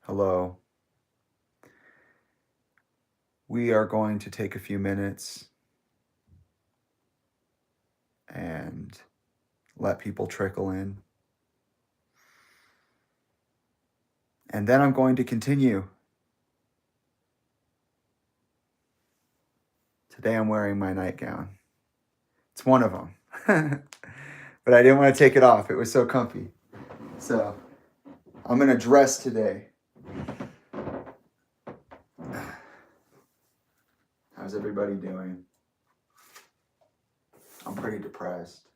Hello. We are going to take a few minutes and let people trickle in. And then I'm going to continue. Today I'm wearing my nightgown. It's one of them. But I didn't want to take it off. It was so comfy. So I'm going to dress today. How's everybody doing? I'm pretty depressed.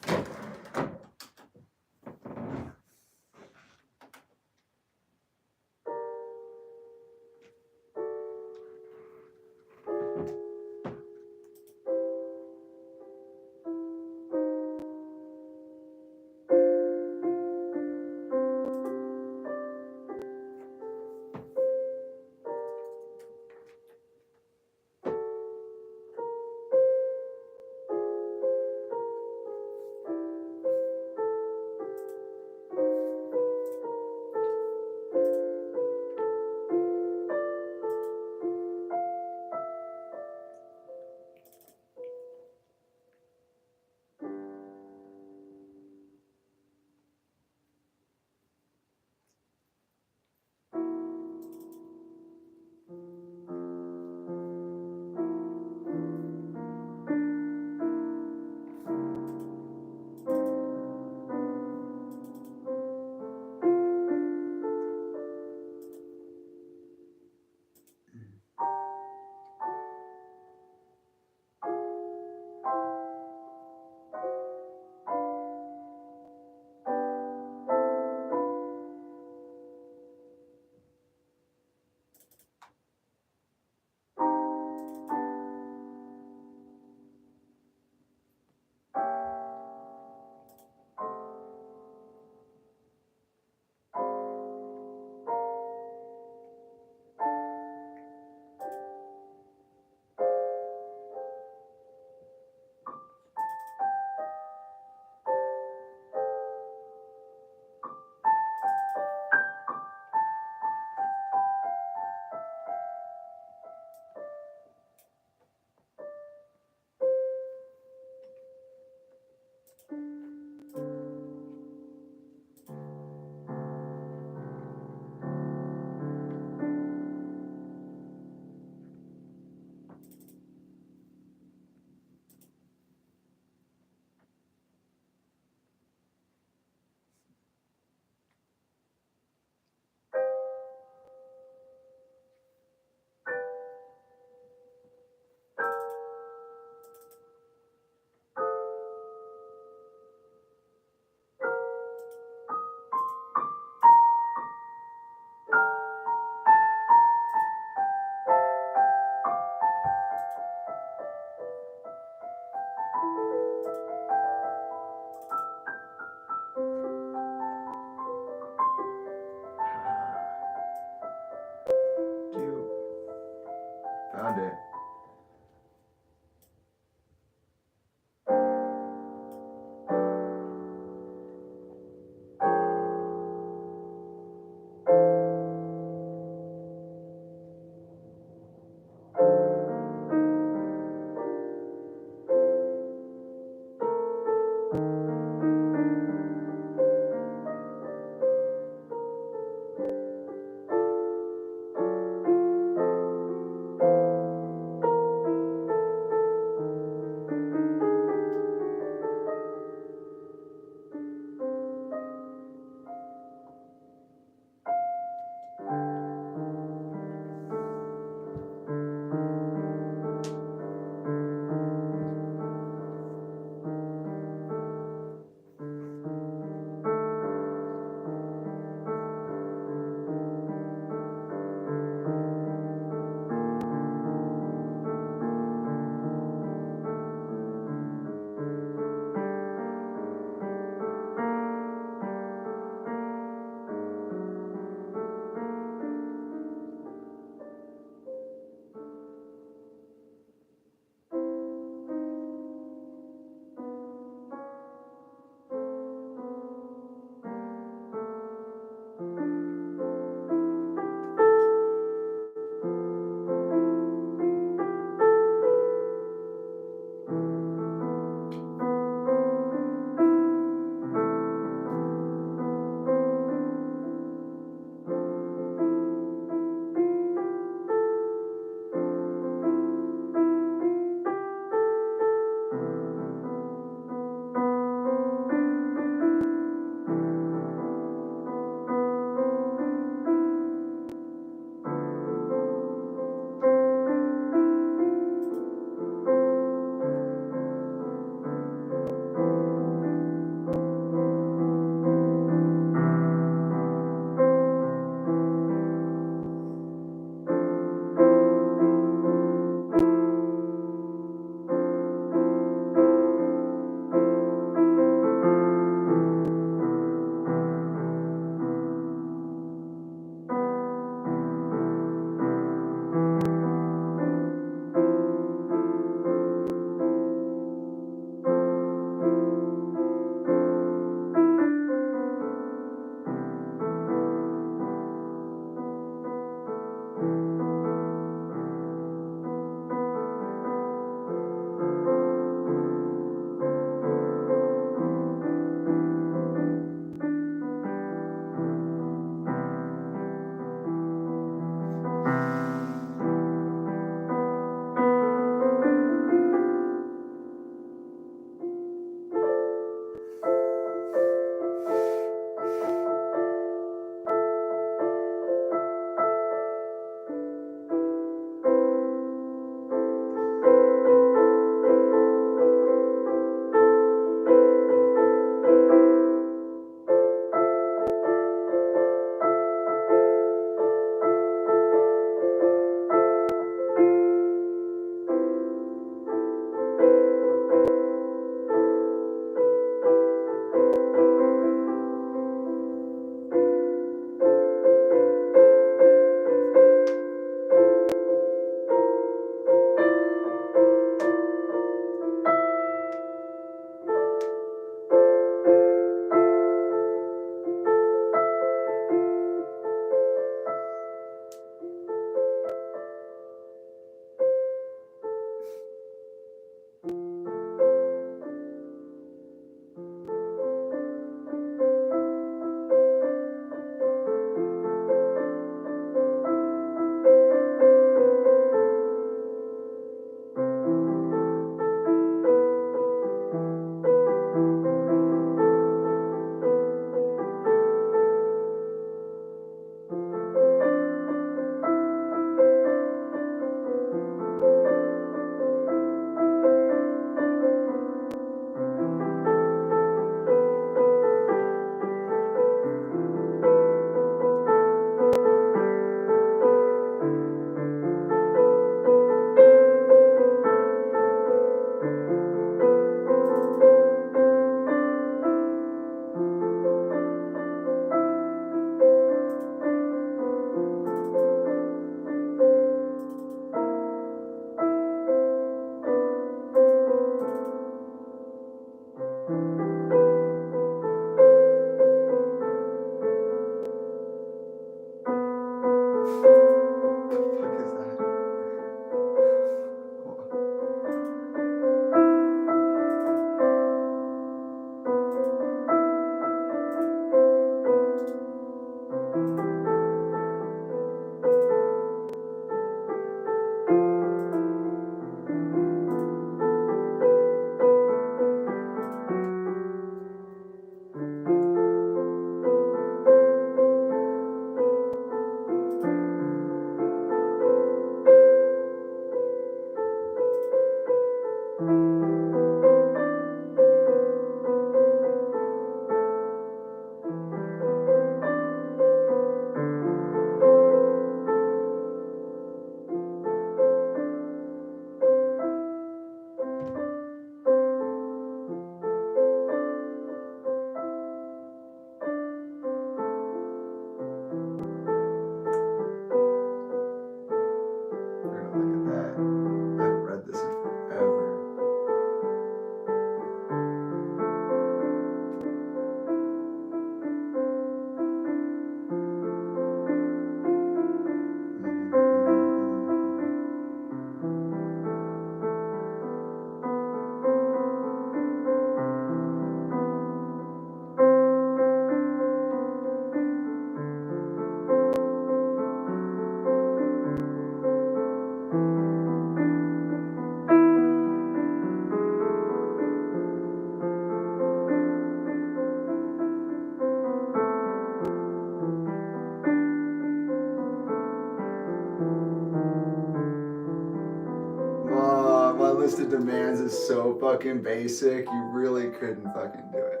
My list of demands is so fucking basic. You really couldn't fucking do it.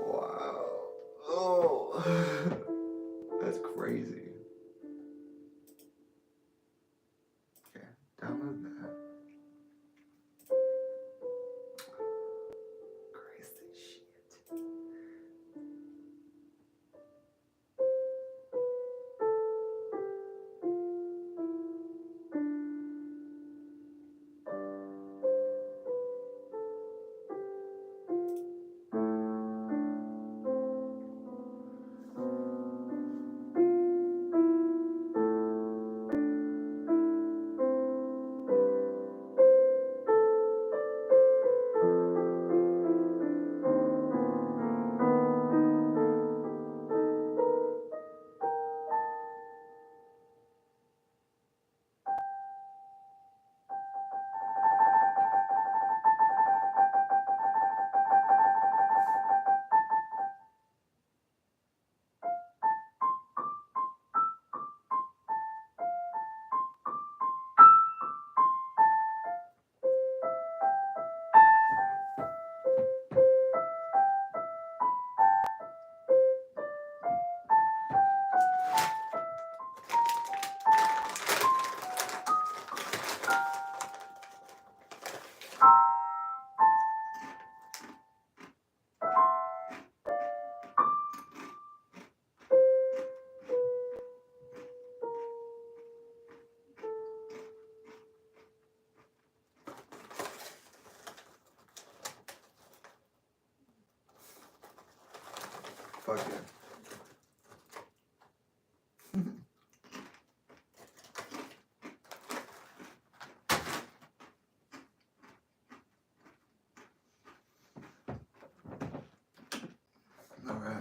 Wow. Oh, that's crazy. Okay, download that. Crazy shit. Fuck yeah. All right.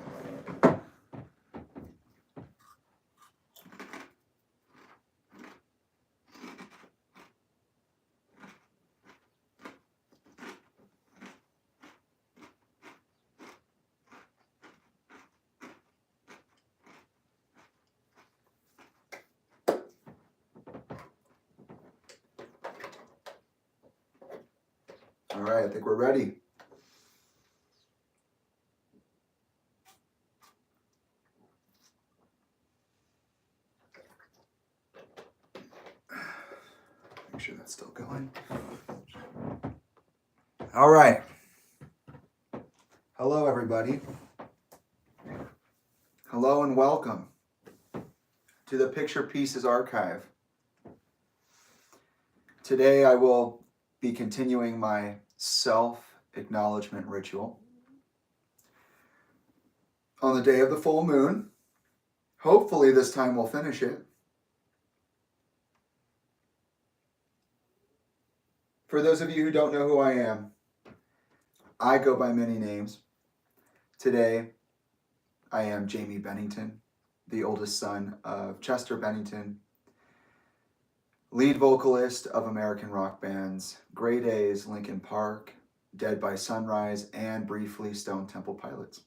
All right, I think we're ready. Make sure that's still going. All right. Hello, everybody. Hello and welcome to the Picture Pieces Archive. Today I will be continuing my self-acknowledgement ritual. On the day of the full moon, hopefully this time we'll finish it. For those of you who don't know who I am, I go by many names. Today, I am Jamie Bennington, the oldest son of Chester Bennington, lead vocalist of American rock bands Grey Days, Linkin Park, Dead by Sunrise, and briefly Stone Temple Pilots.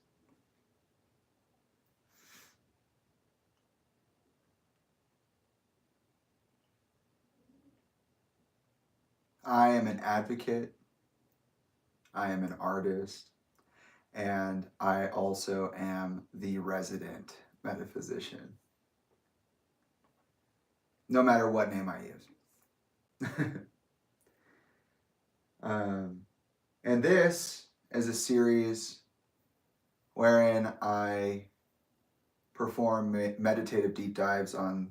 I am an advocate, I am an artist, and I also am the resident metaphysician, no matter what name I use. And this is a series wherein I perform meditative deep dives on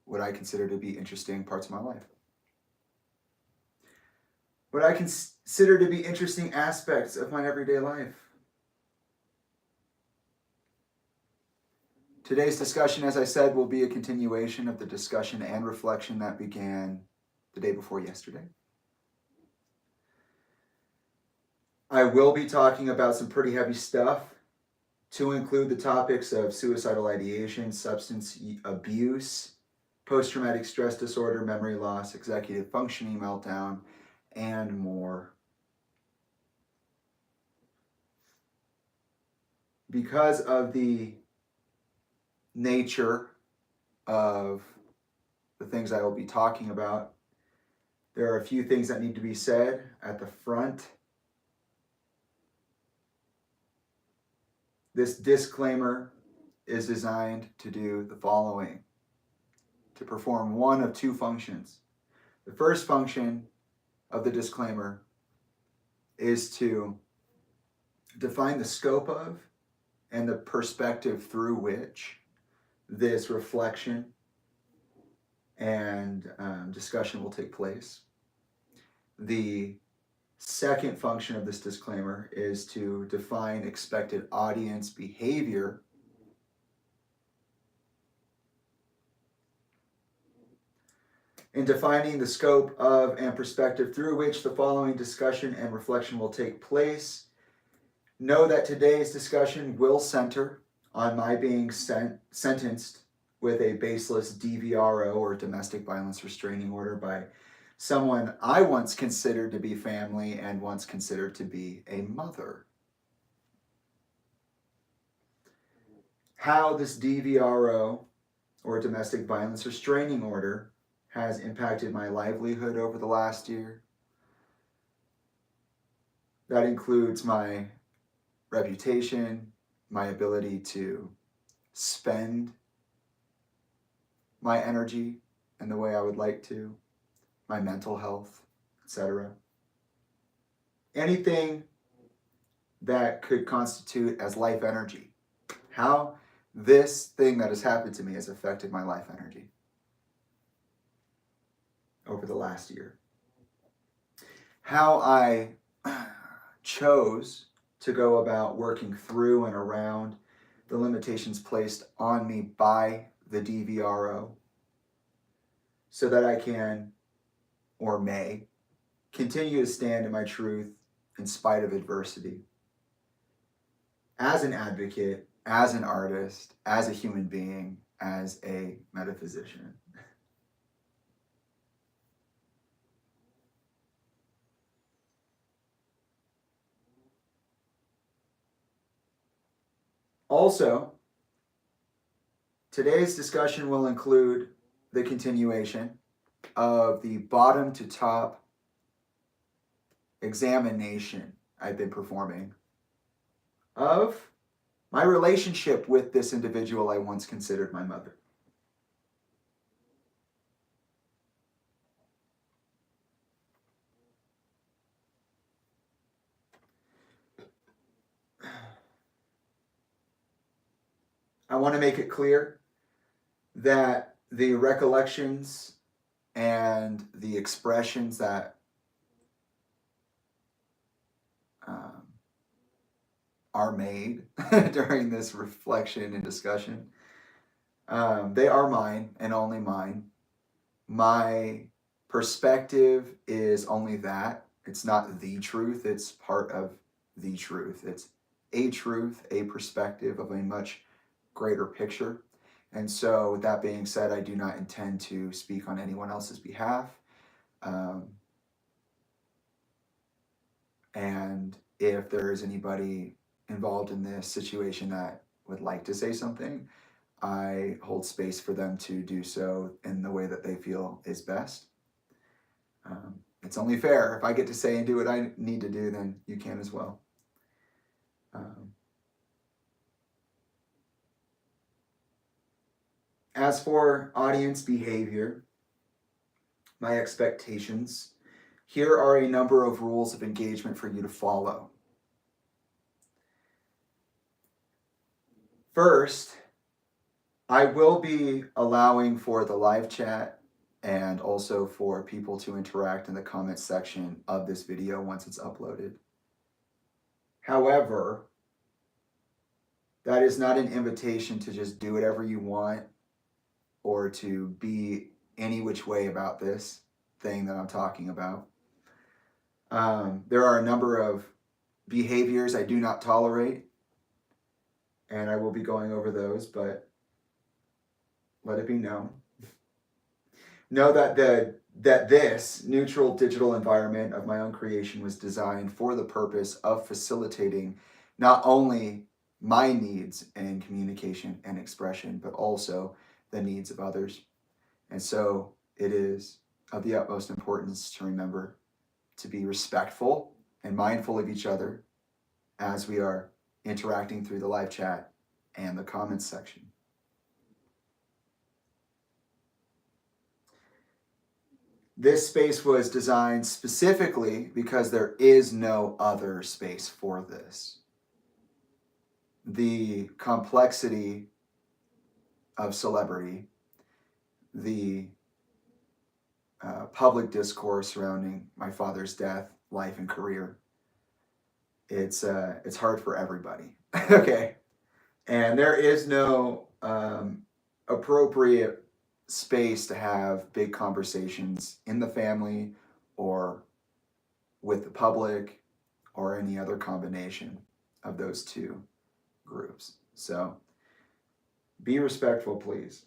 what I consider to be interesting parts of my life. What I consider to be interesting aspects of my everyday life. Today's discussion, as I said, will be a continuation of the discussion and reflection that began the day before yesterday. I will be talking about some pretty heavy stuff, to include the topics of suicidal ideation, substance abuse, post-traumatic stress disorder, memory loss, executive functioning meltdown, and more. Because of the nature of the things I will be talking about, there are a few things that need to be said at the front. This disclaimer is designed to do the following: to perform one of two functions. The first function of the disclaimer is to define the scope of and the perspective through which this reflection and discussion will take place. The second function of this disclaimer is to define expected audience behavior in defining the scope of and perspective through which the following discussion and reflection will take place. Know that today's discussion will center on my being sentenced with a baseless DVRO, or domestic violence restraining order, by someone I once considered to be family and once considered to be a mother. How this DVRO, or domestic violence restraining order, has impacted my livelihood over the last year. That includes my reputation, my ability to spend my energy in the way I would like to, my mental health, etc. Anything that could constitute as life energy. How this thing that has happened to me has affected my life energy over the last year. How I chose to go about working through and around the limitations placed on me by the DVRO, so that I can, or may, continue to stand in my truth in spite of adversity. As an advocate, as an artist, as a human being, as a metaphysician. Also, today's discussion will include the continuation of the bottom to top examination I've been performing of my relationship with this individual I once considered my mother. I want to make it clear that the recollections and the expressions that are made during this reflection and discussion, they are mine and only mine. My perspective is only that. It's not the truth, it's part of the truth. It's a truth, a perspective of a much greater picture. And so, with that being said, I do not intend to speak on anyone else's behalf. And if there is anybody involved in this situation that would like to say something, I hold space for them to do so in the way that they feel is best. It's only fair. If I get to say and do what I need to do, then you can as well. As for audience behavior, my expectations, here are a number of rules of engagement for you to follow. First, I will be allowing for the live chat and also for people to interact in the comments section of this video once it's uploaded. However, that is not an invitation to just do whatever you want or to be any which way about this thing that I'm talking about. There are a number of behaviors I do not tolerate, and I will be going over those, but let it be known. Know that this neutral digital environment of my own creation was designed for the purpose of facilitating not only my needs in communication and expression, but also the needs of others. And so it is of the utmost importance to remember to be respectful and mindful of each other as we are interacting through the live chat and the comments section. This space was designed specifically because there is no other space for this. The complexity of celebrity, the public discourse surrounding my father's death, life, and career, it's hard for everybody. Okay, and there is no appropriate space to have big conversations in the family or with the public or any other combination of those two groups. So be respectful, please.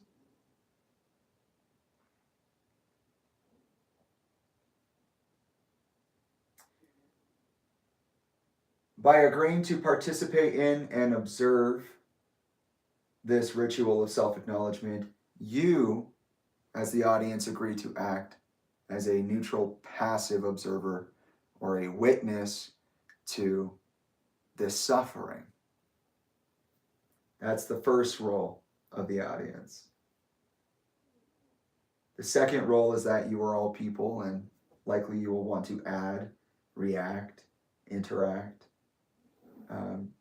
By agreeing to participate in and observe this ritual of self-acknowledgement, you, as the audience, agree to act as a neutral, passive observer or a witness to this suffering. That's the first role of the audience. The second role is that you are all people, and likely you will want to add, react, interact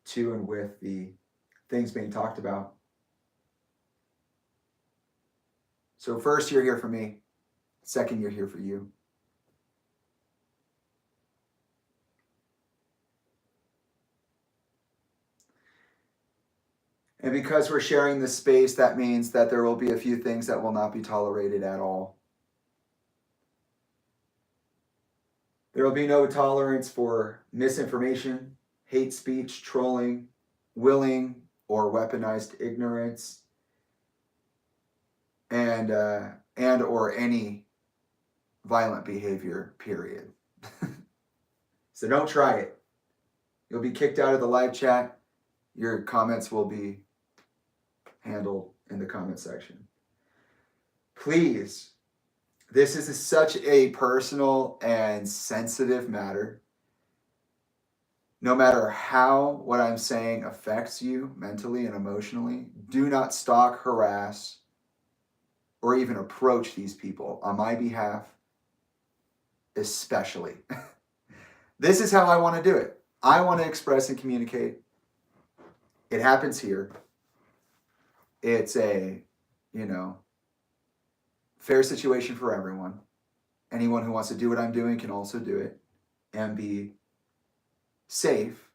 to and with the things being talked about. So first, you're here for me. Second, you're here for you. And because we're sharing this space, that means that there will be a few things that will not be tolerated at all. There will be no tolerance for misinformation, hate speech, trolling, willing or weaponized ignorance, and or any violent behavior, period. So don't try it. You'll be kicked out of the live chat. Your comments will be handled in the comment section. Please, this is such a personal and sensitive matter. No matter how what I'm saying affects you mentally and emotionally, do not stalk, harass, or even approach these people on my behalf, especially. This is how I want to do it. I want to express and communicate. It happens here. It's a, fair situation for everyone. Anyone who wants to do what I'm doing can also do it and be safe,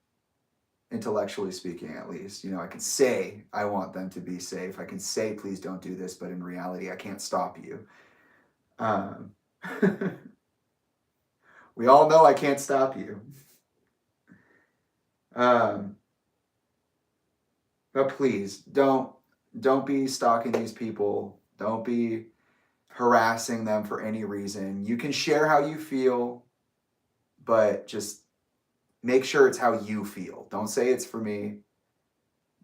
intellectually speaking, at least. I can say I want them to be safe. I can say, please don't do this, but in reality, I can't stop you. We all know I can't stop you. But please, don't be stalking these people. Don't be harassing them for any reason. You can share how you feel, but just make sure it's how you feel. Don't say it's for me.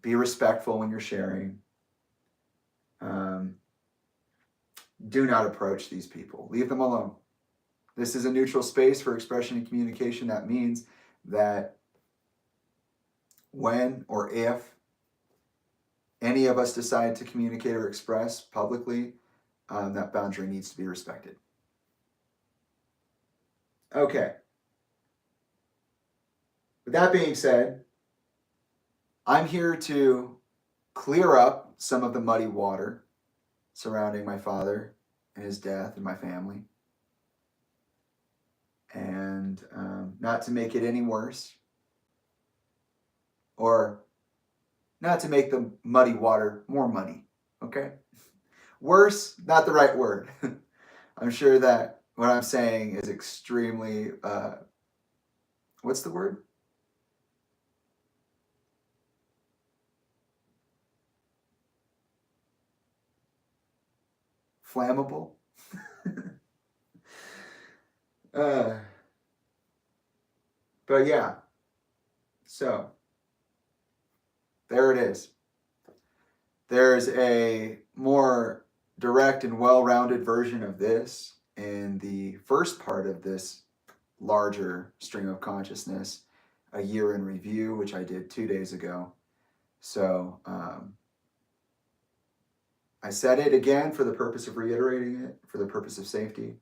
Be respectful when you're sharing. Do not approach these people. Leave them alone. This is a neutral space for expression and communication. That means that when or if any of us decide to communicate or express publicly, that boundary needs to be respected. Okay. With that being said, I'm here to clear up some of the muddy water surrounding my father and his death and my family. And not to make it any worse, or not to make the muddy water more muddy, okay? Worse, not the right word. I'm sure that what I'm saying is extremely, what's the word? Flammable? But yeah, so there it is. There's a more direct and well-rounded version of this in the first part of this larger stream of consciousness, a year in review, which I did 2 days ago. So I said it again for the purpose of reiterating it, for the purpose of safety.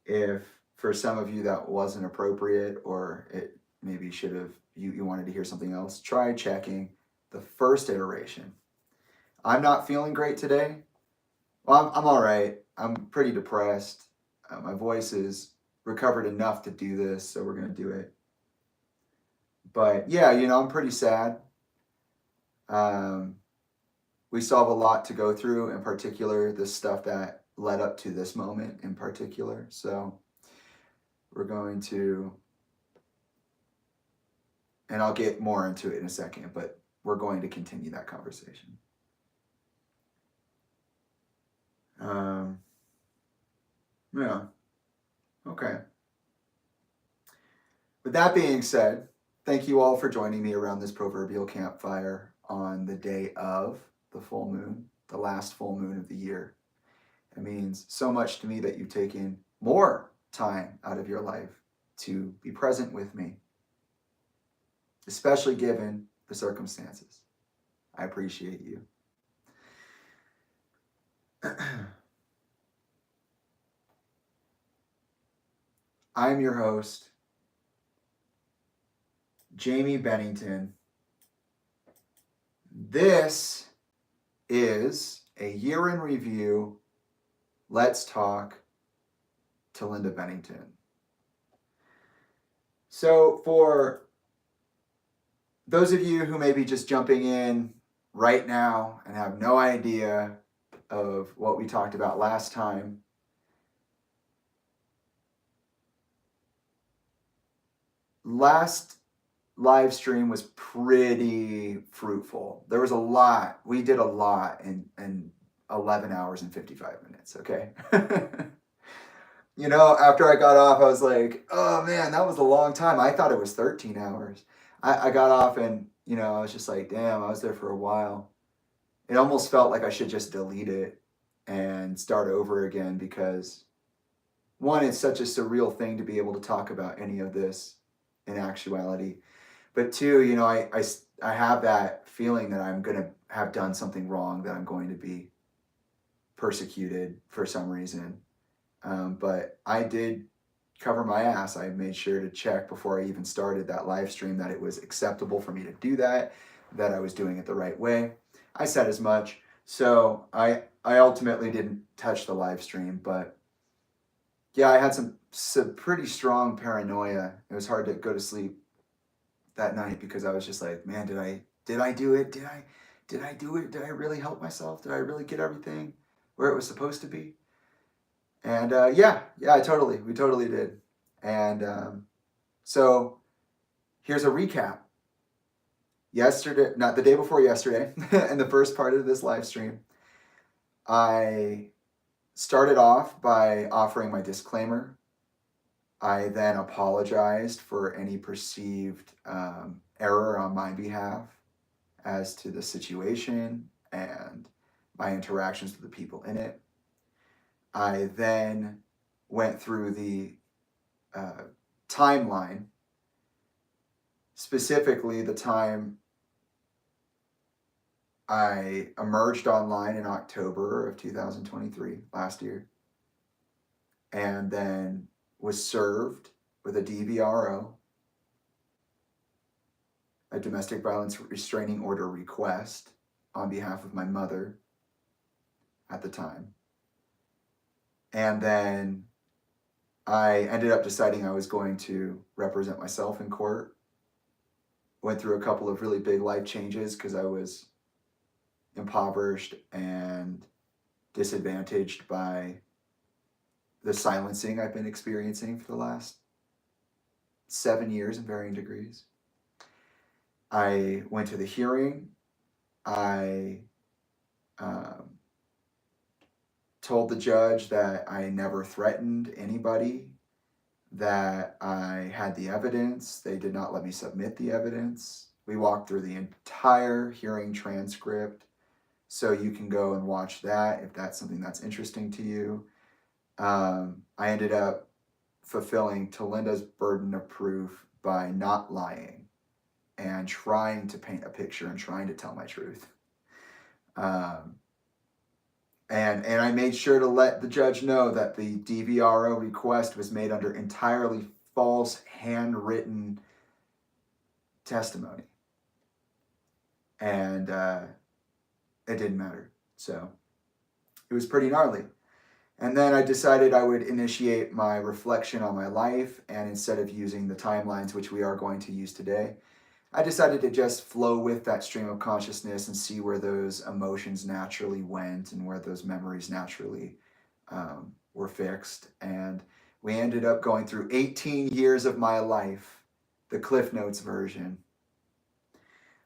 If for some of you that wasn't appropriate, or it maybe should have, you wanted to hear something else, try checking the first iteration. I'm not feeling great today. Well, I'm all right. I'm pretty depressed. My voice is recovered enough to do this, so we're going to do it. But yeah, I'm pretty sad. We still have a lot to go through, in particular, the stuff that led up to this moment in particular. So we're going to, and I'll get more into it in a second, but we're going to continue that conversation. Yeah. Okay. With that being said, thank you all for joining me around this proverbial campfire on the day of the full moon, the last full moon of the year. It means so much to me that you've taken more time out of your life to be present with me, especially given the circumstances. I appreciate you. I'm your host, Jamie Bennington. This is a year in review. Let's talk Talinda Bennington. So for those of you who may be just jumping in right now and have no idea of what we talked about last time, last live stream was pretty fruitful. There was a lot. We did a lot in 11 hours and 55 minutes, okay? After I got off, I was like, oh man, that was a long time. I thought it was 13 hours. I got off and, I was just like, damn, I was there for a while. It almost felt like I should just delete it and start over again because, one, it's such a surreal thing to be able to talk about any of this in actuality. But two, I have that feeling that I'm going to have done something wrong, that I'm going to be persecuted for some reason. But I did cover my ass. I made sure to check before I even started that live stream that it was acceptable for me to do that I was doing it the right way. I said as much. So I ultimately didn't touch the live stream, but yeah, I had some pretty strong paranoia. It was hard to go to sleep that night because I was just like, man, did I do it? Did I do it? Did I really help myself? Did I really get everything where it was supposed to be? And we totally did. And so here's a recap. Yesterday, not the day before yesterday, in the first part of this live stream, I started off by offering my disclaimer. I then apologized for any perceived error on my behalf as to the situation and my interactions with the people in it. I then went through the timeline, specifically the time I emerged online in October of 2023, last year, and then was served with a DVRO, a domestic violence restraining order request, on behalf of my mother at the time. And then I ended up deciding I was going to represent myself in court. Went through a couple of really big life changes because I was impoverished and disadvantaged by the silencing I've been experiencing for the last 7 years in varying degrees. I went to the hearing. I told the judge that I never threatened anybody, that I had the evidence. They did not let me submit the evidence. We walked through the entire hearing transcript, so you can go and watch that if that's something that's interesting to you. I ended up fulfilling Talinda's burden of proof by not lying and trying to paint a picture and trying to tell my truth. And I made sure to let the judge know that the DVRO request was made under entirely false, handwritten testimony. And it didn't matter. So it was pretty gnarly. And then I decided I would initiate my reflection on my life, and instead of using the timelines, which we are going to use today, I decided to just flow with that stream of consciousness and see where those emotions naturally went and where those memories naturally were fixed. And we ended up going through 18 years of my life, the Cliff Notes version.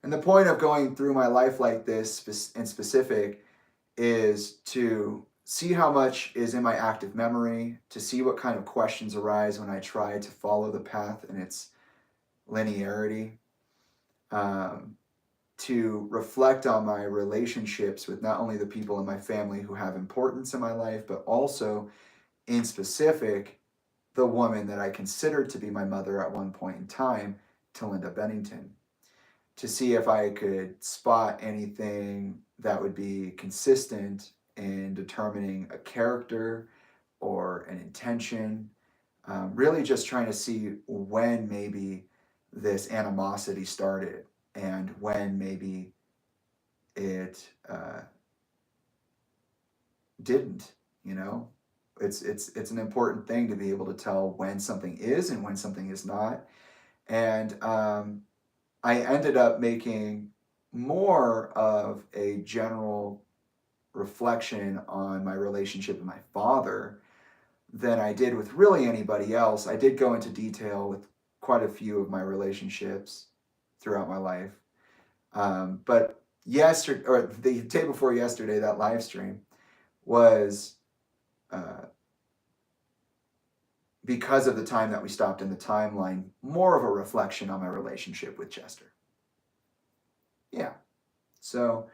And the point of going through my life like this in specific is to see how much is in my active memory, to see what kind of questions arise when I try to follow the path in its linearity, to reflect on my relationships with not only the people in my family who have importance in my life, but also, in specific, the woman that I considered to be my mother at one point in time, Talinda Bennington, to see if I could spot anything that would be consistent in determining a character or an intention, really just trying to see when maybe this animosity started and when maybe it didn't. It's an important thing to be able to tell when something is and when something is not. And I ended up making more of a general reflection on my relationship with my father than I did with really anybody else. I did go into detail with quite a few of my relationships throughout my life. But yesterday, or the day before yesterday, that live stream was because of the time that we stopped in the timeline, more of a reflection on my relationship with Chester. Yeah. So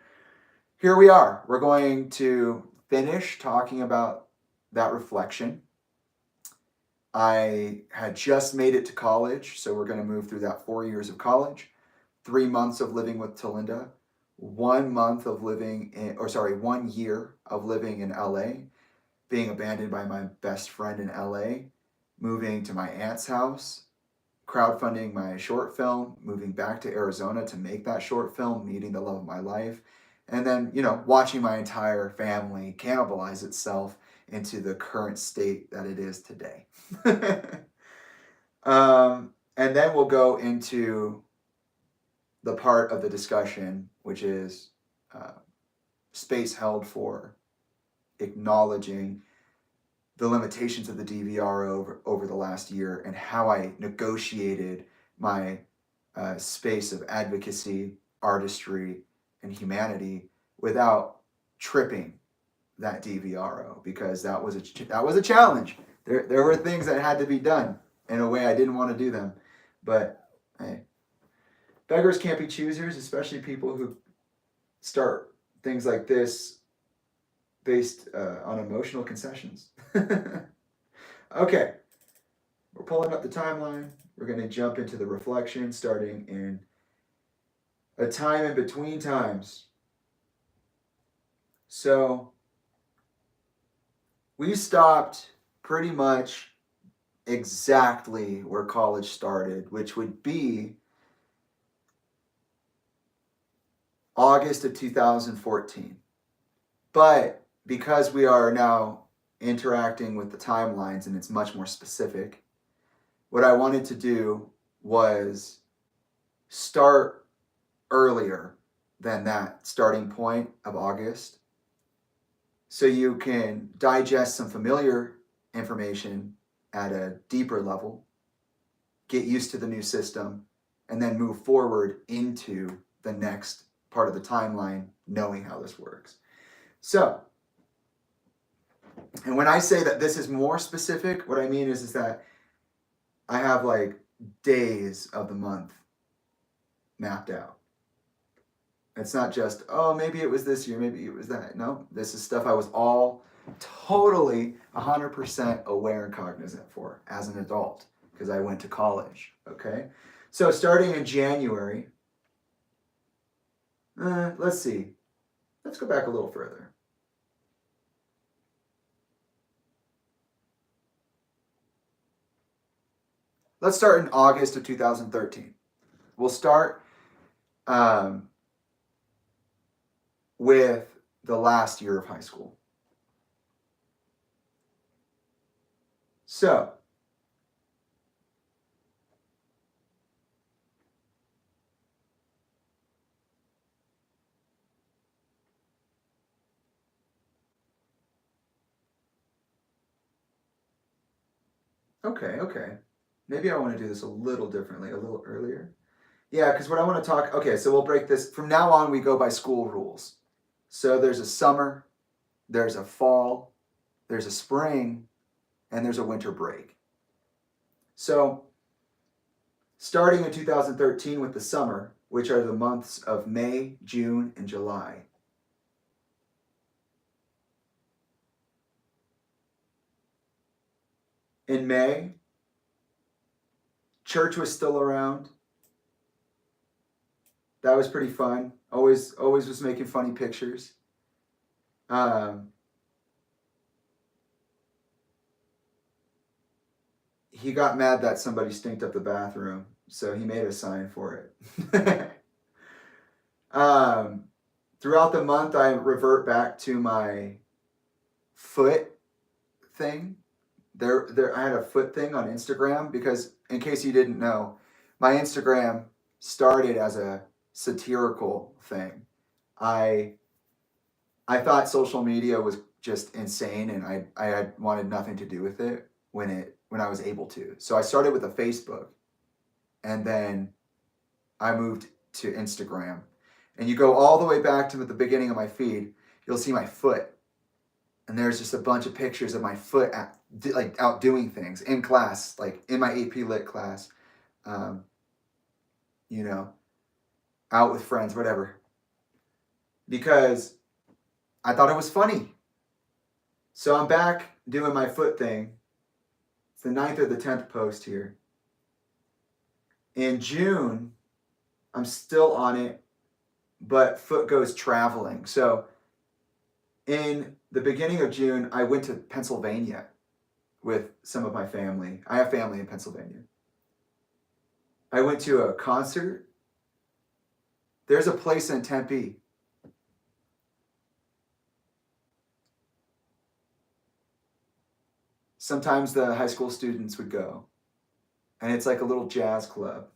here we are. We're going to finish talking about that reflection. I had just made it to college, so we're going to move through that 4 years of college, 3 months of living with Talinda, 1 month of living in, 1 year of living in LA, being abandoned by my best friend in LA, moving to my aunt's house, crowdfunding my short film, moving back to Arizona to make that short film, meeting the love of my life, and then, watching my entire family cannibalize itself into the current state that it is today. And then we'll go into the part of the discussion, which is space held for acknowledging the limitations of the DVR over the last year and how I negotiated my space of advocacy, artistry, and humanity without tripping that DVRO, because that was a challenge. There were things that had to be done in a way I didn't want to do them, but hey, beggars can't be choosers, especially people who start things like this based on emotional concessions. Okay, we're pulling up the timeline. We're going to jump into the reflection starting in a time in between times. So we stopped pretty much exactly where college started, which would be August of 2014. But because we are now interacting with the timelines and it's much more specific, what I wanted to do was start earlier than that starting point of August so you can digest some familiar information at a deeper level, get used to the new system, and then move forward into the next part of the timeline knowing how this works. So, and when I say that this is more specific, what I mean is that I have like days of the month mapped out. It's not just, oh, maybe it was this year, maybe it was that. No, this is stuff I was all totally 100% aware and cognizant for as an adult because I went to college, okay? So starting in January, let's see. Let's go back a little further. Let's start in August of 2013. We'll start with the last year of high school. So, okay. Maybe I want to do this a little differently, a little earlier. Yeah, because what I want to talk, okay, so we'll break this. From now on, we go by school rules. So there's a summer, there's a fall, there's a spring, and there's a winter break. So starting in 2013 with the summer, which are the months of May, June, and July. In May, church was still around. That was pretty fun. Always was making funny pictures. He got mad that somebody stinked up the bathroom, so he made a sign for it. Throughout the month, I revert back to my foot thing. I had a foot thing on Instagram because, in case you didn't know, my Instagram started as a satirical thing. I thought social media was just insane, and I had wanted nothing to do with it when I was able to. So I started with a Facebook, and then I moved to Instagram. And you go all the way back to the beginning of my feed, you'll see my foot. And there's just a bunch of pictures of my foot out doing things in class, like in my AP Lit class, out with friends, whatever. Because I thought it was funny. So I'm back doing my foot thing. It's the 9th or the 10th post here. In June, I'm still on it, but foot goes traveling. So in the beginning of June, I went to Pennsylvania with some of my family. I have family in Pennsylvania. I went to a concert. There's a place in Tempe. Sometimes the high school students would go. And it's like a little jazz club.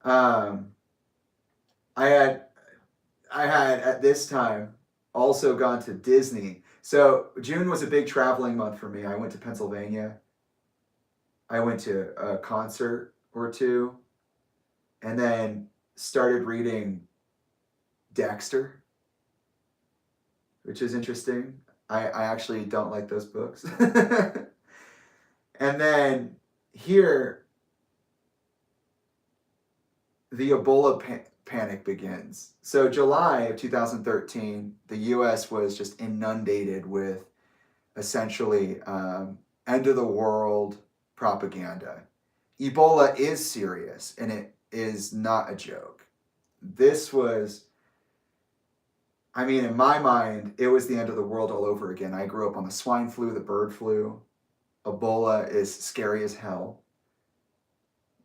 I had at this time also gone to Disney. So June was a big traveling month for me. I went to Pennsylvania. I went to a concert or two, and then started reading Dexter, which is interesting. I actually don't like those books. And then here, the Ebola panic begins. So July of 2013, the U.S. was just inundated with essentially end of the world propaganda. Ebola is serious and it is not a joke. This was, I mean, in my mind, it was the end of the world all over again. I grew up on the swine flu, the bird flu. Ebola is scary as hell.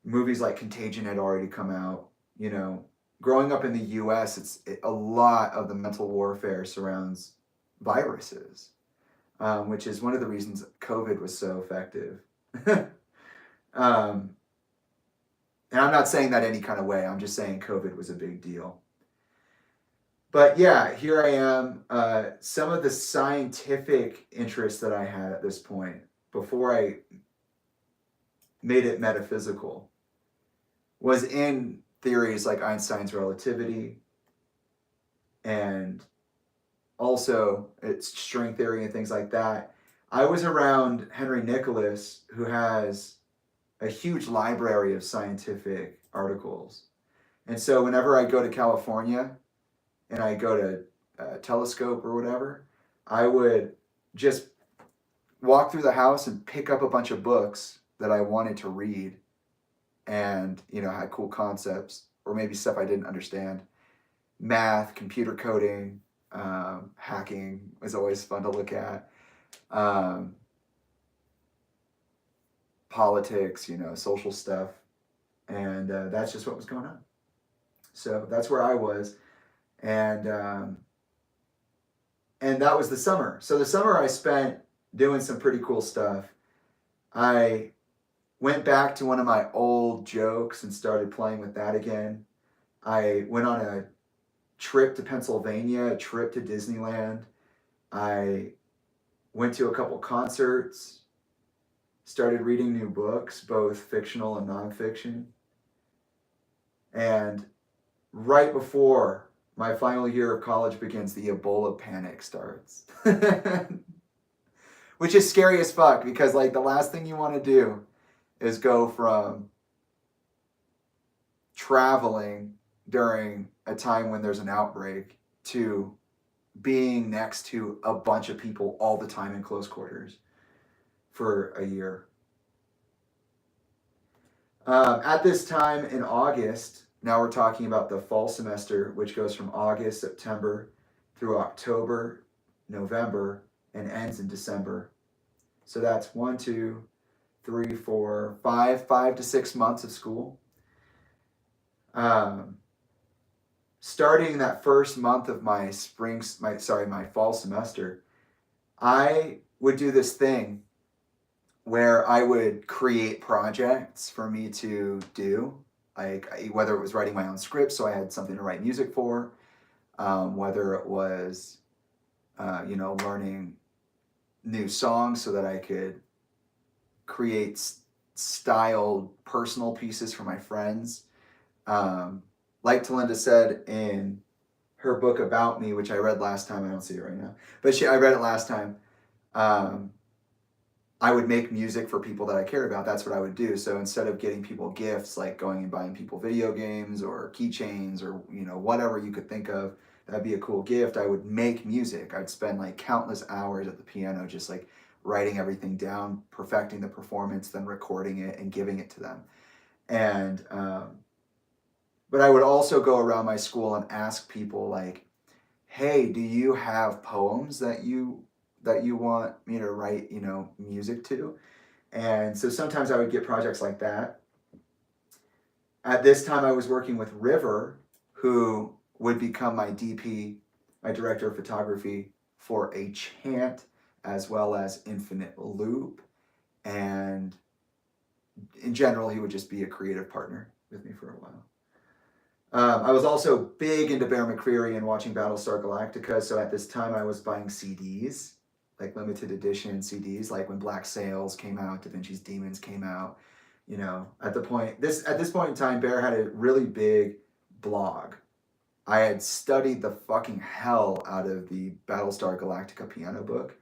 Movies like Contagion had already come out. You know, growing up in the U.S., a lot of the mental warfare surrounds viruses, which is one of the reasons COVID was so effective. um, and I'm not saying that any kind of way. I'm just saying COVID was a big deal. But yeah, here I am. Some of the scientific interests that I had at this point, before I made it metaphysical, was in theories like Einstein's relativity and also its string theory and things like that. I was around Henry Nicholas, who has a huge library of scientific articles. And so whenever I go to California and I go to Telescope or whatever, I would just walk through the house and pick up a bunch of books that I wanted to read and, you know, had cool concepts or maybe stuff I didn't understand. Math, computer coding, hacking was always fun to look at. Politics, you know, social stuff. And that's just what was going on. So that's where I was. And that was the summer. So the summer I spent doing some pretty cool stuff. I went back to one of my old jokes and started playing with that again. I went on a trip to Pennsylvania, a trip to Disneyland. I went to a couple concerts, started reading new books, both fictional and nonfiction. And right before my final year of college begins, the Ebola panic starts. Which is scary as fuck because, like, the last thing you want to do is go from traveling during a time when there's an outbreak to being next to a bunch of people all the time in close quarters for a year. At this time in August, now we're talking about the fall semester, which goes from August, September through October, November, and ends in December. So that's 1, 2, 3, 4, 5 to 6 months of school. Starting that first month of my fall semester, I would do this thing where I would create projects for me to do, like whether it was writing my own script so I had something to write music for, whether it was, learning new songs so that I could create styled personal pieces for my friends. Like Talinda said in her book about me, which I read last time, I don't see it right now, but I read it last time. I would make music for people that I cared about. That's what I would do. So instead of getting people gifts, like going and buying people video games or keychains or, you know, whatever you could think of, that'd be a cool gift. I would make music. I'd spend like countless hours at the piano, just like writing everything down, perfecting the performance, then recording it and giving it to them. And, but I would also go around my school and ask people like, hey, do you have poems that you want me to write, you know, music to? And so sometimes I would get projects like that. At this time I was working with River, who would become my DP, my director of photography for A Chant, as well as Infinite Loop. And in general, he would just be a creative partner with me for a while. I was also big into Bear McCreary and watching Battlestar Galactica, so at this time I was buying CDs, like limited edition CDs, like when Black Sails came out, Da Vinci's Demons came out. You know, at this point in time, Bear had a really big blog. I had studied the fucking hell out of the Battlestar Galactica piano book,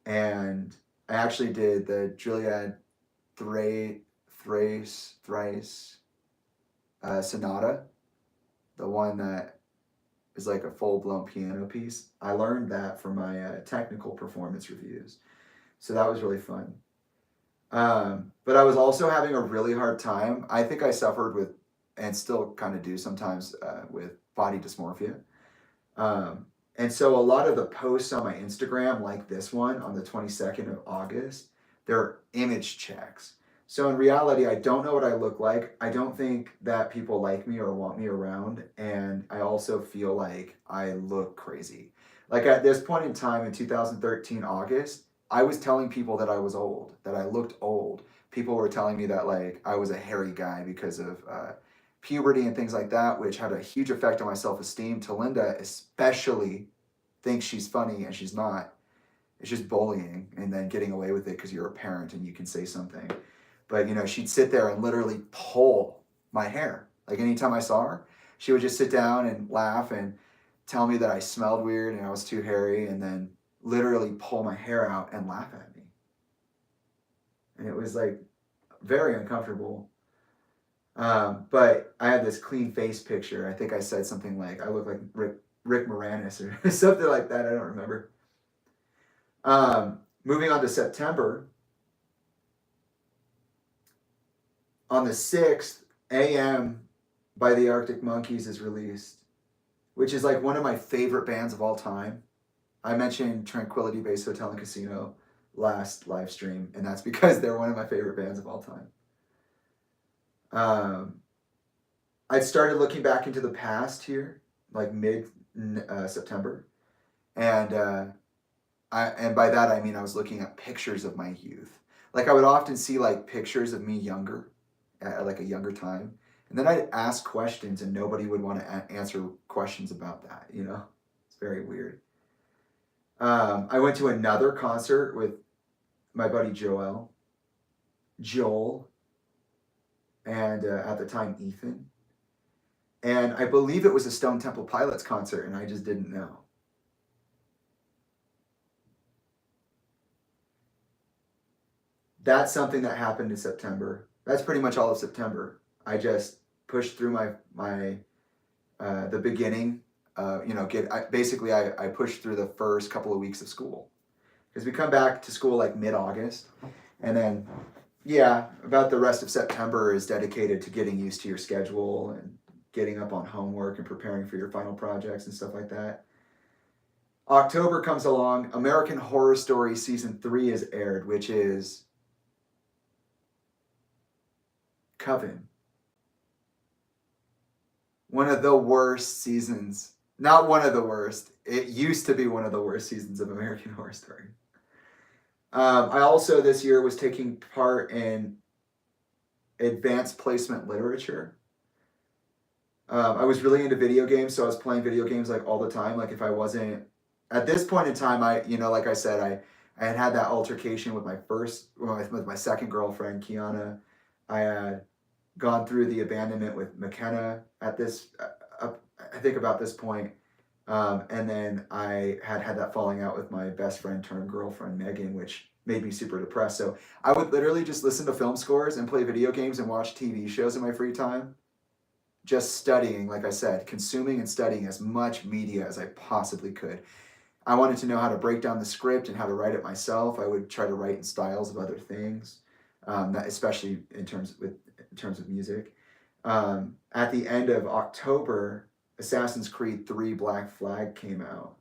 and I actually did the Juliad Thrice Sonata, the one that is like a full-blown piano piece. I learned that for my technical performance reviews. So that was really fun. But I was also having a really hard time. I think I suffered with, and still kind of do sometimes, with body dysmorphia. Um, and so a lot of the posts on my Instagram, like this one on the 22nd of August, they're image checks. So in reality, I don't know what I look like. I don't think that people like me or want me around. And I also feel like I look crazy. Like at this point in time in 2013 August, I was telling people that I was old, that I looked old. People were telling me that like I was a hairy guy because of puberty and things like that, which had a huge effect on my self esteem. Talinda especially thinks she's funny and she's not. It's just bullying and then getting away with it because you're a parent and you can say something. But she'd sit there and literally pull my hair. Like anytime I saw her, she would just sit down and laugh and tell me that I smelled weird and I was too hairy, and then literally pull my hair out and laugh at me. And it was like very uncomfortable. But I had this clean face picture. I think I said something like, I look like Rick Moranis or something like that. I don't remember. Moving on to September, on the 6th, AM by the Arctic Monkeys is released, which is like one of my favorite bands of all time. I mentioned Tranquility Base Hotel and Casino last live stream, and that's because they're one of my favorite bands of all time. I started looking back into the past here, like mid September, and and by that I mean I was looking at pictures of my youth. Like I would often see like pictures of me younger, at like a younger time, and then I'd ask questions and nobody would want to answer questions about that. It's very weird. I went to another concert with my buddy Joel, and at the time Ethan. And I believe it was a Stone Temple Pilots concert, and I just didn't know. That's something that happened in September. That's pretty much all of September. I just pushed through my the beginning. Basically I pushed through the first couple of weeks of school, because we come back to school like mid-August, and then about the rest of September is dedicated to getting used to your schedule and getting up on homework and preparing for your final projects and stuff like that. October comes along. American Horror Story season 3 is aired, which is Coven. One of the worst seasons. Not one of the worst. It used to be one of the worst seasons of American Horror Story. I also this year was taking part in advanced placement literature. I was really into video games, so I was playing video games like all the time. Like if I wasn't at this point in time, like I said, I had that altercation with with my second girlfriend, Kiana. I had gone through the abandonment with McKenna at this, I think about this point. And then I had that falling out with my best friend turned girlfriend, Megan, which made me super depressed. So I would literally just listen to film scores and play video games and watch TV shows in my free time. Just studying, like I said, consuming and studying as much media as I possibly could. I wanted to know how to break down the script and how to write it myself. I would try to write in styles of other things, especially in terms of music. At the end of October, Assassin's Creed 3 Black Flag came out.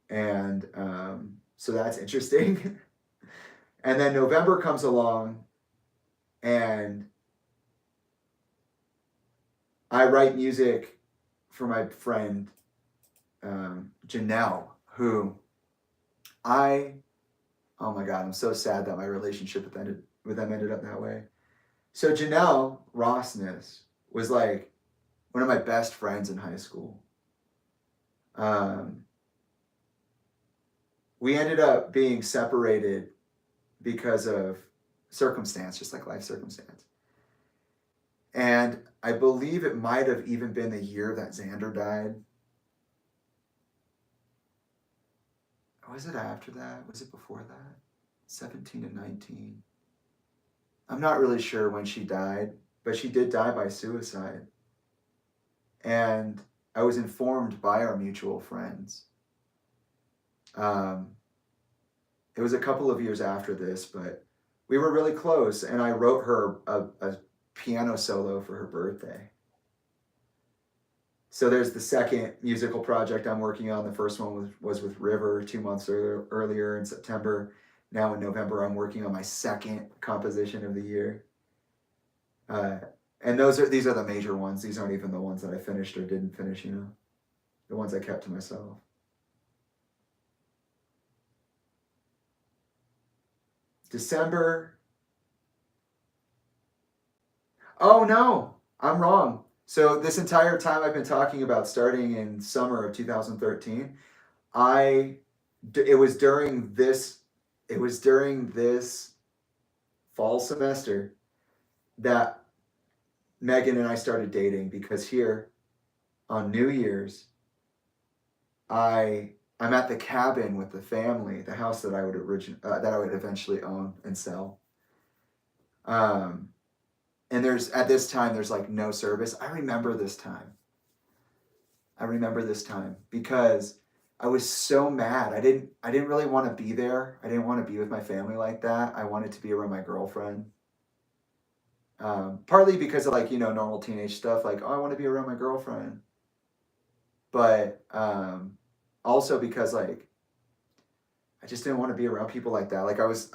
And so that's interesting. And then November comes along, and I write music for my friend Janelle, who oh my God, I'm so sad that my relationship with them ended up that way. So Janelle Rossness was like one of my best friends in high school. We ended up being separated because of circumstance, just like life circumstance. And I believe it might have even been the year that Xander died. Was it after that? Was it before that? 17 and 19. I'm not really sure when she died, but she did die by suicide. And I was informed by our mutual friends. It was a couple of years after this, but we were really close, and I wrote her a piano solo for her birthday. So there's the second musical project I'm working on. The first one was with River 2 months earlier in September. Now in November, I'm working on my second composition of the year. And these are the major ones. These aren't even the ones that I finished or didn't finish, the ones I kept to myself. December. Oh no, I'm wrong. So this entire time I've been talking about starting in summer of 2013, it was during this fall semester that Megan and I started dating, because here on New Year's, I'm at the cabin with the family, the house that I would eventually own and sell. And at this time there's like no service. I remember this time because I was so mad. I didn't really want to be there. I didn't want to be with my family like that. I wanted to be around my girlfriend. Partly because of normal teenage stuff, like, oh, I want to be around my girlfriend. But also because I just didn't want to be around people like that. Like it was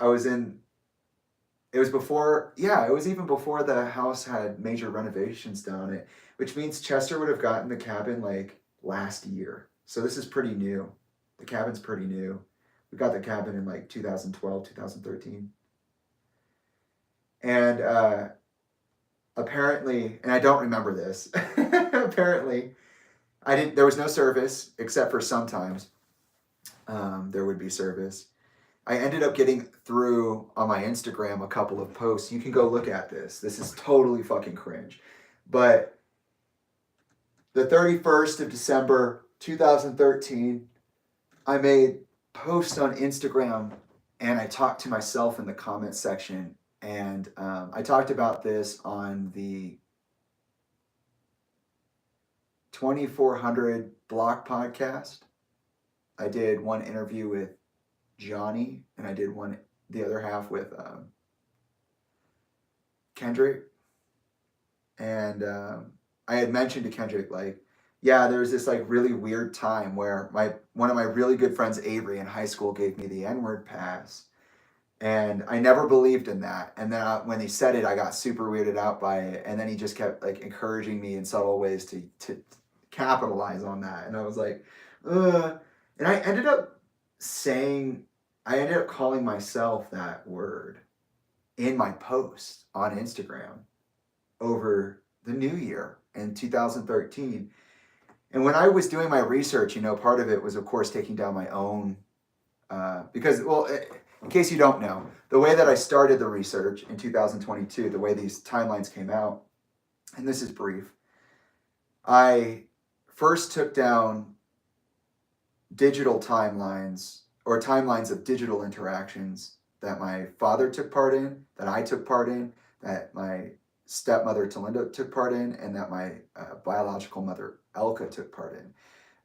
even before the house had major renovations done on it, which means Chester would have gotten the cabin last year. So this is pretty new. The cabin's pretty new. We got the cabin in 2012, 2013. And apparently, and I don't remember this, apparently there was no service, except for sometimes there would be service. I ended up getting through on my Instagram a couple of posts. You can go look at this. This is totally fucking cringe. But the 31st of December, 2013, I made posts on Instagram, and I talked to myself in the comment section. And I talked about this on the 2400 Block podcast. I did one interview with Johnny, and I did the other half with Kendrick. And I had mentioned to Kendrick, there was this really weird time where one of my really good friends, Avery, in high school gave me the N-word pass. And I never believed in that. And then when he said it, I got super weirded out by it. And then he just kept encouraging me in subtle ways to capitalize on that. And I was like, ugh. And I ended up calling myself that word in my post on Instagram over the new year in 2013. And when I was doing my research, part of it was, of course, taking down my own, because, in case you don't know, the way that I started the research in 2022, the way these timelines came out, and this is brief, I first took down digital timelines, or timelines of digital interactions that my father took part in, that I took part in, that my stepmother Talinda took part in, and that my biological mother Elka took part in.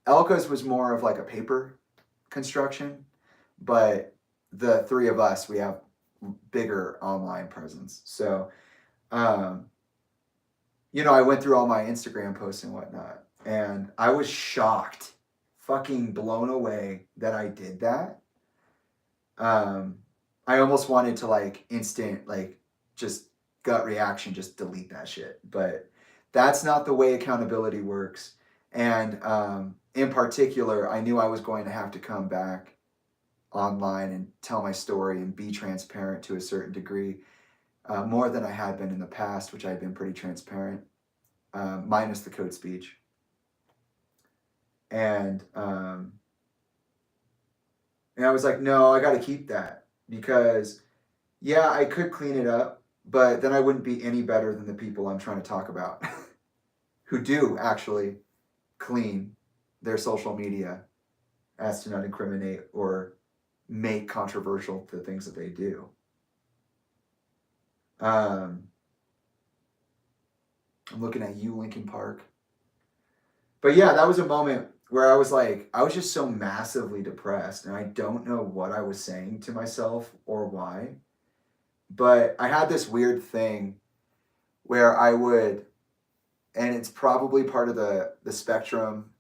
Elka's was more of a paper construction, but the three of us, we have bigger online presence. So, I went through all my Instagram posts and whatnot, and I was shocked, fucking blown away that I did that. I almost wanted to instant, just gut reaction, just delete that shit. But that's not the way accountability works. And in particular, I knew I was going to have to come back online and tell my story and be transparent to a certain degree, more than I had been in the past, which I had been pretty transparent, minus the code speech. And I was like, no, I got to keep that, because I could clean it up, but then I wouldn't be any better than the people I'm trying to talk about who do actually clean their social media as to not incriminate or make controversial the things that they do. I'm looking at you, Linkin Park. But that was a moment where I was just so massively depressed, and I don't know what I was saying to myself or why, But I had this weird thing where I would, and it's probably part of the spectrum.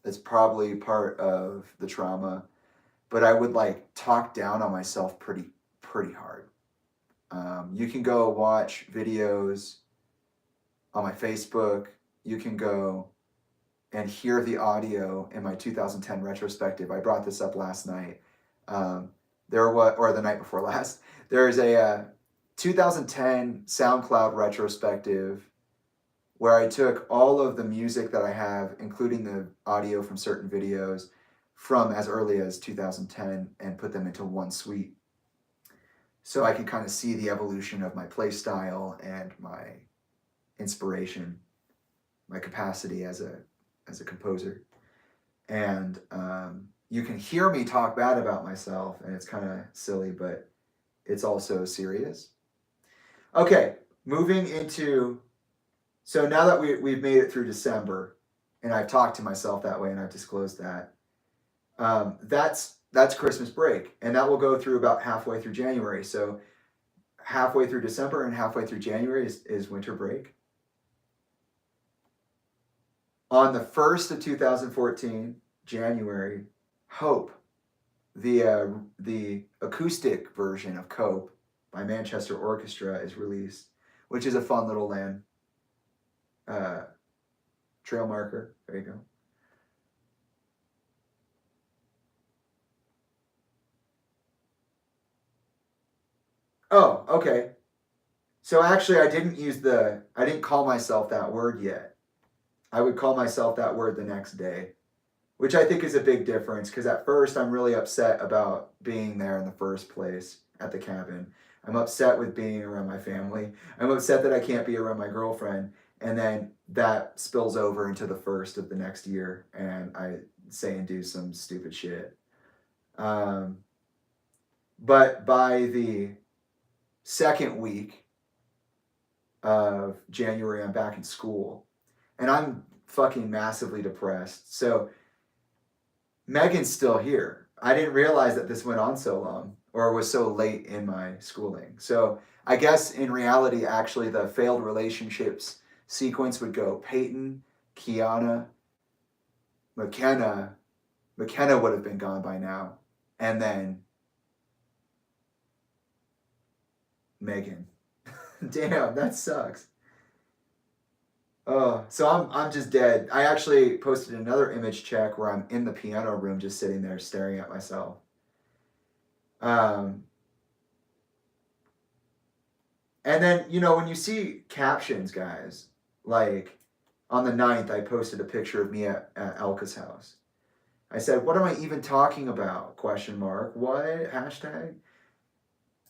It's probably part of the trauma, but I would like talk down on myself pretty hard. You can go watch videos on my Facebook. You can go and hear the audio in my 2010 retrospective. I brought this up last night. Or the night before last. There is a 2010 SoundCloud retrospective where I took all of the music that I have, including the audio from certain videos from as early as 2010, and put them into one suite. So I can kind of see the evolution of my play style and my inspiration, my capacity as a composer. And you can hear me talk bad about myself, and it's kind of silly, but it's also serious. Okay, moving into, so now that we've made it through December, and I've talked to myself that way, and I've disclosed that, that's Christmas break, and that will go through about halfway through January. So halfway through December and halfway through January is winter break. On the 1st of 2014, January, Hope, the acoustic version of Cope by Manchester Orchestra is released, which is a fun little land trail marker. There you go. Oh, okay. So actually, I didn't call myself that word yet. I would call myself that word the next day, which I think is a big difference, because at first I'm really upset about being there in the first place at the cabin. I'm upset with being around my family. I'm upset that I can't be around my girlfriend. And then that spills over into the first of the next year, and I say and do some stupid shit. But by the second week of January, I'm back in school, and I'm fucking massively depressed. So Megan's still here. I didn't realize that this went on so long or was so late in my schooling. So I guess in reality, actually, the failed relationships sequence would go Peyton, Kiana, McKenna. McKenna would have been gone by now. And then Megan. Damn, that sucks. Oh, so I'm just dead. I actually posted another image check where I'm in the piano room just sitting there staring at myself. And then, when you see captions, guys, like on the 9th, I posted a picture of me at Elka's house. I said, what am I even talking about? Question mark. What? Hashtag?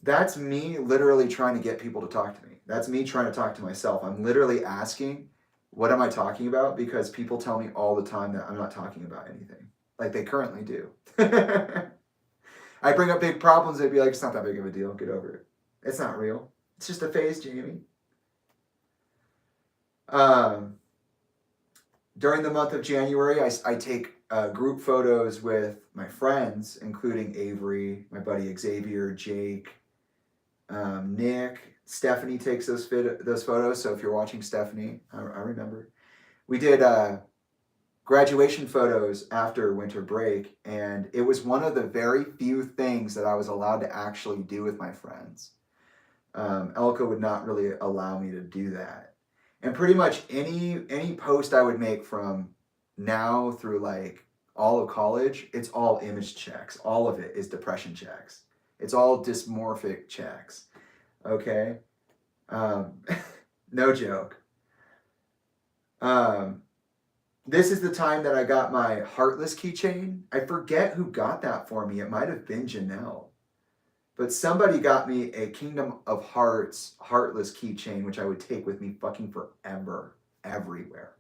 That's me literally trying to get people to talk to me. That's me trying to talk to myself. I'm literally asking, what am I talking about? Because people tell me all the time that I'm not talking about anything. Like they currently do. I bring up big problems, they'd be like, it's not that big of a deal. Get over it. It's not real. It's just a phase, Jamie. During the month of January, I take group photos with my friends, including Avery, my buddy Xavier, Jake, Nick. Stephanie takes those photos. So if you're watching, Stephanie, I remember. We did graduation photos after winter break, and it was one of the very few things that I was allowed to actually do with my friends. Elka would not really allow me to do that. And pretty much any post I would make from now through like all of college, it's all image checks. All of it is depression checks. It's all dysmorphic checks. Okay? No joke. This is the time that I got my Heartless keychain. I forget who got that for me. It might have been Janelle. But somebody got me a Kingdom of Hearts Heartless keychain, which I would take with me fucking forever, everywhere.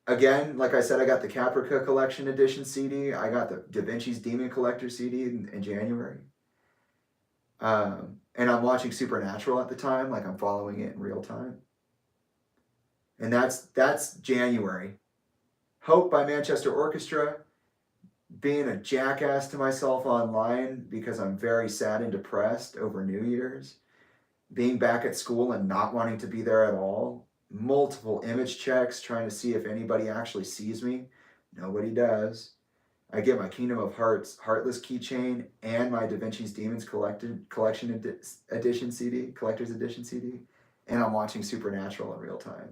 Again, like I said, I got the Caprica Collection Edition CD. I got the Da Vinci's Demon Collector CD in January. And I'm watching Supernatural at the time, like I'm following it in real time. And that's January. Hope by Manchester Orchestra. being a jackass to myself online because I'm very sad and depressed over New Year's, being back at school and not wanting to be there at all, multiple image checks trying to see if anybody actually sees me. Nobody does. I get my Kingdom of Hearts Heartless keychain and my Da Vinci's Demons edition CD, collector's edition CD, and I'm watching Supernatural in real time.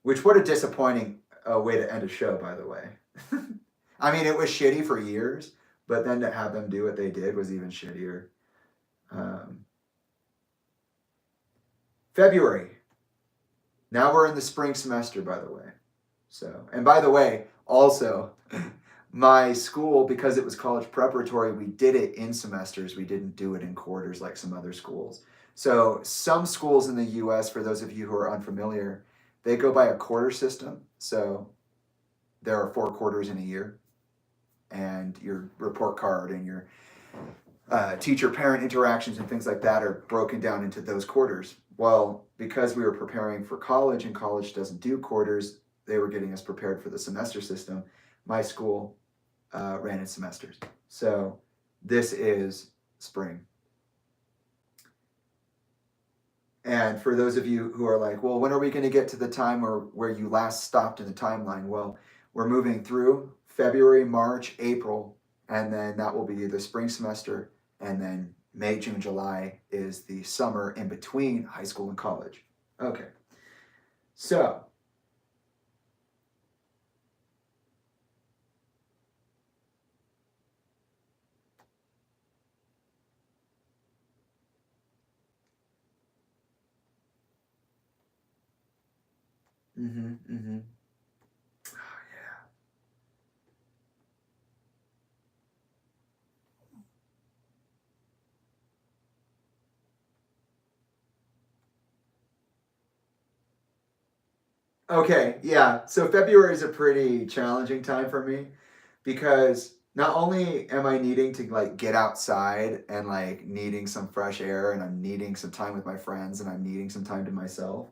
Which, what a disappointing way to end a show, by the way. I mean, it was shitty for years, but then to have them do what they did was even shittier. February. Now we're in the spring semester, by the way. So, and by the way, also, my school, because it was college preparatory, we did it in semesters. We didn't do it in quarters like some other schools. So some schools in the US, for those of you who are unfamiliar, they go by a quarter system. So there are 4 quarters in a year, and your report card and your teacher-parent interactions and things like that are broken down into those quarters. Well, because we were preparing for college and college doesn't do quarters, they were getting us prepared for the semester system. My school ran in semesters. So this is spring. And for those of you who are like, well, when are we going to get to the time where you last stopped in the timeline? Well, we're moving through February, March, April, and then that will be the spring semester. And then May, June, July is the summer in between high school and college. Okay. So, Oh, yeah. Okay, yeah. So February is a pretty challenging time for me because not only am I needing to like get outside and like needing some fresh air and I'm needing some time with my friends and I'm needing some time to myself,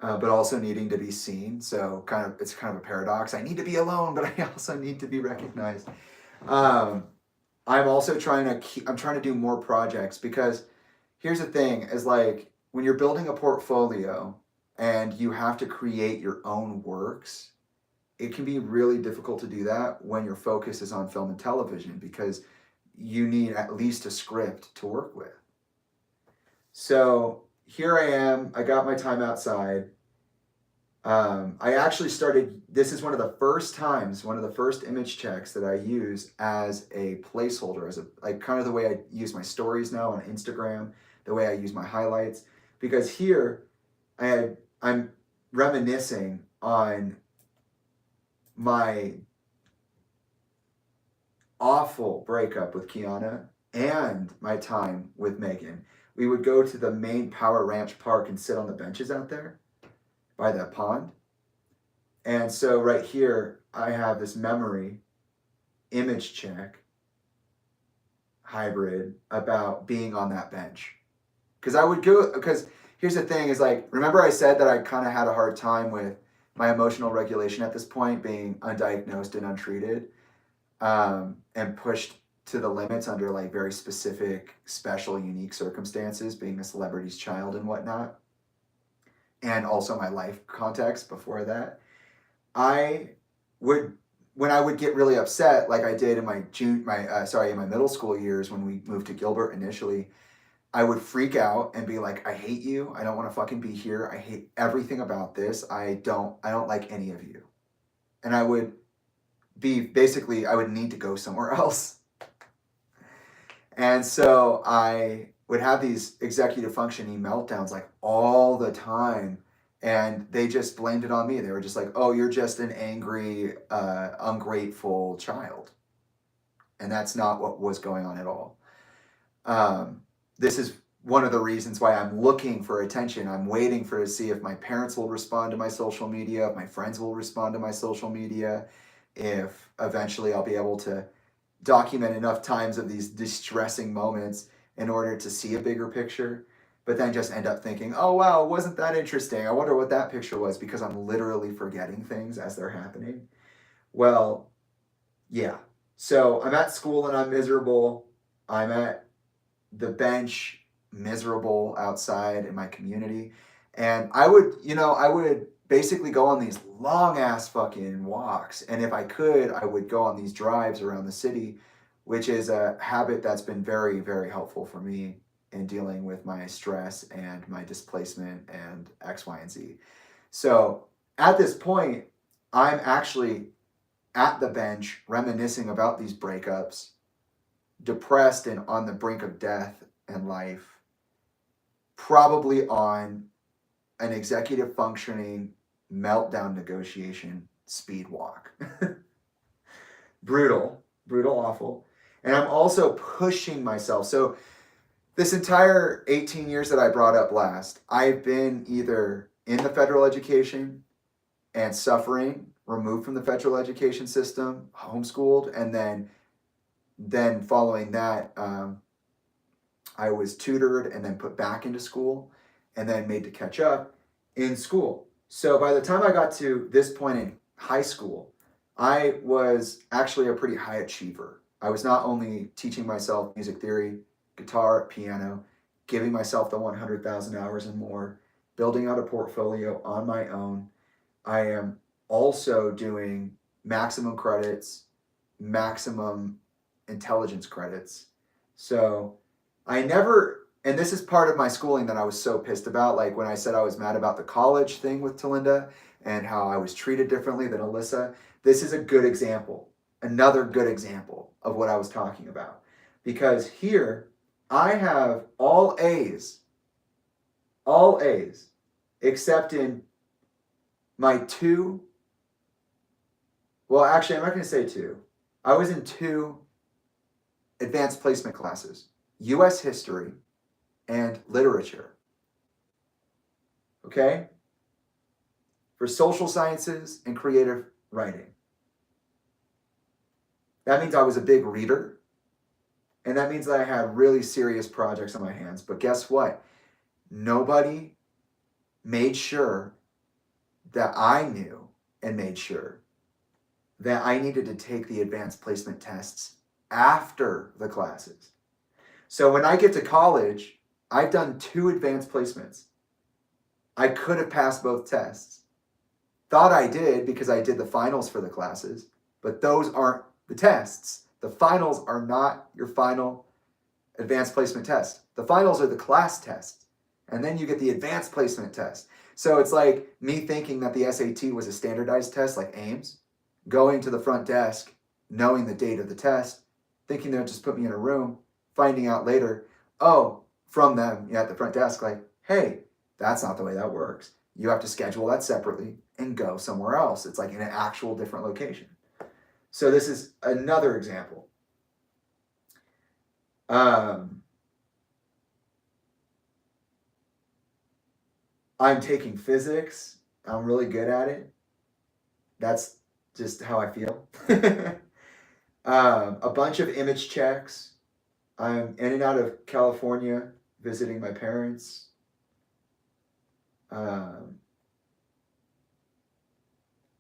but also needing to be seen. So it's kind of a paradox. I need to be alone, but I also need to be recognized. Um, I'm also I'm trying to do more projects because here's the thing is like when you're building a portfolio and you have to create your own works, it can be really difficult to do that when your focus is on film and television because you need at least a script to work with. So here I am, I got my time outside. I actually started, this is one of the first times, one of the first image checks that I use as a placeholder, as a, like kind of the way I use my stories now on Instagram, the way I use my highlights, because here I'm reminiscing on my awful breakup with Kiana and my time with Megan. We would go to the main Power Ranch Park and sit on the benches out there by that pond. And so right here, I have this memory, image check, hybrid about being on that bench. Because I would go, because here's the thing is like, remember I said that I kind of had a hard time with my emotional regulation at this point, being undiagnosed and untreated, and pushed to the limits under like very specific, special, unique circumstances, being a celebrity's child and whatnot. And also my life context before that. I would when I would get really upset, like I did in my in my middle school years when we moved to Gilbert initially, I would freak out and be like, I hate you. I don't want to fucking be here. I hate everything about this. I don't like any of you. And I would I would need to go somewhere else. And so I would have these executive functioning meltdowns like all the time. And they just blamed it on me. They were just like, oh, you're just an angry, ungrateful child. And that's not what was going on at all. This is one of the reasons why I'm looking for attention. I'm waiting to see if my parents will respond to my social media, if my friends will respond to my social media, if eventually I'll be able to document enough times of these distressing moments in order to see a bigger picture, but then just end up thinking, oh wow, wasn't that interesting? I wonder what that picture was, because I'm literally forgetting things as they're happening. Well, yeah. So I'm at school and I'm miserable. I'm at the bench, miserable outside in my community. And I would basically go on these long ass fucking walks. And if I could, I would go on these drives around the city, which is a habit that's been very, very helpful for me in dealing with my stress and my displacement and X, Y, and Z. So at this point, I'm actually at the bench reminiscing about these breakups, depressed and on the brink of death and life, probably on an executive functioning meltdown negotiation speed walk. Brutal, brutal, awful. And I'm also pushing myself. So, this entire 18 years that I brought up last, I've been either in the federal education and suffering, removed from the federal education system, homeschooled, and then following that, I was tutored and then put back into school and then made to catch up in school. So by the time I got to this point in high school, I was actually a pretty high achiever. I was not only teaching myself music theory, guitar, piano, giving myself the 100,000 hours and more, building out a portfolio on my own. I am also doing maximum credits, maximum intelligence credits. So I never, and this is part of my schooling that I was so pissed about. Like when I said I was mad about the college thing with Talinda and how I was treated differently than Alyssa, this is a good example, another good example of what I was talking about. Because here I have all A's, except in my two, well, actually, I'm not going to say two. I was in two advanced placement classes, U.S. history and literature. Okay? For social sciences and creative writing. That means I was a big reader. And that means that I had really serious projects on my hands. But guess what? Nobody made sure that I knew and made sure that I needed to take the advanced placement tests after the classes. So when I get to college, I've done 2 advanced placements. I could have passed both tests. Thought I did because I did the finals for the classes, but those aren't the tests. The finals are not your final advanced placement test. The finals are the class tests. And then you get the advanced placement test. So it's like me thinking that the SAT was a standardized test like Ames, going to the front desk, knowing the date of the test, thinking they'll just put me in a room, finding out later, from them at the front desk, like, hey, that's not the way that works. You have to schedule that separately and go somewhere else. It's like in an actual different location. So this is another example. I'm taking physics. I'm really good at it. That's just how I feel. A bunch of image checks. I'm in and out of California visiting my parents.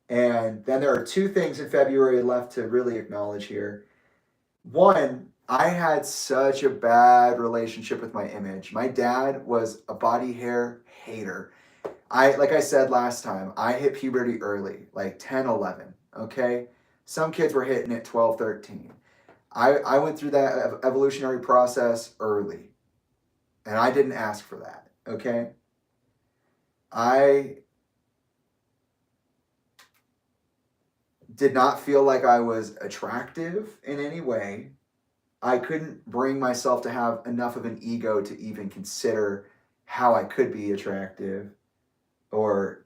And then there are 2 things in February left to really acknowledge here. One, I had such a bad relationship with my image. My dad was a body hair hater. Like I said last time, I hit puberty early, like 10, 11, okay? Some kids were hitting at 12, 13. I went through that evolutionary process early, and I didn't ask for that, okay? I did not feel like I was attractive in any way. I couldn't bring myself to have enough of an ego to even consider how I could be attractive or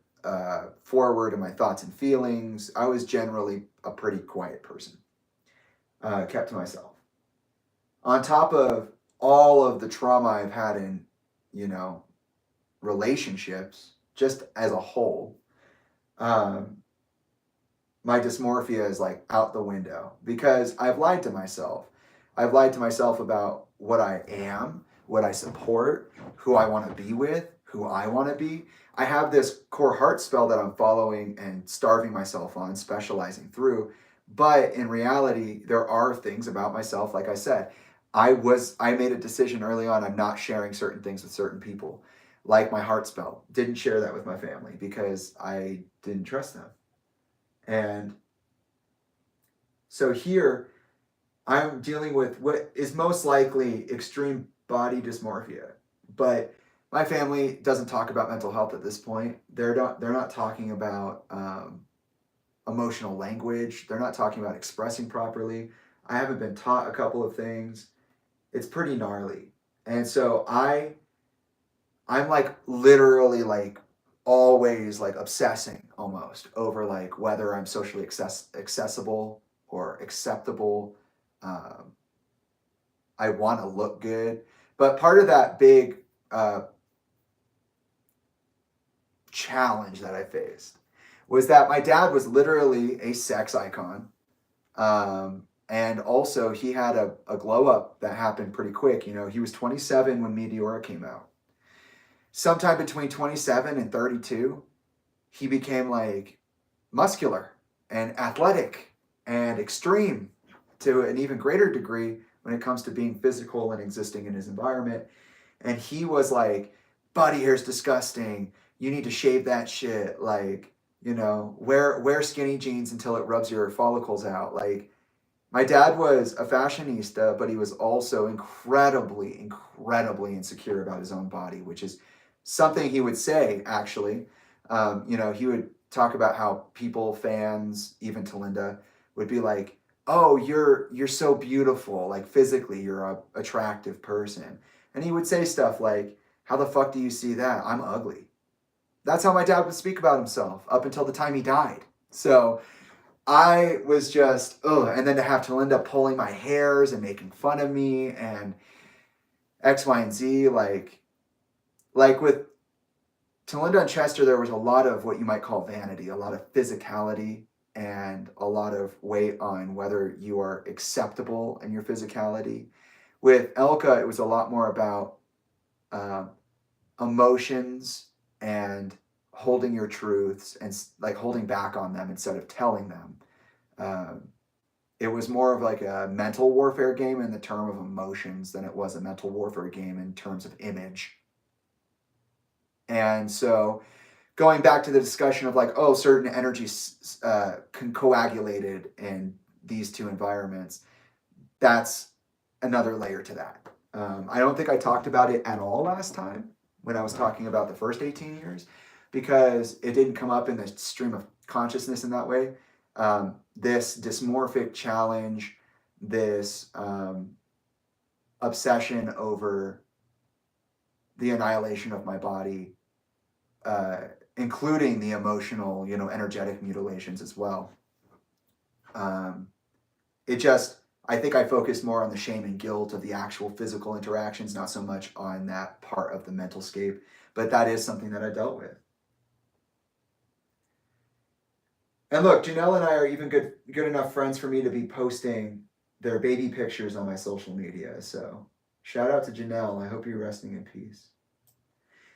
forward in my thoughts and feelings. I was generally a pretty quiet person, kept to myself. On top of all of the trauma I've had in, relationships, just as a whole, my dysmorphia is like out the window because I've lied to myself. I've lied to myself about what I am, what I support, who I want to be with, who I want to be. I have this core heart spell that I'm following and starving myself on, specializing through. But in reality, there are things about myself, like I said, I made a decision early on, I'm not sharing certain things with certain people. Like my heart spell. Didn't share that with my family because I didn't trust them. And so here I'm dealing with what is most likely extreme body dysmorphia. But my family doesn't talk about mental health at this point. They're not talking about emotional language. They're not talking about expressing properly. I haven't been taught a couple of things. It's pretty gnarly. And so I'm like literally like always like obsessing almost over like whether I'm socially accessible or acceptable. Um, I want to look good, but part of that big challenge that I faced was that my dad was literally a sex icon. And also he had a glow up that happened pretty quick. You know, he was 27 when Meteora came out. Sometime between 27 and 32, he became like muscular and athletic and extreme to an even greater degree when it comes to being physical and existing in his environment. And he was like, body hair's disgusting. You need to shave that shit. Like, you know, wear skinny jeans until it rubs your follicles out. Like, my dad was a fashionista, but he was also incredibly, incredibly insecure about his own body, which is something he would say, actually. You know, he would talk about how people, fans, even Talinda, would be like, oh, you're so beautiful. Like, physically, you're a attractive person. And he would say stuff like, how the fuck do you see that? I'm ugly. That's how my dad would speak about himself up until the time he died. So I was just, ugh. And then to have Talinda pulling my hairs and making fun of me and X, Y, and Z, like with Talinda and Chester, there was a lot of what you might call vanity, a lot of physicality, and a lot of weight on whether you are acceptable in your physicality. With Elka, it was a lot more about uh, emotions and holding your truths and like holding back on them instead of telling them. Um, it was more of like a mental warfare game in the term of emotions than it was a mental warfare game in terms of image. And so going back to the discussion of like, oh, certain energies coagulated in these two environments, that's another layer to that. I don't think I talked about it at all last time when I was talking about the first 18 years because it didn't come up in the stream of consciousness in that way. This dysmorphic challenge, this obsession over the annihilation of my body, including the emotional, you know, energetic mutilations as well. It just, I think I focused more on the shame and guilt of the actual physical interactions, not so much on that part of the mental scape. But that is something that I dealt with. And look, Janelle and I are even good enough friends for me to be posting their baby pictures on my social media. So shout out to Janelle. I hope you're resting in peace.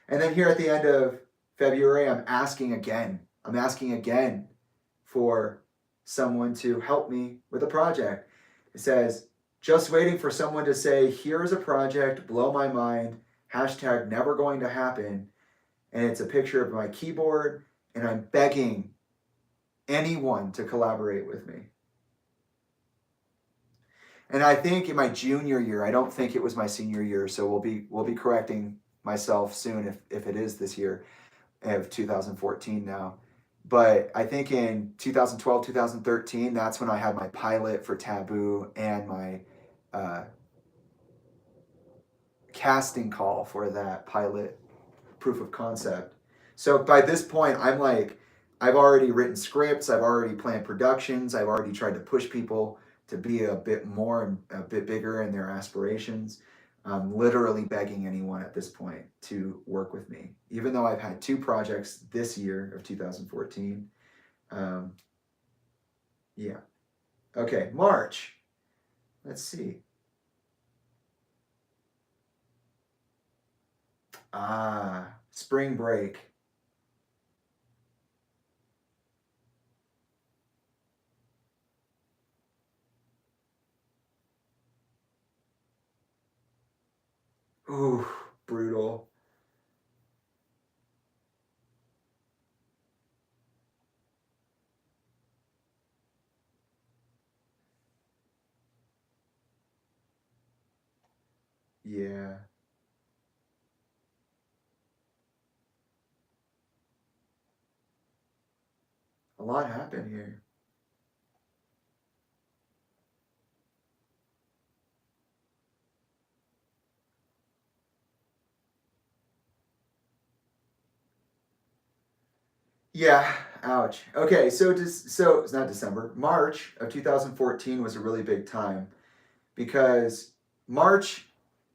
And then here at the end of February, I'm asking again for someone to help me with a project. It says, just waiting for someone to say, here's a project, blow my mind, hashtag never going to happen. And it's a picture of my keyboard, and I'm begging anyone to collaborate with me. And I think in my junior year, I don't think it was my senior year, so we'll be correcting myself soon if it is this year of 2014 now. But I think in 2012, 2013, that's when I had my pilot for Taboo and my casting call for that pilot proof of concept. So by this point, I'm like, I've already written scripts, I've already planned productions, I've already tried to push people to be a bit more and a bit bigger in their aspirations. I'm literally begging anyone at this point to work with me, even though I've had 2 projects this year of 2014. Yeah. Okay, March. Let's see. Spring break. Ooh, brutal. Yeah. A lot happened here. Yeah, ouch. Okay, so it's not December. March of 2014 was a really big time because March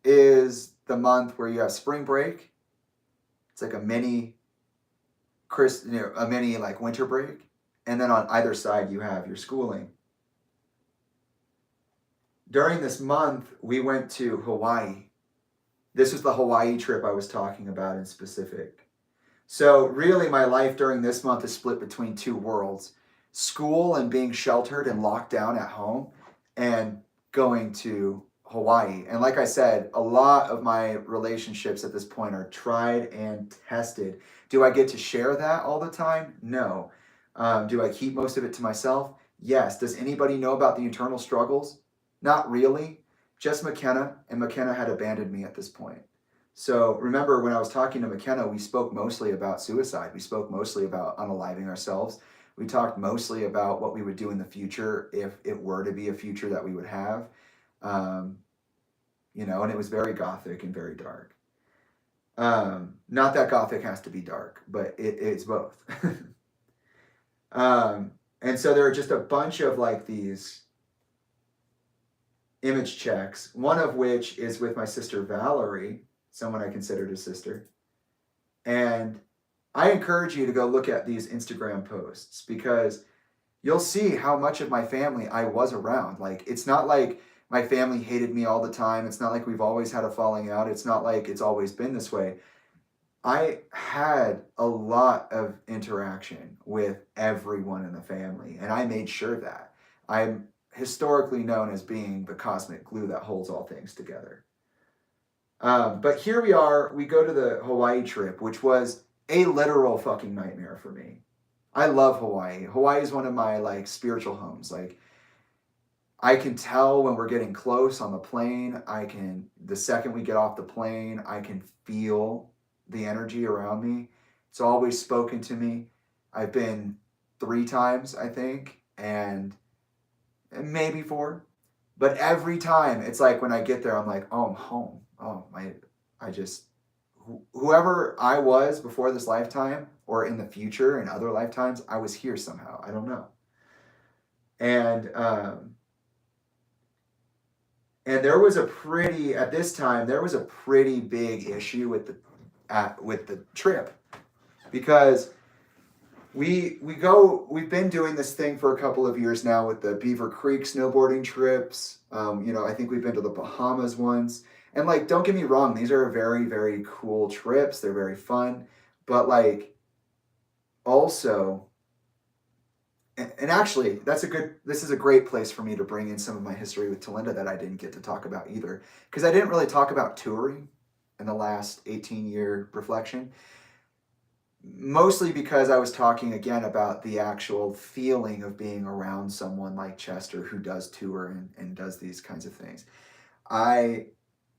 is the month where you have spring break. It's like a mini a mini like winter break, and then on either side you have your schooling. During this month, we went to Hawaii. This was the Hawaii trip I was talking about in specific. So, really, my life during this month is split between two worlds: school and being sheltered and locked down at home, and going to Hawaii. And like I said, a lot of my relationships at this point are tried and tested. Do I get to share that all the time? No. Do I keep most of it to myself? Yes. Does anybody know about the internal struggles? Not really. Just McKenna, and McKenna had abandoned me at this point. So remember, when I was talking to McKenna, we spoke mostly about suicide. We spoke mostly about unaliving ourselves. We talked mostly about what we would do in the future if it were to be a future that we would have. Um, and it was very gothic and very dark. Not that gothic has to be dark, but it's both. And so there are just a bunch of like these image checks, one of which is with my sister Valerie, someone I considered a sister. And I encourage you to go look at these Instagram posts because you'll see how much of my family I was around. Like, it's not like my family hated me all the time. It's not like we've always had a falling out. It's not like it's always been this way. I had a lot of interaction with everyone in the family, and I made sure that. I'm historically known as being the cosmic glue that holds all things together. But here we are. We go to the Hawaii trip, which was a literal fucking nightmare for me. I love Hawaii. Hawaii is one of my like spiritual homes. Like I can tell when we're getting close on the plane. The second we get off the plane, I can feel the energy around me. It's always spoken to me. I've been 3 times, I think, and maybe 4. But every time, it's like when I get there, I'm like, oh, I'm home. Oh, I just, whoever I was before this lifetime or in the future in other lifetimes, I was here somehow. I don't know. And there was at this time, there was a pretty big issue with the trip because we've been doing this thing for a couple of years now with the Beaver Creek snowboarding trips. I think we've been to the Bahamas once. And like, don't get me wrong, these are very, very cool trips. They're very fun. But like, also, and actually, this is a great place for me to bring in some of my history with Talinda that I didn't get to talk about either. Because I didn't really talk about touring in the last 18-year reflection. Mostly because I was talking again about the actual feeling of being around someone like Chester who does tour and does these kinds of things.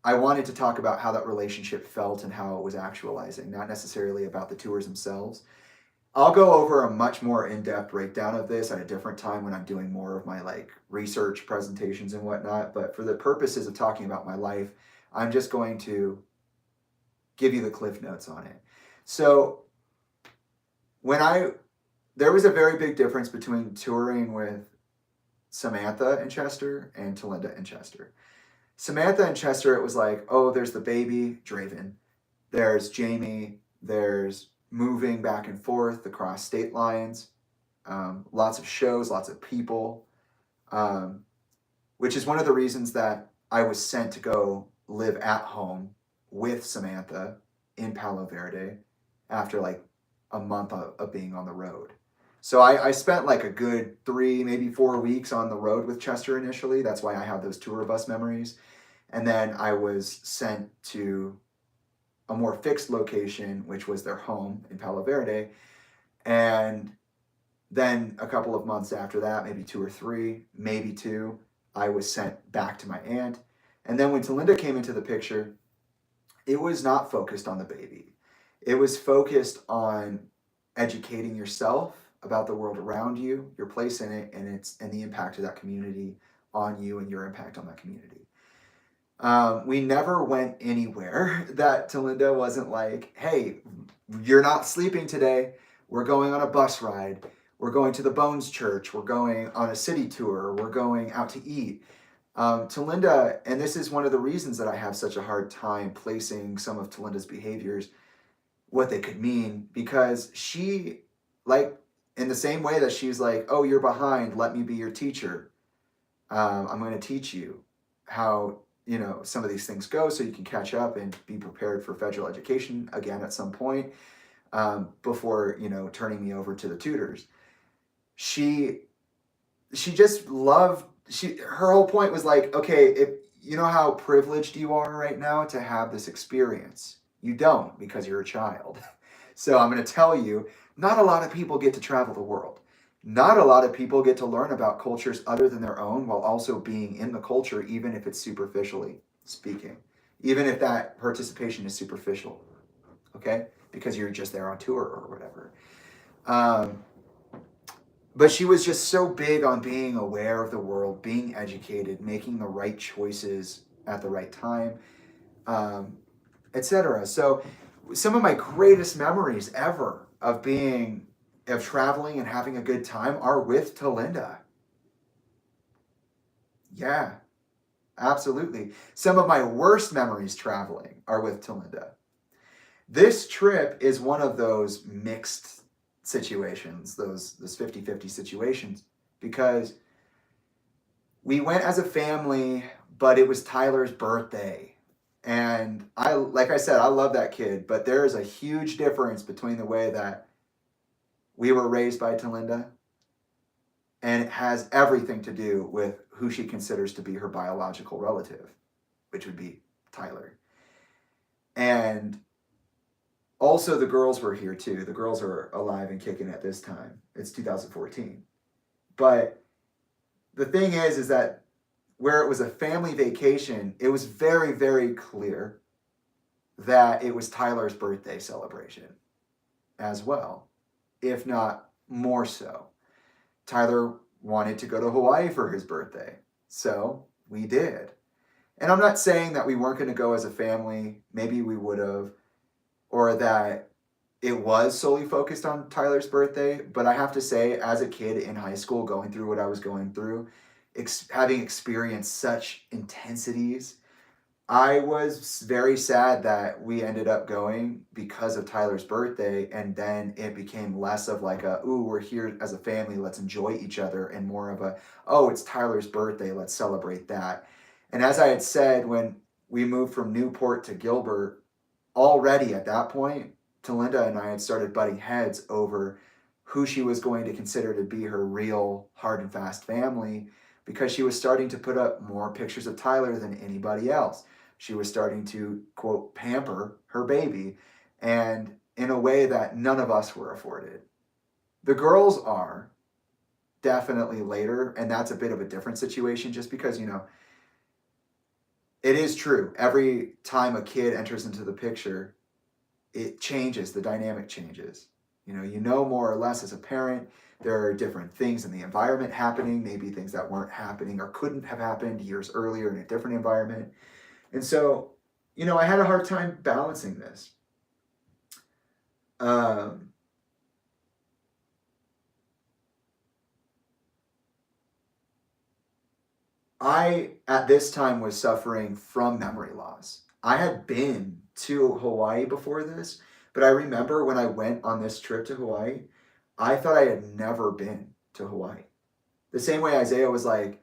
I wanted to talk about how that relationship felt and how it was actualizing, not necessarily about the tours themselves. I'll go over a much more in-depth breakdown of this at a different time when I'm doing more of my like research presentations and whatnot. But for the purposes of talking about my life, I'm just going to give you the cliff notes on it. So there was a very big difference between touring with Samantha and Chester and Talinda and Chester. Samantha and Chester, it was like, oh, there's the baby, Draven. There's Jamie. There's moving back and forth across state lines. Lots of shows, lots of people, which is one of the reasons that I was sent to go live at home with Samantha in Palo Verde after like a month of being on the road. So I spent like a good 3, maybe 4 weeks on the road with Chester initially. That's why I have those tour bus memories. And then I was sent to a more fixed location, which was their home in Palo Verde. And then a couple of months after that, maybe 2 or 3, maybe 2, I was sent back to my aunt. And then when Talinda came into the picture, it was not focused on the baby. It was focused on educating yourself about the world around you, your place in it, and the impact of that community on you and your impact on that community. We never went anywhere that Talinda wasn't like, hey, you're not sleeping today. We're going on a bus ride. We're going to the Bones Church. We're going on a city tour. We're going out to eat. Talinda, and this is one of the reasons that I have such a hard time placing some of Talinda's behaviors, what they could mean, because she, like, in the same way that she's like, oh, you're behind, let me be your teacher. I'm going to teach you how, some of these things go so you can catch up and be prepared for federal education again at some point, before, turning me over to the tutors. She just loved, her whole point was like, okay, if you know how privileged you are right now to have this experience. You don't, because you're a child. So I'm going to tell you, not a lot of people get to travel the world. Not a lot of people get to learn about cultures other than their own while also being in the culture, even if it's superficially speaking, even if that participation is superficial, okay? Because you're just there on tour or whatever. But she was just so big on being aware of the world, being educated, making the right choices at the right time, etc. So some of my greatest memories ever of traveling and having a good time are with Talinda. Yeah, absolutely. Some of my worst memories traveling are with Talinda. This trip is one of those mixed situations, those 50-50 situations, because we went as a family, but it was Tyler's birthday. And like I said, I love that kid, but there is a huge difference between the way that we were raised by Talinda, and it has everything to do with who she considers to be her biological relative, which would be Tyler. And also the girls were here too. The girls are alive and kicking at this time. It's 2014. But the thing is that where it was a family vacation, it was very, very clear that it was Tyler's birthday celebration as well, if not more so. Tyler wanted to go to Hawaii for his birthday, so we did. And I'm not saying that we weren't going to go as a family. Maybe we would have, or that it was solely focused on Tyler's birthday. But I have to say, as a kid in high school, going through what I was going through, having experienced such intensities, I was very sad that we ended up going because of Tyler's birthday, and then it became less of like ooh, we're here as a family, let's enjoy each other, and more of oh, it's Tyler's birthday, let's celebrate that. And as I had said, when we moved from Newport to Gilbert, already at that point, Talinda and I had started butting heads over who she was going to consider to be her real hard and fast family, because she was starting to put up more pictures of Tyler than anybody else. She was starting to, quote, pamper her baby, and in a way that none of us were afforded. The girls are definitely later, and that's a bit of a different situation, just because, it is true. Every time a kid enters into the picture, it changes, the dynamic changes. You know more or less as a parent. There are different things in the environment happening, maybe things that weren't happening or couldn't have happened years earlier in a different environment. And so, I had a hard time balancing this. I, at this time, was suffering from memory loss. I had been to Hawaii before this, but I remember when I went on this trip to Hawaii, I thought I had never been to Hawaii. The same way Isaiah was like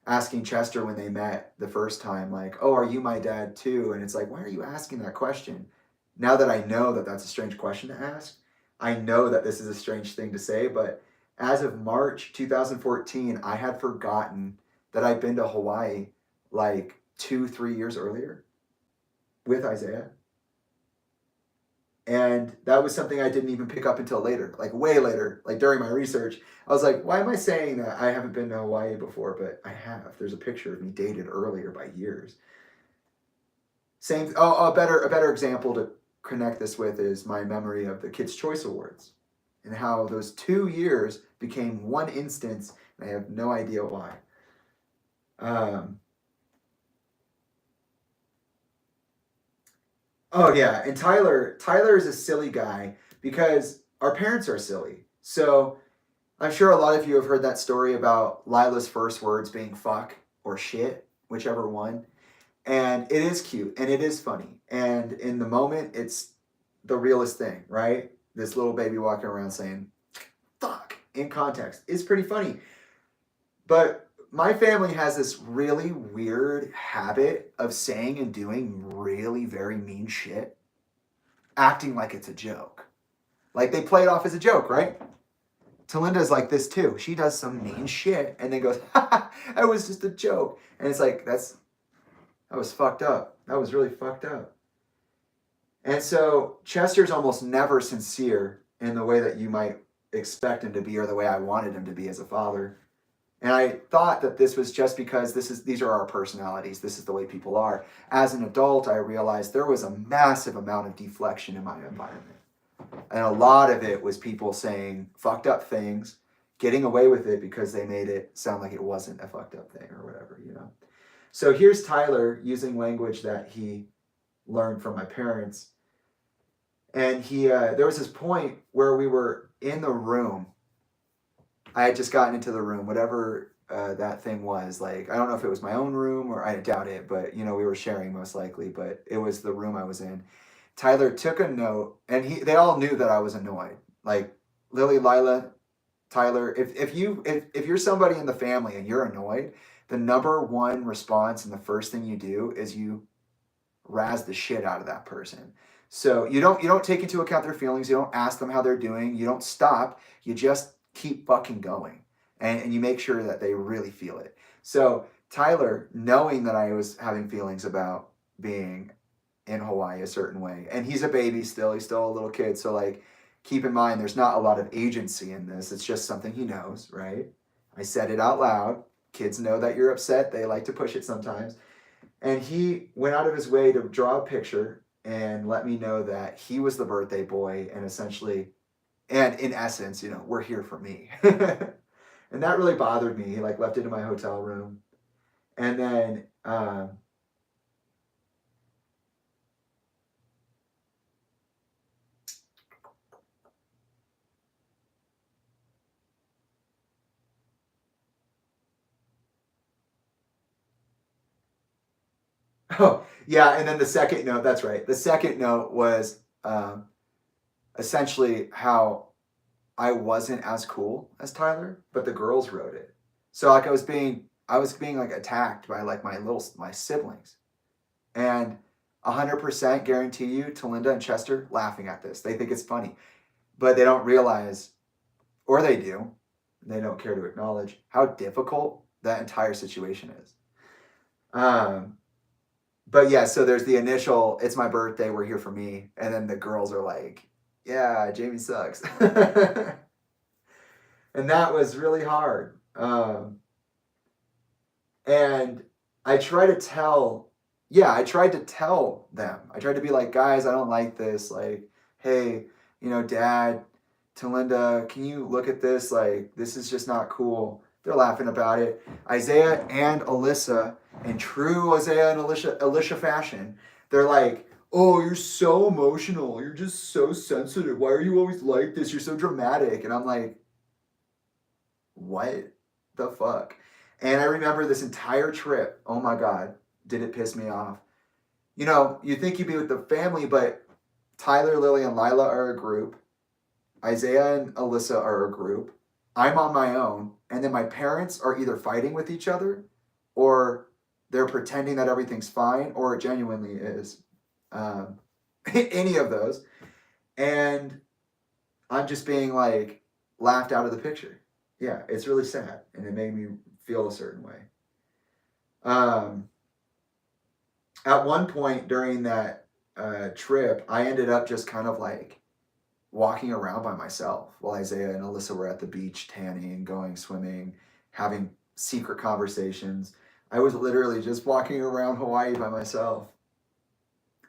asking Chester when they met the first time, like, oh, are you my dad too? And it's like, why are you asking that question? now that I know that that's a strange question to ask, I know that this is a strange thing to say, but as of March 2014, I had forgotten that I'd been to Hawaii like 2, 3 years earlier with Isaiah. And that was something I didn't even pick up until later, like way later, like during my research. I was like, why am I saying that I haven't been to Hawaii before? But I have. There's a picture of me dated earlier by years. Same. Oh, a better example to connect this with is my memory of the Kids' Choice Awards and how those 2 years became one instance. And I have no idea why. Um, oh yeah, and Tyler is a silly guy because our parents are silly. So I'm sure a lot of you have heard that story about Lila's first words being fuck or shit, whichever one. And it is cute and it is funny. And in the moment, it's the realest thing, right? This little baby walking around saying, fuck, in context. It's pretty funny. But my family has this really weird habit of saying and doing really very mean shit, acting like it's a joke. Like they play it off as a joke, right? Talinda's like this too. She does some mean shit and then goes, ha, that was just a joke. And it's like, that was fucked up. That was really fucked up. And so Chester's almost never sincere in the way that you might expect him to be or the way I wanted him to be as a father. And I thought that this was just because these are our personalities. This is the way people are. As an adult, I realized there was a massive amount of deflection in my environment. And a lot of it was people saying fucked up things, getting away with it because they made it sound like it wasn't a fucked up thing or whatever, you know. So here's Tyler using language that he learned from my parents. And there was this point where we were in the room. I had just gotten into the room, whatever that thing was. Like, I don't know if it was my own room or I doubt it, but, you know, we were sharing most likely, but it was the room I was in. Tyler took a note, and they all knew that I was annoyed. Like, Lily, Lila, Tyler, if you're somebody in the family and you're annoyed, the number one response and the first thing you do is you razz the shit out of that person. So you don't take into account their feelings. You don't ask them how they're doing. You don't stop. You just keep fucking going, and you make sure that they really feel it. So Tyler, knowing that I was having feelings about being in Hawaii a certain way, and he's a baby still. He's still a little kid. So like, keep in mind, there's not a lot of agency in this. It's just something he knows, right? I said it out loud. Kids know that you're upset. They like to push it sometimes. And he went out of his way to draw a picture and let me know that he was the birthday boy and essentially, and in essence, you know, we're here for me. And that really bothered me. He like left it in my hotel room. And then, oh, yeah. And then the second note, that's right. The second note was essentially how I wasn't as cool as Tyler, but the girls wrote it. So like I was being like attacked by like my siblings. And 100% guarantee you, Talinda and Chester laughing at this. They think it's funny, but they don't realize, or they do, they don't care to acknowledge how difficult that entire situation is. Um, but yeah, so there's the initial, it's my birthday, we're here for me. And then the girls are like, yeah, Jamie sucks. And that was really hard. And I try to tell, yeah, I tried to tell them. I tried to be like, guys, I don't like this. Like, hey, you know, Dad, Talinda, can you look at this? Like, this is just not cool. They're laughing about it. Isaiah and Alyssa, in true Isaiah and Alicia fashion, they're like, oh, you're so emotional. You're just so sensitive. Why are you always like this? You're so dramatic. And I'm like, what the fuck? And I remember this entire trip. Oh my God, did it piss me off? You know, you think you'd be with the family, but Tyler, Lily, and Lila are a group. Isaiah and Alyssa are a group. I'm on my own. And then my parents are either fighting with each other or they're pretending that everything's fine or it genuinely is. any of those. And I'm just being like laughed out of the picture. Yeah, it's really sad, and it made me feel a certain way. Um, at one point during that trip, I ended up just kind of like walking around by myself while Isaiah and Alyssa were at the beach tanning, going swimming, having secret conversations. I was literally just walking around Hawaii by myself,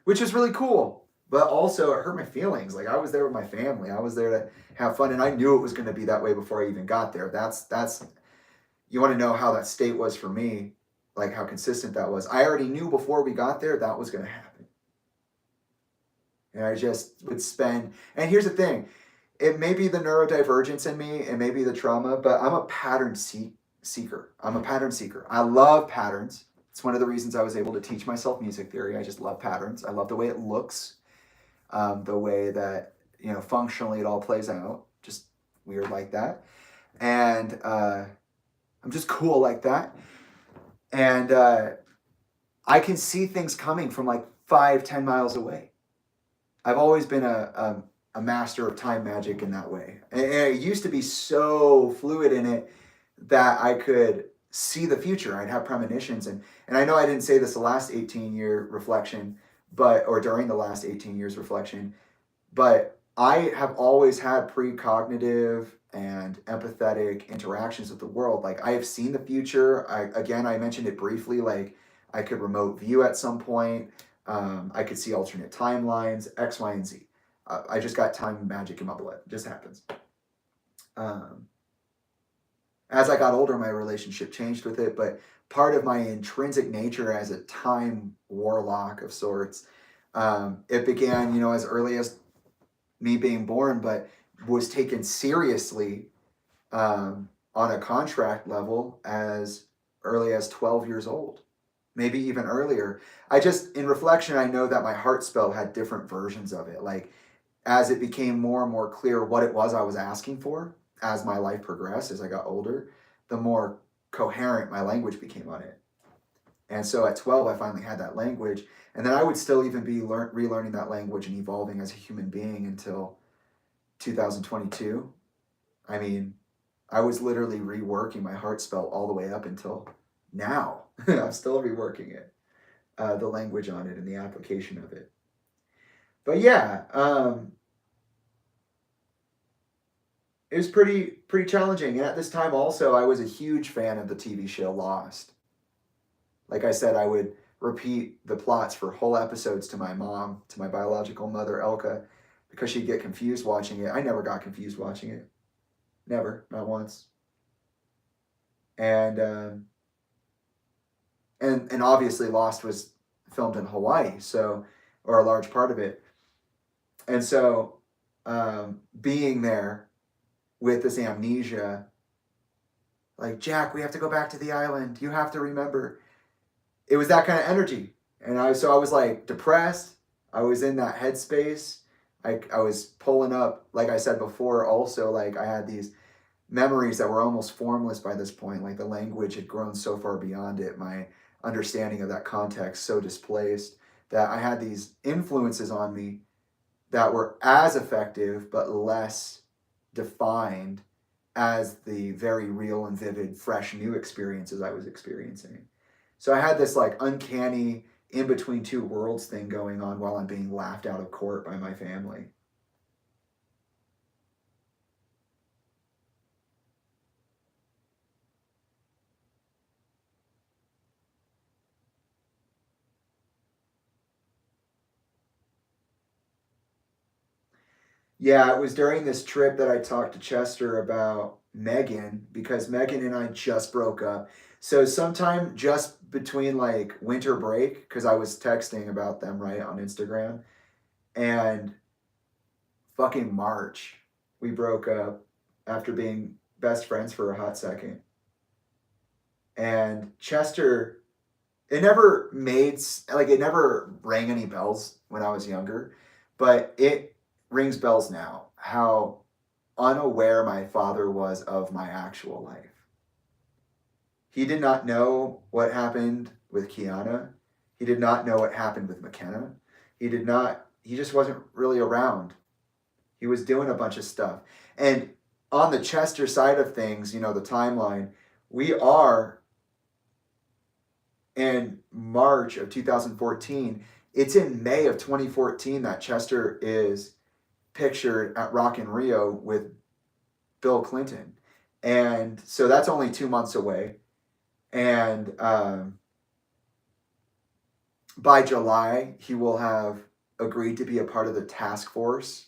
which is really cool. But also, it hurt my feelings. Like, I was there with my family. I was there to have fun, and I knew it was going to be that way before I even got there. That's you want to know how that state was for me, like how consistent that was. I already knew before we got there that was going to happen. And I just would spend, and here's the thing, it may be the neurodivergence in me, it may be the trauma, but I'm a pattern seeker. I'm a pattern seeker. I love patterns. It's one of the reasons I was able to teach myself music theory. I just love patterns. I love the way it looks, the way that, functionally it all plays out. Just weird like that. And I'm just cool like that. And I can see things coming from like 5-10 miles away. I've always been a master of time magic in that way. And it used to be so fluid in it that I could see the future. I'd have premonitions. And I know I didn't say this the last 18-year reflection, or during the last 18 years reflection, but I have always had precognitive and empathetic interactions with the world. Like, I have seen the future. I mentioned it briefly, like I could remote view at some point. I could see alternate timelines, X, Y, and Z. I just got time magic in my blood. It just happens. As I got older, my relationship changed with it, but part of my intrinsic nature as a time warlock of sorts, it began, as early as me being born, but was taken seriously on a contract level as early as 12 years old, maybe even earlier. In reflection, I know that my heart spell had different versions of it. Like, as it became more and more clear what it was I was asking for, as my life progressed, as I got older, the more coherent my language became on it. And so at 12, I finally had that language. And then I would still even be relearning that language and evolving as a human being until 2022. I mean, I was literally reworking my heart spell all the way up until now. I'm still reworking it, the language on it and the application of it. But yeah, it was pretty challenging. And at this time also, I was a huge fan of the TV show Lost. Like I said, I would repeat the plots for whole episodes to my mom, to my biological mother, Elka, because she'd get confused watching it. I never got confused watching it. Never, not once. And and obviously Lost was filmed in Hawaii, or a large part of it. And so being there with this amnesia, like, Jack, we have to go back to the island. You have to remember. It was that kind of energy. And I was like depressed. I was in that headspace. I was pulling up, like I said before, also, like, I had these memories that were almost formless by this point. Like, the language had grown so far beyond it. My understanding of that context so displaced that I had these influences on me that were as effective but less defined as the very real and vivid, fresh, new experiences I was experiencing. So I had this like uncanny in between two worlds thing going on while I'm being laughed out of court by my family. Yeah, it was during this trip that I talked to Chester about Megan, because Megan and I just broke up. So sometime just between like winter break, because I was texting about them right on Instagram, and fucking March, we broke up after being best friends for a hot second. And Chester, it never rang any bells when I was younger, but it rings bells now how unaware my father was of my actual life. He did not know what happened with Kiana. He did not know what happened with McKenna. he just wasn't really around. He was doing a bunch of stuff. And on the Chester side of things, you know, the timeline, we are in March of 2014. It's in May of 2014 that Chester is pictured at Rock in Rio with Bill Clinton. And so that's only 2 months away. And by July, he will have agreed to be a part of the task force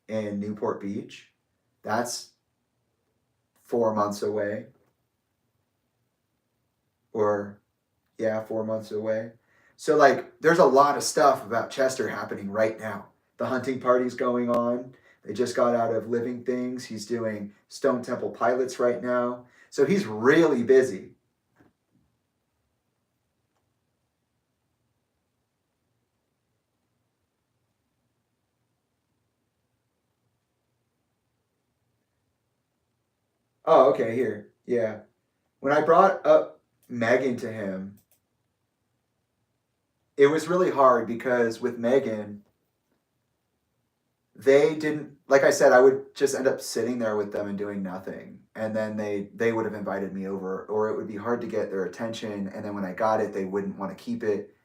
in Newport Beach. That's 4 months away. Or, yeah, 4 months away. So, like, there's a lot of stuff about Chester happening right now. The hunting party's going on. They just got out of Living Things. He's doing Stone Temple Pilots right now. So he's really busy. Oh, okay, here. Yeah. When I brought up Megan to him, it was really hard because with Megan, they didn't, like I said, I would just end up sitting there with them and doing nothing. And then they would have invited me over, or it would be hard to get their attention. And then when I got it, they wouldn't want to keep it,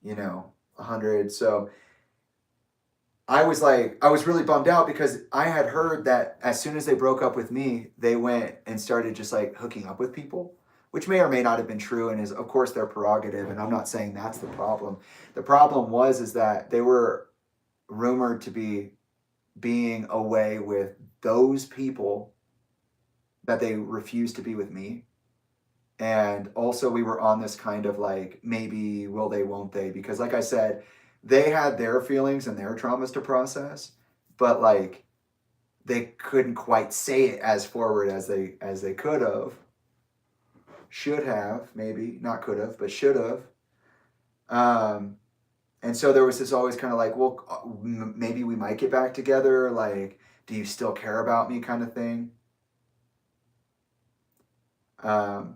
you know, 100. So I was like, I was really bummed out because I had heard that as soon as they broke up with me, they went and started just like hooking up with people, which may or may not have been true and is, of course, their prerogative. And I'm not saying that's the problem. The problem is that they were rumored to be being away with those people that they refused to be with me. And also, we were on this kind of like, maybe will they, won't they? Because, like I said, they had their feelings and their traumas to process, but like they couldn't quite say it as forward as they could have, should have, maybe not could have, but should have. And so there was this always kind of like, well, maybe we might get back together. Like, do you still care about me, kind of thing. And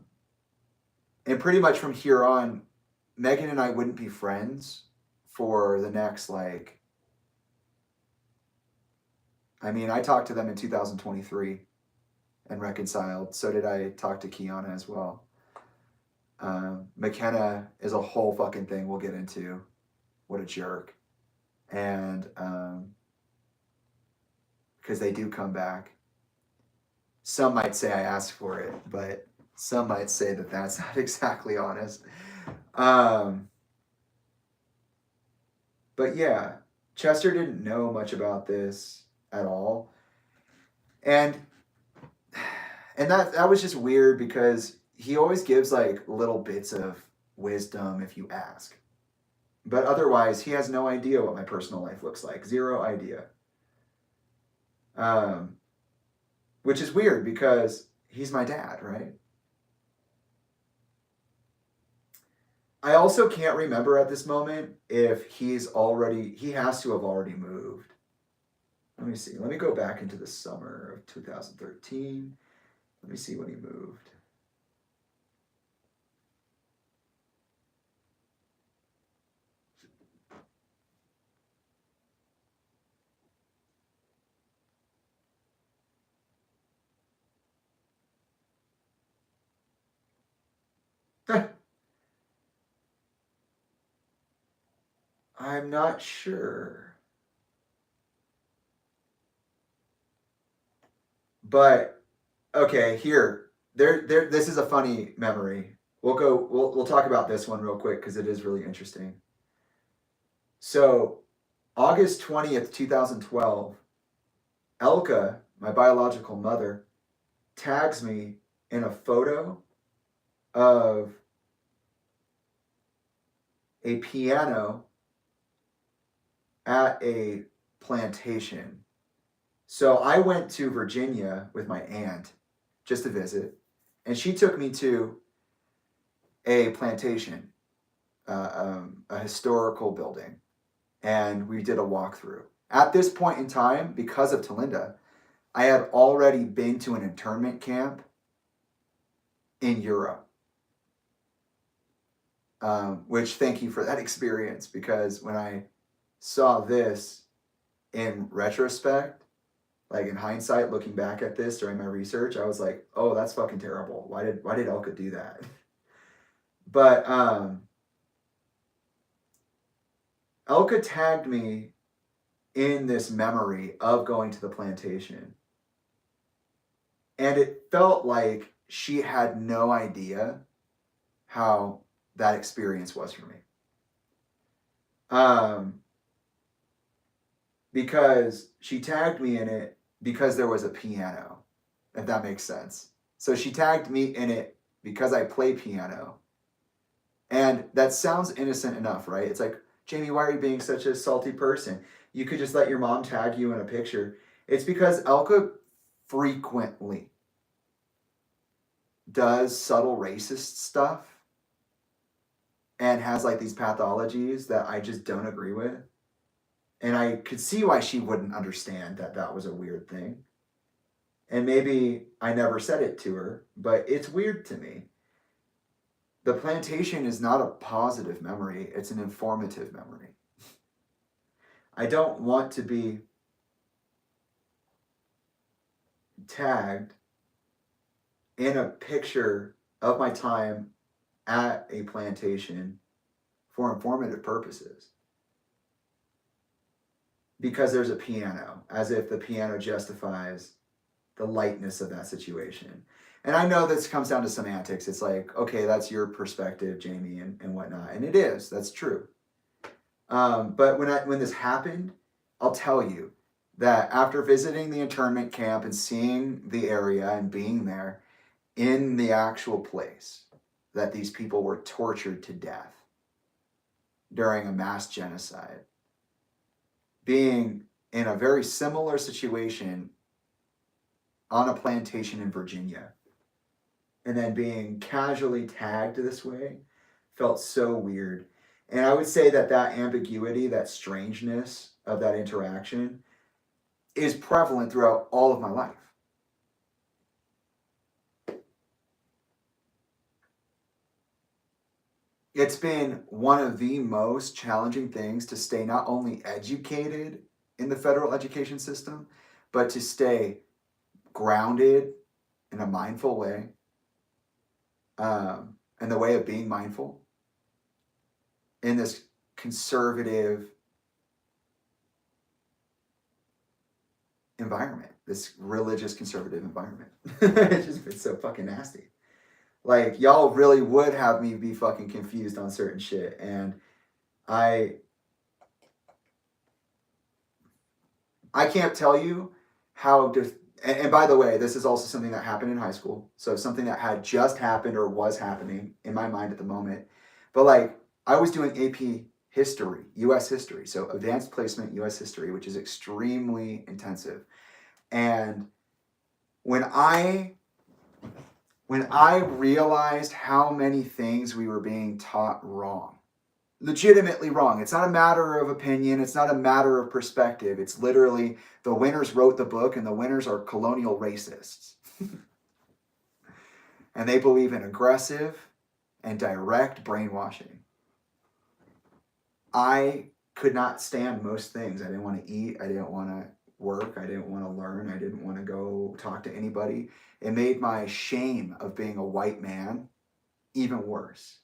pretty much from here on, Megan and I wouldn't be friends for the next, like, I mean, I talked to them in 2023 and reconciled. So did I talk to Kiana as well. McKenna is a whole fucking thing we'll get into. What a jerk. And because they do come back. Some might say I asked for it, but some might say that that's not exactly honest. But yeah, Chester didn't know much about this at all. And that was just weird because he always gives like little bits of wisdom if you ask. But otherwise, he has no idea what my personal life looks like. Zero idea. Which is weird because he's my dad, right? I also can't remember at this moment if he has to have already moved. Let me see. Let me go back into the summer of 2013. Let me see when he moved. I'm not sure. But okay, here. This is a funny memory. We'll talk about this one real quick because it is really interesting. So August 20th, 2012, Elka, my biological mother, tags me in a photo of a piano at a plantation. So I went to Virginia with my aunt just to visit, and she took me to a plantation, a historical building, and we did a walkthrough. At this point in time, because of Talinda, I had already been to an internment camp in Europe. Which thank you for that experience because when I saw this in retrospect, like in hindsight, looking back at this during my research, I was like, oh, that's fucking terrible. Why did Elka do that? But Elka tagged me in this memory of going to the plantation. And it felt like she had no idea how that experience was for me. Because she tagged me in it because there was a piano, if that makes sense. So she tagged me in it because I play piano. And that sounds innocent enough, right? It's like, Jamie, why are you being such a salty person? You could just let your mom tag you in a picture. It's because Elka frequently does subtle racist stuff and has like these pathologies that I just don't agree with. And I could see why she wouldn't understand that that was a weird thing. And maybe I never said it to her, but it's weird to me. The plantation is not a positive memory, it's an informative memory. I don't want to be tagged in a picture of my time at a plantation for informative purposes because there's a piano, as if the piano justifies the lightness of that situation. And I know this comes down to semantics. It's like, okay, that's your perspective, Jamie, and whatnot. And it is, that's true. But when this happened, I'll tell you that after visiting the internment camp and seeing the area and being there in the actual place that these people were tortured to death during a mass genocide, being in a very similar situation on a plantation in Virginia, and then being casually tagged this way felt so weird. And I would say that that ambiguity, that strangeness of that interaction is prevalent throughout all of my life. It's been one of the most challenging things to stay not only educated in the federal education system, but to stay grounded in a mindful way, in the way of being mindful in this conservative environment, this religious conservative environment. It's just been so fucking nasty. Like, y'all really would have me be fucking confused on certain shit. And I can't tell you how and by the way, this is also something that happened in high school. So something that had just happened or was happening in my mind at the moment. But like, I was doing AP history, US history. So advanced placement US history, which is extremely intensive. And when I realized how many things we were being taught wrong, legitimately wrong. It's not a matter of opinion. It's not a matter of perspective. It's literally the winners wrote the book and the winners are colonial racists. And they believe in aggressive and direct brainwashing. I could not stand most things. I didn't want to eat. I didn't want to work. I didn't want to learn. I didn't want to go talk to anybody. It made my shame of being a white man even worse.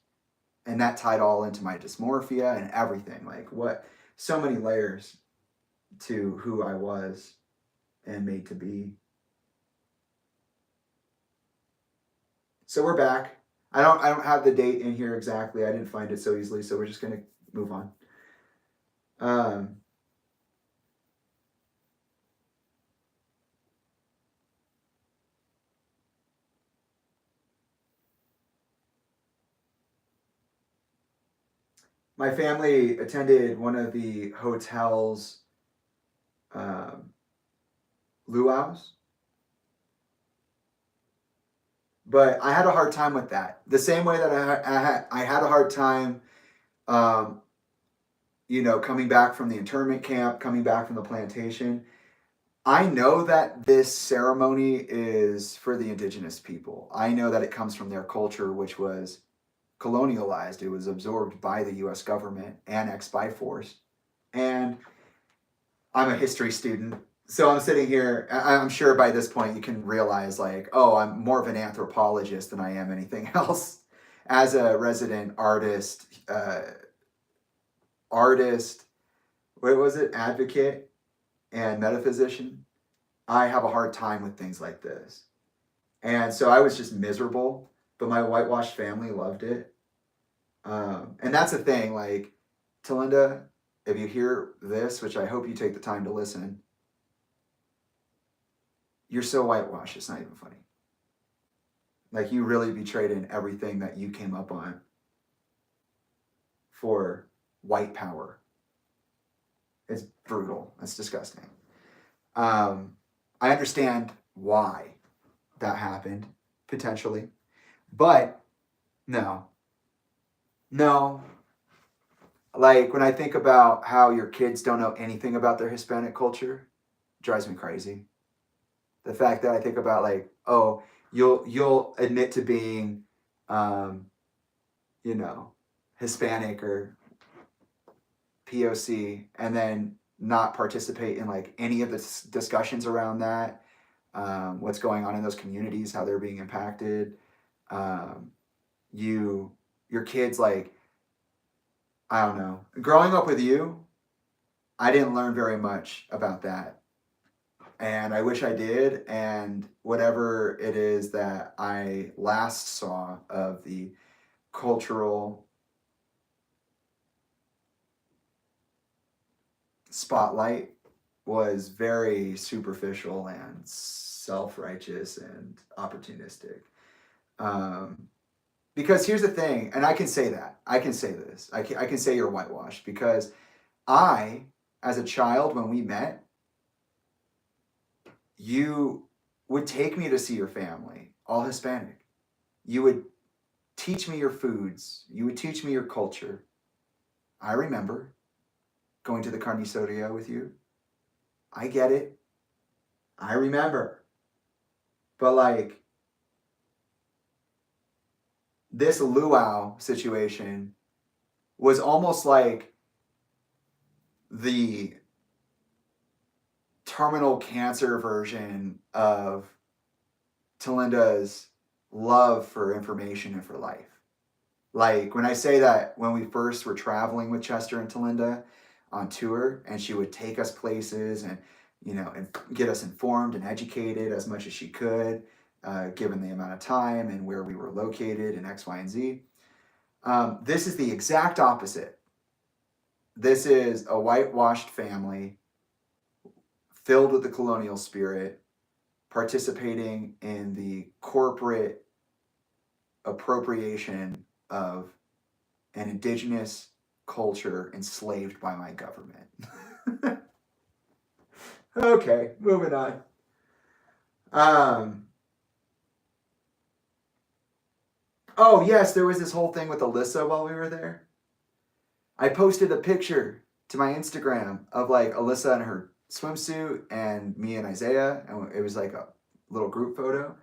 And that tied all into my dysmorphia and everything. Like, what, so many layers to who I was and made to be. So we're back. I don't have the date in here exactly. I didn't find it so easily, so we're just gonna move on. My family attended one of the hotel's luau's, but I had a hard time with that. The same way that I had a hard time, coming back from the internment camp, coming back from the plantation. I know that this ceremony is for the indigenous people. I know that it comes from their culture, which was colonialized. It was absorbed by the US government, annexed by force, And I'm a history student. So I'm sitting here, I'm sure by this point you can realize, like, oh, I'm more of an anthropologist than I am anything else. As a resident artist, what was it, advocate and metaphysician, I have a hard time with things like this. And so I was just miserable, but my whitewashed family loved it. And that's the thing, like, Talinda, if you hear this, which I hope you take the time to listen, you're so whitewashed, it's not even funny. Like, you really betrayed in everything that you came up on for white power. It's brutal. It's disgusting. I understand why that happened, potentially. But no. Like, when I think about how your kids don't know anything about their Hispanic culture, it drives me crazy. The fact that I think about, like, oh, you'll admit to being, um, Hispanic or POC, and then not participate in, like, any of the discussions around that, what's going on in those communities, how they're being impacted. Um, your kids, like, I don't know. Growing up with you, I didn't learn very much about that. And I wish I did. And whatever it is that I last saw of the cultural spotlight was very superficial and self-righteous and opportunistic. Because here's the thing, and I can say that. I can say this. I can say you're whitewashed because as a child, when we met, you would take me to see your family, all Hispanic. You would teach me your foods. You would teach me your culture. I remember going to the carniceria with you. I get it. I remember. But, like, this luau situation was almost like the terminal cancer version of Talinda's love for information and for life. Like, when I say that, when we first were traveling with Chester and Talinda on tour, and she would take us places and, and get us informed and educated as much as she could, given the amount of time and where we were located and X, Y, and Z. This is the exact opposite. This is a whitewashed family filled with the colonial spirit, participating in the corporate appropriation of an indigenous culture enslaved by my government. Okay, moving on. Oh, yes, there was this whole thing with Alyssa while we were there. I posted a picture to my Instagram of, like, Alyssa in her swimsuit and me and Isaiah, and it was like a little group photo.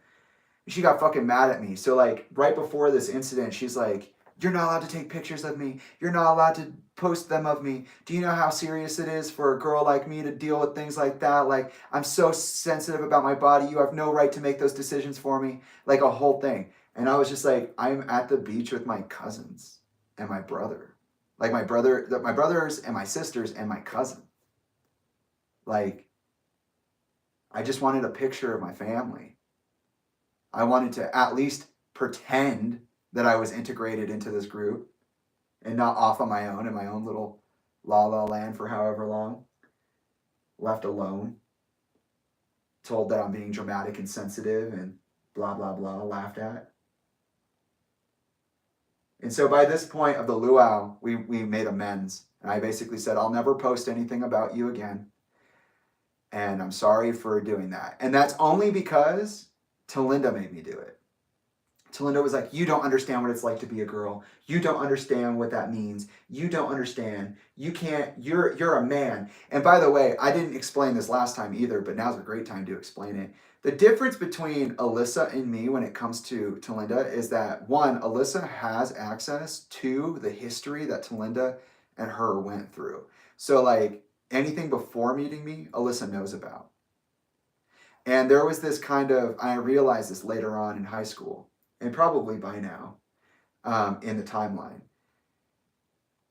She got fucking mad at me. So, like, right before this incident, she's like, "You're not allowed to take pictures of me. You're not allowed to post them of me. Do you know how serious it is for a girl like me to deal with things like that? Like, I'm so sensitive about my body. You have no right to make those decisions for me." Like, a whole thing. And I was just like, I'm at the beach with my cousins and my brother. Like, my brothers and my sisters and my cousin. Like, I just wanted a picture of my family. I wanted to at least pretend that I was integrated into this group and not off on my own in my own little la la land for however long. Left alone. Told that I'm being dramatic and sensitive and blah, blah, blah, laughed at. And so by this point of the luau, we made amends. And I basically said, I'll never post anything about you again. And I'm sorry for doing that. And that's only because Talinda made me do it. Talinda was like, "You don't understand what it's like to be a girl. You don't understand what that means. You don't understand. You can't, you're a man." And by the way, I didn't explain this last time either, but now's a great time to explain it. The difference between Alyssa and me when it comes to Talinda is that, one, Alyssa has access to the history that Talinda and her went through. So like anything before meeting me, Alyssa knows about. And there was this kind of, I realized this later on in high school, and probably by now in the timeline.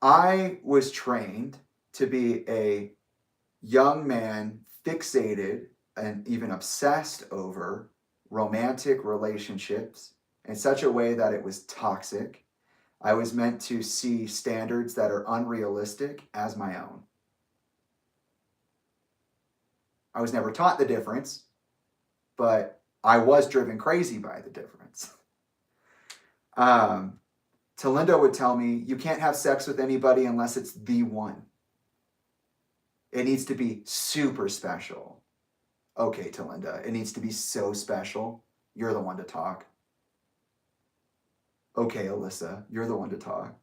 I was trained to be a young man fixated and even obsessed over romantic relationships in such a way that it was toxic. I was meant to see standards that are unrealistic as my own. I was never taught the difference, but I was driven crazy by the difference. Talinda would tell me, you can't have sex with anybody unless it's the one. It needs to be super special. Okay, Talinda, it needs to be so special. You're the one to talk. Okay, Alyssa, you're the one to talk.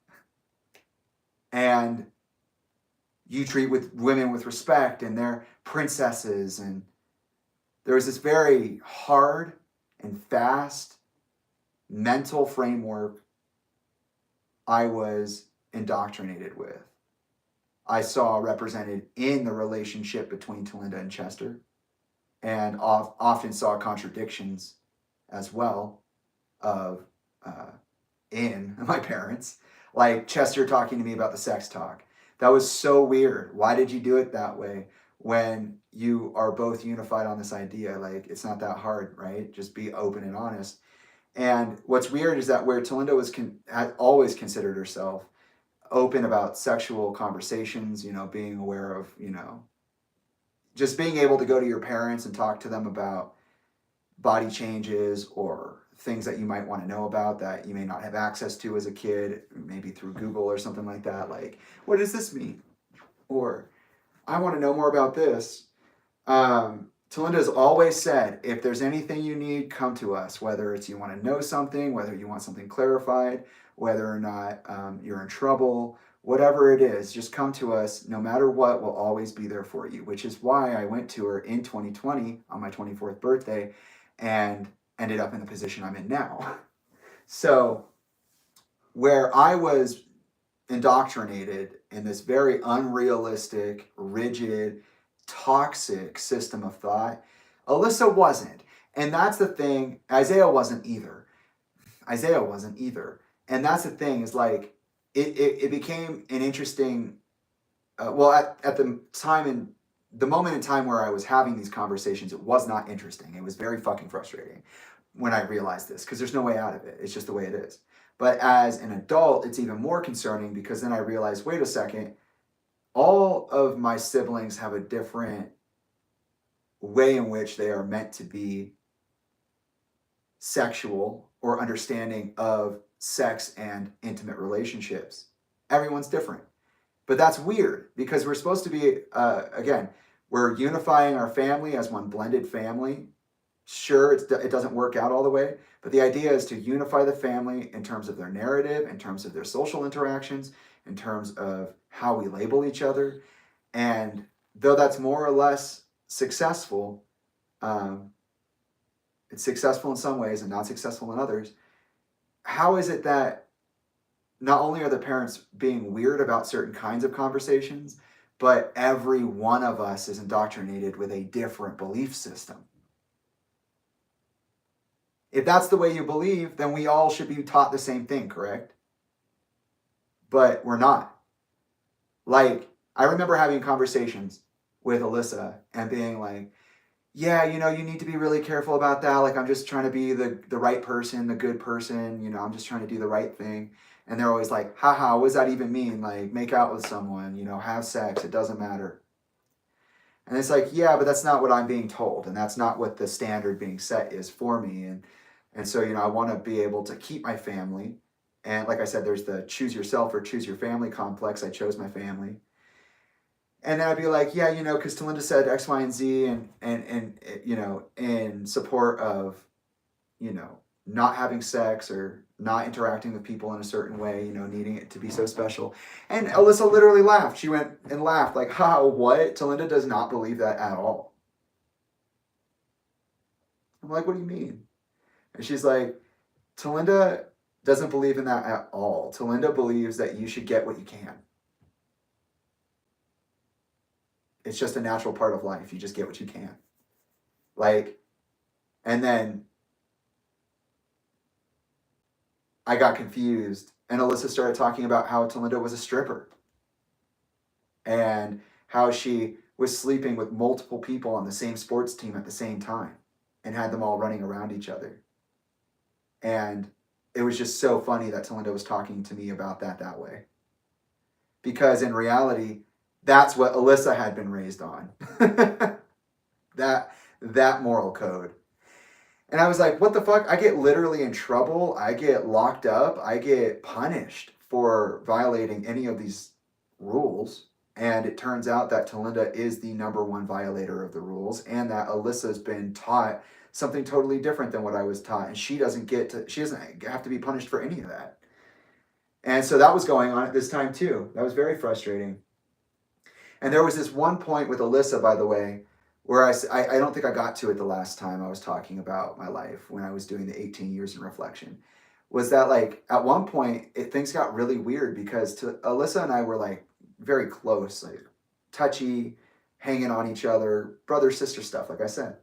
And you treat with women with respect and they're princesses. And there was this very hard and fast mental framework I was indoctrinated with. I saw represented in the relationship between Talinda and Chester, and often saw contradictions as well of in my parents, like Chester talking to me about the sex talk. That was so weird. Why did you do it that way when you are both unified on this idea? Like, it's not that hard, right? Just be open and honest. And what's weird is that where Talinda had always considered herself open about sexual conversations, being aware of, just being able to go to your parents and talk to them about body changes or things that you might want to know about that you may not have access to as a kid, maybe through Google or something like that. Like, what does this mean? Or, I want to know more about this. Talinda has always said, if there's anything you need, come to us, whether it's you want to know something, whether you want something clarified, whether or not you're in trouble, whatever it is, just come to us. No matter what, we'll always be there for you, which is why I went to her in 2020 on my 24th birthday and ended up in the position I'm in now. So where I was indoctrinated in this very unrealistic, rigid, toxic system of thought, Alyssa wasn't. And that's the thing. Isaiah wasn't either. And that's the thing, is like, it became an interesting, at the time, in the moment in time where I was having these conversations, it was not interesting. It was very fucking frustrating when I realized this, because there's no way out of it. It's just the way it is. But as an adult, it's even more concerning, because then I realized, wait a second, all of my siblings have a different way in which they are meant to be sexual or understanding of sex and intimate relationships. Everyone's different. But that's weird, because we're supposed to be, again, we're unifying our family as one blended family. Sure, it doesn't work out all the way, but the idea is to unify the family in terms of their narrative, in terms of their social interactions, in terms of how we label each other. And though that's more or less successful, it's successful in some ways and not successful in others. How is it that not only are the parents being weird about certain kinds of conversations, but every one of us is indoctrinated with a different belief system? If that's the way you believe, then we all should be taught the same thing, correct? But we're not. Like, I remember having conversations with Alyssa and being like, yeah, you need to be really careful about that. Like, I'm just trying to be the right person, the good person. I'm just trying to do the right thing. And they're always like, haha, what does that even mean? Like, make out with someone, have sex. It doesn't matter. And it's like, yeah, but that's not what I'm being told. And that's not what the standard being set is for me. And so, I want to be able to keep my family. And like I said, there's the choose yourself or choose your family complex. I chose my family. And then I'd be like, yeah, because Talinda said X, Y, and Z, and in support of, not having sex or not interacting with people in a certain way, needing it to be so special. And Alyssa literally laughed. She went and laughed like, ha, what? Talinda does not believe that at all. I'm like, what do you mean? And she's like, Talinda doesn't believe in that at all. Talinda believes that you should get what you can. It's just a natural part of life. You just get what you can. Like, and then I got confused, and Alyssa started talking about how Talinda was a stripper and how she was sleeping with multiple people on the same sports team at the same time and had them all running around each other. And it was just so funny that Talinda was talking to me about that way. Because in reality, that's what Alyssa had been raised on. that moral code. And I was like, what the fuck? I get literally in trouble. I get locked up. I get punished for violating any of these rules. And it turns out that Talinda is the number one violator of the rules, and that Alyssa's been taught something totally different than what I was taught. And she doesn't have to be punished for any of that. And so that was going on at this time too. That was very frustrating. And there was this one point with Alyssa, by the way, where I don't think I got to it the last time I was talking about my life when I was doing the 18 years in reflection, was that like at one point things got really weird because Alyssa and I were like very close, like touchy, hanging on each other, brother sister stuff, like I said.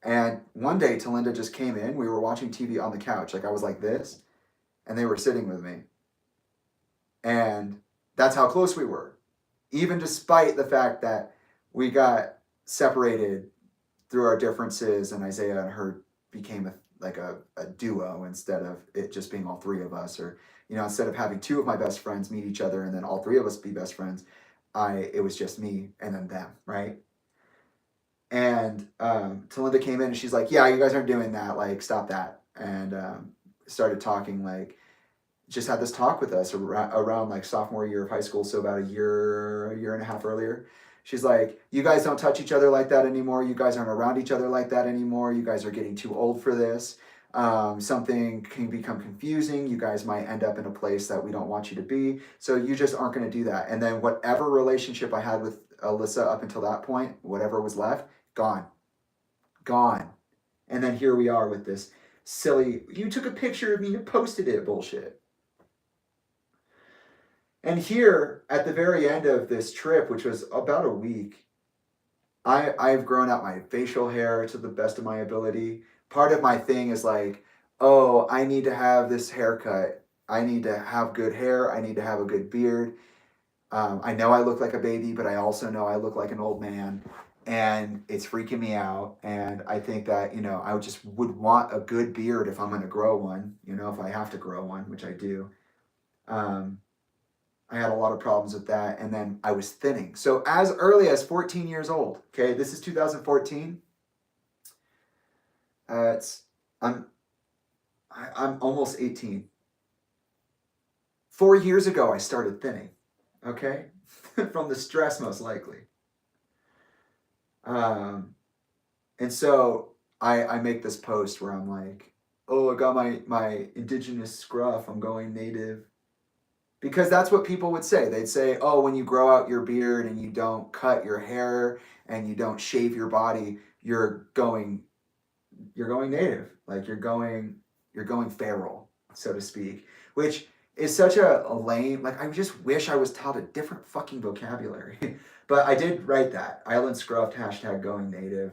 And one day Talinda just came in. We were watching TV on the couch, like I was like this, and they were sitting with me. And that's how close we were. Even despite the fact that we got separated through our differences, and Isaiah and her became a duo instead of it just being all three of us, or instead of having two of my best friends meet each other and then all three of us be best friends, it was just me and then them, right? And Talinda came in and she's like, yeah, you guys aren't doing that, like stop that, and started talking, like just had this talk with us around like sophomore year of high school, so about a year and a half earlier. She's like, you guys don't touch each other like that anymore. You guys aren't around each other like that anymore. You guys are getting too old for this. Something can become confusing. You guys might end up in a place that we don't want you to be. So you just aren't going to do that. And then whatever relationship I had with Alyssa up until that point, whatever was left, gone. And then here we are with this silly, you took a picture of me and posted it bullshit. And here, at the very end of this trip, which was about a week, I've grown out my facial hair to the best of my ability. Part of my thing is like, oh, I need to have this haircut. I need to have good hair. I need to have a good beard. I know I look like a baby, but I also know I look like an old man. And it's freaking me out. And I think that, I just would want a good beard if I'm going to grow one, if I have to grow one, which I do. I had a lot of problems with that, and then I was thinning. So as early as 14 years old, okay, this is 2014. I'm almost 18. 4 years ago, I started thinning, okay, from the stress most likely. And so I make this post where I'm like, oh, I got my indigenous scruff. I'm going native. Because that's what people would say. They'd say, oh, when you grow out your beard and you don't cut your hair and you don't shave your body, you're going native. Like you're going feral, so to speak. Which is such a lame, like I just wish I was taught a different fucking vocabulary. But I did write that. Island Scruffed, #going native.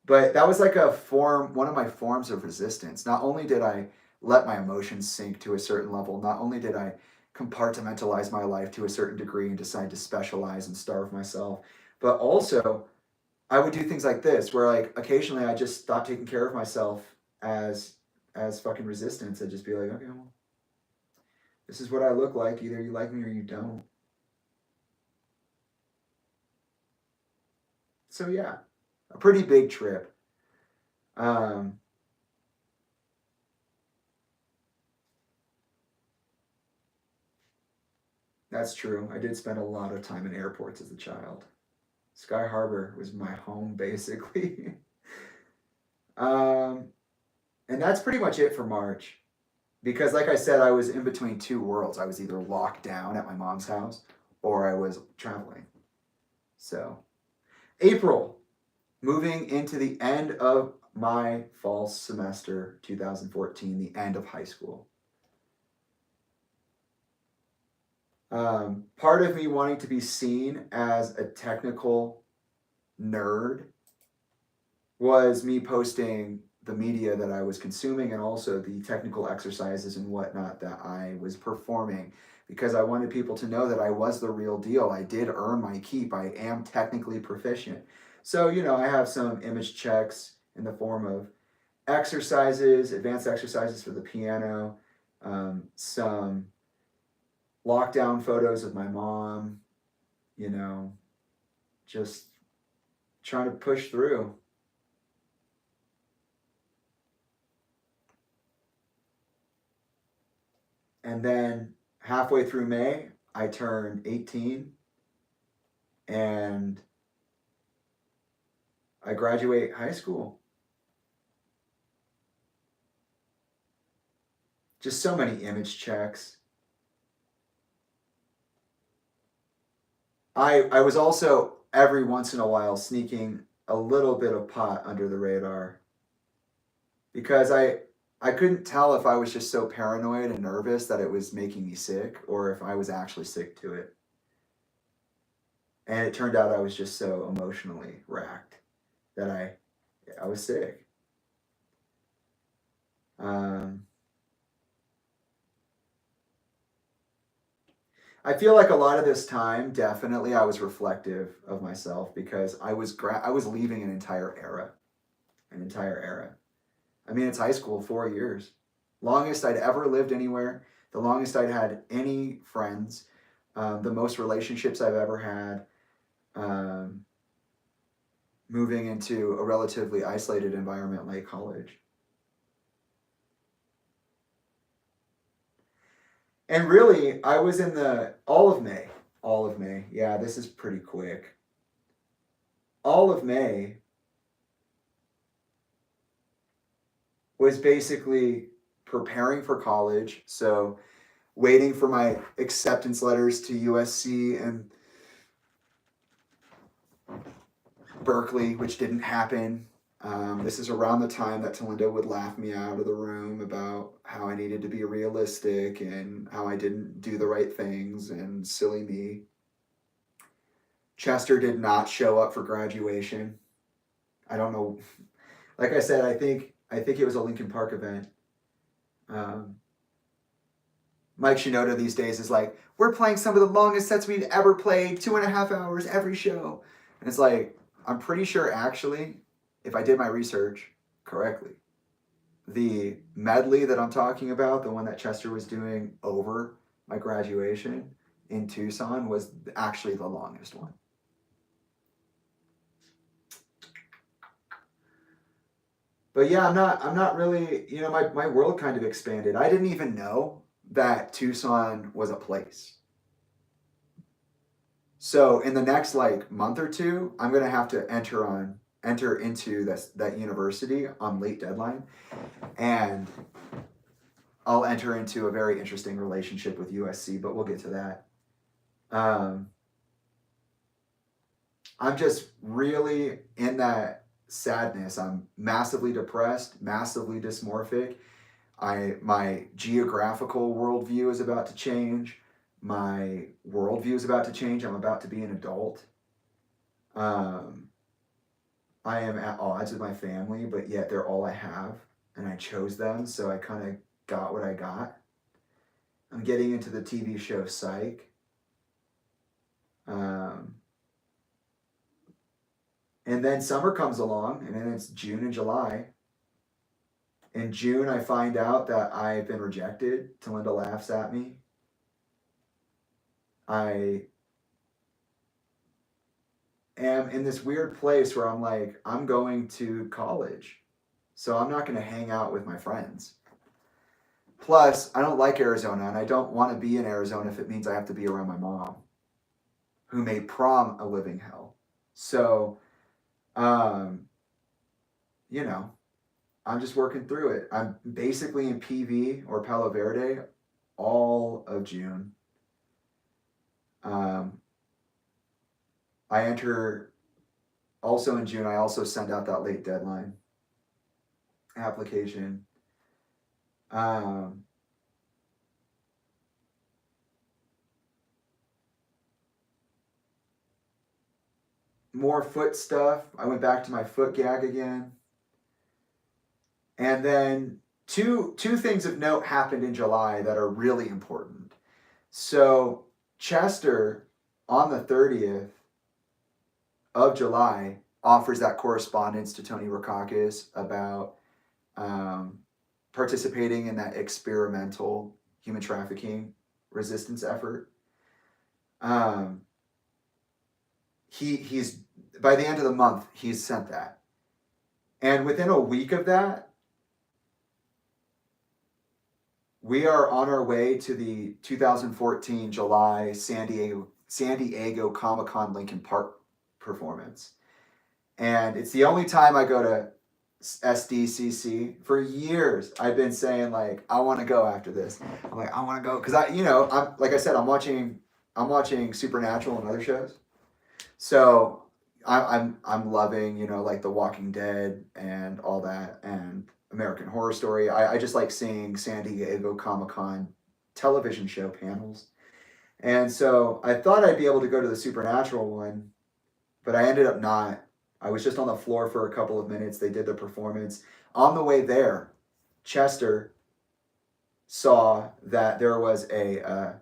But that was like one of my forms of resistance. Not only did I let my emotions sink to a certain level, not only did I compartmentalize my life to a certain degree and decide to specialize and starve myself, but also I would do things like this where like occasionally I just stopped taking care of myself as fucking resistance. I'd just be like, okay, well, this is what I look like. Either you like me or you don't. So yeah, a pretty big trip. That's true. I did spend a lot of time in airports as a child. Sky Harbor was my home, basically. And that's pretty much it for March. Because, like I said, I was in between two worlds. I was either locked down at my mom's house or I was traveling. So, April, moving into the end of my fall semester, 2014, the end of high school. Part of me wanting to be seen as a technical nerd was me posting the media that I was consuming and also the technical exercises and whatnot that I was performing, because I wanted people to know that I was the real deal. I did earn my keep. I am technically proficient. So, I have some image checks in the form of exercises, advanced exercises for the piano, some lockdown photos of my mom, just trying to push through. And then halfway through May, I turned 18 and I graduate high school. Just so many image checks. I was also every once in a while sneaking a little bit of pot under the radar because I couldn't tell if I was just so paranoid and nervous that it was making me sick or if I was actually sick to it. And it turned out I was just so emotionally racked that I was sick. I feel like a lot of this time, definitely, I was reflective of myself because I was leaving an entire era, an entire era. I mean, it's high school, 4 years, longest I'd ever lived anywhere, the longest I'd had any friends, the most relationships I've ever had. Moving into a relatively isolated environment like college. And really, I was in all of May. All of May. Yeah, this is pretty quick. All of May was basically preparing for college. So, waiting for my acceptance letters to USC and Berkeley, which didn't happen. This is around the time that Talinda would laugh me out of the room about how I needed to be realistic and how I didn't do the right things and silly me. Chester did not show up for graduation. I don't know. Like I said, I think it was a Lincoln Park event. Mike Shinoda these days is like, we're playing some of the longest sets we've ever played, 2.5 hours every show. And it's like, I'm pretty sure actually, if I did my research correctly, the medley that I'm talking about, the one that Chester was doing over my graduation in Tucson, was actually the longest one. But yeah, I'm not really, my world kind of expanded. I didn't even know that Tucson was a place. So in the next month or two, I'm gonna have to enter into that university on late deadline, and I'll enter into a very interesting relationship with USC, but we'll get to that. I'm just really in that sadness. I'm massively depressed, massively dysmorphic. My geographical worldview is about to change. My worldview is about to change. I'm about to be an adult. I am at odds with my family, but yet they're all I have, and I chose them, so I kind of got what I got. I'm getting into the TV show Psych. And then summer comes along, and then it's June and July. In June, I find out that I've been rejected. Talinda laughs at me. I am in this weird place where I'm like, I'm going to college, so I'm not going to hang out with my friends. Plus, I don't like Arizona, and I don't want to be in Arizona if it means I have to be around my mom, who made prom a living hell. So, I'm just working through it. I'm basically in PV or Palo Verde all of June. I enter also in June. I also send out that late deadline application. more foot stuff. I went back to my foot gag again. And then two things of note happened in July that are really important. So Chester, on the 30th of July, offers that correspondence to Tony Rakakis about participating in that experimental human trafficking resistance effort. He's by the end of the month, he's sent that. And within a week of that, we are on our way to the 2014 July San Diego Comic-Con Lincoln Park performance. And it's the only time I go to SDCC. For years I've been saying, like, I want to go after this. I'm like, I want to go because I'm like I said, I'm watching Supernatural and other shows. So I'm loving, like The Walking Dead and all that, and American Horror Story. I just like seeing San Diego Comic-Con television show panels. And so I thought I'd be able to go to the Supernatural one, but I ended up not. I was just on the floor for a couple of minutes. They did the performance. On the way there, Chester saw that there was a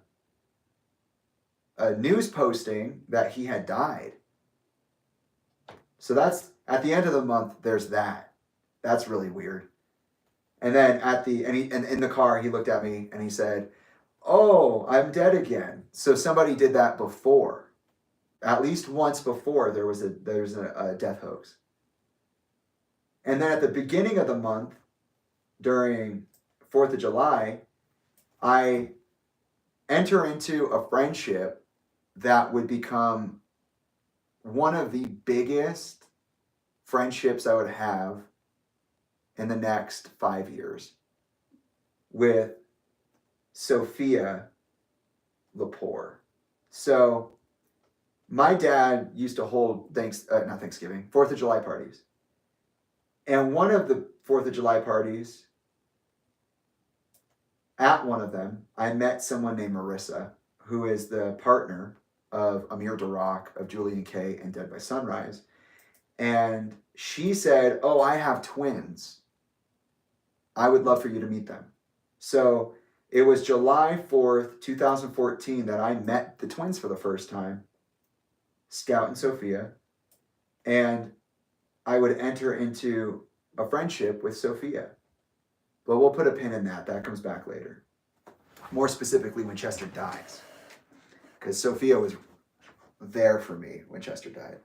news posting that he had died. So that's at the end of the month. There's that. That's really weird. And then in the car, he looked at me and he said, "Oh, I'm dead again." So somebody did that before. At least once before there's a death hoax. And then at the beginning of the month, during 4th of July, I enter into a friendship that would become one of the biggest friendships I would have in the next 5 years with Sophia Lepore. So my dad used to hold 4th of July parties. And one of the 4th of July parties, at one of them, I met someone named Marissa, who is the partner of Amir Darak of Julian Kay and Dead by Sunrise. And she said, "Oh, I have twins. I would love for you to meet them." So it was July 4th, 2014 that I met the twins for the first time, Scout and Sophia. And I would enter into a friendship with Sophia. But we'll put a pin in that. That comes back later. More specifically, when Chester dies. Because Sophia was there for me when Chester died.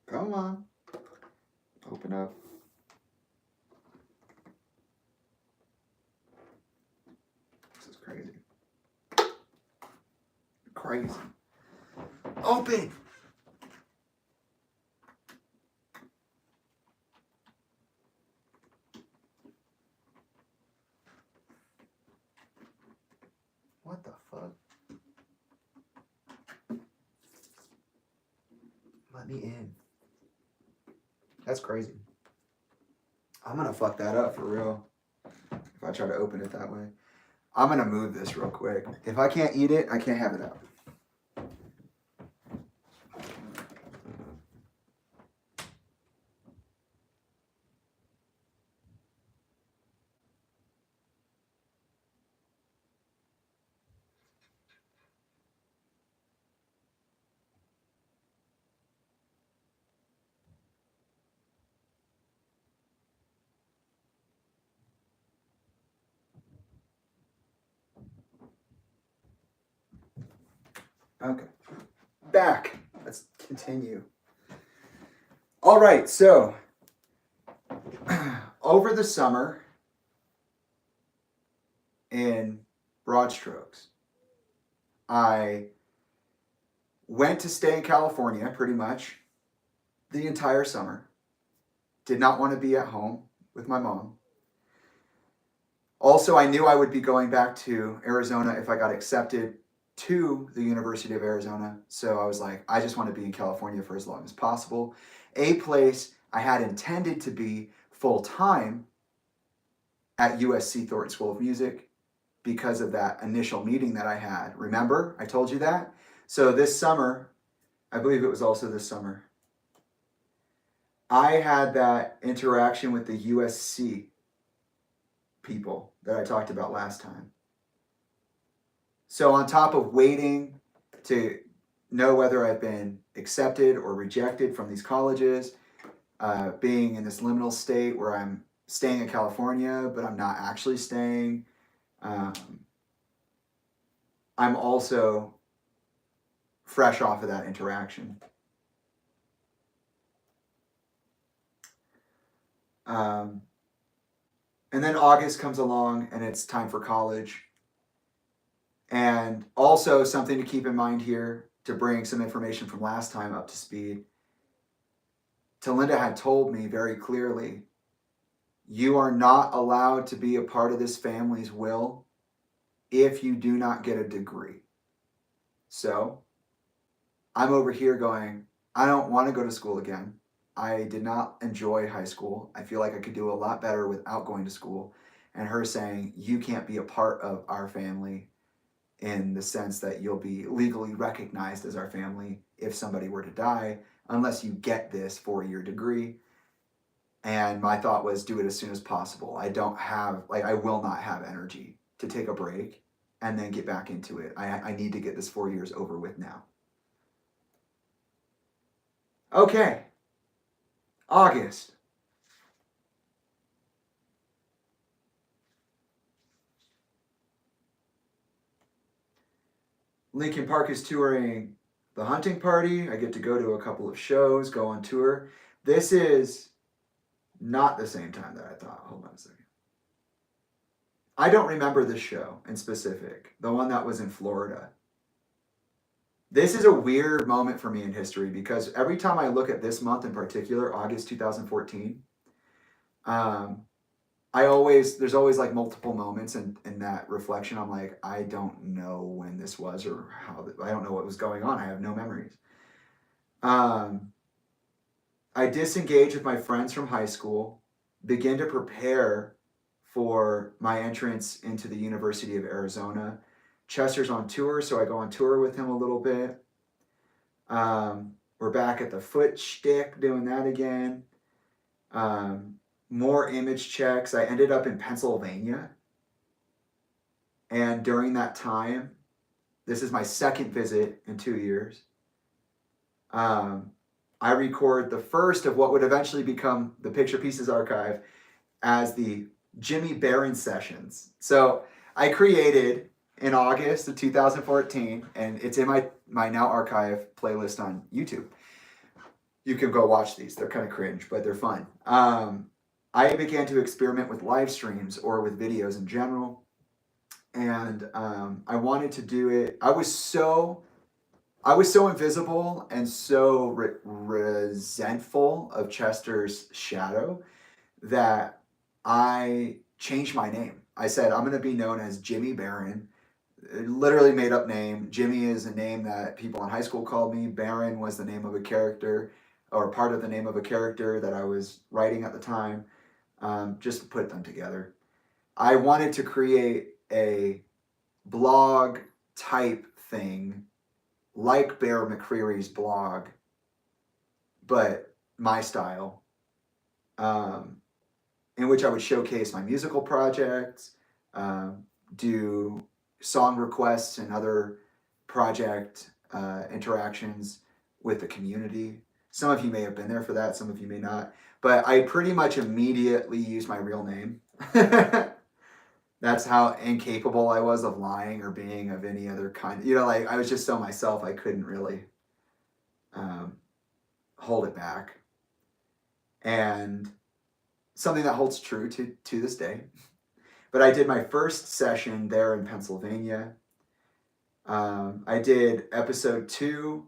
Come on. Open up. This is crazy. Crazy. Open! What the fuck? Let me in. That's crazy. I'm gonna fuck that up for real if I try to open it that way. I'm gonna move this real quick. If I can't eat it, I can't have it out. Okay. Back. Let's continue. All right, so over the summer, in broad strokes, I went to stay in California pretty much the entire summer. Did not want to be at home with my mom. Also, I knew I would be going back to Arizona if I got accepted to the University of Arizona. So I was like, I just want to be in California for as long as possible. A place I had intended to be full time at USC Thornton School of Music because of that initial meeting that I had. Remember, I told you that? So this summer, I believe it was also this summer, I had that interaction with the USC people that I talked about last time. So on top of waiting to know whether I've been accepted or rejected from these colleges, being in this liminal state where I'm staying in California, but I'm not actually staying, I'm also fresh off of that interaction. And then August comes along and it's time for college. And also something to keep in mind here to bring some information from last time up to speed. Talinda had told me very clearly, you are not allowed to be a part of this family's will if you do not get a degree. So I'm over here going, I don't want to go to school again. I did not enjoy high school. I feel like I could do a lot better without going to school. And her saying, you can't be a part of our family in the sense that you'll be legally recognized as our family if somebody were to die, unless you get this 4-year degree. And my thought was do it as soon as possible. I will not have energy to take a break and then get back into it. I need to get this 4 years over with now. Okay, August. Linkin Park is touring the Hunting Party. I get to go to a couple of shows, go on tour. This is not the same time that I thought. Hold on a second. I don't remember this show in specific, the one that was in Florida. This is a weird moment for me in history because every time I look at this month in particular, August 2014, there's always like multiple moments in that reflection. I'm like, I don't know when this was or I don't know what was going on. I have no memories. I disengage with my friends from high school, begin to prepare for my entrance into the University of Arizona. Chester's on tour, so I go on tour with him a little bit. We're back at the foot shtick doing that again. More image checks. I ended up in Pennsylvania. And during that time, this is my second visit in 2 years. I record the first of what would eventually become the Picture Pieces archive as the Jimmy Barron sessions. So I created in August of 2014, and it's in my now archive playlist on YouTube. You can go watch these. They're kind of cringe, but they're fun. I began to experiment with live streams or with videos in general. And I wanted to do it. I was so invisible and so resentful of Chester's shadow that I changed my name. I said, I'm going to be known as Jimmy Barron. Literally made up name. Jimmy is a name that people in high school called me. Barron was the name of a character or part of the name of a character that I was writing at the time. Just to put them together. I wanted to create a blog type thing like Bear McCreary's blog, but my style, in which I would showcase my musical projects, do song requests and other project interactions with the community. Some of you may have been there for that, some of you may not, but I pretty much immediately used my real name. That's how incapable I was of lying or being of any other kind. Like I was just so myself, I couldn't really hold it back. And something that holds true to this day. But I did my first session there in Pennsylvania. I did episode 2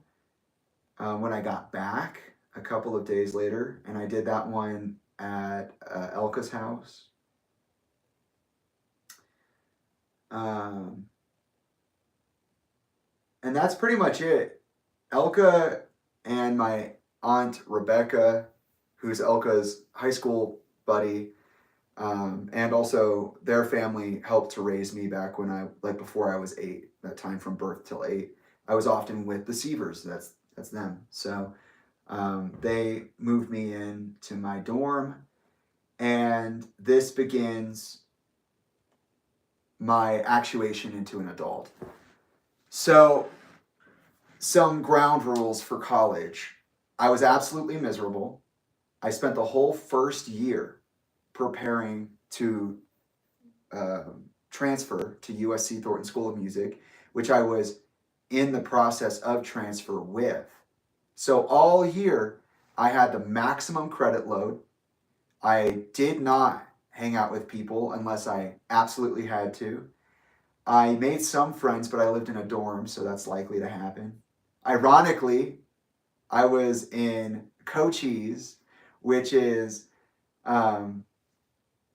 when I got back a couple of days later, and I did that one at Elka's house. And that's pretty much it. Elka and my aunt Rebecca, who's Elka's high school buddy, and also their family helped to raise me back when before I was 8, that time from birth till 8. I was often with the Sievers, that's them. So they moved me into my dorm, and this begins my actuation into an adult. So, some ground rules for college. I was absolutely miserable. I spent the whole first year preparing to transfer to USC Thornton School of Music, which I was in the process of transfer with. So all year, I had the maximum credit load. I did not hang out with people unless I absolutely had to. I made some friends, but I lived in a dorm, so that's likely to happen. Ironically, I was in Cochise, which is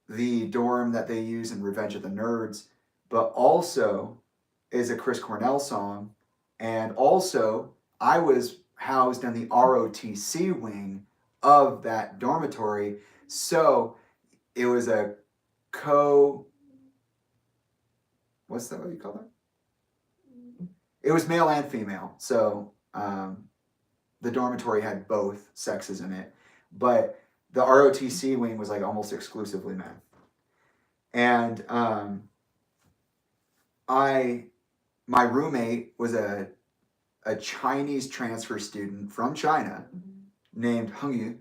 the dorm that they use in Revenge of the Nerds, but also is a Chris Cornell song. And also, I was housed in the ROTC wing of that dormitory. So it was a what's that, what do you call that? It was male and female. So the dormitory had both sexes in it. But the ROTC wing was like almost exclusively men. And my roommate was a Chinese transfer student from China named Heng Yu,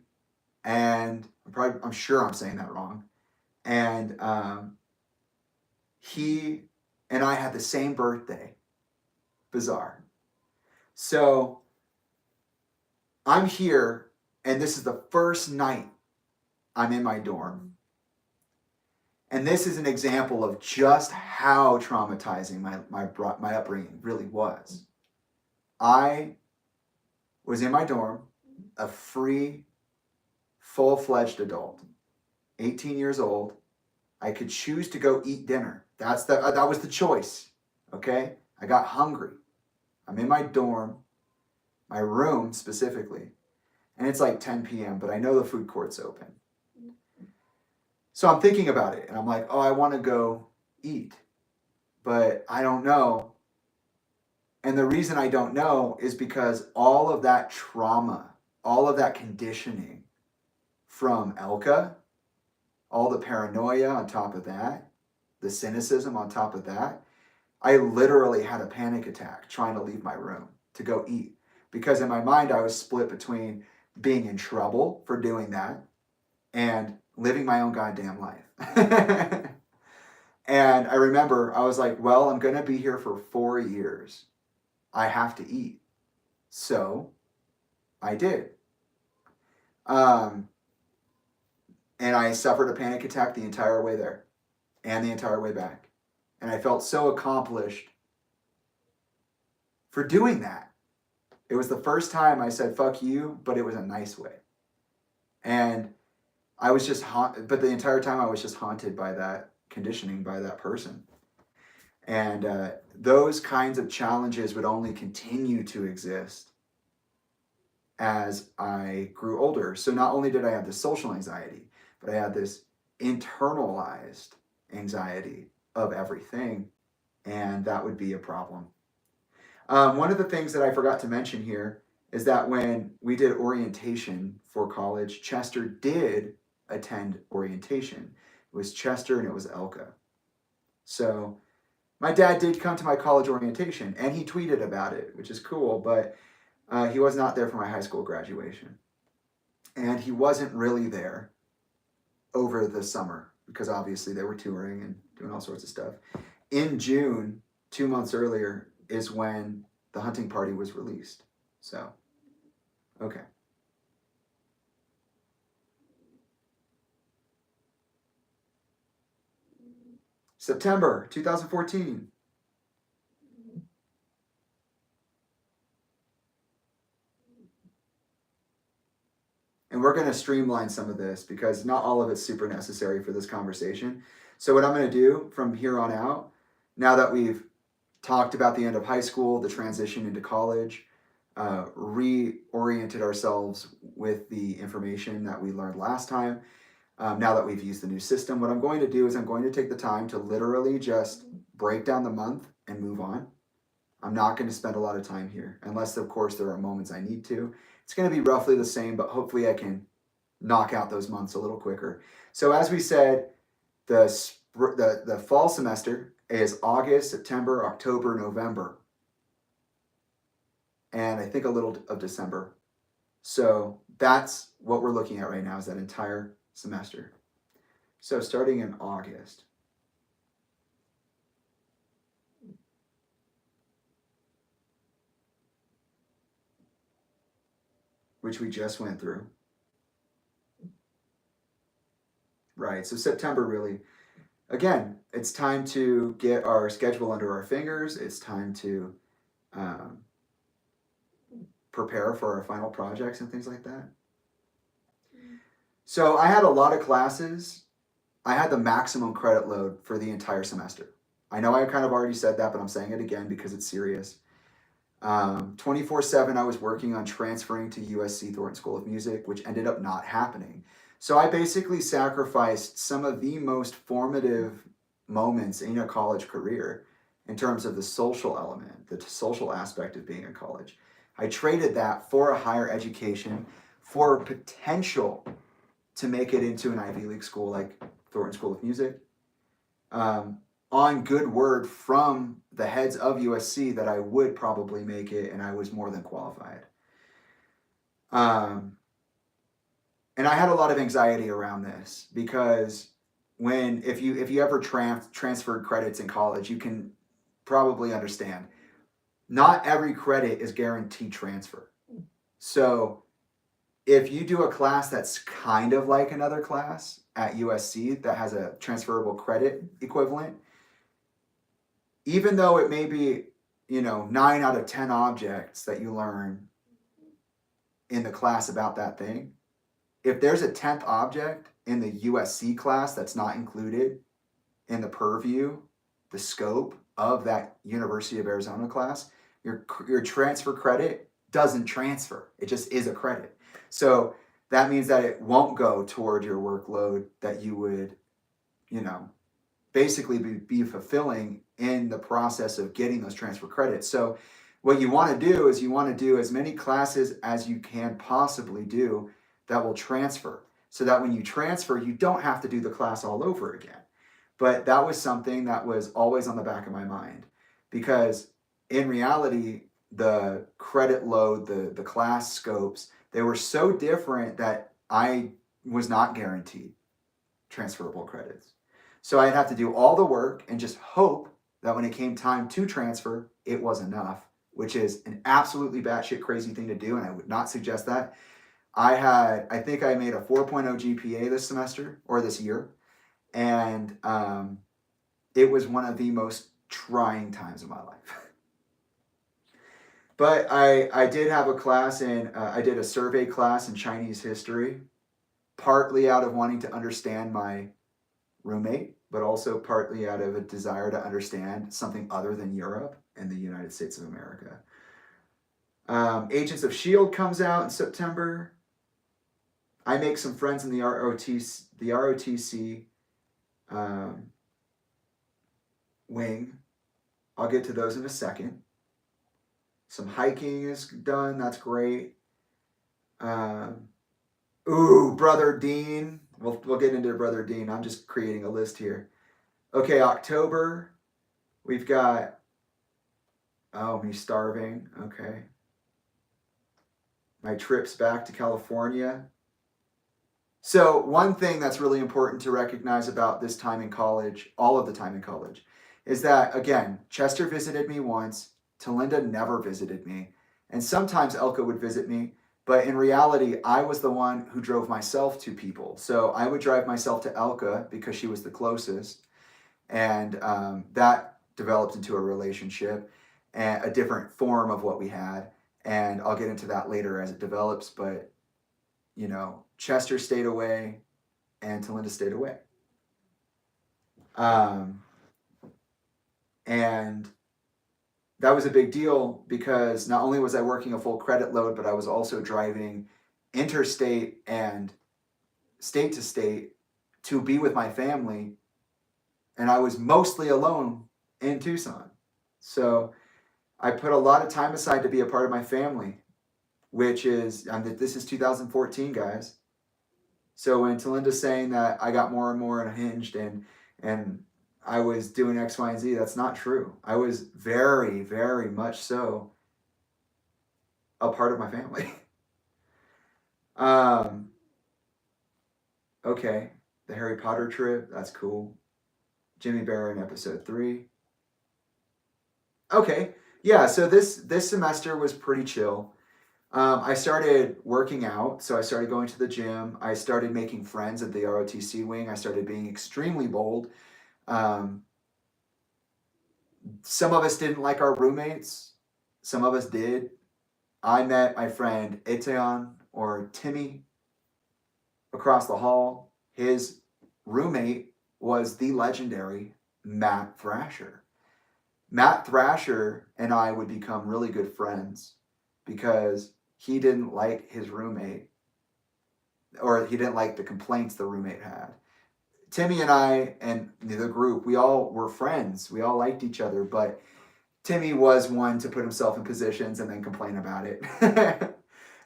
and I'm sure I'm saying that wrong. And he and I had the same birthday. Bizarre. So I'm here, and this is the first night I'm in my dorm. And this is an example of just how traumatizing my upbringing really was. I was in my dorm, a free, full-fledged adult, 18 years old. I could choose to go eat dinner. That was the choice, okay? I got hungry. I'm in my dorm, my room specifically, and it's like 10 p.m., but I know the food court's open. So I'm thinking about it, and I'm like, oh, I want to go eat, but I don't know. And the reason I don't know is because all of that trauma, all of that conditioning from Elka, all the paranoia on top of that, the cynicism on top of that, I literally had a panic attack trying to leave my room to go eat. Because in my mind, I was split between being in trouble for doing that and living my own goddamn life. And I remember I was like, well, I'm going to be here for 4 years. I have to eat. So I did. And I suffered a panic attack the entire way there and the entire way back. And I felt so accomplished for doing that. It was the first time I said, fuck you, but it was a nice way. And I was just but the entire time I was just haunted by that conditioning, by that person. And those kinds of challenges would only continue to exist as I grew older. So not only did I have this social anxiety, but I had this internalized anxiety of everything, and that would be a problem. One of the things that I forgot to mention here is that when we did orientation for college, Chester did attend orientation. It was Chester and it was Elka. So my dad did come to my college orientation, and he tweeted about it, which is cool, but he was not there for my high school graduation. And he wasn't really there over the summer because obviously they were touring and doing all sorts of stuff. In June, 2 months earlier, is when The Hunting Party was released. So, okay. September 2014. And we're going to streamline some of this because not all of it's super necessary for this conversation. So what I'm going to do from here on out, now that we've talked about the end of high school, the transition into college, reoriented ourselves with the information that we learned last time. Now that we've used the new system, what I'm going to do is I'm going to take the time to literally just break down the month and move on. I'm not going to spend a lot of time here, unless, of course, there are moments I need to. It's going to be roughly the same, but hopefully I can knock out those months a little quicker. So as we said, the fall semester is August, September, October, November, and I think a little of December. So that's what we're looking at right now, is that entire semester. So starting in August, which we just went through. Right, so September really, again, it's time to get our schedule under our fingers. It's time to um, prepare for our final projects and things like that. So I had a lot of classes. I had the maximum credit load for the entire semester. I know I kind of already said that, but I'm saying it again because it's serious. 24/7, I was working on transferring to USC Thornton School of Music, which ended up not happening. So I basically sacrificed some of the most formative moments in a college career in terms of the social element, the social aspect of being in college. I traded that for a higher education, for potential to make it into an Ivy League school like Thornton School of Music. On good word from the heads of USC that I would probably make it, and I was more than qualified. And I had a lot of anxiety around this because if you ever transferred credits in college, you can probably understand not every credit is guaranteed transfer. So if you do a class that's kind of like another class at USC that has a transferable credit equivalent, even though it may be, 9 out of 10 objects that you learn in the class about that thing, if there's a 10th object in the USC class that's not included in the purview, the scope of that University of Arizona class, your transfer credit doesn't transfer. It just is a credit. So that means that it won't go toward your workload that you would, basically be fulfilling in the process of getting those transfer credits. So what you want to do is you want to do as many classes as you can possibly do that will transfer, so that when you transfer, you don't have to do the class all over again. But that was something that was always on the back of my mind, because in reality, the credit load, the class scopes, they were so different that I was not guaranteed transferable credits. So I'd have to do all the work and just hope that when it came time to transfer, it was enough, which is an absolutely batshit crazy thing to do, and I would not suggest that. I think I made a 4.0 GPA this semester, or this year, and it was one of the most trying times of my life. But I did have a class I did a survey class in Chinese history, partly out of wanting to understand my roommate, but also partly out of a desire to understand something other than Europe and the United States of America. Agents of S.H.I.E.L.D. comes out in September. I make some friends in the ROTC wing. I'll get to those in a second. Some hiking is done. That's great. Brother Dean. We'll get into Brother Dean. I'm just creating a list here. Okay, October. We've got, me starving. Okay. My trips back to California. So one thing that's really important to recognize about this time in college, all of the time in college, is that, again, Chester visited me once. Talinda never visited me. And sometimes Elka would visit me. But in reality, I was the one who drove myself to people. So I would drive myself to Elka because she was the closest. And that developed into a relationship, and a different form of what we had. And I'll get into that later as it develops. But, Chester stayed away and Talinda stayed away. And that was a big deal because not only was I working a full credit load, but I was also driving interstate and state to state to be with my family. And I was mostly alone in Tucson. So I put a lot of time aside to be a part of my family, which is, this is 2014, guys. So when Talinda's saying that I got more and more unhinged and I was doing X, Y, and Z, that's not true. I was very, very much so a part of my family. um, okay, the Harry Potter trip, that's cool. Jimmy Bear in episode 3. Okay, yeah. So this semester was pretty chill. I started working out, so I started going to the gym. I started making friends at the ROTC wing. I started being extremely bold. Um, some of us didn't like our roommates. Some of us did. I met my friend Eteon or Timmy across the hall. His roommate was the legendary Matt Thrasher. Matt Thrasher and I would become really good friends because he didn't like his roommate, or he didn't like the complaints the roommate had. Timmy and I and the group, we all were friends. We all liked each other, but Timmy was one to put himself in positions and then complain about it.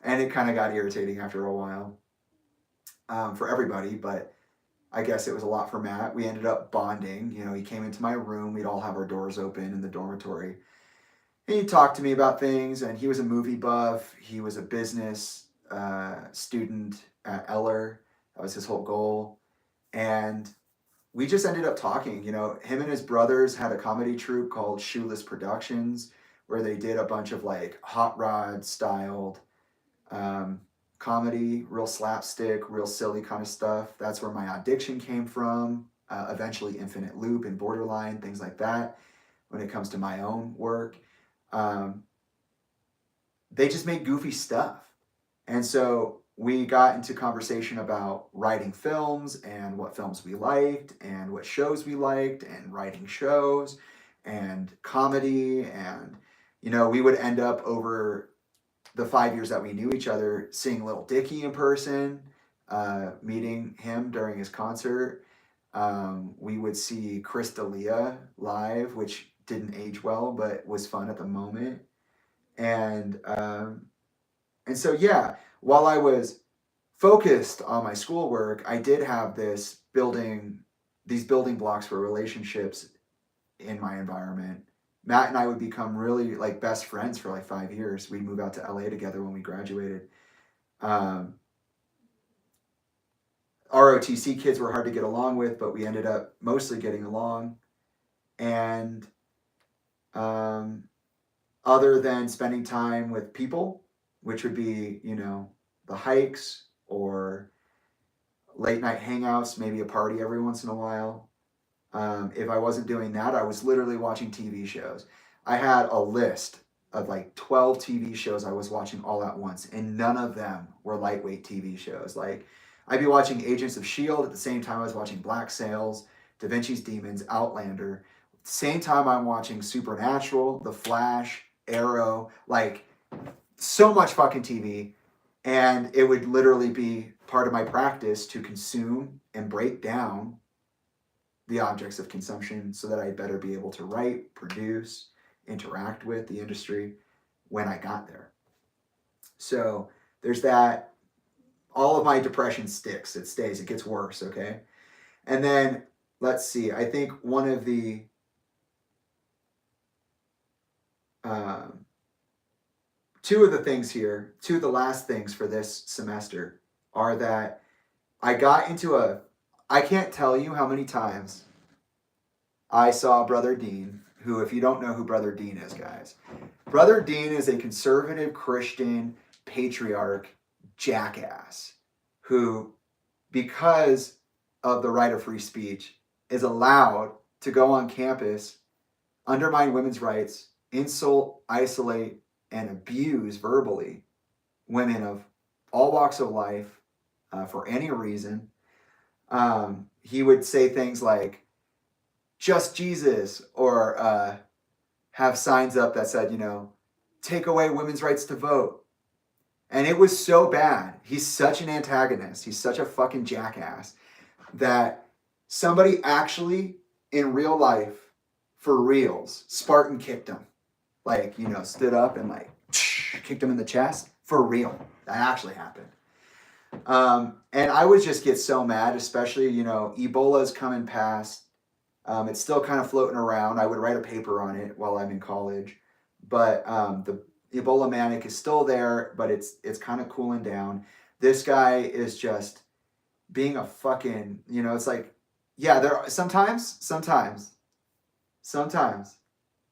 And it kind of got irritating after a while, for everybody, but I guess it was a lot for Matt. We ended up bonding. You know, he came into my room. We'd all have our doors open in the dormitory. He talked to me about things, and he was a movie buff. He was a business student at Eller. That was his whole goal. And we just ended up talking. You know, him and his brothers had a comedy troupe called Shoeless Productions, where they did a bunch of like hot rod styled um, comedy, real slapstick, real silly kind of stuff. That's where my addiction came from. Eventually, Infinite Loop and Borderline, things like that. When it comes to my own work, um, they just made goofy stuff. And so we got into conversation about writing films and what films we liked and what shows we liked and writing shows and comedy. And, you know, we would end up over the 5 years that we knew each other seeing Little Dicky in person, meeting him during his concert. We would see Chris D'Elia live, which didn't age well, but was fun at the moment. And and so, yeah, while I was focused on my schoolwork, I did have these building blocks for relationships in my environment. Matt and I would become really like best friends for like 5 years. We'd move out to LA together when we graduated. Um, ROTC kids were hard to get along with, but we ended up mostly getting along. And um, other than spending time with people, which would be, you know, the hikes or late night hangouts, maybe a party every once in a while. If I wasn't doing that, I was literally watching TV shows. I had a list of like 12 TV shows I was watching all at once, and none of them were lightweight TV shows. Like, I'd be watching Agents of S.H.I.E.L.D. at the same time I was watching Black Sails, Da Vinci's Demons, Outlander. Same time I'm watching Supernatural, The Flash, Arrow, like so much fucking TV. And it would literally be part of my practice to consume and break down the objects of consumption so that I better be able to write, produce, interact with the industry when I got there. So there's that. All of my depression sticks. It stays. It gets worse. Okay. And then let's see. I think one of the um, two of the things here, two of the last things for this semester are that I got into I can't tell you how many times I saw Brother Dean, who, if you don't know who Brother Dean is, guys, Brother Dean is a conservative Christian patriarch jackass who, because of the right of free speech, is allowed to go on campus, undermine women's rights, insult, isolate, and abuse verbally women of all walks of life for any reason. He would say things like, just Jesus, or have signs up that said, take away women's rights to vote. And it was so bad. He's such an antagonist. He's such a fucking jackass that somebody actually in real life, for reals, Spartan kicked him. Like, stood up and like kicked him in the chest. For real. That actually happened. And I would just get so mad, especially, Ebola's coming past. It's still kind of floating around. I would write a paper on it while I'm in college. But the Ebola manic is still there, but it's kind of cooling down. This guy is just being a fucking, it's like, yeah, there are sometimes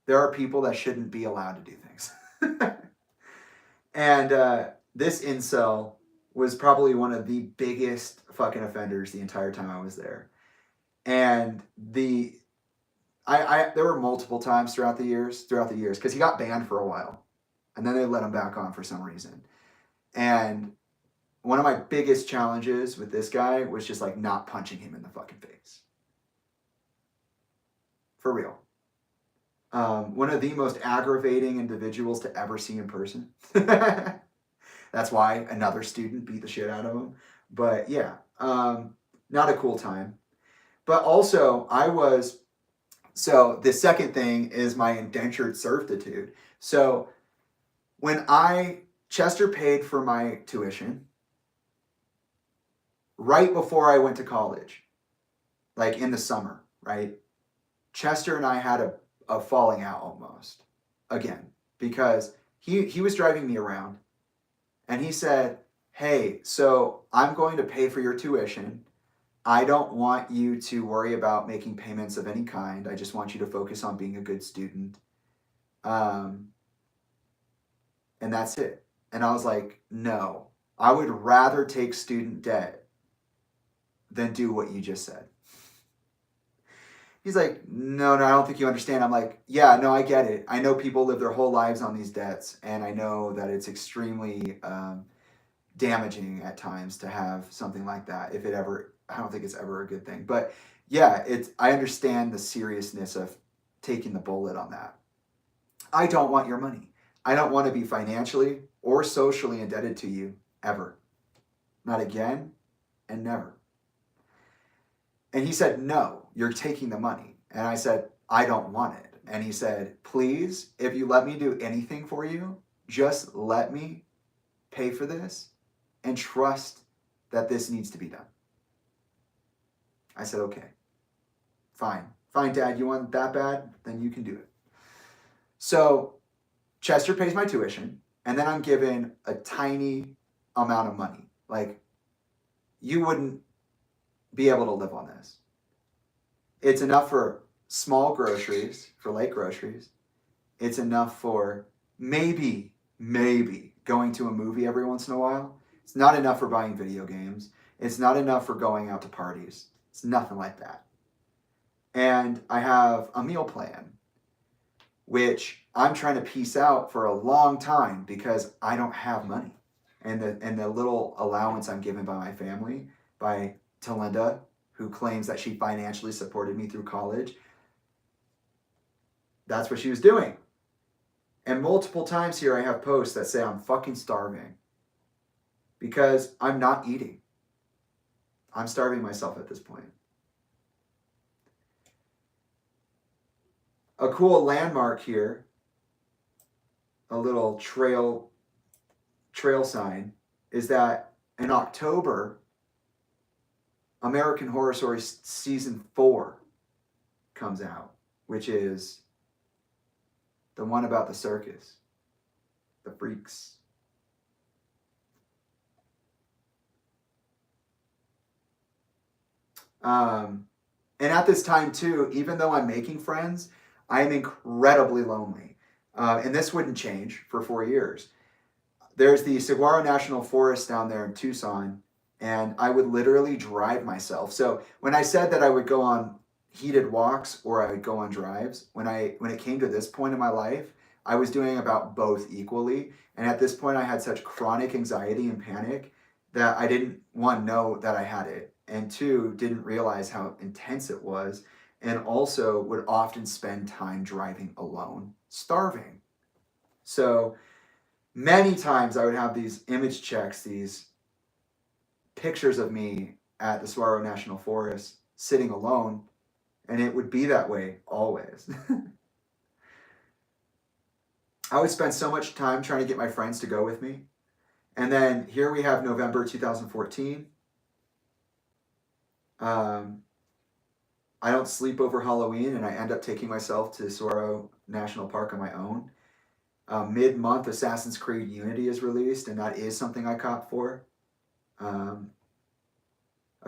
there are people that shouldn't be allowed to do things. And this incel was probably one of the biggest fucking offenders the entire time I was there. And there were multiple times throughout the years, because he got banned for a while. And then they let him back on for some reason. And one of my biggest challenges with this guy was just like not punching him in the fucking face. For real. One of the most aggravating individuals to ever see in person. That's why another student beat the shit out of him. But yeah, not a cool time. But also, so the second thing is my indentured servitude. So when Chester paid for my tuition right before I went to college, like in the summer, right? Chester and I had a falling out almost again, because he was driving me around and he said, hey, so I'm going to pay for your tuition. I don't want you to worry about making payments of any kind. I just want you to focus on being a good student. And that's it. And I was like, no, I would rather take student debt than do what you just said. He's like, no, I don't think you understand. I'm like, yeah, no, I get it. I know people live their whole lives on these debts, and I know that it's extremely damaging at times to have something like that. I don't think it's ever a good thing. But yeah, I understand the seriousness of taking the bullet on that. I don't want your money. I don't want to be financially or socially indebted to you ever. Not again and never. And he said, no, you're taking the money. And I said, I don't want it. And he said, please, if you let me do anything for you, just let me pay for this and trust that this needs to be done. I said, okay, fine. Fine, Dad, you want that bad? Then you can do it. So Chester pays my tuition, and then I'm given a tiny amount of money. Like, you wouldn't be able to live on this. It's enough for small groceries, for light groceries. It's enough for maybe going to a movie every once in a while. It's not enough for buying video games. It's not enough for going out to parties. It's nothing like that. And I have a meal plan, which I'm trying to piece out for a long time because I don't have money. And the little allowance I'm given by my family, by Talinda, who claims that she financially supported me through college, that's what she was doing. And multiple times here I have posts that say I'm fucking starving because I'm not eating. I'm starving myself at this point. A cool landmark here, a little trail sign, is that in October, American Horror Story Season 4 comes out, which is the one about the circus, the freaks. And at this time too, even though I'm making friends, I am incredibly lonely. And this wouldn't change for 4 years. There's the Saguaro National Forest down there in Tucson, and I would literally drive myself. So when I said that I would go on heated walks or I would go on drives, when it came to this point in my life, I was doing about both equally. And at this point, I had such chronic anxiety and panic that I didn't, one, know that I had it, and two, didn't realize how intense it was. and also would often spend time driving alone, starving. So many times I would have these image checks, these pictures of me at the Saguaro National Forest sitting alone, and it would be that way always. I would spend so much time trying to get my friends to go with me. And then here we have November 2014. I don't sleep over Halloween, and I end up taking myself to Saguaro National Park on my own. Mid-month, Assassin's Creed Unity is released, and that is something I cop for. A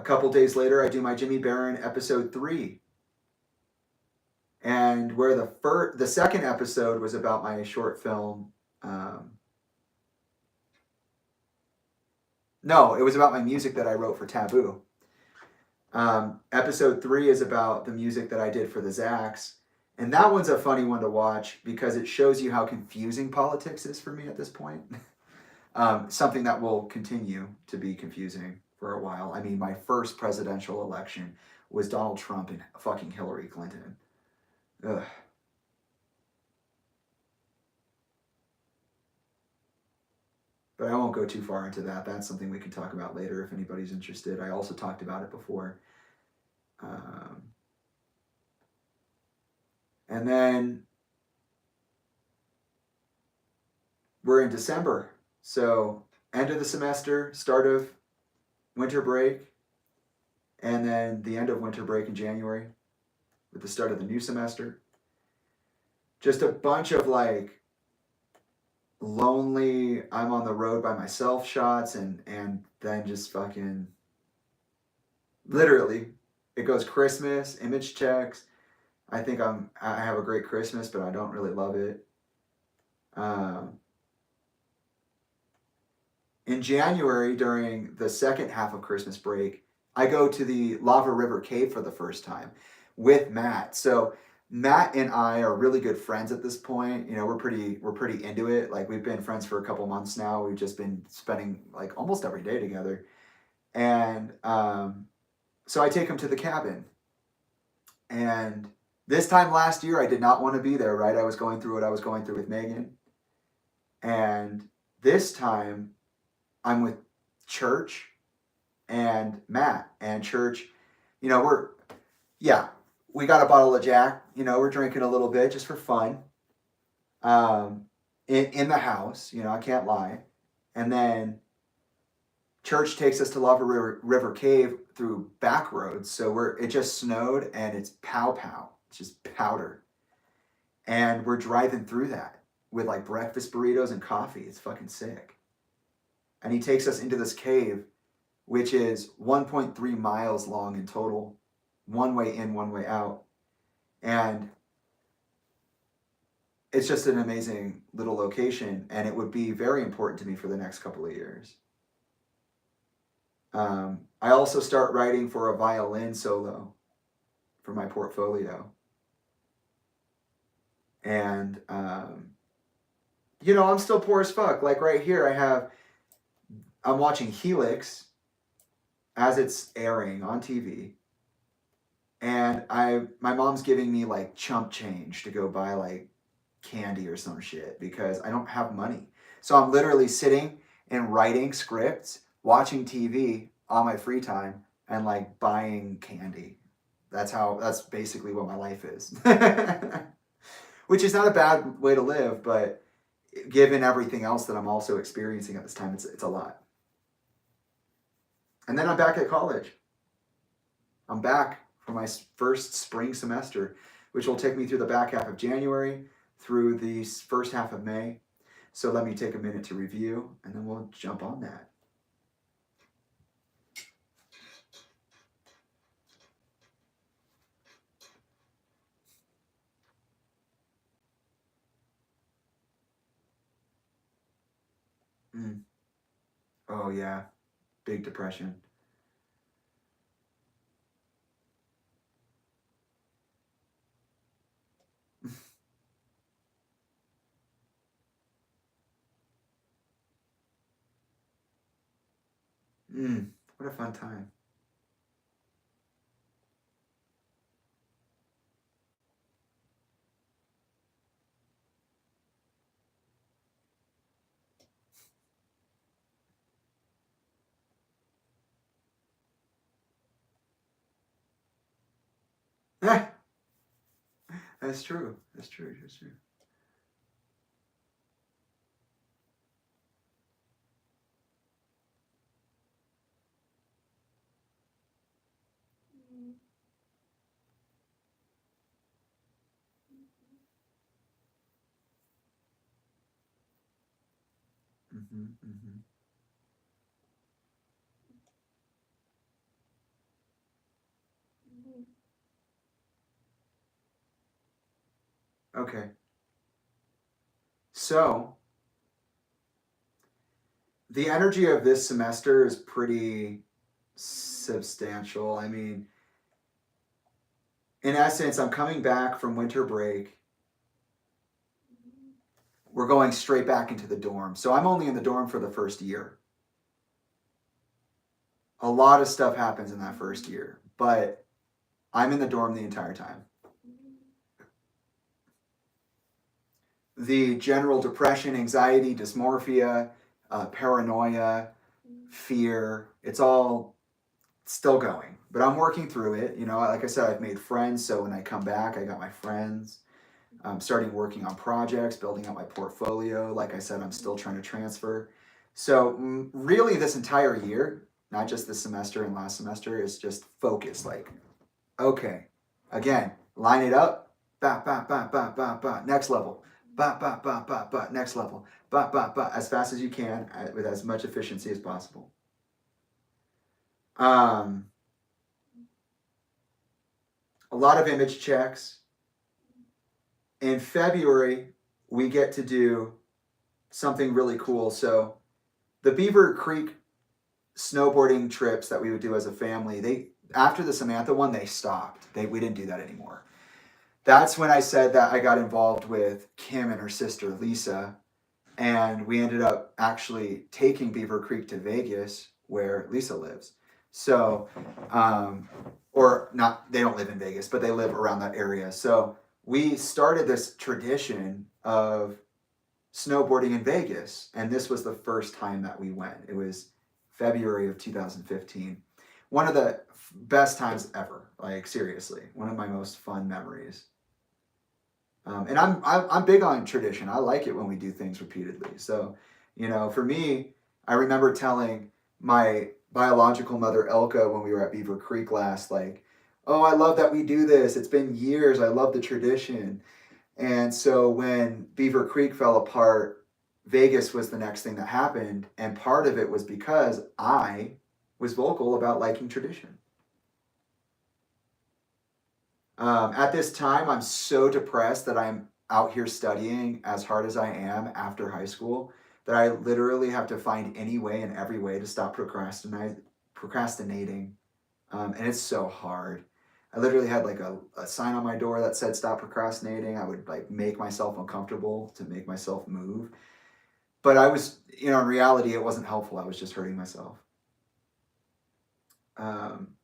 couple days later, I do my Jimmy Barron episode 3, and where the second episode was about my short film. No, it was about my music that I wrote for Taboo. Episode 3 is about the music that I did for the Zacks. And that one's a funny one to watch because it shows you how confusing politics is for me at this point. Something that will continue to be confusing for a while. I mean, my first presidential election was Donald Trump and fucking Hillary Clinton. Ugh. But I won't go too far into that. That's something we can talk about later if anybody's interested. I also talked about it before. And then we're in December. So end of the semester, start of winter break, and then the end of winter break in January with the start of the new semester. Just a bunch of like lonely, I'm on the road by myself shots, and then just fucking literally it goes Christmas, image checks. I think I have a great Christmas, but I don't really love it. In January, during the second half of Christmas break, I go to the Lava River Cave for the first time with Matt. So Matt and I are really good friends at this point. You know, we're pretty into it. Like, we've been friends for a couple months now. We've just been spending like almost every day together. And so I take him to the cabin. And this time last year, I did not want to be there, right? I was going through what I was going through with Megan. And this time, I'm with Church and Matt. And Church, you know, we got a bottle of Jack. You know, we're drinking a little bit just for fun. In the house, you know, I can't lie. And then Church takes us to Lava River Cave through back roads. So it just snowed and it's pow. It's just powder. And we're driving through that with like breakfast burritos and coffee. It's fucking sick. And he takes us into this cave, which is 1.3 miles long in total, one way in, one way out. And it's just an amazing little location, and it would be very important to me for the next couple of years. I also start writing for a violin solo for my portfolio. And, you know, I'm still poor as fuck. Like right here, I'm watching Helix as it's airing on TV. And my mom's giving me like chump change to go buy like candy or some shit because I don't have money. So I'm literally sitting and writing scripts, watching TV on my free time, and like buying candy. That's basically what my life is. Which is not a bad way to live, but given everything else that I'm also experiencing at this time, it's a lot. And then I'm back at college. I'm back for my first spring semester, which will take me through the back half of January through the first half of May. So let me take a minute to review, and then we'll jump on that. Oh yeah, big depression. What a fun time. That's true. That's true. That's true. Hmm. Hmm. Okay. So the energy of this semester is pretty substantial. I mean, in essence, I'm coming back from winter break. We're going straight back into the dorm. So I'm only in the dorm for the first year. A lot of stuff happens in that first year, but I'm in the dorm the entire time. The general depression, anxiety, dysmorphia, paranoia, fear, it's all still going. But I'm working through it. You know, like I said, I've made friends. So when I come back, I got my friends. I'm starting working on projects, building out my portfolio. Like I said, I'm still trying to transfer. So really this entire year, not just this semester and last semester, is just focus. Like, okay, again, line it up, ba, ba, ba, ba, ba, ba, next level, ba, ba, ba, ba, ba, next level, ba, ba, ba, as fast as you can with as much efficiency as possible. Um, a lot of image checks. In February, we get to do something really cool. So the Beaver Creek snowboarding trips that we would do as a family, they after the Samantha one, they stopped. We didn't do that anymore. That's when I said that I got involved with Kim and her sister Lisa, and we ended up actually taking Beaver Creek to Vegas, where Lisa lives. So, or not, they don't live in Vegas, but they live around that area. So we started this tradition of snowboarding in Vegas, and this was the first time that we went. It was February of 2015. One of the best times ever. Like seriously, one of my most fun memories. And I'm big on tradition. I like it when we do things repeatedly. So, you know, for me, I remember telling my biological mother Elka when we were at Beaver Creek last, like, "Oh, I love that we do this. It's been years. I love the tradition." And so when Beaver Creek fell apart, Vegas was the next thing that happened. And part of it was because I was vocal about liking tradition. At this time, I'm so depressed that I'm out here studying as hard as I am after high school that I literally have to find any way and every way to stop procrastinating. And it's so hard. I literally had like a sign on my door that said stop procrastinating. I would like make myself uncomfortable to make myself move. But I was, you know, in reality, it wasn't helpful. I was just hurting myself. Um,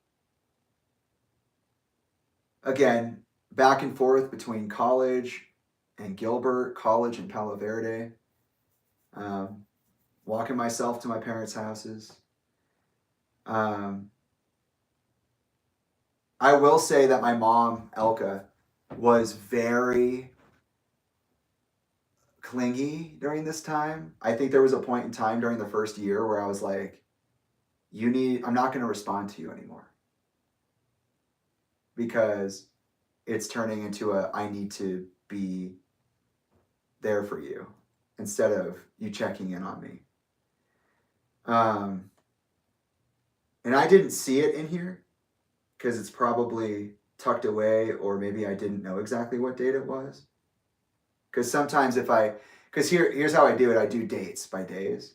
Again, back and forth between college and Gilbert, college and Palo Verde, um, walking myself to my parents' houses. Um, I will say that my mom, Elka, was very clingy during this time. I think there was a point in time during the first year where I was like, I'm not going to respond to you anymore because it's turning into I need to be there for you instead of you checking in on me. Um, and I didn't see it in here because it's probably tucked away, or maybe I didn't know exactly what date it was. Because sometimes because here's how I do it. I do dates by days.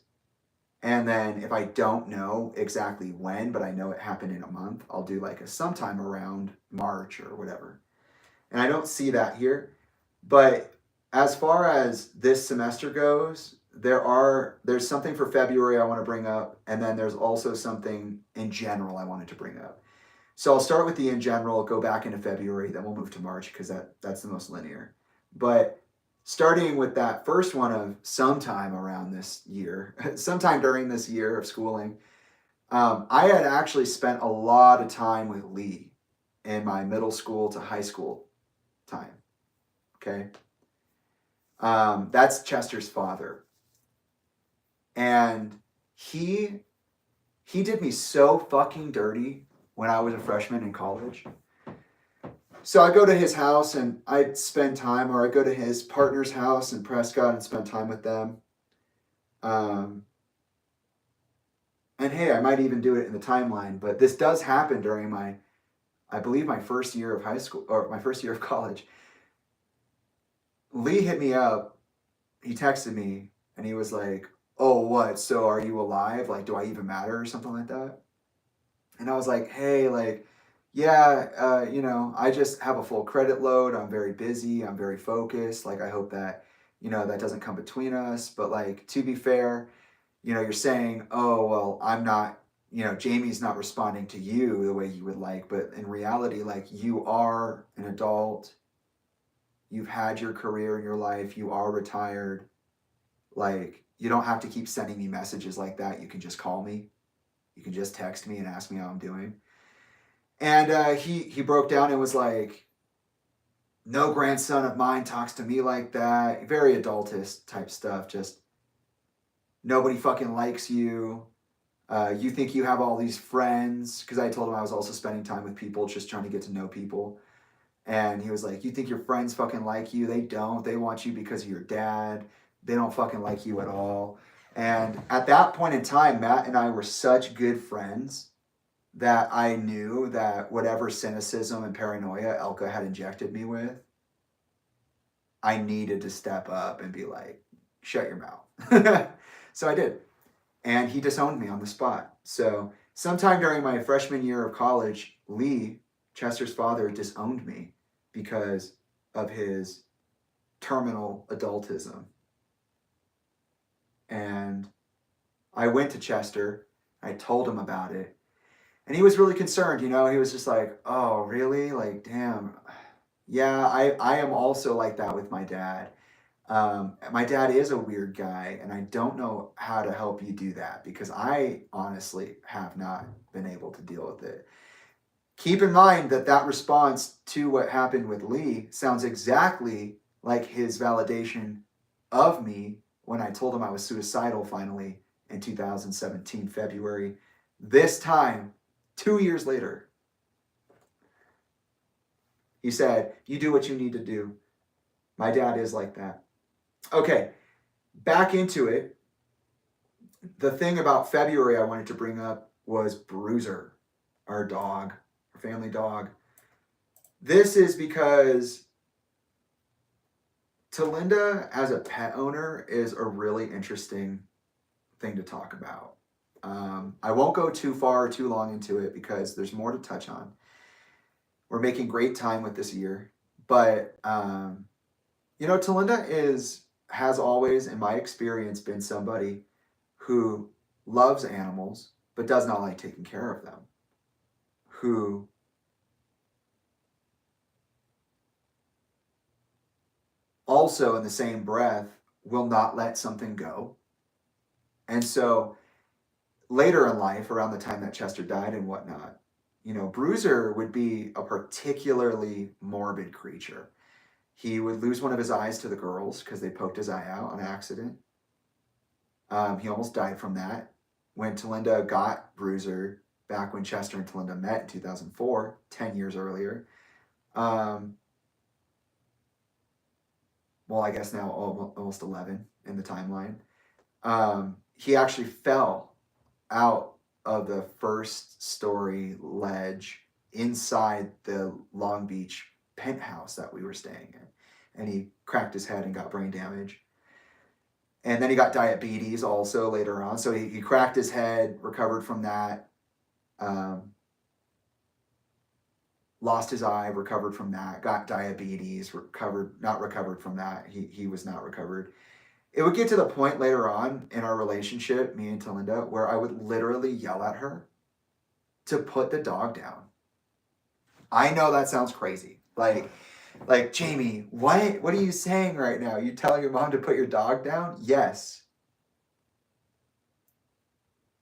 And then if I don't know exactly when, but I know it happened in a month, I'll do like a sometime around March or whatever. And I don't see that here. But as far as this semester goes, there's something for February I want to bring up, and then there's also something in general I wanted to bring up. So I'll start with the in general, go back into February, then we'll move to March because that's the most linear. But starting with that first one of sometime around this year, sometime during this year of schooling, I had actually spent a lot of time with Lee in my middle school to high school time. okay? That's Chester's father. And he did me so fucking dirty when I was a freshman in college. So I go to his house and I'd spend time, or I go to his partner's house in Prescott and spend time with them. And hey, I might even do it in the timeline, but this does happen during I believe my first year of high school, or my first year of college. Lee hit me up. He texted me and he was like, "Oh, what? So are you alive? Like, do I even matter?" or something like that. And I was like, "Hey, like, yeah, I just have a full credit load. I'm very busy. I'm very focused. Like, I hope that, that doesn't come between us. But like, to be fair, you're saying, oh, well, I'm not, Jamie's not responding to you the way you would like. But in reality, like, you are an adult. You've had your career in your life. You are retired. Like, you don't have to keep sending me messages like that. You can just call me. You can just text me and ask me how I'm doing." And he broke down and was like, "No grandson of mine talks to me like that." Very adultist type stuff. Just, nobody fucking likes you. You think you have all these friends. Because I told him I was also spending time with people, just trying to get to know people. And he was like, "You think your friends fucking like you? They don't. They want you because of your dad. They don't fucking like you at all." And at that point in time, Matt and I were such good friends that I knew that whatever cynicism and paranoia Elka had injected me with, I needed to step up and be like, "Shut your mouth." So I did. And he disowned me on the spot. So sometime during my freshman year of college, Lee, Chester's father, disowned me because of his terminal adultism. And I went to Chester. I told him about it. And he was really concerned, He was just like, "Oh, really? Like, damn. Yeah, I am also like that with my dad. My dad is a weird guy, and I don't know how to help you do that because I honestly have not been able to deal with it." Keep in mind that response to what happened with Lee sounds exactly like his validation of me when I told him I was suicidal finally in 2017, February. This time, 2 years later, he said, "You do what you need to do. My dad is like that." Okay, back into it. The thing about February I wanted to bring up was Bruiser, our dog, our family dog. This is because Talinda as a pet owner is a really interesting thing to talk about. I won't go too far or too long into it because there's more to touch on. We're making great time with this year. But, Talinda has always, in my experience, been somebody who loves animals but does not like taking care of them, who also in the same breath will not let something go. And so later in life, around the time that Chester died and whatnot, Bruiser would be a particularly morbid creature. He would lose one of his eyes to the girls because they poked his eye out on accident. He almost died from that. When Talinda got Bruiser, back when Chester and Talinda met in 2004, 10 years earlier, well, I guess now almost 11 in the timeline, he actually fell out of the first story ledge inside the Long Beach penthouse that we were staying in. And he cracked his head and got brain damage. And then he got diabetes also later on. So he cracked his head, recovered from that, lost his eye, recovered from that, got diabetes, not recovered from that. He was not recovered. It would get to the point later on in our relationship, me and Talinda, where I would literally yell at her to put the dog down. I know that sounds crazy. Like, "Jamie, what are you saying right now? You telling your mom to put your dog down?" Yes.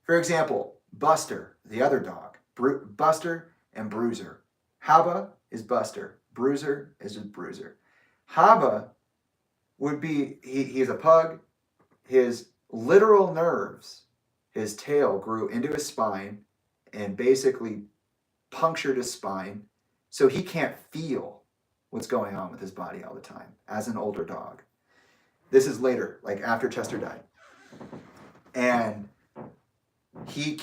For example, Buster, the other dog. Buster and Bruiser. Haba is Buster. Bruiser is just Bruiser. Haba would be, he's a pug. His literal nerves, his tail grew into his spine and basically punctured his spine, so he can't feel what's going on with his body all the time as an older dog. This is later, like after Chester died. And he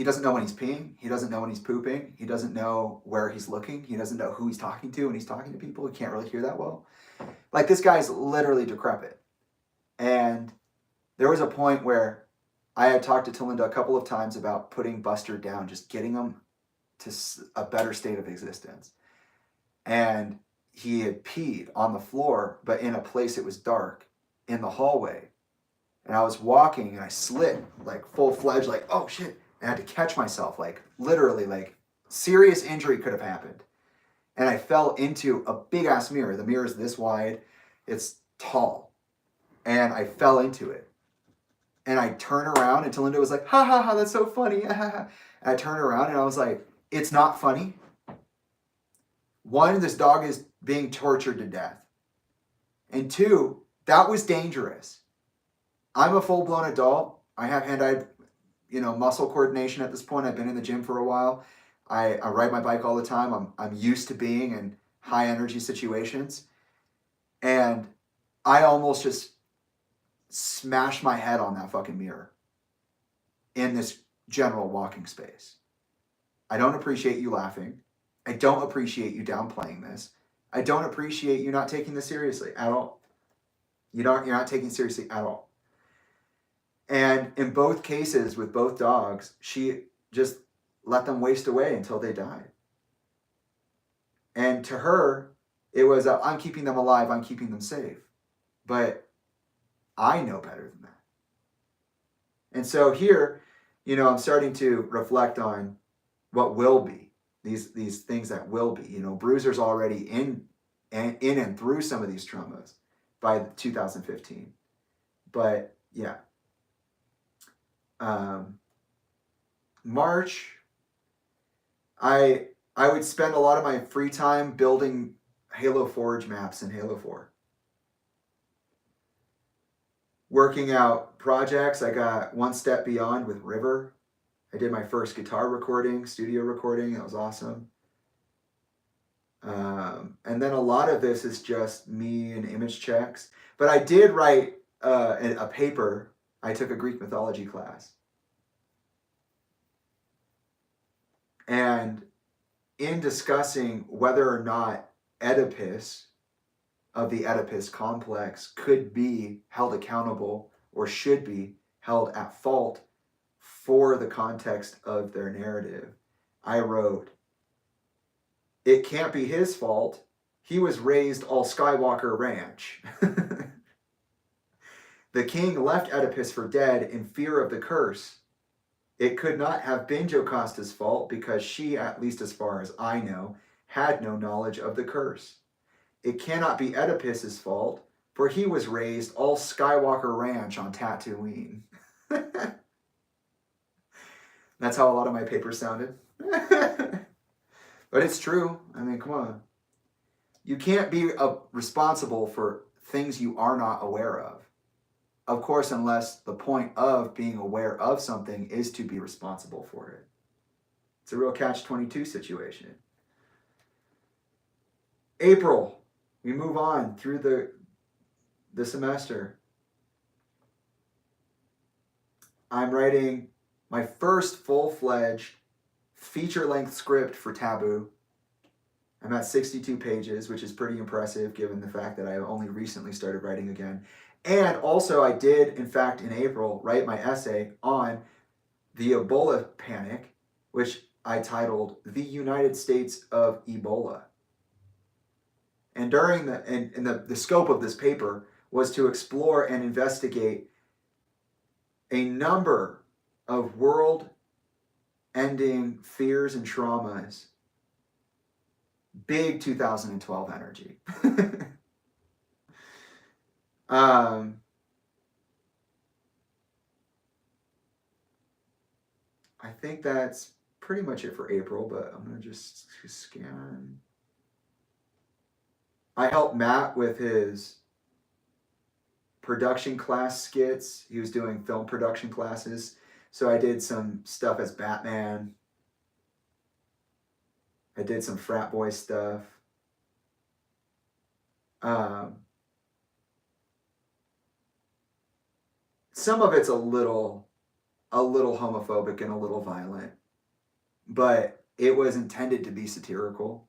doesn't know when he's peeing, he doesn't know when he's pooping, he doesn't know where he's looking, he doesn't know who he's talking to when he's talking to people, he can't really hear that well. Like, this guy's literally decrepit. And there was a point where I had talked to Talinda a couple of times about putting Buster down, just getting him to a better state of existence. And he had peed on the floor, but in a place it was dark in the hallway. And I was walking and I slid, like full-fledged, like, oh shit. And I had to catch myself, like literally, like serious injury could have happened. And I fell into a big ass mirror. The mirror is this wide, it's tall. And I fell into it. And I turn around and Talinda was like, ha ha ha, that's so funny. And I turned around and I was like, it's not funny. One, this dog is being tortured to death. And two, that was dangerous. I'm a full-blown adult. I have hand-eye, muscle coordination at this point. I've been in the gym for a while. I ride my bike all the time. I'm used to being in high energy situations. And I almost just smashed my head on that fucking mirror in this general walking space. I don't appreciate you laughing. I don't appreciate you downplaying this. I don't appreciate you not taking this seriously at all. You're not taking it seriously at all. And in both cases with both dogs, she just let them waste away until they died. And to her, it was, I'm keeping them alive, I'm keeping them safe. But I know better than that. And so here, I'm starting to reflect on what will be, these things that will be. Bruiser's already in and through some of these traumas by 2015. But yeah. March, I would spend a lot of my free time building Halo Forge maps in Halo 4. Working out projects. I got One Step Beyond with River. I did my first guitar recording, studio recording. That was awesome. And then a lot of this is just me and image checks. But I did write a paper. I took a Greek mythology class. And in discussing whether or not Oedipus of the Oedipus complex could be held accountable or should be held at fault for the context of their narrative, I wrote, it can't be his fault. He was raised all Skywalker Ranch. The king left Oedipus for dead in fear of the curse. It could not have been Jocasta's fault because she, at least as far as I know, had no knowledge of the curse. It cannot be Oedipus's fault, for he was raised all Skywalker Ranch on Tatooine. That's how a lot of my papers sounded. But it's true. I mean, come on. You can't be responsible for things you are not aware of. Of course, unless the point of being aware of something is to be responsible for it. It's a real catch-22 situation. April, we move on through the semester. I'm writing my first full-fledged feature-length script for Taboo. I'm at 62 pages, which is pretty impressive given the fact that I only recently started writing again. And also I did, in fact, in April, write my essay on the Ebola panic, which I titled The United States of Ebola. And during the scope of this paper was to explore and investigate a number of world-ending fears and traumas. Big 2012 energy. I think that's pretty much it for April, but I'm going to just scan. I helped Matt with his production class skits. He was doing film production classes. So I did some stuff as Batman. I did some frat boy stuff. Um, some of it's a little homophobic and a little violent, but it was intended to be satirical.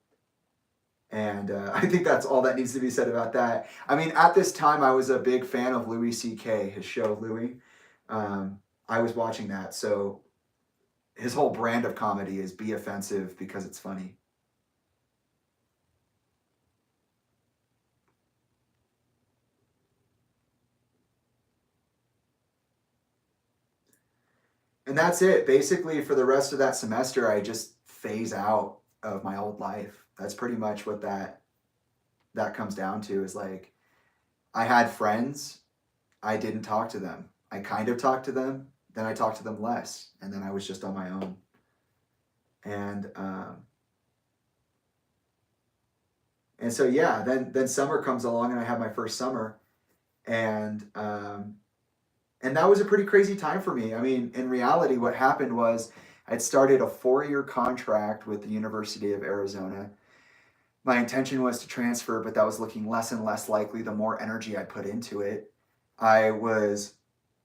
And I think that's all that needs to be said about that. I mean, at this time, I was a big fan of Louis C.K., his show Louis. I was watching that, so his whole brand of comedy is be offensive because it's funny. And that's it. Basically, for the rest of that semester, I just phase out of my old life. That's pretty much what that comes down to. Is like I had friends, I didn't talk to them. I kind of talked to them, then I talked to them less, and then I was just on my own. And and so yeah, then summer comes along, and I have my first summer, and and that was a pretty crazy time for me. I mean, in reality, what happened was I'd started a 4-year contract with the University of Arizona. My intention was to transfer, but that was looking less and less likely the more energy I put into it. I was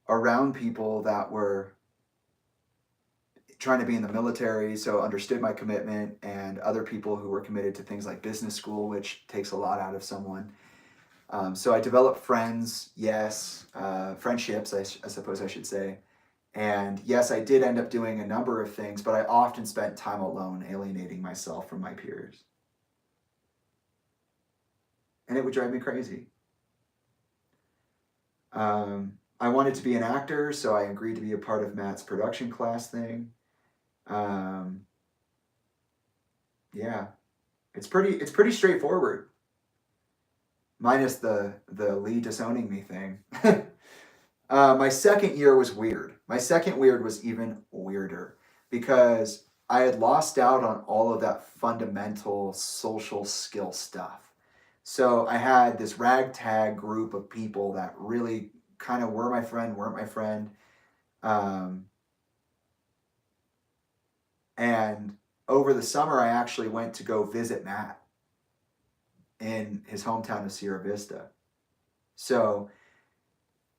around people that were trying to be in the military, so understood my commitment, and other people who were committed to things like business school, which takes a lot out of someone. So I developed friends, yes, friendships, I suppose I should say. And yes, I did end up doing a number of things, but I often spent time alone, alienating myself from my peers. And it would drive me crazy. I wanted to be an actor, so I agreed to be a part of Matt's production class thing. Um, yeah, it's pretty straightforward, minus the Lee disowning me thing. My second year was weird. My second weird was even weirder because I had lost out on all of that fundamental social skill stuff. So I had this ragtag group of people that really kind of were my friend, weren't my friend. Um, and over the summer, I actually went to go visit Matt in his hometown of Sierra Vista. So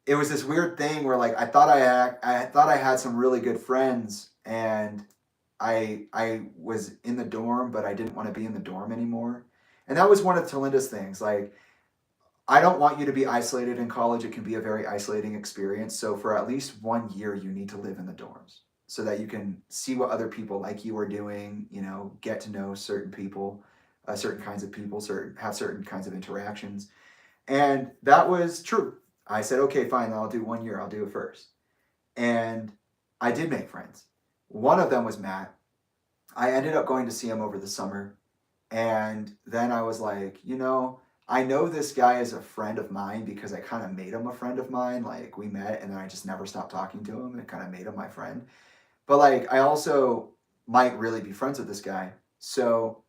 it was this weird thing where like I thought I had some really good friends, and I was in the dorm, but I didn't want to be in the dorm anymore. And that was one of Talinda's things. Like, I don't want you to be isolated in college. It can be a very isolating experience. So for at least 1 year, you need to live in the dorms so that you can see what other people like you are doing. You know, get to know certain people, certain kinds of people, have certain kinds of interactions. And that was true. I said, okay, fine, I'll do 1 year. I'll do it first. And I did make friends. One of them was Matt. I ended up going to see him over the summer. And then I was like, I know this guy is a friend of mine because I kind of made him a friend of mine. Like, we met and then I just never stopped talking to him, and it kind of made him my friend. But like, I also might really be friends with this guy. So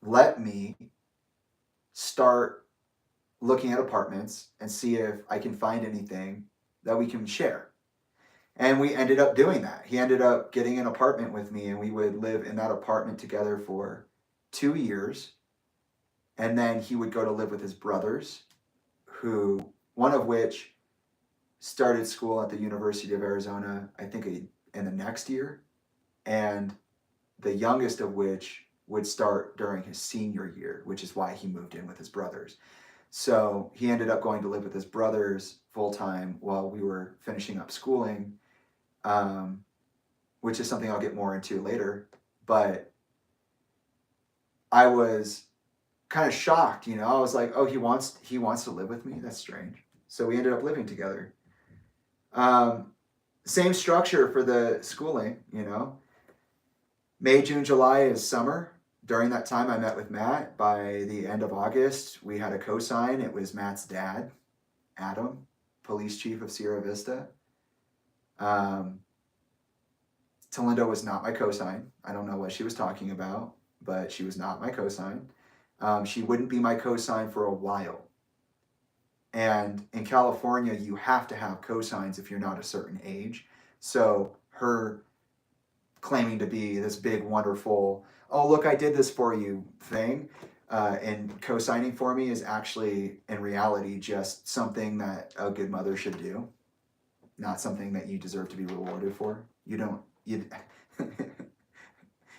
let me start looking at apartments and see if I can find anything that we can share. And we ended up doing that. He ended up getting an apartment with me, and we would live in that apartment together for 2 years. And then he would go to live with his brothers, who, one of which started school at the University of Arizona, I think in the next year, and the youngest of which would start during his senior year, which is why he moved in with his brothers. So he ended up going to live with his brothers full time while we were finishing up schooling, um, which is something I'll get more into later. But I was kind of shocked, I was like, oh, he wants to live with me. That's strange. So we ended up living together. Um, Same structure for the schooling. May, June, July is summer. During that time, I met with Matt. By the end of August, we had a cosign. It was Matt's dad, Adam, police chief of Sierra Vista. Talinda was not my cosign. I don't know what she was talking about, but she was not my cosign. She wouldn't be my cosign for a while. And in California, you have to have cosigns if you're not a certain age. So her claiming to be this big, wonderful, oh, look, I did this for you thing, and co-signing for me is actually, in reality, just something that a good mother should do, not something that you deserve to be rewarded for. You don't, you,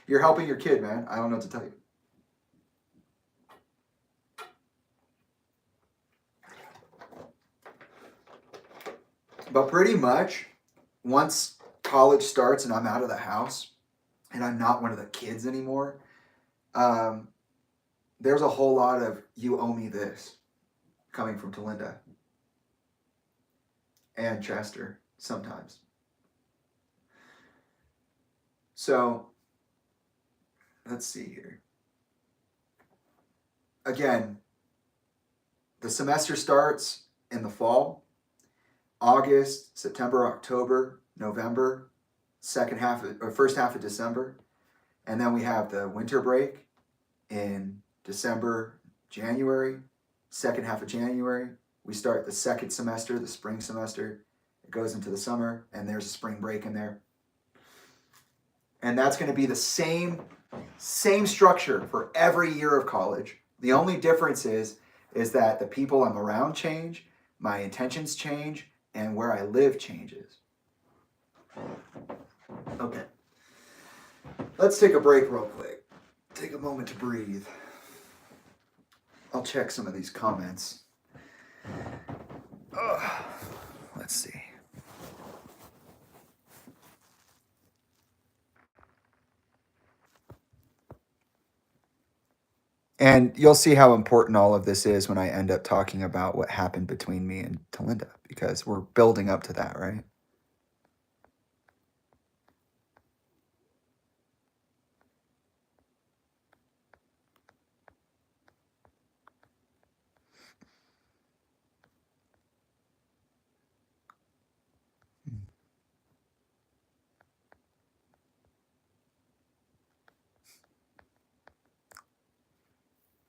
you're helping your kid, man. I don't know what to tell you. But pretty much, once college starts and I'm out of the house and I'm not one of the kids anymore, there's a whole lot of you owe me this coming from Talinda and Chester sometimes. So let's see here. Again, the semester starts in the fall. August, September, October, November, first half of December. And then we have the winter break in December, January, second half of January. We start the second semester, the spring semester. It goes into the summer, and there's a spring break in there. And that's going to be the same structure for every year of college. The only difference is that the people I'm around change, my intentions change, and where I live changes. Okay. Let's take a break real quick. Take a moment to breathe. I'll check some of these comments. Let's see. And you'll see how important all of this is when I end up talking about what happened between me and Talinda, because we're building up to that, right?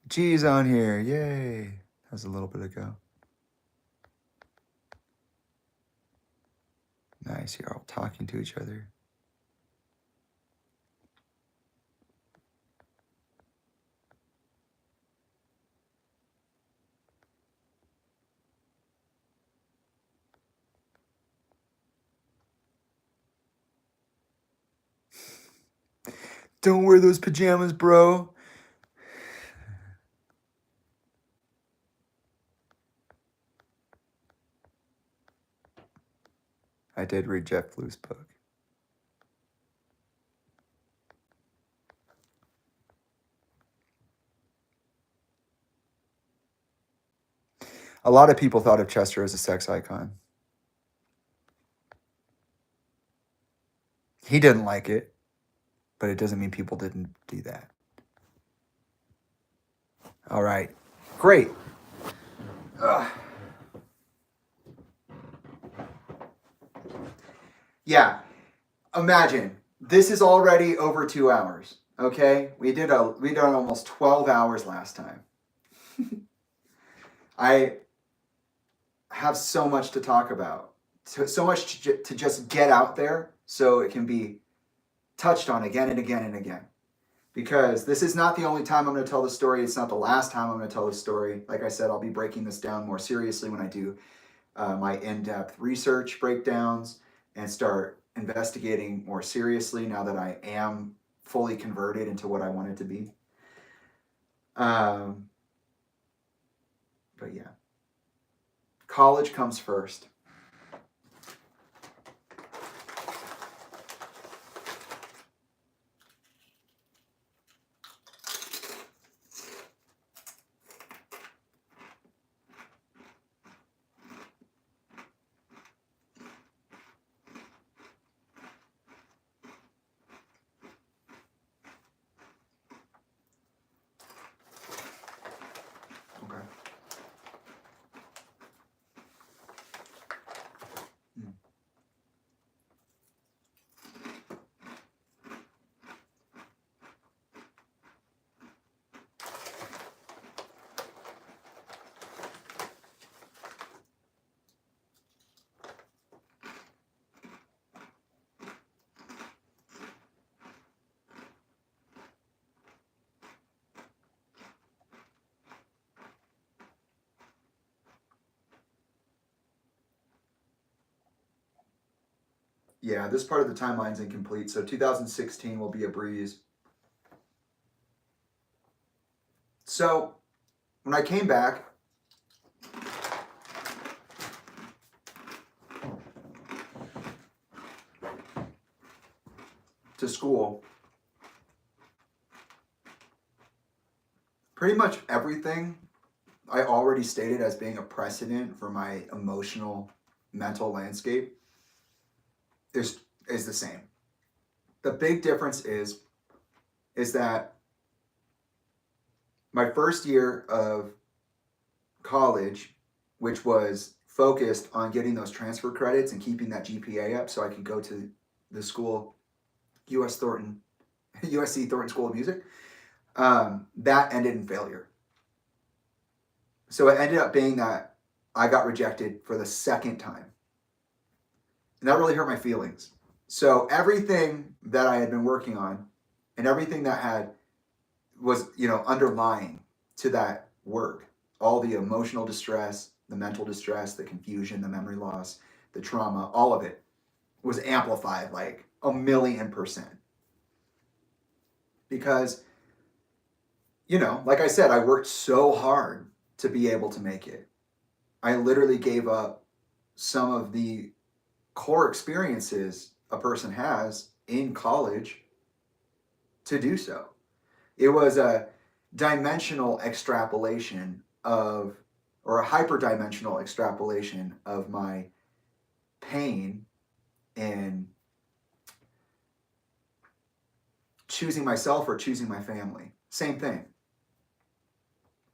G's on here. Yay. That was a little bit ago. Nice. You're all talking to each other. Don't wear those pajamas, bro. I did read Jeff Blue's book. A lot of people thought of Chester as a sex icon. He didn't like it, but it doesn't mean people didn't do that. All right. Great. Yeah. Imagine this is already over 2 hours. Okay, we did almost 12 hours last time. I have so much to talk about, so much to just get out there so it can be touched on again and again and again. Because this is not the only time I'm going to tell the story. It's not the last time I'm going to tell the story. Like I said, I'll be breaking this down more seriously when I do my in-depth research breakdowns and start investigating more seriously now that I am fully converted into what I want it to be. But yeah, college comes first. Yeah, this part of the timeline's incomplete, so 2016 will be a breeze. So, when I came back, to school, pretty much everything I already stated as being a precedent for my emotional, mental landscape is is the same. The big difference is that my first year of college, which was focused on getting those transfer credits and keeping that GPA up so I could go to the school, USC Thornton School of Music, that ended in failure. So it ended up being that I got rejected for the second time. And that really hurt my feelings. So everything that I had been working on and everything that was underlying to that work, all the emotional distress, the mental distress, the confusion, the memory loss, the trauma, all of it was amplified like 1,000,000%. Because, like I said, I worked so hard to be able to make it. I literally gave up some of the core experiences a person has in college to do so. It was a dimensional extrapolation or a hyperdimensional extrapolation of my pain in choosing myself or choosing my family. Same thing,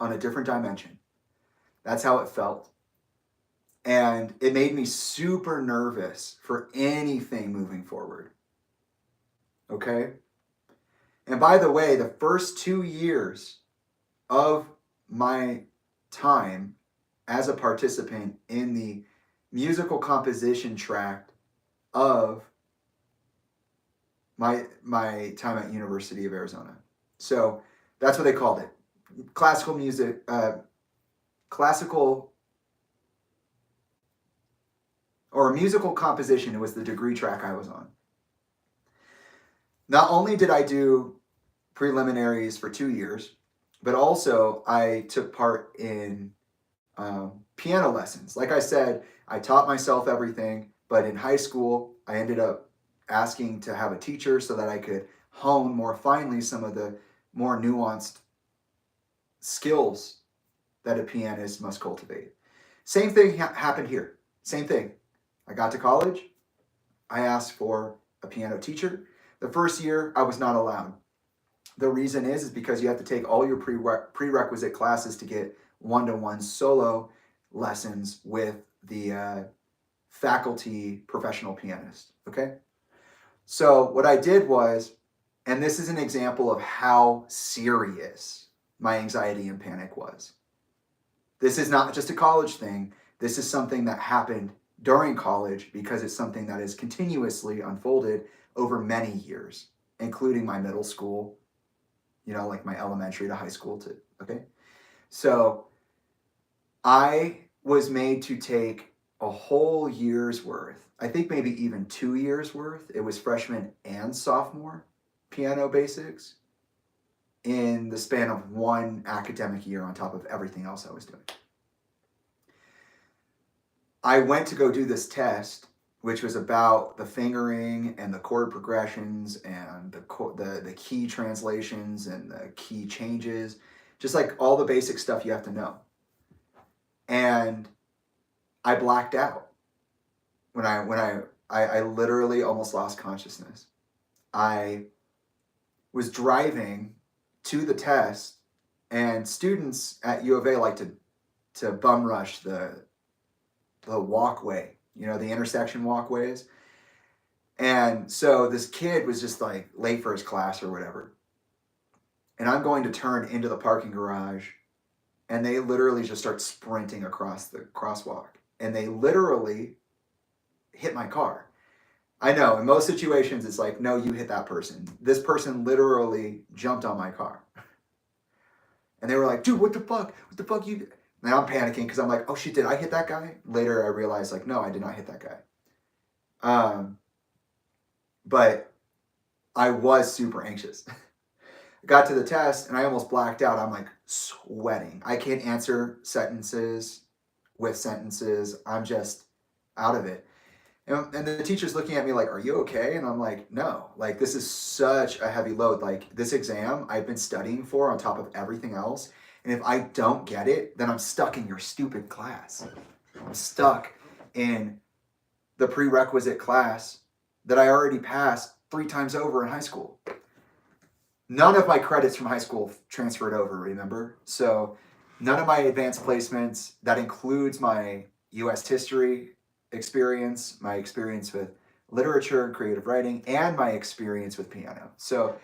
on a different dimension. That's how it felt. And it made me super nervous for anything moving forward. Okay? And by the way, the first 2 years of my time as a participant in the musical composition track of my time at University of Arizona. So that's what they called it. Classical music, musical composition. It was the degree track I was on. Not only did I do preliminaries for 2 years, but also I took part in piano lessons. Like I said, I taught myself everything, but in high school, I ended up asking to have a teacher so that I could hone more finely some of the more nuanced skills that a pianist must cultivate. Same thing happened here. Same thing. I got to college. I asked for a piano teacher. The first year, I was not allowed. The reason is because you have to take all your prerequisite classes to get one-to-one solo lessons with the faculty professional pianist. Okay? So what I did was, and this is an example of how serious my anxiety and panic was. This is not just a college thing. This is something that happened during college because it's something that is continuously unfolded over many years, including my middle school, like my elementary to high school too, okay? So I was made to take a whole year's worth, I think maybe even 2 years worth. It was freshman and sophomore piano basics in the span of one academic year on top of everything else I was doing. I went to go do this test, which was about the fingering and the chord progressions and the key translations and the key changes, just like all the basic stuff you have to know. And I blacked out when I literally almost lost consciousness. I was driving to the test, and students at U of A like to bum rush the walkway, the intersection walkways. And so this kid was just like late for his class or whatever. And I'm going to turn into the parking garage, and they literally just start sprinting across the crosswalk. And they literally hit my car. I know, in most situations, it's like, no, you hit that person. This person literally jumped on my car. And they were like, dude, what the fuck? What the fuck you... Now I'm panicking because I'm like, oh shit, did I hit that guy? Later I realized, like, no, I did not hit that guy. but I was super anxious. Got to the test and I almost blacked out. I'm like sweating. I can't answer sentences with sentences. I'm just out of it. And the teacher's looking at me like, "Are you okay?" And I'm like, "No, like this is such a heavy load. Like this exam I've been studying for on top of everything else. And if I don't get it, then I'm stuck in your stupid class. I'm stuck in the prerequisite class that I already passed 3 times over in high school. None of my credits from high school transferred over, remember? So none of my advanced placements, that includes my US history experience, my experience with literature and creative writing, and my experience with piano. So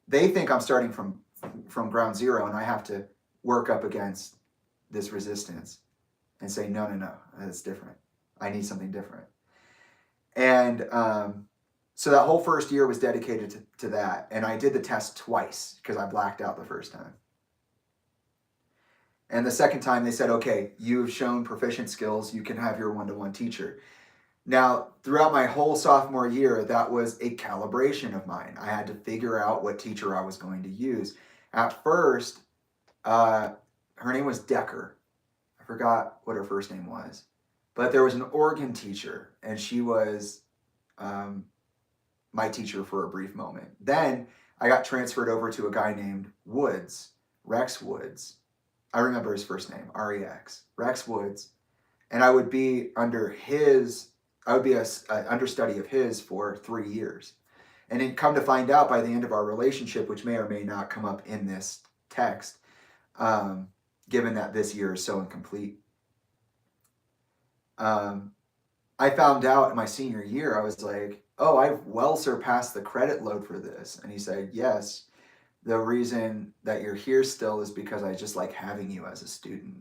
they think I'm starting from ground zero and I have to work up against this resistance and say, no, no, no, that's different. I need something different. And so that whole first year was dedicated to that. And I did the test twice because I blacked out the first time. And the second time they said, okay, you've shown proficient skills, you can have your one-to-one teacher. Now, throughout my whole sophomore year, that was a calibration of mine. I had to figure out what teacher I was going to use. At first, her name was Decker. I forgot what her first name was. But there was an organ teacher, and she was my teacher for a brief moment. Then I got transferred over to a guy named Woods, Rex Woods. I remember his first name, R-E-X, Rex Woods. And I would be under his, I would be an understudy of his for 3 years. And then come to find out by the end of our relationship, which may or may not come up in this text, given that this year is so incomplete, I found out in my senior year, I was like, oh, I've well surpassed the credit load for this. And he said, yes, the reason that you're here still is because I just like having you as a student.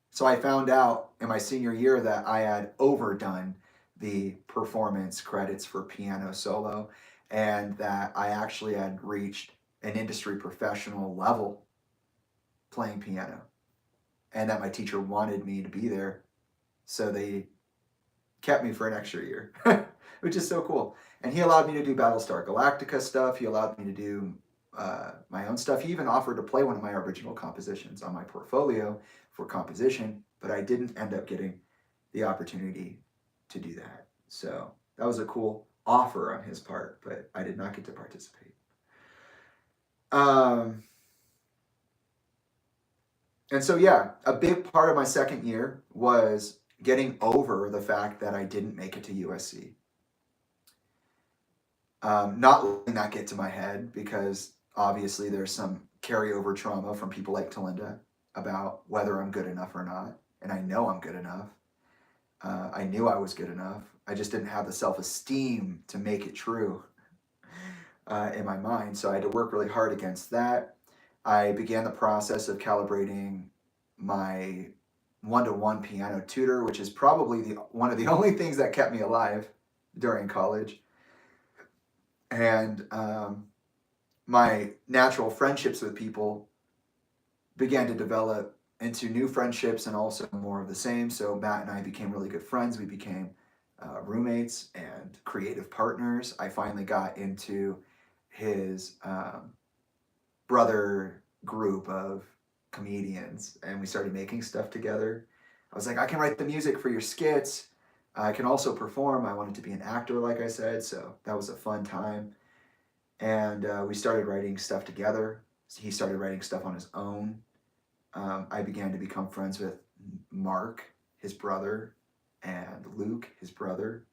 So I found out in my senior year that I had overdone the performance credits for piano solo and that I actually had reached an industry professional level playing piano and that my teacher wanted me to be there. So they kept me for an extra year, which is so cool. And he allowed me to do Battlestar Galactica stuff. He allowed me to do my own stuff. He even offered to play one of my original compositions on my portfolio for composition, but I didn't end up getting the opportunity to do that. So that was a cool offer on his part, but I did not get to participate. And so, yeah, a big part of my second year was getting over the fact that I didn't make it to USC. Not letting that get to my head because obviously there's some carryover trauma from people like Talinda about whether I'm good enough or not. And I know I'm good enough. I knew I was good enough. I just didn't have the self-esteem to make it true in my mind. So I had to work really hard against that. I began the process of calibrating my one-to-one piano tutor, which is probably one of the only things that kept me alive during college. And my natural friendships with people began to develop into new friendships and also more of the same. So Matt and I became really good friends. We became roommates and creative partners. I finally got into his brother group of comedians and we started making stuff together. I was like, I can write the music for your skits. I can also perform. I wanted to be an actor, like I said, so that was a fun time. And we started writing stuff together. He started writing stuff on his own. I began to become friends with Mark, his brother, and Luke, his brother.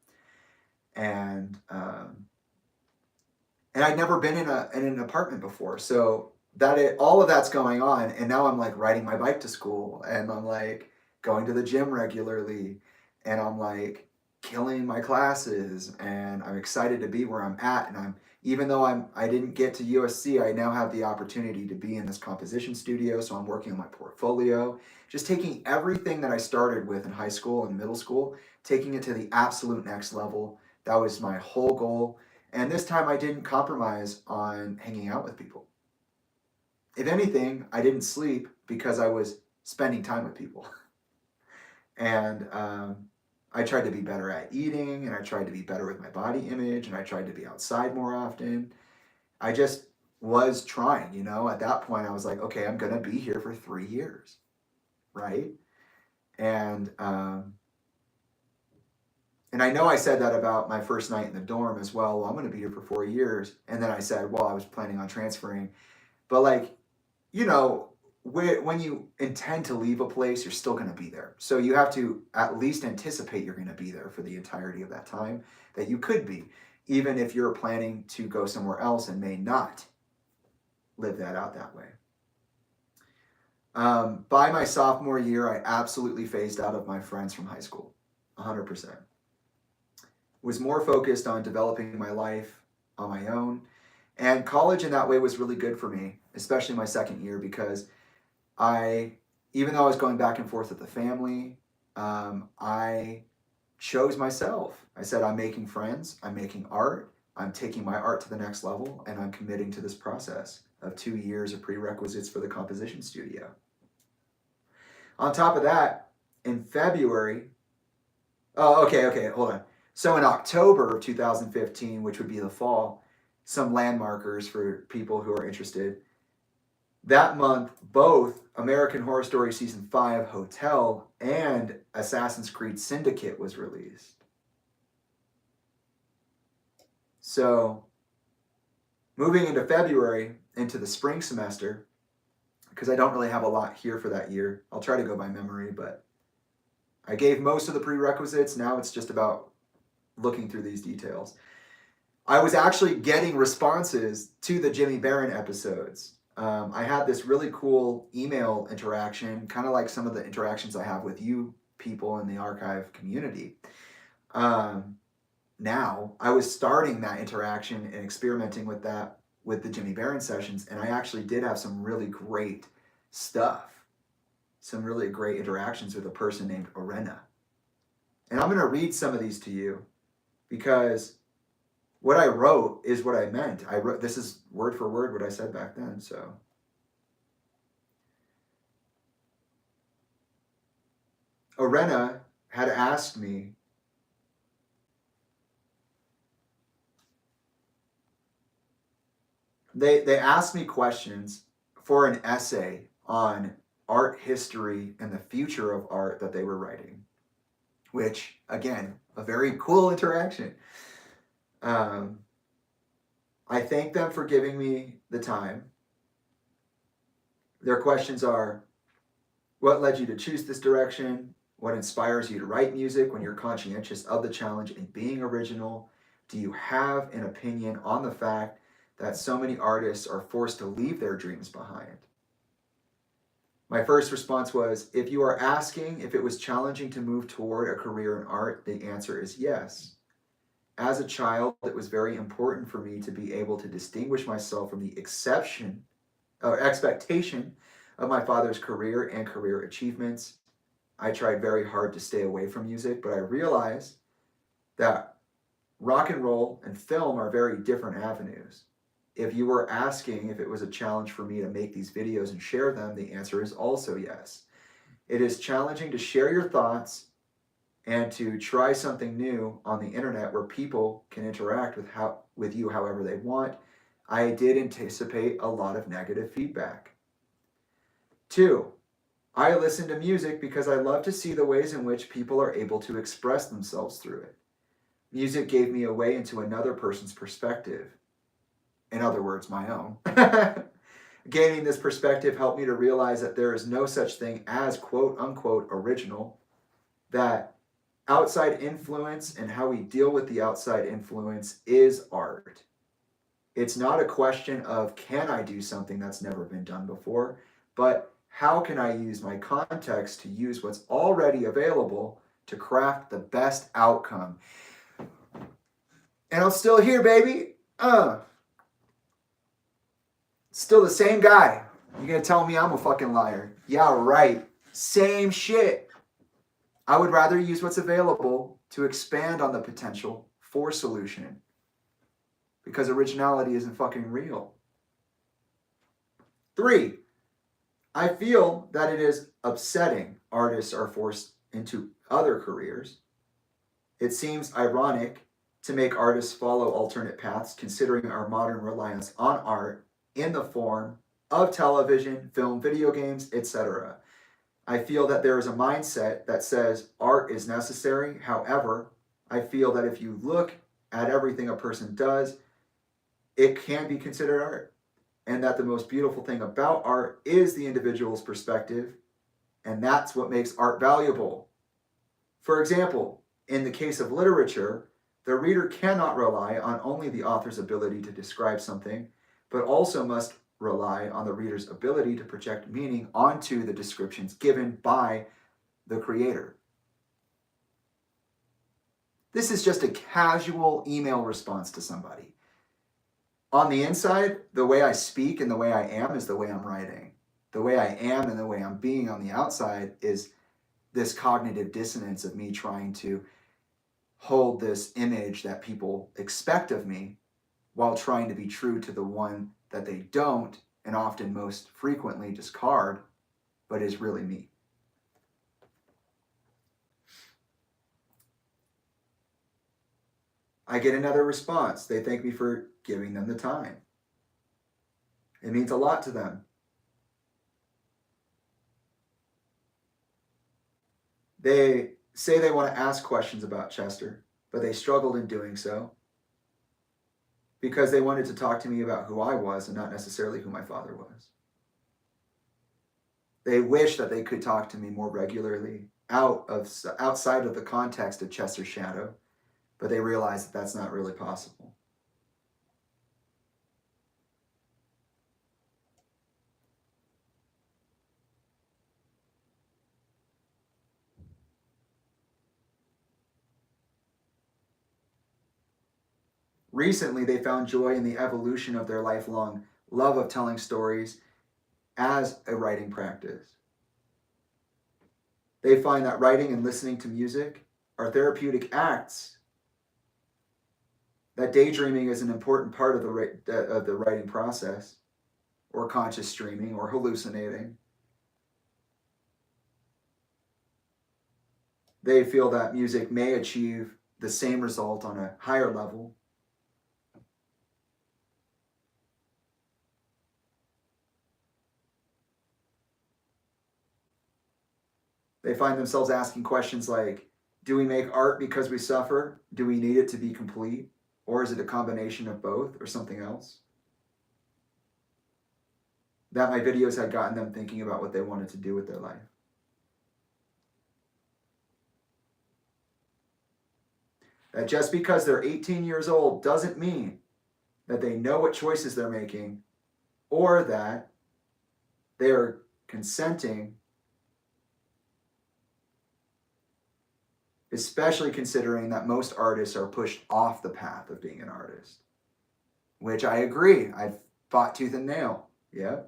And I'd never been in an apartment before, so all of that's going on, and now I'm like riding my bike to school, and I'm like going to the gym regularly, and I'm like killing my classes, and I'm excited to be where I'm at, and even though I didn't get to USC, I now have the opportunity to be in this composition studio, so I'm working on my portfolio, just taking everything that I started with in high school and middle school, taking it to the absolute next level. That was my whole goal. And this time I didn't compromise on hanging out with people. If anything, I didn't sleep because I was spending time with people. And I tried to be better at eating, and I tried to be better with my body image, and I tried to be outside more often. I just was trying, you know. At that point, I was like, okay, I'm going to be here for 3 years, right? And and I know I said that about my first night in the dorm as well. Well, I'm going to be here for 4 years. And then I said, well, I was planning on transferring. But like, you know, when you intend to leave a place, you're still going to be there. So you have to at least anticipate you're going to be there for the entirety of that time that you could be, even if you're planning to go somewhere else and may not live that out that way. By my sophomore year, I absolutely phased out of my friends from high school, 100%. Was more focused on developing my life on my own. And college in that way was really good for me, especially my second year, because even though I was going back and forth with the family, I chose myself. I said, I'm making friends, I'm making art, I'm taking my art to the next level, and I'm committing to this process of 2 years of prerequisites for the composition studio. On top of that, in February, okay, hold on. So in October of 2015, which would be the fall, some landmarkers for people who are interested. That month, both American Horror Story Season 5 Hotel and Assassin's Creed Syndicate was released. So moving into February, into the spring semester, because I don't really have a lot here for that year. I'll try to go by memory, but I gave most of the prerequisites. Now it's just about looking through these details. I was actually getting responses to the Jimmy Barron episodes. I had this really cool email interaction, kind of like some of the interactions I have with you people in the archive community. Now, I was starting that interaction and experimenting with that with the Jimmy Barron sessions, and I actually did have some really great stuff, some really great interactions with a person named Arena. And I'm going to read some of these to you because what I wrote is what I meant. I wrote, this is word for word what I said back then. So Arena had asked me, they asked me questions for an essay on art history and the future of art that they were writing, which again, a very cool interaction. I thank them for giving me the time. Their questions are, what led you to choose this direction? What inspires you to write music when you're conscientious of the challenge in being original? Do you have an opinion on the fact that so many artists are forced to leave their dreams behind? My first response was, if you are asking if it was challenging to move toward a career in art, the answer is yes. As a child, it was very important for me to be able to distinguish myself from the expectation of my father's career and career achievements. I tried very hard to stay away from music, but I realized that rock and roll and film are very different avenues. If you were asking if it was a challenge for me to make these videos and share them, the answer is also yes. It is challenging to share your thoughts and to try something new on the internet where people can interact with you however they want. I did anticipate a lot of negative feedback. 2, I listen to music because I love to see the ways in which people are able to express themselves through it. Music gave me a way into another person's perspective. In other words, my own. Gaining this perspective helped me to realize that there is no such thing as quote unquote original, that outside influence and how we deal with the outside influence is art. It's not a question of can I do something that's never been done before, but how can I use my context to use what's already available to craft the best outcome. And I'm still here, baby. Still the same guy. You gonna tell me I'm a fucking liar? Yeah, right. Same shit. I would rather use what's available to expand on the potential for solution, because originality isn't fucking real. 3, I feel that it is upsetting artists are forced into other careers It seems ironic to make artists follow alternate paths, considering our modern reliance on art in the form of television, film, video games, etc. I feel that there is a mindset that says art is necessary. However, I feel that if you look at everything a person does, it can be considered art. And that the most beautiful thing about art is the individual's perspective, and that's what makes art valuable. For example, in the case of literature, the reader cannot rely on only the author's ability to describe something, but also must rely on the reader's ability to project meaning onto the descriptions given by the creator. This is just a casual email response to somebody. On the inside, the way I speak and the way I am is the way I'm writing. The way I am and the way I'm being on the outside is this cognitive dissonance of me trying to hold this image that people expect of me while trying to be true to the one that they don't, and often most frequently discard, but is really me. I get another response. They thank me for giving them the time. It means a lot to them. They say they want to ask questions about Chester, but they struggled in doing so because they wanted to talk to me about who I was and not necessarily who my father was. They wish that they could talk to me more regularly outside of the context of Chester's shadow, but they realize that that's not really possible. Recently, they found joy in the evolution of their lifelong love of telling stories as a writing practice. They find that writing and listening to music are therapeutic acts, that daydreaming is an important part of the writing process, or conscious streaming, or hallucinating. They feel that music may achieve the same result on a higher level. They find themselves asking questions like, do we make art because we suffer? Do we need it to be complete? Or is it a combination of both or something else? That my videos had gotten them thinking about what they wanted to do with their life. That just because they're 18 years old doesn't mean that they know what choices they're making or that they are consenting, especially considering that most artists are pushed off the path of being an artist, which I agree. I've fought tooth and nail. Yeah.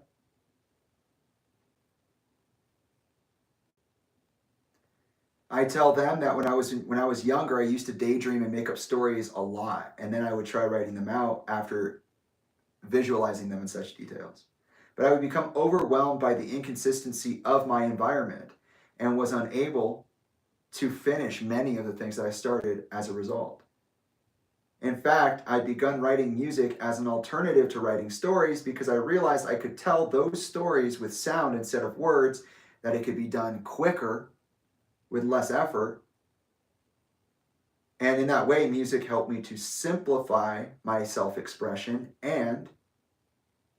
I tell them that when I was younger, I used to daydream and make up stories a lot, and then I would try writing them out after visualizing them in such details. But I would become overwhelmed by the inconsistency of my environment and was unable to finish many of the things that I started as a result. In fact, I'd begun writing music as an alternative to writing stories because I realized I could tell those stories with sound instead of words, that it could be done quicker with less effort. And in that way, music helped me to simplify my self-expression. And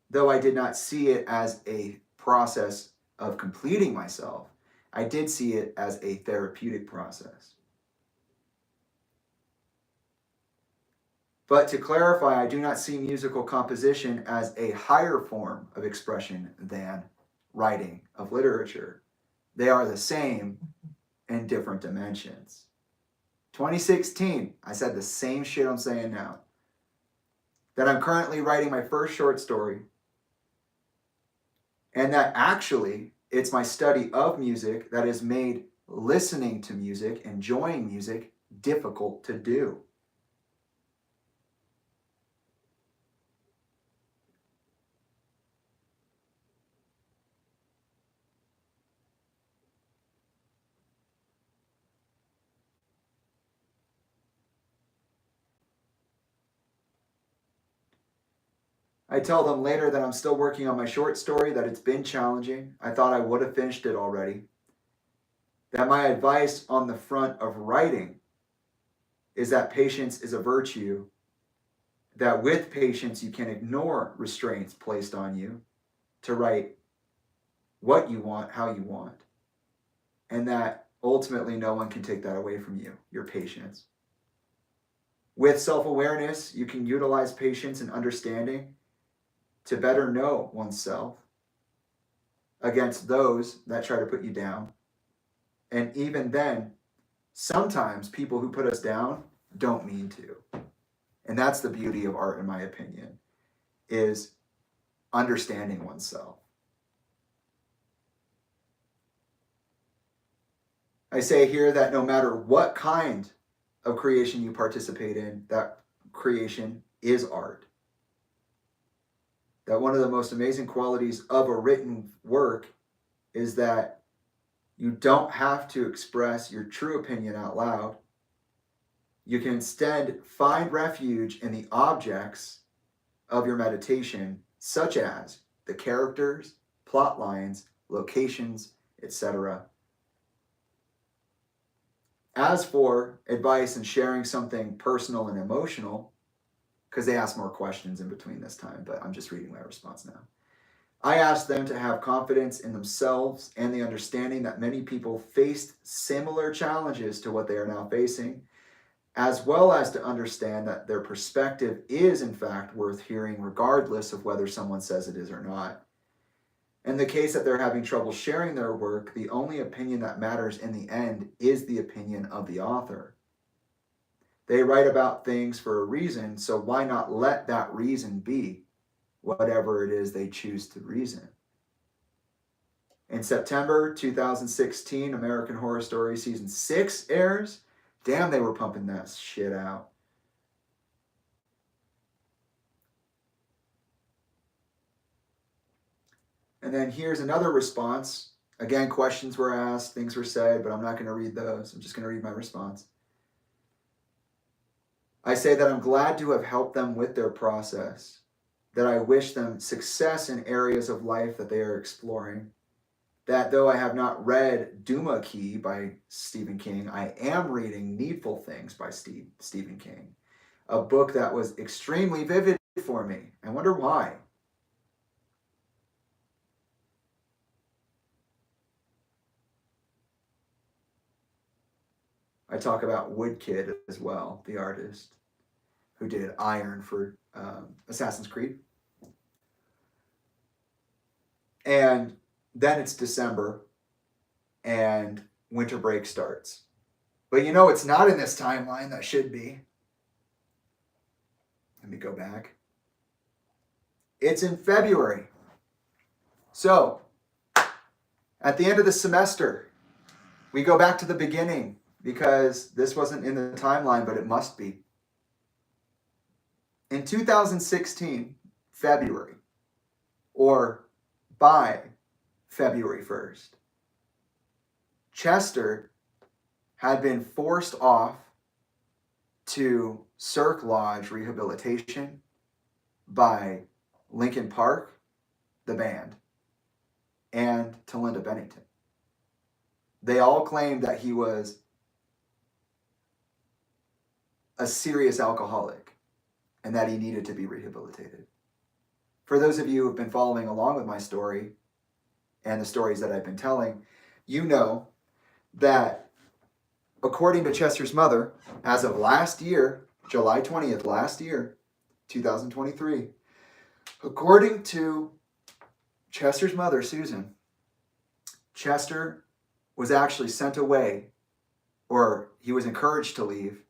though I did not see it as a process of completing myself, I did see it as a therapeutic process. But to clarify, I do not see musical composition as a higher form of expression than writing of literature. They are the same in different dimensions. 2016, I said the same shit I'm saying now. That I'm currently writing my first short story, and that actually it's my study of music that has made listening to music, enjoying music, difficult to do. I tell them later that I'm still working on my short story, that it's been challenging. I thought I would have finished it already. That my advice on the front of writing is that patience is a virtue, that with patience you can ignore restraints placed on you to write what you want, how you want, and that ultimately no one can take that away from you, your patience. With self-awareness, you can utilize patience and understanding to better know oneself against those that try to put you down. And even then, sometimes people who put us down don't mean to. And that's the beauty of art, in my opinion, is understanding oneself. I say here that no matter what kind of creation you participate in, that creation is art. That one of the most amazing qualities of a written work is that you don't have to express your true opinion out loud. You can instead find refuge in the objects of your meditation, such as the characters, plot lines, locations, etc. As for advice and sharing something personal and emotional, because they ask more questions in between this time, but I'm just reading my response now. I asked them to have confidence in themselves and the understanding that many people faced similar challenges to what they are now facing, as well as to understand that their perspective is in fact worth hearing regardless of whether someone says it is or not. In the case that they're having trouble sharing their work, the only opinion that matters in the end is the opinion of the author. They write about things for a reason, so why not let that reason be whatever it is they choose to reason? In September 2016, American Horror Story Season 6 airs. Damn, they were pumping that shit out. And then here's another response. Again, questions were asked, things were said, but I'm not going to read those. I'm just going to read my response. I say that I'm glad to have helped them with their process, that I wish them success in areas of life that they are exploring, that though I have not read Duma Key by Stephen King, I am reading Needful Things by Stephen King, a book that was extremely vivid for me. I wonder why. I talk about Woodkid as well, the artist who did Iron for Assassin's Creed. And then it's December and winter break starts. But you know, it's not in this timeline that should be. Let me go back. It's in February. So, at the end of the semester, we go back to the beginning because this wasn't in the timeline, but it must be. In 2016, February, or by February 1st, Chester had been forced off to Cirque Lodge rehabilitation by Linkin Park, the band, and Talinda Bennington. They all claimed that he was a serious alcoholic and that he needed to be rehabilitated. For those of you who have been following along with my story and the stories that I've been telling, you know that according to Chester's mother, as of last year, July 20th, last year, 2023, according to Chester's mother, Susan, Chester was actually sent away, or he was encouraged to leave,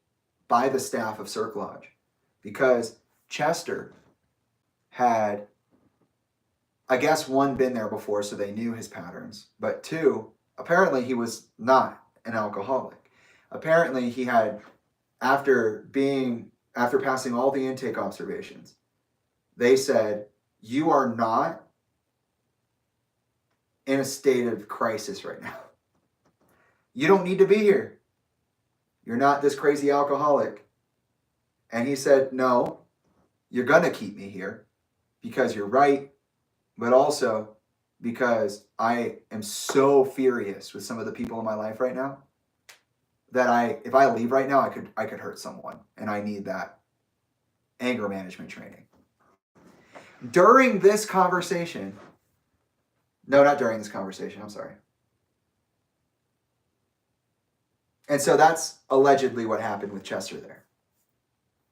by the staff of Cirque Lodge because Chester had, I guess, one, been there before, so they knew his patterns, but two, apparently he was not an alcoholic. Apparently he had, after passing all the intake observations, they said, you are not in a state of crisis right now. You don't need to be here. You're not this crazy alcoholic. And he said, no, you're going to keep me here because you're right, but also because I am so furious with some of the people in my life right now that if I leave right now, I could hurt someone, and I need that anger management training. During this conversation, no, not during this conversation, I'm sorry. And so that's allegedly what happened with Chester there.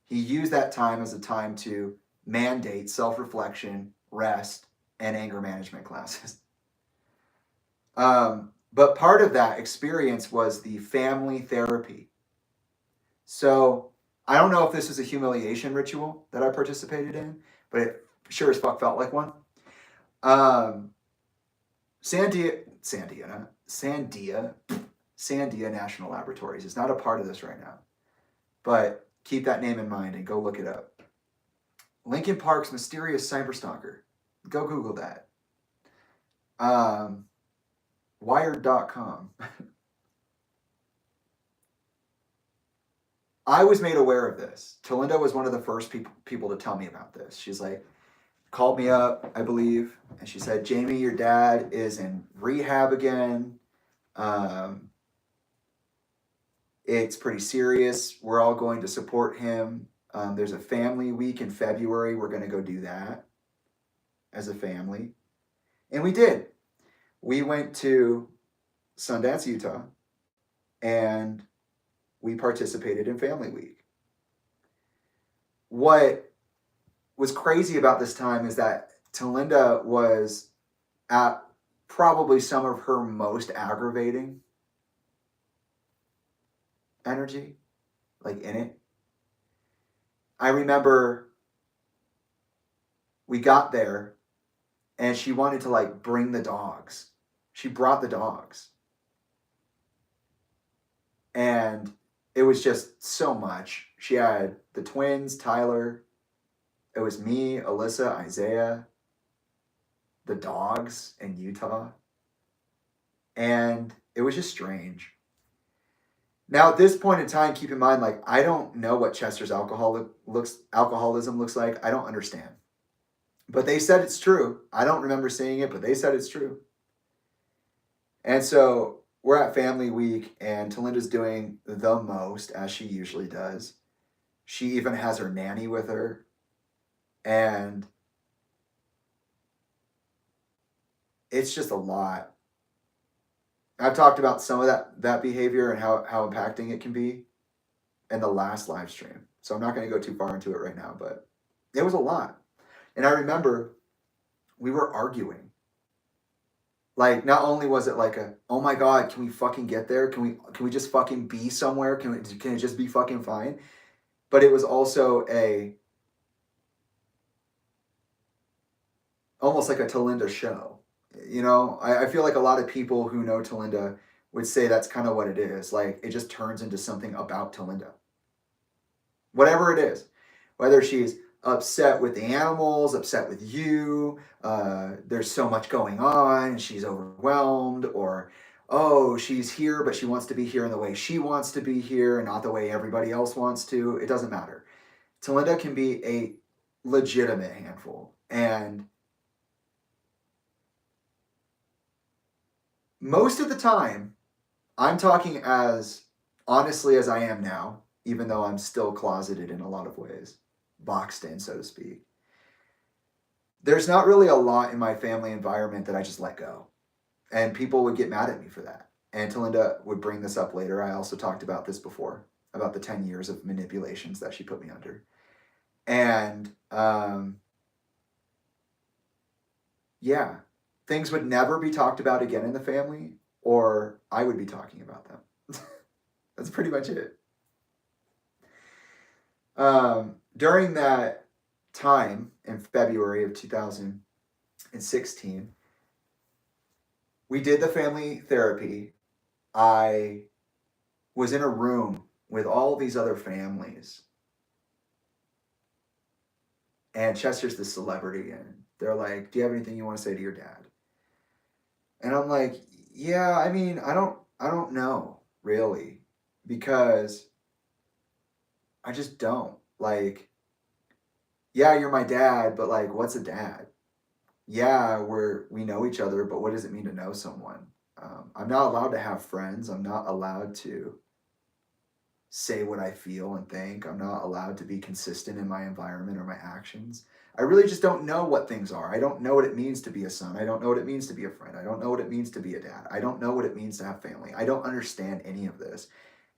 He used that time as a time to mandate self-reflection, rest, and anger management classes. But part of that experience was the family therapy. So I don't know if this is a humiliation ritual that I participated in, but it sure as fuck felt like one. Sandia National Laboratories is not a part of this right now, but keep that name in mind and go look it up. Lincoln Park's mysterious cyberstalker. Go Google that. Wired.com. I was made aware of this. Talinda was one of the first people to tell me about this. She's like, called me up, I believe, and she said, Jamie, your dad is in rehab again. It's pretty serious. We're all going to support him. There's a family week in February. We're going to go do that as a family. And we did. We went to Sundance, Utah, and we participated in Family Week. What was crazy about this time is that Talinda was at probably some of her most aggravating energy, like in it. I remember we got there and she wanted to like bring the dogs. She brought the dogs. And it was just so much. She had the twins, Tyler. It was me, Alyssa, Isaiah, the dogs in Utah. And it was just strange. Now, at this point in time, keep in mind, like, I don't know what Chester's alcoholism looks like. I don't understand. But they said it's true. I don't remember seeing it, but they said it's true. And so we're at Family Week, and Talinda's doing the most, as she usually does. She even has her nanny with her. And it's just a lot. I've talked about some of that behavior and how impacting it can be in the last live stream. So I'm not going to go too far into it right now, but it was a lot. And I remember we were arguing. Like, not only was it like oh my God, can we fucking get there? Can we just fucking be somewhere? Can it just be fucking fine? But it was also almost like a Talinda show. You know, I feel like a lot of people who know Talinda would say that's kind of what it is. Like, it just turns into something about Talinda. Whatever it is, whether she's upset with the animals, upset with you, there's so much going on, she's overwhelmed, or, oh, she's here, but she wants to be here in the way she wants to be here and not the way everybody else wants to. It doesn't matter. Talinda can be a legitimate handful. And most of the time, I'm talking as honestly as I am now, even though I'm still closeted in a lot of ways, boxed in, so to speak. There's not really a lot in my family environment that I just let go. And people would get mad at me for that. And Talinda would bring this up later. I also talked about this before, about the 10 years of manipulations that she put me under. And yeah, things would never be talked about again in the family, or I would be talking about them. That's pretty much it. During that time in February of 2016, we did the family therapy. I was in a room with all these other families. And Chester's the celebrity, and they're like, do you have anything you want to say to your dad? And I'm like, yeah, I mean, I don't know, really, because I just don't. Like, yeah, you're my dad, but like, what's a dad? Yeah, we know each other, but what does it mean to know someone? I'm not allowed to have friends. I'm not allowed to say what I feel and think. I'm not allowed to be consistent in my environment or my actions. I really just don't know what things are. I don't know what it means to be a son. I don't know what it means to be a friend. I don't know what it means to be a dad. I don't know what it means to have family. I don't understand any of this.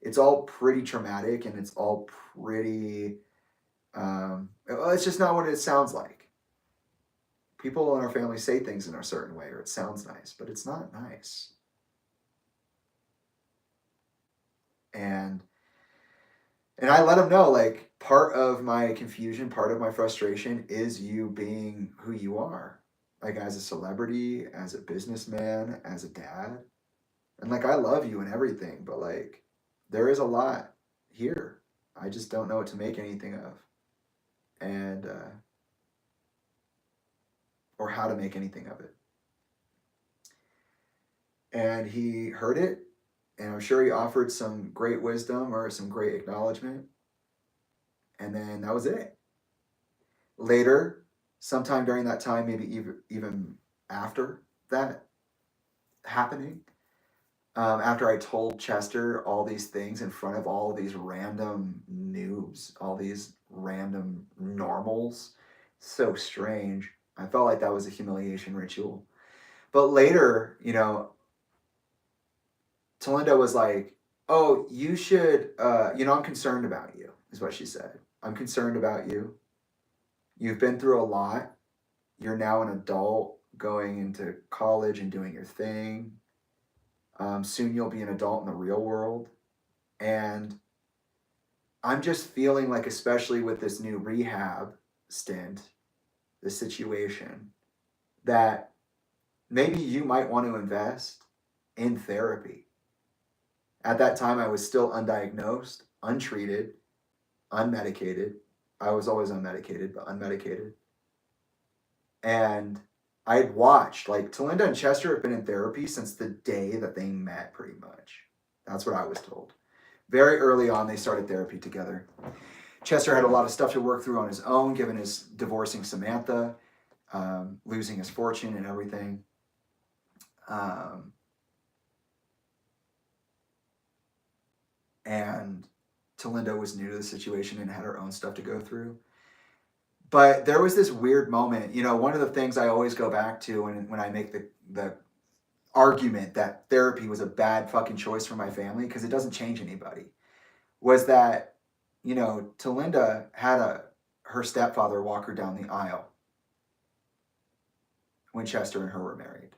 It's all pretty traumatic and it's all pretty, well, it's just not what it sounds like. People in our family say things in a certain way or it sounds nice, but it's not nice. And I let them know, like, part of my confusion, part of my frustration is you being who you are, like as a celebrity, as a businessman, as a dad. And like, I love you and everything, but like, there is a lot here. I just don't know what to make anything of, and or how to make anything of it. And he heard it, and I'm sure he offered some great wisdom or some great acknowledgement, and then that was it. Later, sometime during that time, maybe even after that happening, after I told Chester all these things in front of all these random noobs, all these random normals, so strange. I felt like that was a humiliation ritual. But later, Talinda was like, "Oh, you should, I'm concerned about you," is what she said. "I'm concerned about you. You've been through a lot. You're now an adult going into college and doing your thing. Soon you'll be an adult in the real world. And I'm just feeling like, especially with this new rehab stint, the situation, that maybe you might want to invest in therapy." At that time, I was still undiagnosed, untreated, unmedicated. I was always unmedicated, but unmedicated. And I had watched, like, Talinda and Chester have been in therapy since the day that they met, pretty much. That's what I was told. Very early on, they started therapy together. Chester had a lot of stuff to work through on his own, given his divorcing Samantha, losing his fortune and everything. And Talinda was new to the situation and had her own stuff to go through. But there was this weird moment. One of the things I always go back to when I make the argument that therapy was a bad fucking choice for my family, because it doesn't change anybody, was that, Talinda had her stepfather walk her down the aisle when Chester and her were married.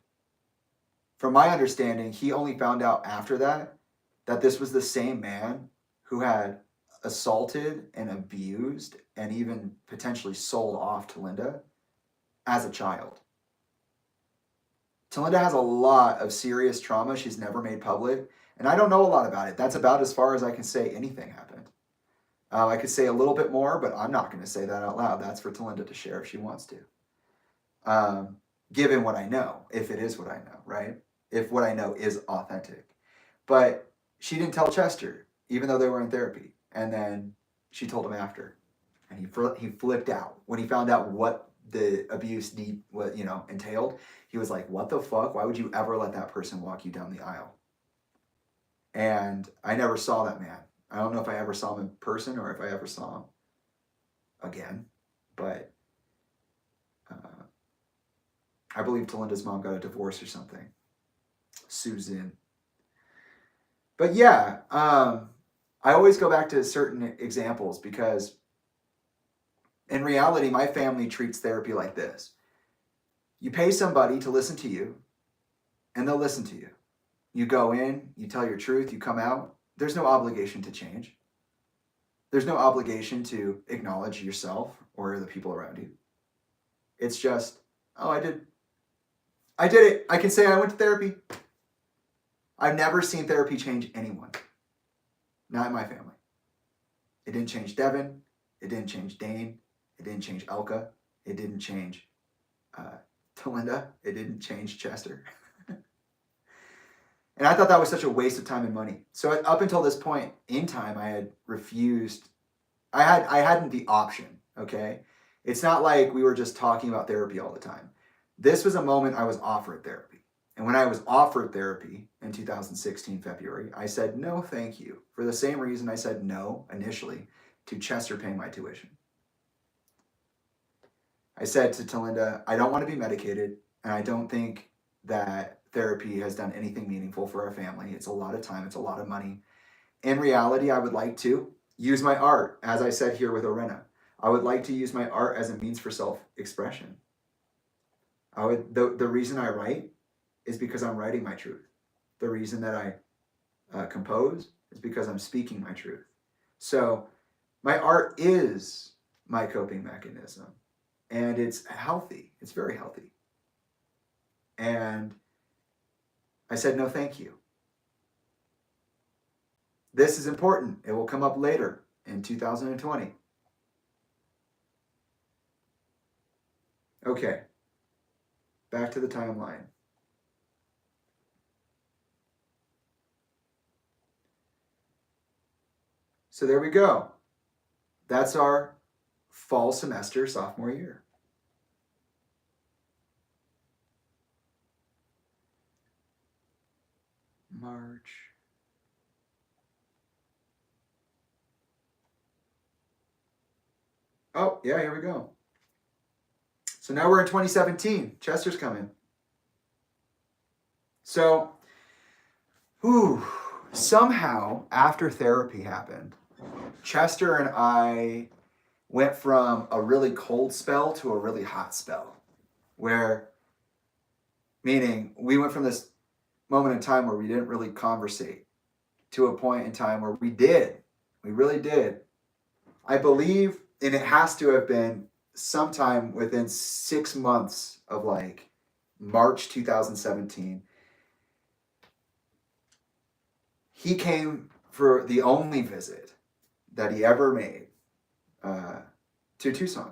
From my understanding, he only found out after that this was the same man who had assaulted and abused and even potentially sold off Talinda as a child. Talinda has a lot of serious trauma she's never made public, and I don't know a lot about it. That's about as far as I can say anything happened. I could say a little bit more, but I'm not going to say that out loud. That's for Talinda to share if she wants to. Given what I know, if it is what I know, right? If what I know is authentic. But she didn't tell Chester, even though they were in therapy. And then she told him after. And he flipped out. When he found out what the abuse entailed, he was like, "What the fuck? Why would you ever let that person walk you down the aisle?" And I never saw that man. I don't know if I ever saw him in person or if I ever saw him again. But I believe Talinda's mom got a divorce or something. Susan. But yeah, I always go back to certain examples because in reality, my family treats therapy like this. You pay somebody to listen to you, and they'll listen to you. You go in, you tell your truth, you come out. There's no obligation to change. There's no obligation to acknowledge yourself or the people around you. It's just, "Oh, I did it. I can say I went to therapy." I've never seen therapy change anyone. Not in my family. It didn't change Devin. It didn't change Dane. It didn't change Elka. It didn't change Talinda. It didn't change Chester. And I thought that was such a waste of time and money. So up until this point in time, I had refused. I hadn't the option, okay? It's not like we were just talking about therapy all the time. This was a moment I was offered therapy. And when I was offered therapy in 2016 February, I said no thank you, for the same reason I said no initially to Chester paying my tuition. I said to Talinda, I don't want to be medicated, and I don't think that therapy has done anything meaningful for our family. It's a lot of time, it's a lot of money. In reality, I would like to use my art, as I said here with Orena. I would like to use my art as a means for self-expression. The reason I write is because I'm writing my truth. The reason that I compose is because I'm speaking my truth. So my art is my coping mechanism, and it's healthy. It's very healthy. And I said, no, thank you. This is important. It will come up later in 2020. Okay, back to the timeline. So there we go. That's our fall semester, sophomore year. March. Oh, yeah, here we go. So now we're in 2017. Chester's coming. So, somehow after therapy happened, Chester and I went from a really cold spell to a really hot spell, meaning we went from this moment in time where we didn't really conversate to a point in time where we really did. I believe, and it has to have been sometime within 6 months of like March 2017, he came for the only visit that he ever made to Tucson.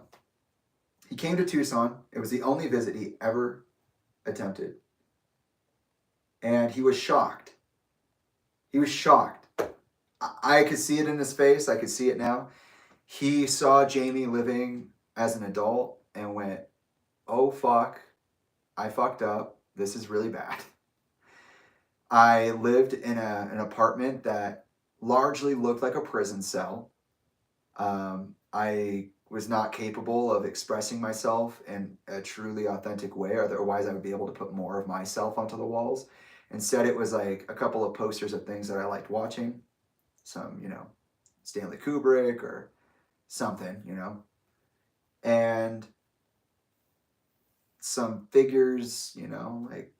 He came to Tucson. It was the only visit he ever attempted. And he was shocked. He was shocked. I could see it in his face. I could see it now. He saw Jamie living as an adult and went, oh, fuck. I fucked up. This is really bad. I lived in an apartment that largely looked like a prison cell. I was not capable of expressing myself in a truly authentic way, otherwise I would be able to put more of myself onto the walls. Instead, it was like a couple of posters of things that I liked watching. Some, Stanley Kubrick or something, and some figures, like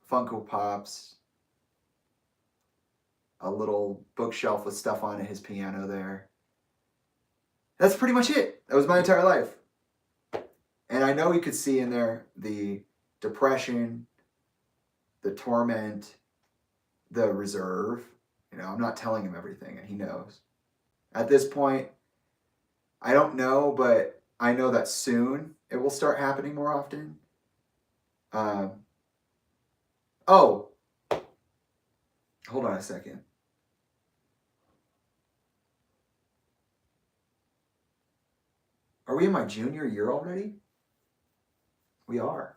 Funko Pops, a little bookshelf with stuff on it, his piano there. That's pretty much it. That was my entire life. And I know you could see in there the depression, the torment, the reserve. I'm not telling him everything, and he knows. At this point, I don't know, but I know that soon it will start happening more often. Oh, hold on a second. Are we in my junior year already? We are.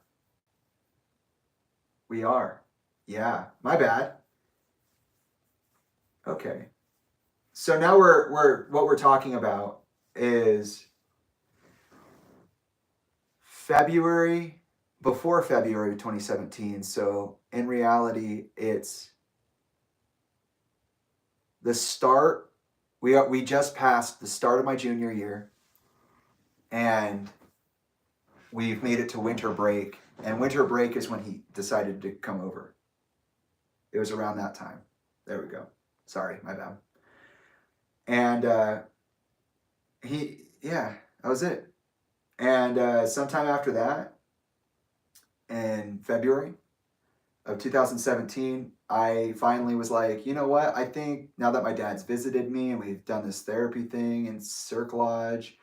We are. Yeah, my bad. Okay. So now what we're talking about is before February of 2017. So in reality, it's the start. We just passed the start of my junior year, and we've made it to winter break. And winter break is when he decided to come over. It was around that time. There we go. Sorry, my bad. And that was it. And sometime after that, in February of 2017, I finally was like, you know what? I think now that my dad's visited me and we've done this therapy thing in Cirque Lodge,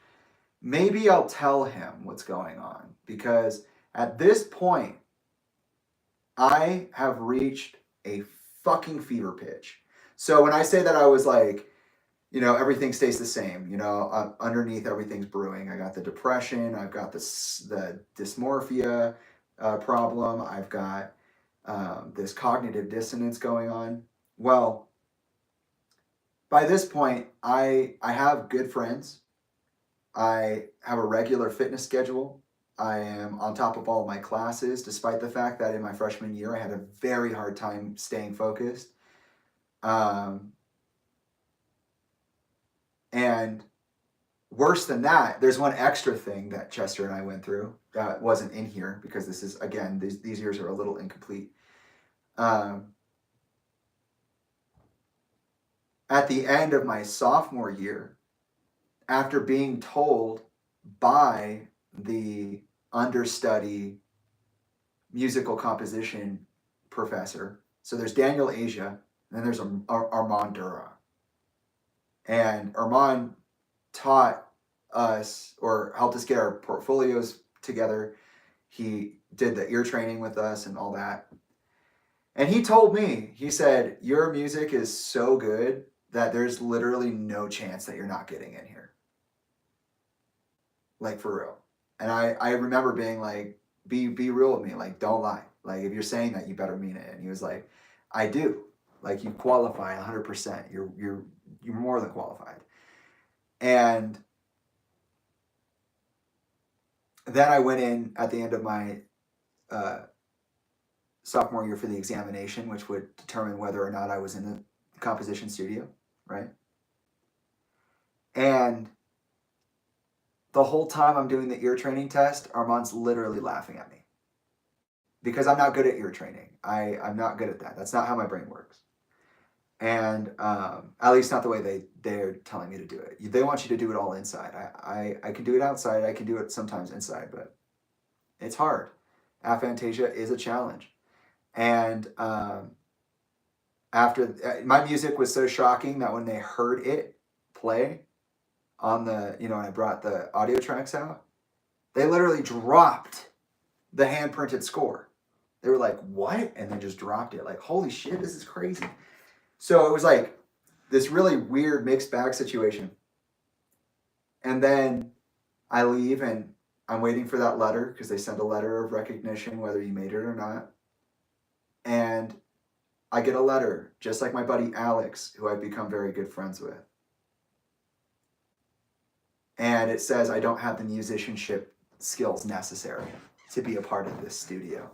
maybe I'll tell him what's going on. Because at this point, I have reached a fucking fever pitch. So when I say that I was like everything stays the same. Underneath everything's brewing. I got the depression. I've got the dysmorphia problem. I've got this cognitive dissonance going on. Well, by this point, I have good friends. I have a regular fitness schedule. I am on top of all of my classes, despite the fact that in my freshman year I had a very hard time staying focused. Um, and worse than that, there's one extra thing that Chester and I went through that wasn't in here because this is, again, these years are a little incomplete. At the end of my sophomore year, after being told by the understudy musical composition professor, so there's Daniel Asia, and then there's Armand Dura. And Armand taught us or helped us get our portfolios together. He did the ear training with us and all that. And he told me, he said, your music is so good that there's literally no chance that you're not getting in here. Like, for real. And I remember being like, be real with me. Like, don't lie. Like, if you're saying that, you better mean it. And he was like, I do. Like, you qualify 100%. You're more than qualified. And then I went in at the end of my sophomore year for the examination, which would determine whether or not I was in the composition studio, right? And the whole time I'm doing the ear training test, Armand's literally laughing at me because I'm not good at ear training. I'm not good at that. That's not how my brain works. And at least not the way they're telling me to do it. They want you to do it all inside. I can do it outside. I can do it sometimes inside, but it's hard. Aphantasia is a challenge. And after my music was so shocking that when they heard it play on the, when I brought the audio tracks out, they literally dropped the hand printed score. They were like, what? And then just dropped it. Like, holy shit, this is crazy. So it was like this really weird mixed bag situation. And then I leave and I'm waiting for that letter because they send a letter of recognition whether you made it or not. And I get a letter just like my buddy Alex, who I've become very good friends with. And it says I don't have the musicianship skills necessary to be a part of this studio.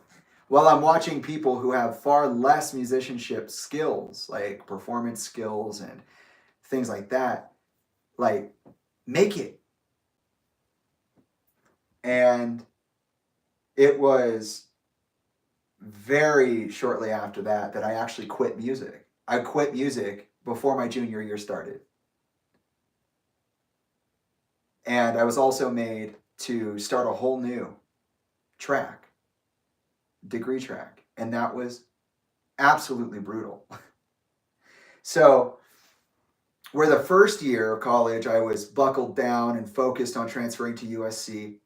Well, I'm watching people who have far less musicianship skills, like performance skills and things like that, like make it. And it was very shortly after that I actually quit music. I quit music before my junior year started. And I was also made to start a whole new track, degree track. And that was absolutely brutal. So where the first year of college, I was buckled down and focused on transferring to USC,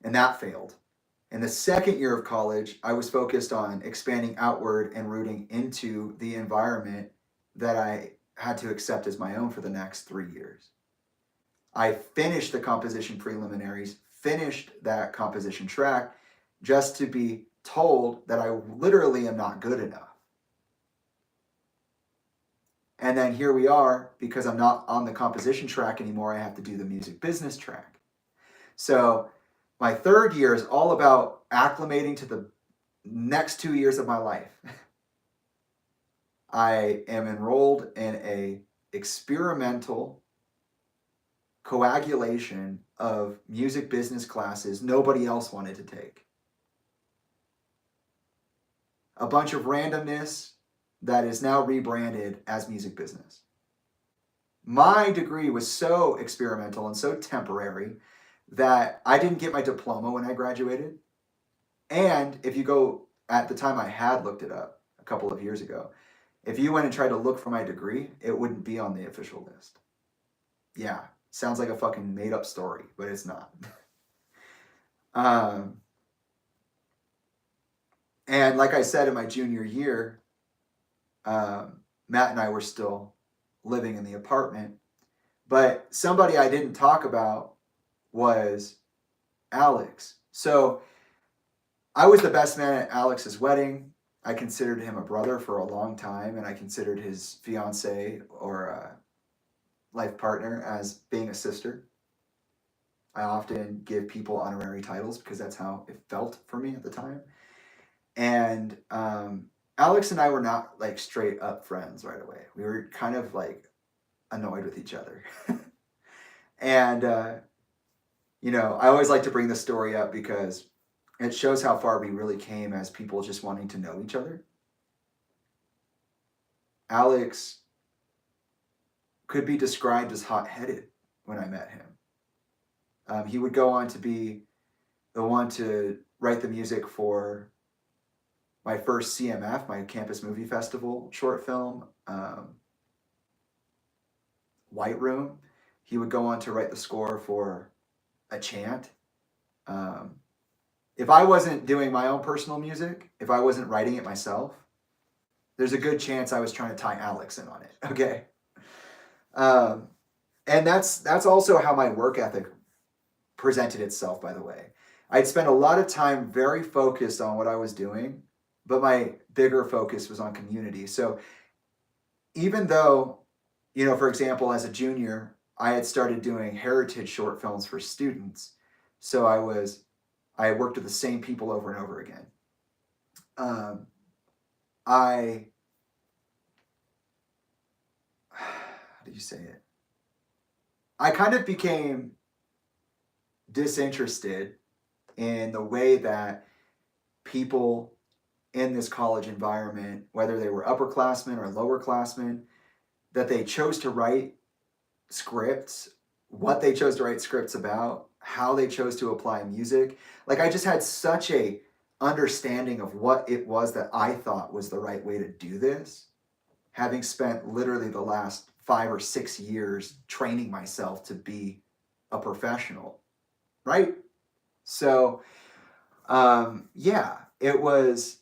and that failed. In the second year of college, I was focused on expanding outward and rooting into the environment that I had to accept as my own for the next 3 years. I finished the composition preliminaries, finished that composition track, just to be told that I literally am not good enough. And then here we are, because I'm not on the composition track anymore, I have to do the music business track. So my third year is all about acclimating to the next 2 years of my life. I am enrolled in a experimental coagulation of music business classes nobody else wanted to take. A bunch of randomness that is now rebranded as music business. My degree was so experimental and so temporary that I didn't get my diploma when I graduated. And if you go, at the time I had looked it up a couple of years ago, if you went and tried to look for my degree, it wouldn't be on the official list. Yeah, sounds like a fucking made up story, but it's not. And like I said, in my junior year, Matt and I were still living in the apartment. But somebody I didn't talk about was Alex. So I was the best man at Alex's wedding. I considered him a brother for a long time, and I considered his fiance or life partner as being a sister. I often give people honorary titles because that's how it felt for me at the time. And Alex and I were not like straight up friends right away. We were kind of like annoyed with each other. And, I always like to bring this story up because it shows how far we really came as people just wanting to know each other. Alex could be described as hot-headed when I met him. He would go on to be the one to write the music for my first CMF, my Campus Movie Festival short film, White Room. He would go on to write the score for A Chant. If I wasn't doing my own personal music, if I wasn't writing it myself, there's a good chance I was trying to tie Alex in on it. Okay. And that's also how my work ethic presented itself, by the way. I'd spend a lot of time very focused on what I was doing, but my bigger focus was on community. So even though, for example, as a junior, I had started doing heritage short films for students. So I worked with the same people over and over again. How do you say it? I kind of became disinterested in the way that people in this college environment, whether they were upperclassmen or lowerclassmen, that they chose to write scripts, what they chose to write scripts about, how they chose to apply music. Like I just had such a understanding of what it was that I thought was the right way to do this, having spent literally the last 5 or 6 years training myself to be a professional, right? So, it was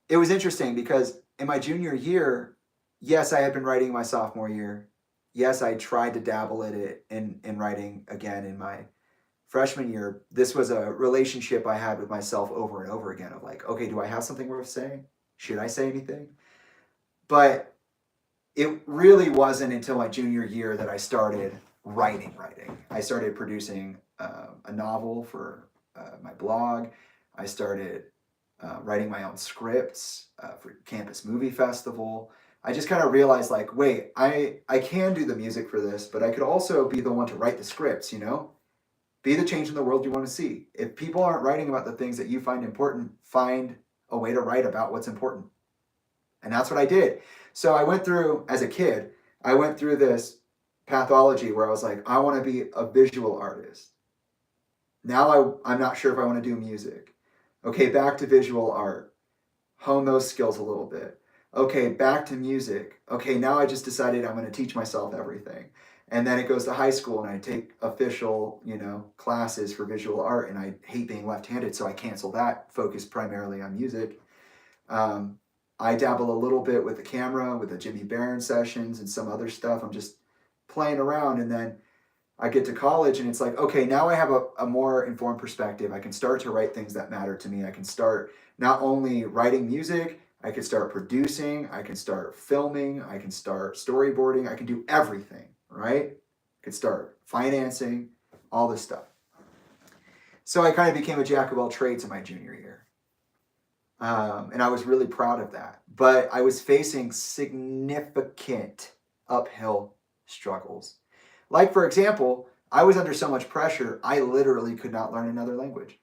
interesting because in my junior year, yes, I had been writing my sophomore year. Yes, I tried to dabble at it in writing again in my freshman year. This was a relationship I had with myself over and over again of like, okay, do I have something worth saying? Should I say anything? But it really wasn't until my junior year that I started writing. I started producing a novel for my blog. I started writing my own scripts for Campus Movie Festival. I just kind of realized like, wait, I can do the music for this, but I could also be the one to write the scripts, Be the change in the world you want to see. If people aren't writing about the things that you find important, find a way to write about what's important. And that's what I did. So I went through, as a kid, this pathology where I was like, I want to be a visual artist. Now I'm not sure if I want to do music. Okay, back to visual art. Hone those skills a little bit. Okay, back to music. Okay, now I just decided I'm going to teach myself everything. And then it goes to high school and I take official, classes for visual art, and I hate being left-handed, so I cancel that, focus primarily on music. I dabble a little bit with the camera, with the Jimmy Barron sessions and some other stuff. I'm just playing around, and then I get to college and it's like, okay, now I have a more informed perspective. I can start to write things that matter to me. I can start not only writing music, I can start producing, I can start filming, I can start storyboarding, I can do everything, right? I can start financing, all this stuff. So I kind of became a jack of all trades in my junior year. And I was really proud of that. But I was facing significant uphill struggles. Like, for example, I was under so much pressure, I literally could not learn another language.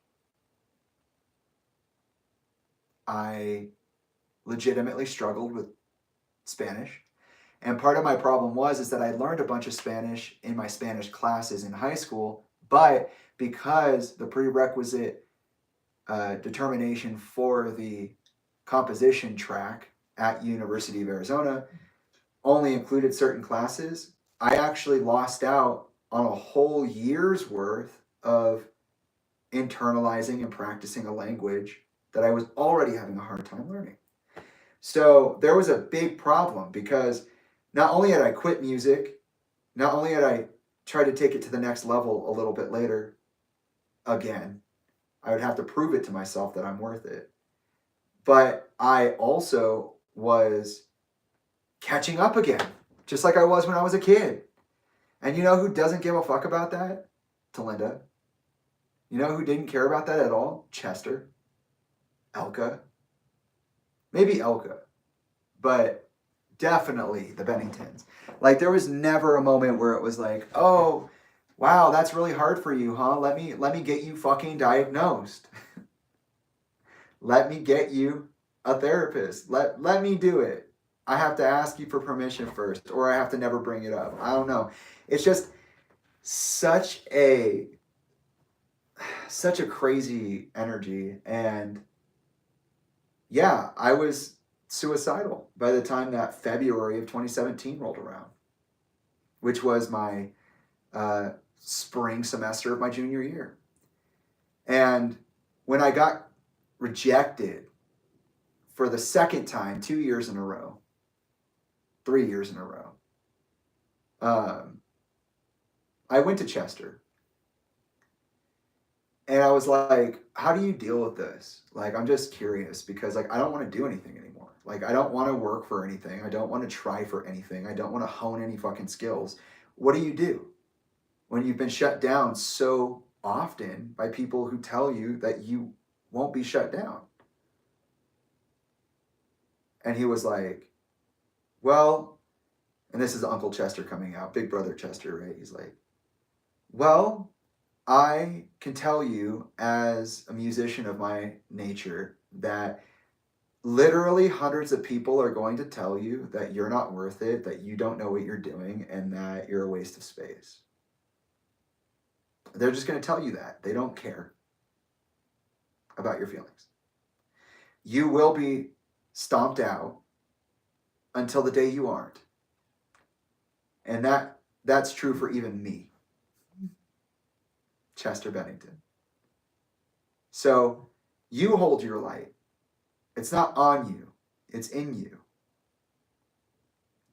I legitimately struggled with Spanish. And part of my problem is that I learned a bunch of Spanish in my Spanish classes in high school, but because the prerequisite determination for the composition track at University of Arizona only included certain classes, I actually lost out on a whole year's worth of internalizing and practicing a language that I was already having a hard time learning. So there was a big problem because not only had I quit music not only had I tried to take it to the next level a little bit later, again, I would have to prove it to myself that I'm worth it. But I also was catching up again, just like I was when I was a kid. And you know who doesn't give a fuck about that? Talinda. You know who didn't care about that at all? Chester. Elka. Maybe Elka. But definitely the Benningtons. Like, there was never a moment where it was like, oh, wow, that's really hard for you, huh? Let me get you fucking diagnosed. Let me get you a therapist. Let me do it. I have to ask you for permission first, or I have to never bring it up. I don't know. It's just such a crazy energy. And yeah, I was suicidal by the time that February of 2017 rolled around, which was my spring semester of my junior year. And when I got rejected for the second time, 2 years in a row, 3 years in a row, I went to Chester. And I was like, how do you deal with this? Like, I'm just curious because, like, I don't want to do anything anymore. Like, I don't want to work for anything. I don't want to try for anything. I don't want to hone any fucking skills. What do you do when you've been shut down so often by people who tell you that you won't be shut down? And he was like, well, and this is Uncle Chester coming out, Big Brother Chester, right? He's like, well, I can tell you as a musician of my nature that literally hundreds of people are going to tell you that you're not worth it, that you don't know what you're doing, and that you're a waste of space. They're just going to tell you that. They don't care about your feelings. You will be stomped out until the day you aren't. And that's true for even me, Chester Bennington. So you hold your light. It's not on you, it's in you.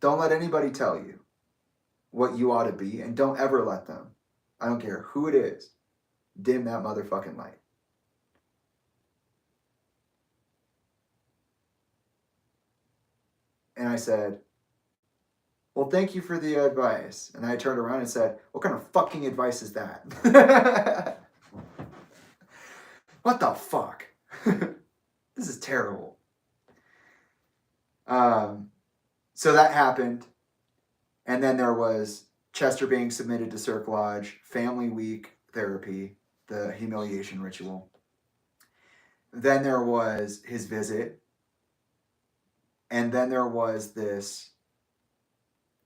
Don't let anybody tell you what you ought to be, and don't ever let them, I don't care who it is, dim that motherfucking light. And I said, well, thank you for the advice. And I turned around and said, what kind of fucking advice is that? What the fuck? This is terrible. So that happened. And then there was Chester being submitted to Cirque Lodge, Family Week therapy, the humiliation ritual. Then there was his visit. And then there was this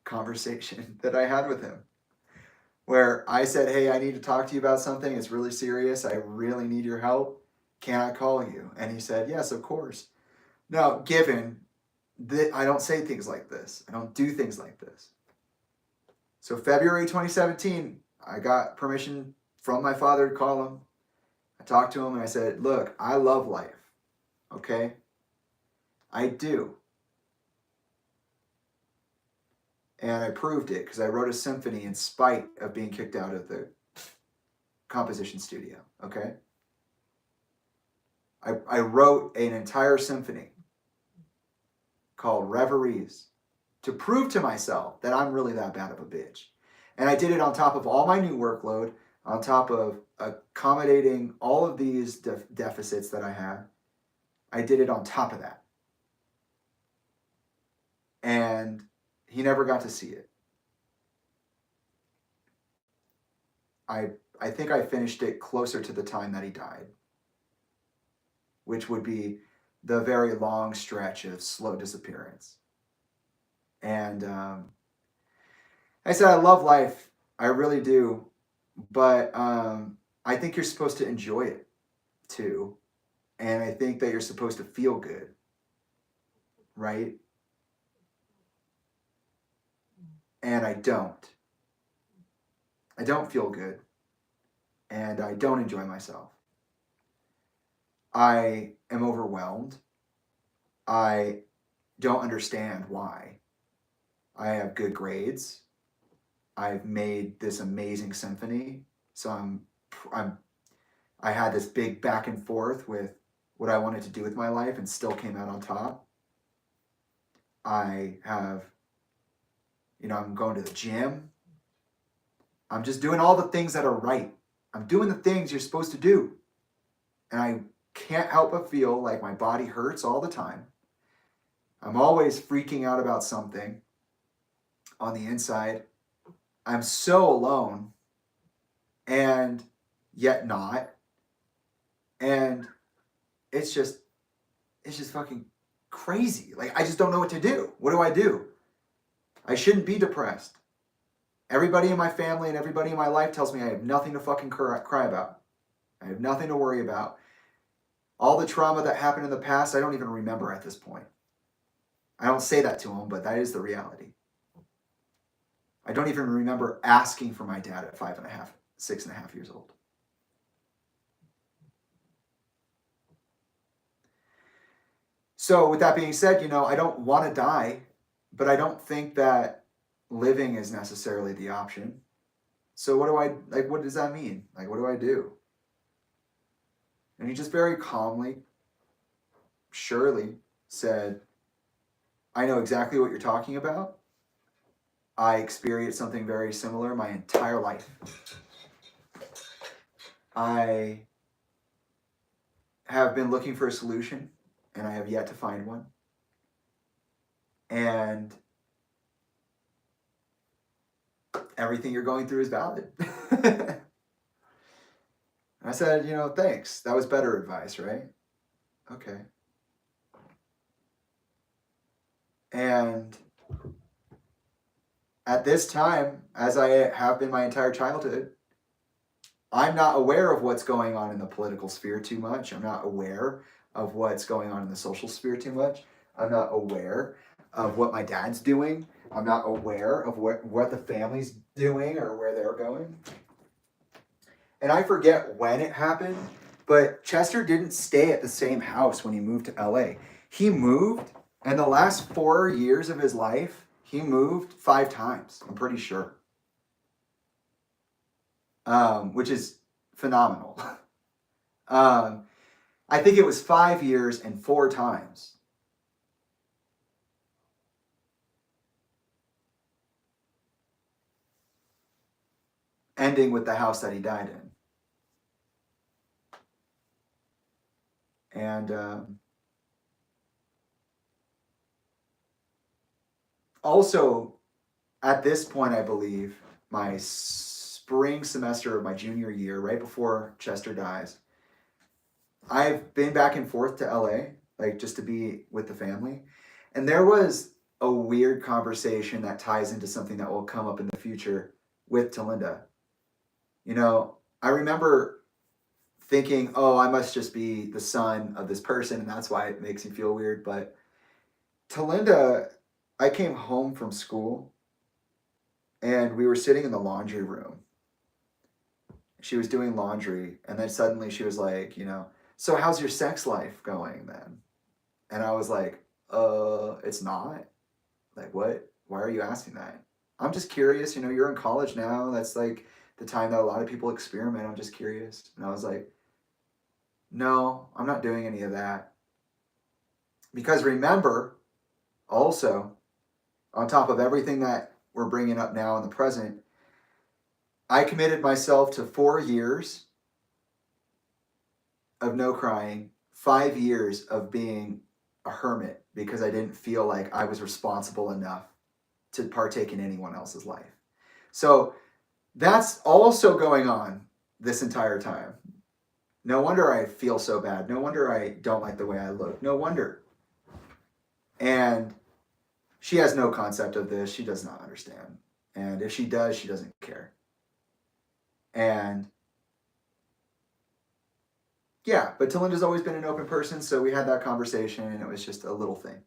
conversation that I had with him where I said, hey, I need to talk to you about something. It's really serious. I really need your help. Can I call you? And he said, yes, of course. Now, given that I don't say things like this, I don't do things like this. So February 2017, I got permission from my father to call him. I talked to him and I said, look, I love life. Okay? I do. And I proved it because I wrote a symphony in spite of being kicked out of the composition studio. Okay? I wrote an entire symphony called Reveries to prove to myself that I'm really that bad of a bitch. And I did it on top of all my new workload, on top of accommodating all of these deficits that I had. I did it on top of that. And he never got to see it. I think I finished it closer to the time that he died, which would be the very long stretch of slow disappearance. And I said, I love life. I really do. But I think you're supposed to enjoy it too. And I think that you're supposed to feel good. Right? And I don't. I don't feel good. And I don't enjoy myself. I am overwhelmed. I don't understand why. I have good grades. I've made this amazing symphony. So I had this big back and forth with what I wanted to do with my life and still came out on top. I have, I'm going to the gym. I'm just doing all the things that are right. I'm doing the things you're supposed to do. And I can't help but feel like my body hurts all the time. I'm always freaking out about something on the inside. I'm so alone and yet not. And it's just fucking crazy. Like, I just don't know what to do. What do I do? I shouldn't be depressed. Everybody in my family and everybody in my life tells me I have nothing to fucking cry about. I have nothing to worry about. All the trauma that happened in the past, I don't even remember at this point. I don't say that to them, but that is the reality. I don't even remember asking for my dad at 5.5, 6.5 years old. So with that being said, I don't want to die, but I don't think that living is necessarily the option. So what does that mean? Like, what do I do? And he just very calmly, surely said, I know exactly what you're talking about. I experienced something very similar my entire life. I have been looking for a solution, and I have yet to find one. And everything you're going through is valid. I said, thanks. That was better advice, right? Okay. And at this time, as I have been my entire childhood, I'm not aware of what's going on in the political sphere too much. I'm not aware of what's going on in the social sphere too much. I'm not aware of what my dad's doing. I'm not aware of what the family's doing or where they're going. And I forget when it happened, but Chester didn't stay at the same house when he moved to LA. He moved, and the last 4 years of his life, he moved 5 times, I'm pretty sure. Which is phenomenal. I think it was 5 years and 4 times. Ending with the house that he died in. And also, at this point, I believe, my spring semester of my junior year, right before Chester dies, I've been back and forth to LA, like just to be with the family. And there was a weird conversation that ties into something that will come up in the future with Talinda. I remember thinking, oh, I must just be the son of this person, and that's why it makes me feel weird. But Talinda, I came home from school, and we were sitting in the laundry room. She was doing laundry, and then suddenly she was like, so how's your sex life going then? And I was like, it's not. Like, what? Why are you asking that? I'm just curious, you're in college now. That's like the time that a lot of people experiment. I'm just curious. And I was like, no, I'm not doing any of that. Because remember, also, on top of everything that we're bringing up now in the present, I committed myself to 4 years of no crying, 5 years of being a hermit because I didn't feel like I was responsible enough to partake in anyone else's life. So that's also going on this entire time. No wonder I feel so bad. No wonder I don't like the way I look. No wonder. And she has no concept of this. She does not understand. And if she does, she doesn't care. And yeah, but Talinda's always been an open person, so we had that conversation, and it was just a little thing.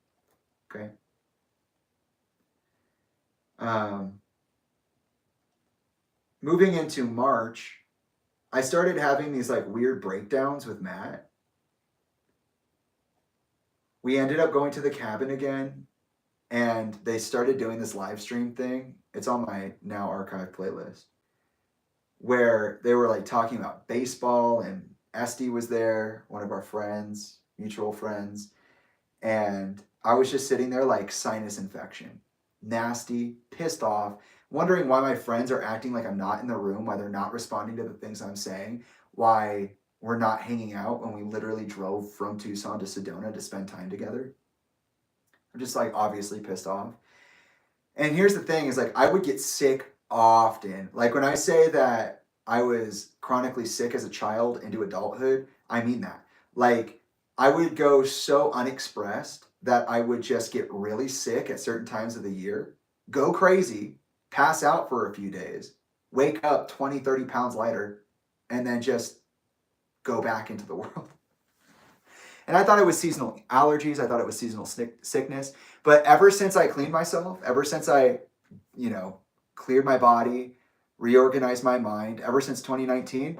Okay. Moving into March, I started having these like weird breakdowns with Matt. We ended up going to the cabin again. and they started doing this live stream thing. It's on my now archived playlist, where they were like talking about baseball, and Esty was there, one of our friends, mutual friends, and I was just sitting there like sinus infection, nasty, pissed off, wondering why my friends are acting like I'm not in the room, why they're not responding to the things I'm saying, why we're not hanging out when we literally drove from Tucson to Sedona to spend time together. I'm just like obviously pissed off. And here's the thing is like I would get sick often. Like when I say that I was chronically sick as a child into adulthood, I mean that. Like I would go so unexpressed that I would just get really sick at certain times of the year, go crazy, pass out for a few days, wake up 20, 30 pounds lighter, and then just go back into the world. And I thought it was seasonal allergies. I thought it was seasonal sickness. But ever since I cleaned myself, ever since I, cleared my body, reorganized my mind, ever since 2019,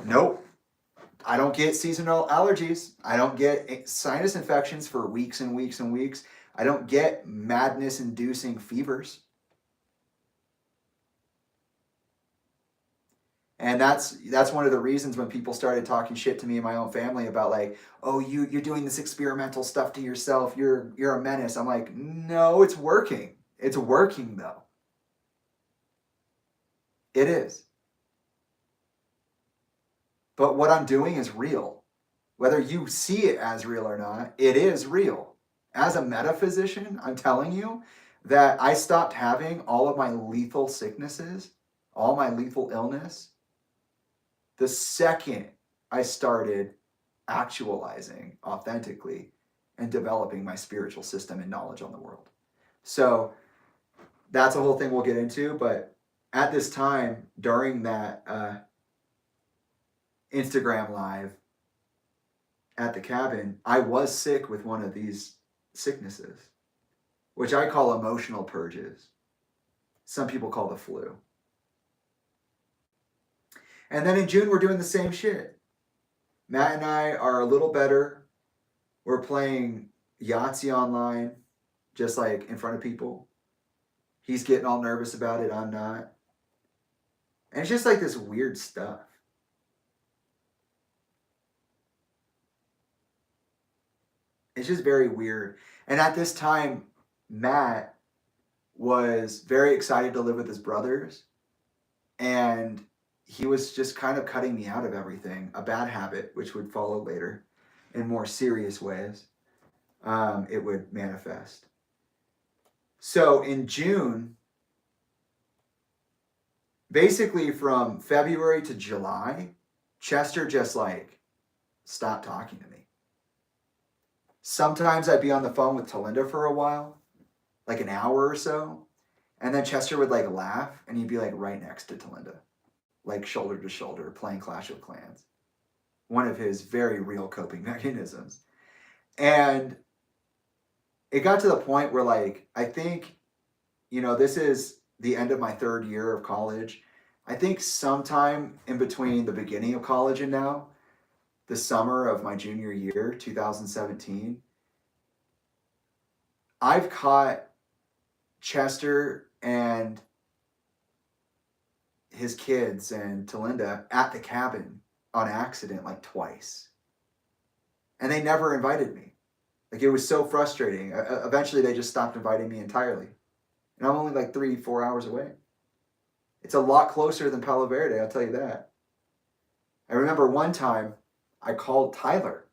nope. I don't get seasonal allergies. I don't get sinus infections for weeks and weeks and weeks. I don't get madness-inducing fevers. And that's one of the reasons when people started talking shit to me and my own family about like, oh, you're doing this experimental stuff to yourself. You're a menace. I'm like, no, it's working. It's working though. It is. But what I'm doing is real. Whether you see it as real or not, it is real. As a metaphysician, I'm telling you that I stopped having all of my lethal sicknesses, all my lethal illness, the second I started actualizing authentically and developing my spiritual system and knowledge on the world. So that's a whole thing we'll get into. But at this time, during that Instagram live at the cabin, I was sick with one of these sicknesses, which I call emotional purges. Some people call the flu. And then in June, we're doing the same shit. Matt and I are a little better. We're playing Yahtzee online, just like in front of people. He's getting all nervous about it. I'm not. And it's just like this weird stuff. It's just very weird. And at this time, Matt was very excited to live with his brothers. And he was just kind of cutting me out of everything, a bad habit, which would follow later in more serious ways. It would manifest. So in June, basically from February to July, Chester just like stopped talking to me. Sometimes I'd be on the phone with Talinda for a while, like an hour or so, and then Chester would like laugh and he'd be like right next to Talinda, like shoulder to shoulder, playing Clash of Clans. One of his very real coping mechanisms. And it got to the point where like, I think, this is the end of my third year of college. I think sometime in between the beginning of college and now, the summer of my junior year, 2017, I've caught Chester and his kids and Talinda at the cabin on accident like twice. And they never invited me. Like it was so frustrating. Eventually they just stopped inviting me entirely. And I'm only like 3-4 hours away. It's a lot closer than Palo Verde, I'll tell you that. I remember one time I called Tyler.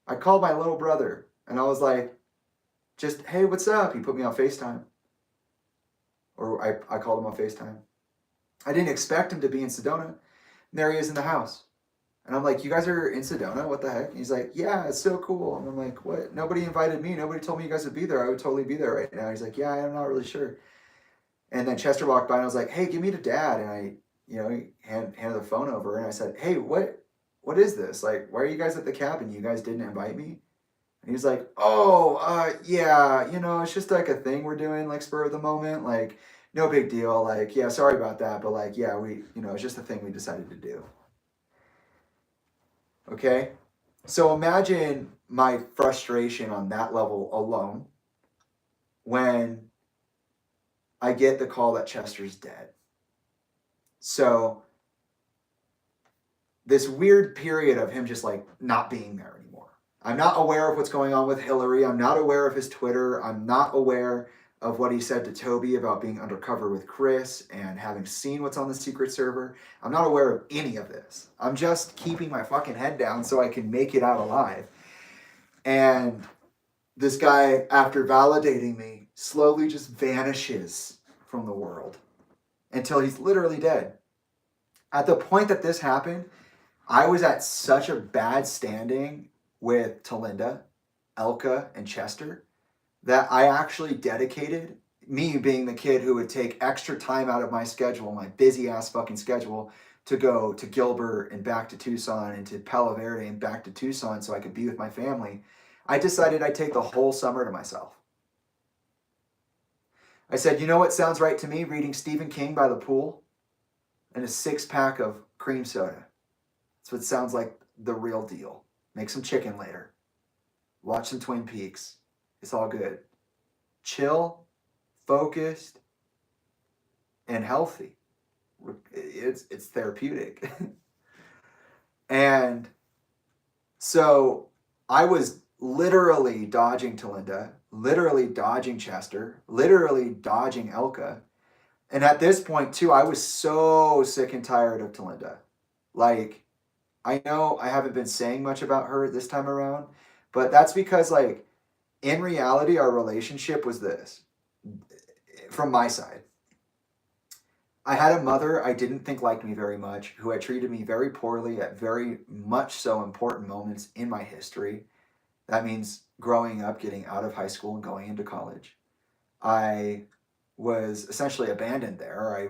I called my little brother and I was like, just, hey, what's up? He put me on FaceTime. Or I called him on FaceTime. I didn't expect him to be in Sedona. And there he is in the house. And I'm like, you guys are in Sedona? What the heck? And he's like, yeah, it's so cool. And I'm like, what? Nobody invited me. Nobody told me you guys would be there. I would totally be there right now. He's like, yeah, I'm not really sure. And then Chester walked by and I was like, hey, give me to Dad. And I, he handed the phone over and I said, hey, what is this? Like, why are you guys at the cabin? You guys didn't invite me? And he's like, oh, yeah, it's just like a thing we're doing, like spur of the moment. Like, no big deal. Like, yeah, sorry about that. But like, yeah, it's just a thing we decided to do. Okay? So imagine my frustration on that level alone. when I get the call that Chester's dead. So this weird period of him just like not being there anymore. I'm not aware of what's going on with Hillary. I'm not aware of his Twitter. I'm not aware of what he said to Toby about being undercover with Chris and having seen what's on the secret server. I'm not aware of any of this. I'm just keeping my fucking head down so I can make it out alive. And this guy, after validating me, slowly just vanishes from the world until he's literally dead. At the point that this happened, I was at such a bad standing with Talinda, Elka, and Chester that I actually dedicated, me being the kid who would take extra time out of my schedule, my busy ass fucking schedule, to go to Gilbert and back to Tucson and to Palo Verde and back to Tucson so I could be with my family. I decided I'd take the whole summer to myself. I said, you know what sounds right to me? Reading Stephen King by the pool and a 6-pack of cream soda. That's what sounds like the real deal. Make some chicken later. Watch some Twin Peaks. It's all good. Chill, focused, and healthy. It's therapeutic. And so I was literally dodging Talinda, literally dodging Chester, literally dodging Elka. And at this point, too, I was so sick and tired of Talinda. Like, I know I haven't been saying much about her this time around, but that's because, like, in reality, our relationship was this. From my side, I had a mother I didn't think liked me very much, who had treated me very poorly at very much so important moments in my history. That means growing up, getting out of high school, and going into college. I was essentially abandoned there.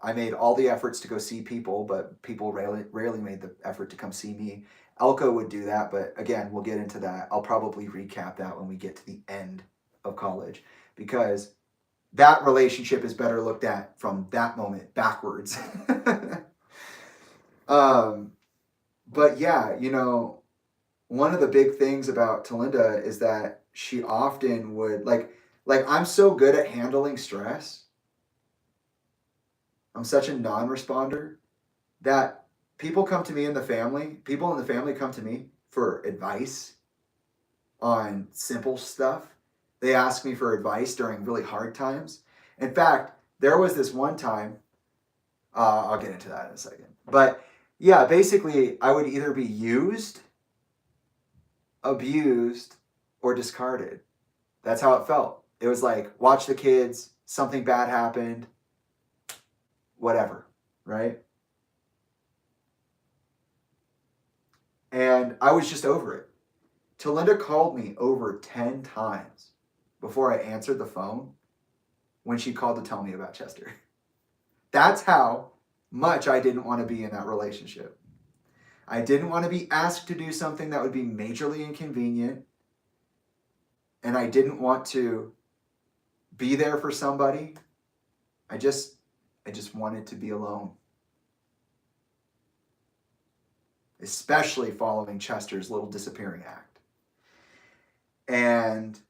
I made all the efforts to go see people, but people rarely made the effort to come see me. Elko would do that, but again, we'll get into that. I'll probably recap that when we get to the end of college, because that relationship is better looked at from that moment backwards. But yeah, one of the big things about Talinda is that she often would like I'm so good at handling stress. I'm such a non-responder that people in the family come to me for advice on simple stuff. They ask me for advice during really hard times. In fact, there was this one time, I'll get into that in a second. But yeah, basically, I would either be used, abused, or discarded. That's how it felt. It was like, watch the kids, something bad happened, whatever, right? And I was just over it. Talinda called me over 10 times before I answered the phone when she called to tell me about Chester. That's how much I didn't want to be in that relationship. I didn't want to be asked to do something that would be majorly inconvenient. And I didn't want to be there for somebody. I just wanted to be alone. Especially following Chester's little disappearing act. And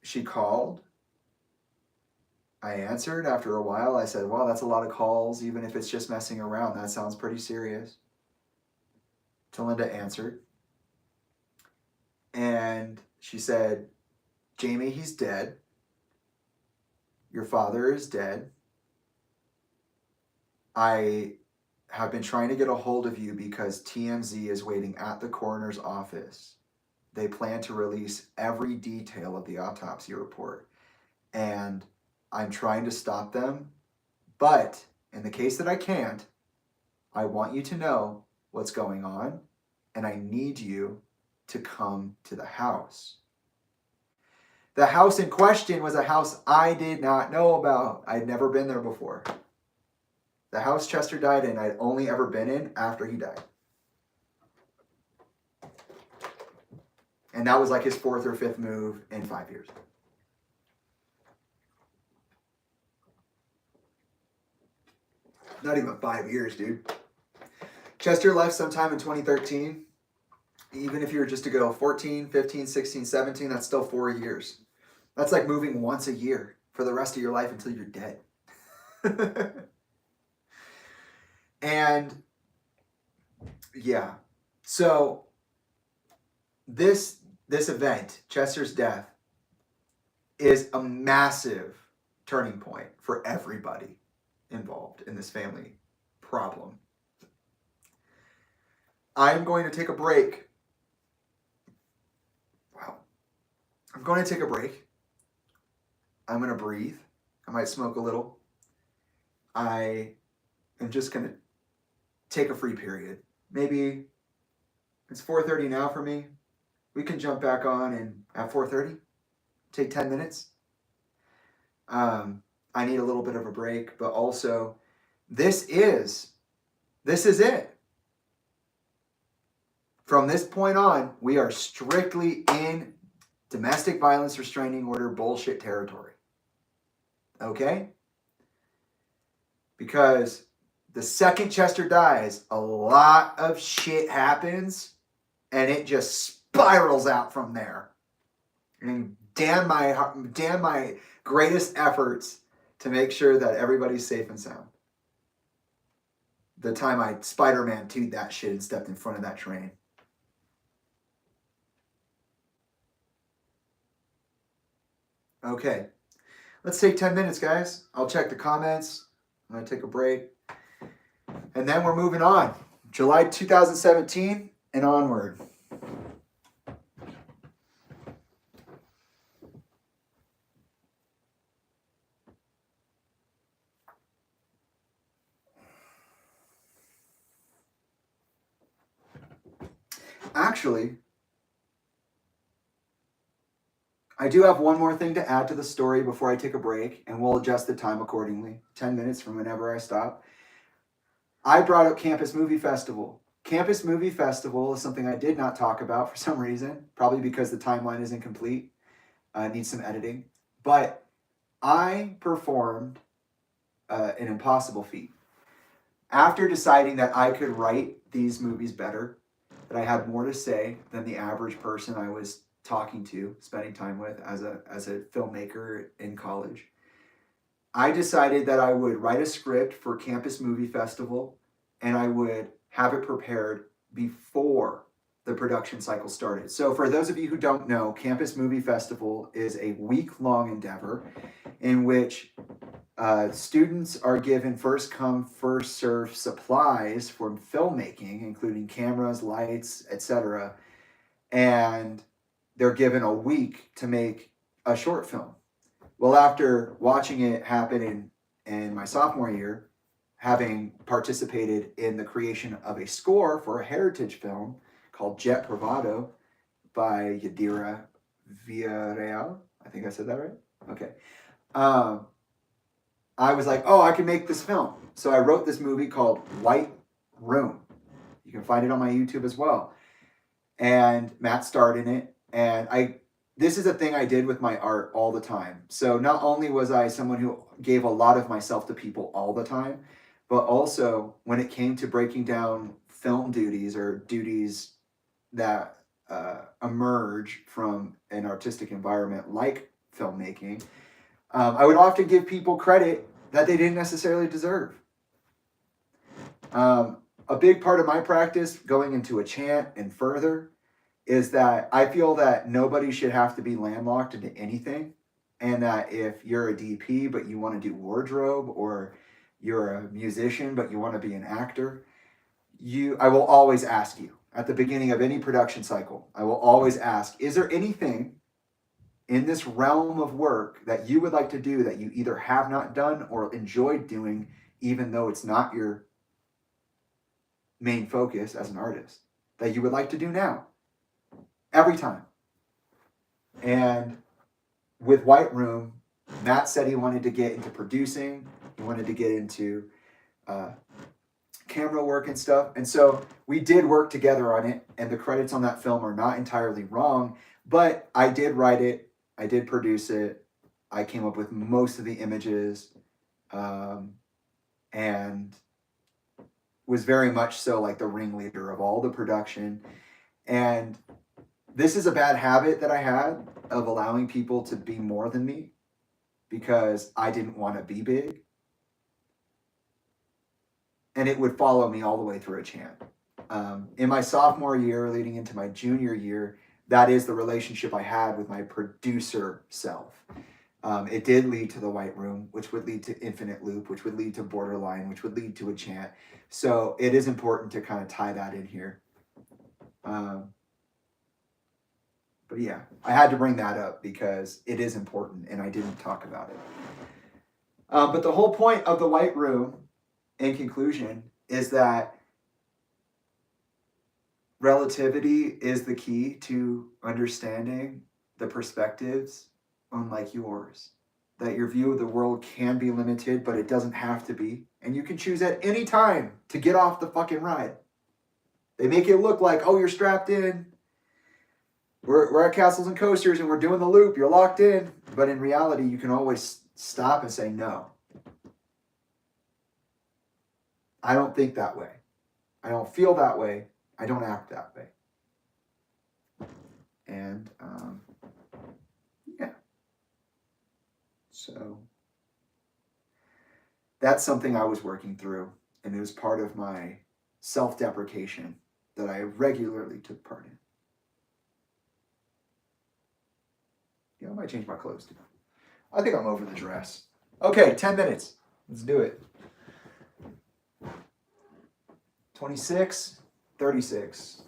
she called. I answered after a while. I said, well, that's a lot of calls, even if it's just messing around. That sounds pretty serious. Talinda answered. And she said, Jamie, he's dead. Your father is dead. I have been trying to get a hold of you because TMZ is waiting at the coroner's office. They plan to release every detail of the autopsy report. And I'm trying to stop them. But in the case that I can't, I want you to know what's going on. And I need you to come to the house. The house in question was a house I did not know about. I'd never been there before. The house Chester died in, I'd only ever been in after he died. And that was like his 4th or 5th move in 5 years. Not even 5 years, dude. Chester left sometime in 2013. even if you were just to go 14, 15, 16, 17, that's still 4 years. That's like moving once a year for the rest of your life until you're dead. And yeah, so this event, Chester's death, is a massive turning point for everybody involved in this family problem. I'm going to take a break. Wow. I'm going to take a break. I'm going to breathe. I might smoke a little. I am just going to take a free period. Maybe it's 4:30 now for me. We can jump back on and at 4:30, take 10 minutes. I need a little bit of a break, but also this is it. From this point on, we are strictly in domestic violence restraining order bullshit territory. Okay? Because the second Chester dies, a lot of shit happens and it just spirals out from there. And damn my greatest efforts to make sure that everybody's safe and sound. The time I Spider-Man 2'd that shit and stepped in front of that train. Okay. Let's take 10 minutes, guys. I'll check the comments. I'm going to take a break. And then we're moving on. July 2017 and onward. Actually, I do have one more thing to add to the story before I take a break, and we'll adjust the time accordingly. 10 minutes from whenever I stop. I brought up Campus Movie Festival. Campus Movie Festival is something I did not talk about for some reason, probably because the timeline is incomplete. Needs some editing. But I performed an impossible feat. After deciding that I could write these movies better, that I had more to say than the average person I was talking to, spending time with as a filmmaker in college, I decided that I would write a script for Campus Movie Festival and I would have it prepared before the production cycle started. So for those of you who don't know, Campus Movie Festival is a week-long endeavor in which students are given first come, first serve supplies for filmmaking, including cameras, lights, etc. And they're given a week to make a short film. Well, after watching it happen in my sophomore year, having participated in the creation of a score for a heritage film called Jet Bravado by Yadira Villarreal. I think I said that right? Okay. I was like, oh, I can make this film. So I wrote this movie called White Room. You can find it on my YouTube as well. And Matt starred in it. And this is a thing I did with my art all the time. So not only was I someone who gave a lot of myself to people all the time, but also when it came to breaking down film duties or duties that emerge from an artistic environment like filmmaking, I would often give people credit that they didn't necessarily deserve. A big part of my practice going into a chant and further is that I feel that nobody should have to be landlocked into anything. And that if you're a DP but you want to do wardrobe, or you're a musician but you want to be an actor, I will always ask you at the beginning of any production cycle, I will always ask, is there anything in this realm of work that you would like to do that you either have not done or enjoyed doing, even though it's not your main focus as an artist, that you would like to do now? Every time. And with White Room, Matt said he wanted to get into producing. He wanted to get into camera work and stuff. And so we did work together on it. And the credits on that film are not entirely wrong. But I did write it. I did produce it. I came up with most of the images. And was very much so like the ringleader of all the production. And this is a bad habit that I had of allowing people to be more than me because I didn't want to be big. And it would follow me all the way through a chant. In my sophomore year, leading into my junior year, that is the relationship I had with my producer self. It did lead to the White Room, which would lead to Infinite Loop, which would lead to Borderline, which would lead to a chant. So it is important to kind of tie that in here. But yeah, I had to bring that up because it is important and I didn't talk about it. But the whole point of the White Room, in conclusion, is that relativity is the key to understanding the perspectives unlike yours. That your view of the world can be limited, but it doesn't have to be. And you can choose at any time to get off the fucking ride. They make it look like, oh, you're strapped in. We're at Castles and Coasters and we're doing the loop. You're locked in. But in reality, you can always stop and say, no. I don't think that way. I don't feel that way. I don't act that way. And yeah. So that's something I was working through. And it was part of my self-deprecation that I regularly took part in. Yeah, I might change my clothes too. I think I'm over the dress. Okay, 10 minutes. Let's do it. 26, 36.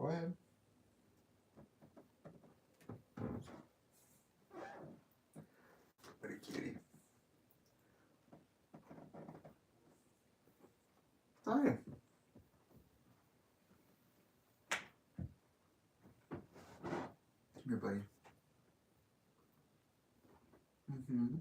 Go ahead. What a cutie. Hi. Come here, buddy. Mm-hmm.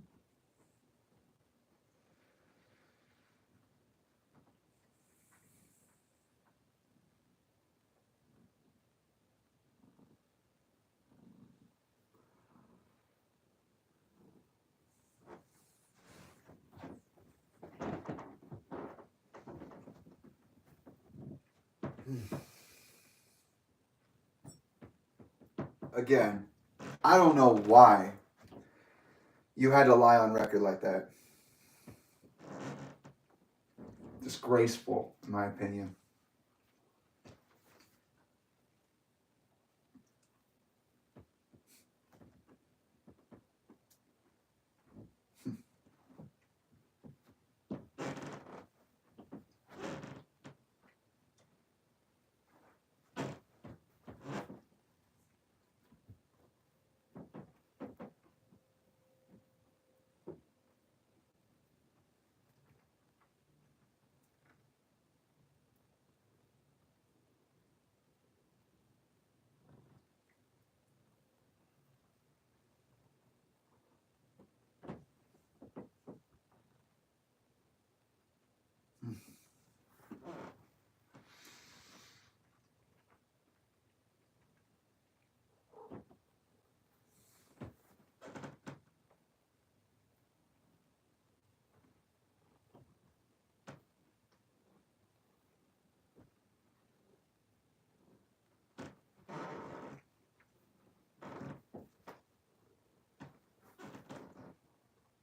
Again, I don't know why you had to lie on record like that. Disgraceful, in my opinion.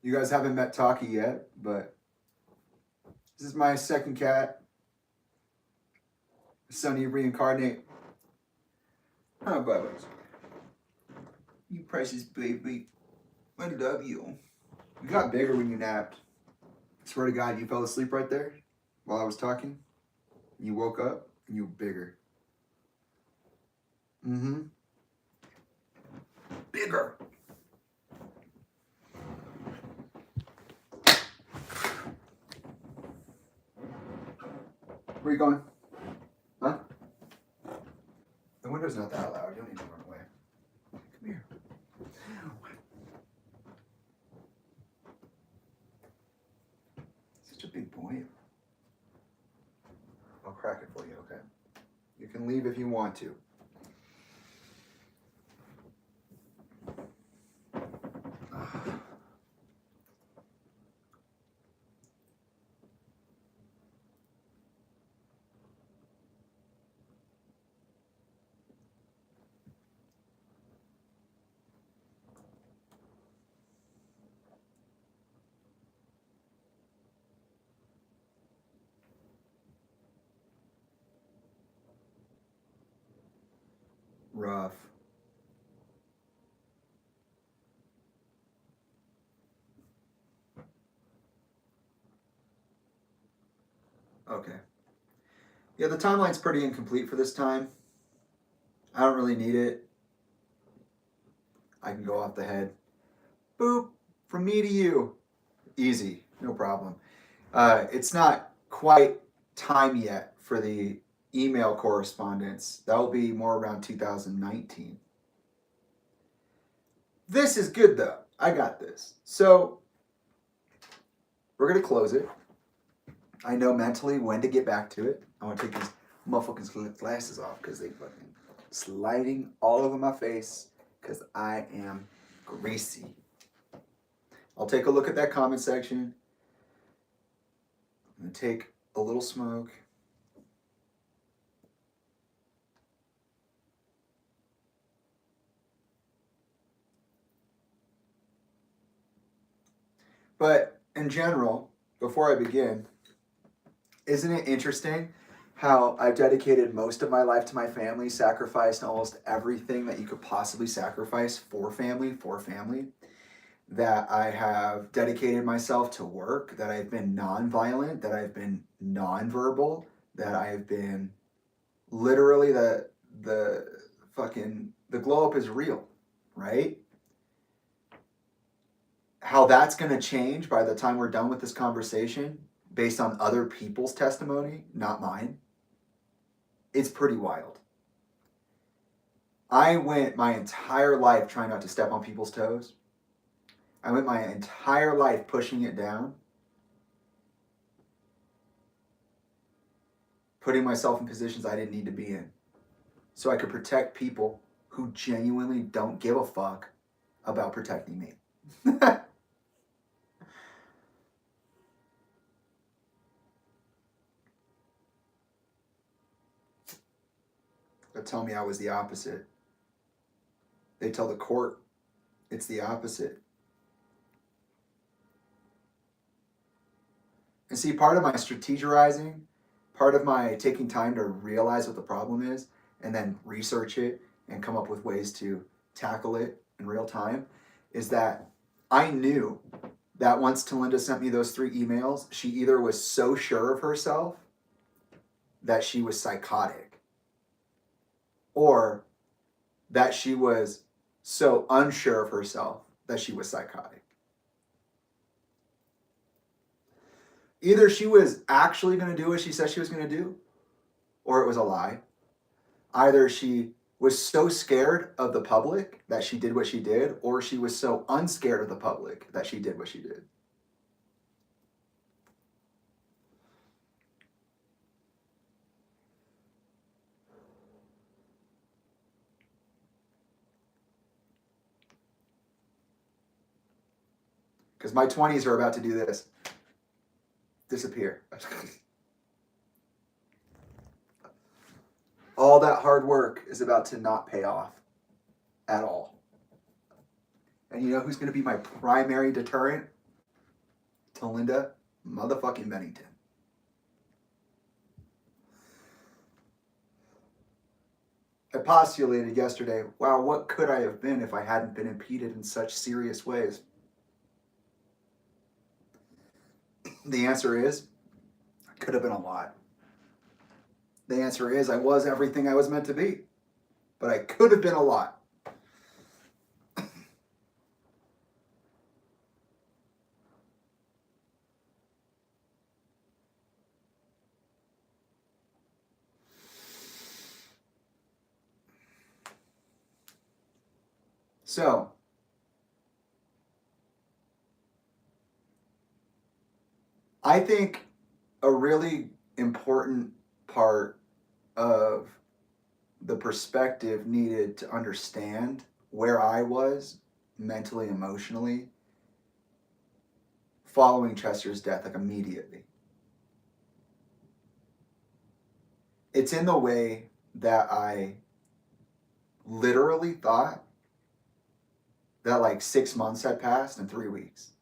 You guys haven't met Taki yet, but this is my second cat. Sonny reincarnate. Oh, Bubba. You precious baby. I love you. You got bigger when you napped. Swear to God, you fell asleep right there while I was talking. You woke up and you were bigger. Mm-hmm. Bigger. Where are you going? Huh? The window's not that loud. You don't need to run away. Come here. Such a big boy. I'll crack it for you, okay? You can leave if you want to. Rough. Okay. Yeah, the timeline's pretty incomplete for this time. I don't really need it. I can go off the head. Boop. From me to you. Easy. No problem. It's not quite time yet for the email correspondence. That will be more around 2019. This is good though. I got this. So we're going to close it. I know mentally when to get back to it. I want to take these motherfucking glasses off because they fucking sliding all over my face because I am greasy. I'll take a look at that comment section. I'm going to take a little smoke. But in general, before I begin, isn't it interesting how I've dedicated most of my life to my family, sacrificed almost everything that you could possibly sacrifice for family, that I have dedicated myself to work, that I've been nonviolent, that I've been nonverbal, that I've been literally the glow up is real, right? How that's going to change by the time we're done with this conversation based on other people's testimony, not mine, it's pretty wild. I went my entire life trying not to step on people's toes. I went my entire life pushing it down, putting myself in positions I didn't need to be in, so I could protect people who genuinely don't give a fuck about protecting me. They tell me I was the opposite. They tell the court it's the opposite. And see, part of my strategizing, part of my taking time to realize what the problem is and then research it and come up with ways to tackle it in real time is that I knew that once Talinda sent me those 3 emails, she either was so sure of herself that she was psychotic, or that she was so unsure of herself that she was psychotic. Either she was actually going to do what she said she was going to do, or it was a lie. Either she was so scared of the public that she did what she did, or she was so unscared of the public that she did what she did. Because my 20s are about to do this. Disappear. All that hard work is about to not pay off at all. And you know who's going to be my primary deterrent? Talinda motherfucking Bennington. I postulated yesterday, wow, what could I have been if I hadn't been impeded in such serious ways? The answer is, I could have been a lot. The answer is, I was everything I was meant to be. But I could have been a lot. So, I think a really important part of the perspective needed to understand where I was mentally, emotionally, following Chester's death, like immediately. It's in the way that I literally thought that like 6 months had passed in 3 weeks.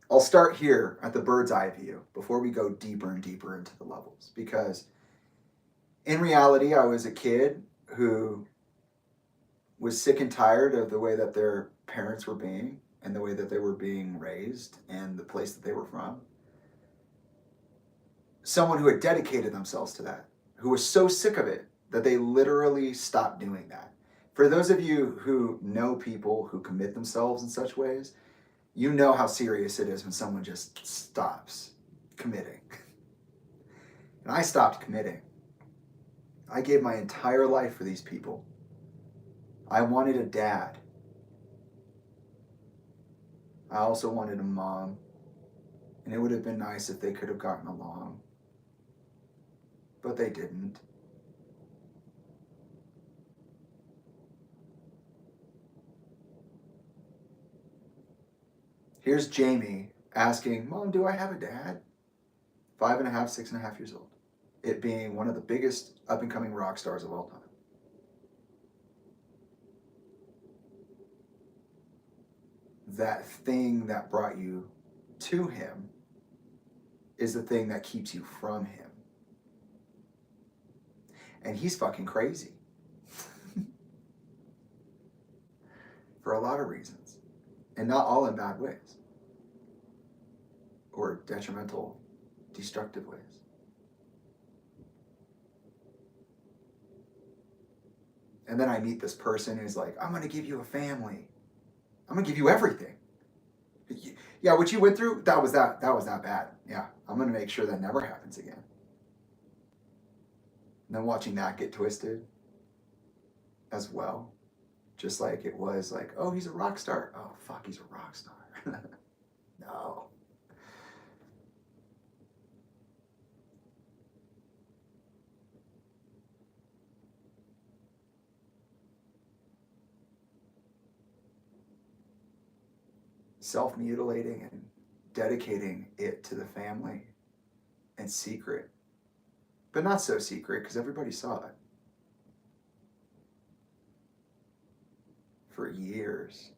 I'll start here at the bird's eye view before we go deeper and deeper into the levels, because in reality, I was a kid who was sick and tired of the way that their parents were being and the way that they were being raised and the place that they were from. Someone who had dedicated themselves to that, who was so sick of it that they literally stopped doing that. For those of you who know people who commit themselves in such ways, you know how serious it is when someone just stops committing. And I stopped committing. I gave my entire life for these people. I wanted a dad. I also wanted a mom. And it would have been nice if they could have gotten along. But they didn't. Here's Jamie asking, Mom, do I have a dad? 5.5, 6.5 years old. It being one of the biggest up and coming rock stars of all time. That thing that brought you to him is the thing that keeps you from him. And he's fucking crazy. For a lot of reasons. And not all in bad ways. Or detrimental destructive ways. And then I meet this person who's like, I'm going to give you a family. I'm going to give you everything. Yeah, what you went through, that was that bad. Yeah, I'm going to make sure that never happens again. And then watching that get twisted as well. Just like it was like, oh, he's a rock star. Oh, fuck, he's a rock star. No. Self-mutilating and dedicating it to the family in secret. But not so secret because everybody saw it. For years.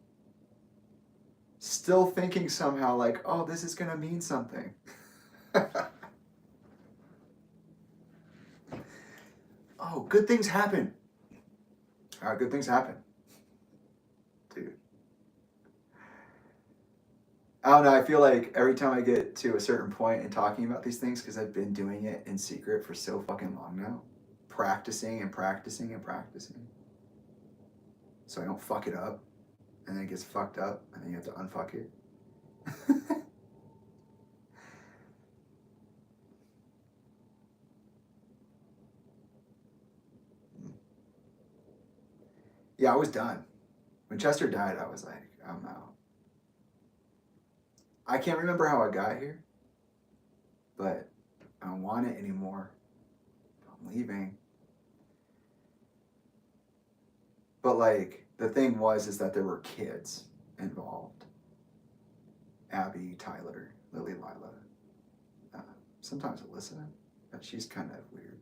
Still thinking somehow like, oh, this is going to mean something. Oh, good things happen. Good things happen. Dude. I don't know, I feel like every time I get to a certain point in talking about these things, because I've been doing it in secret for so fucking long now, practicing and practicing and practicing, so I don't fuck it up, and then it gets fucked up, and then you have to unfuck it. Yeah, I was done. When Chester died, I was like, I'm out. I can't remember how I got here, but I don't want it anymore. I'm leaving. But like, the thing is that there were kids involved. Abby, Tyler, Lily, Lila. Sometimes Alyssa, but she's kind of weird.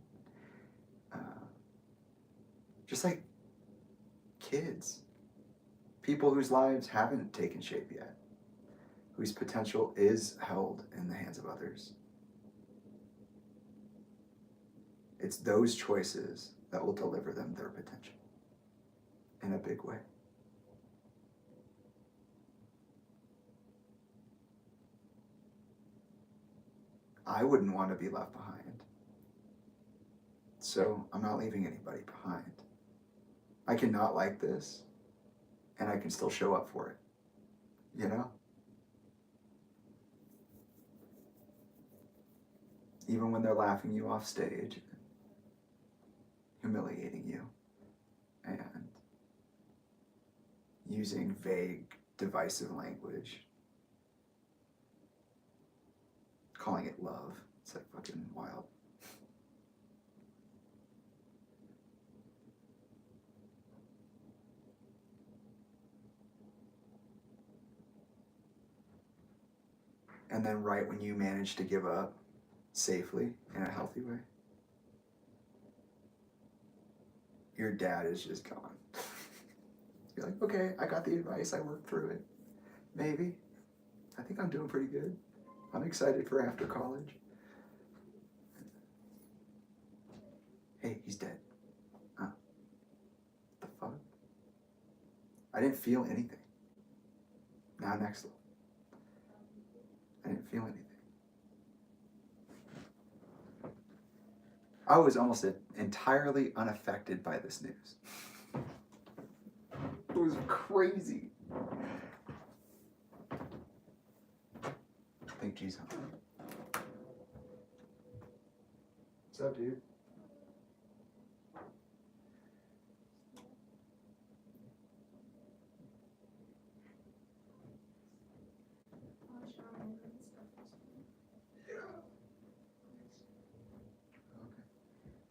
Just like kids. People whose lives haven't taken shape yet. Whose potential is held in the hands of others. It's those choices that will deliver them their potential in a big way. I wouldn't want to be left behind. So I'm not leaving anybody behind. I cannot like this, and I can still show up for it. You know? Even when they're laughing you off stage, humiliating you, and using vague, divisive language, calling it love. It's like fucking wild. And then right when you manage to give up safely in a healthy way, your dad is just gone. You're like, okay, I got the advice, I worked through it. Maybe. I think I'm doing pretty good. I'm excited for after college. Hey, he's dead. Huh? What the fuck? I didn't feel anything. Now next level. I didn't feel anything. I was almost entirely unaffected by this news. It was crazy. Thank Jesus. What's up, dude?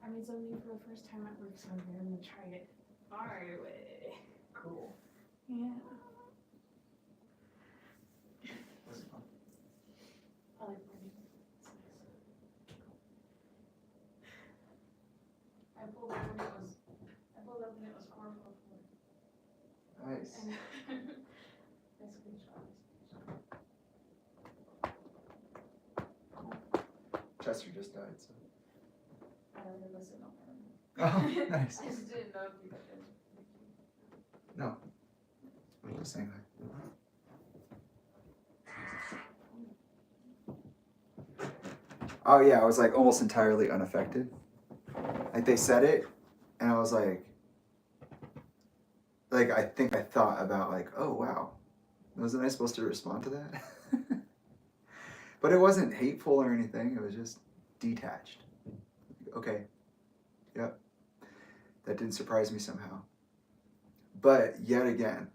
I made something for the first time at work, so I'm gonna try it our way. Cool. Yeah. Was it fun? I like burning. It's nice. I pulled up when it was 444. Nice. And I screenshot. Chester just died, so. I don't know, listen, no. Oh, nice. I just didn't know if you got it. No. I'm just saying that. Oh yeah, I was like almost entirely unaffected. Like they said it, and I was like I think I thought about like, oh wow, wasn't I supposed to respond to that? But it wasn't hateful or anything. It was just detached. Okay, yep, that didn't surprise me somehow. But yet again,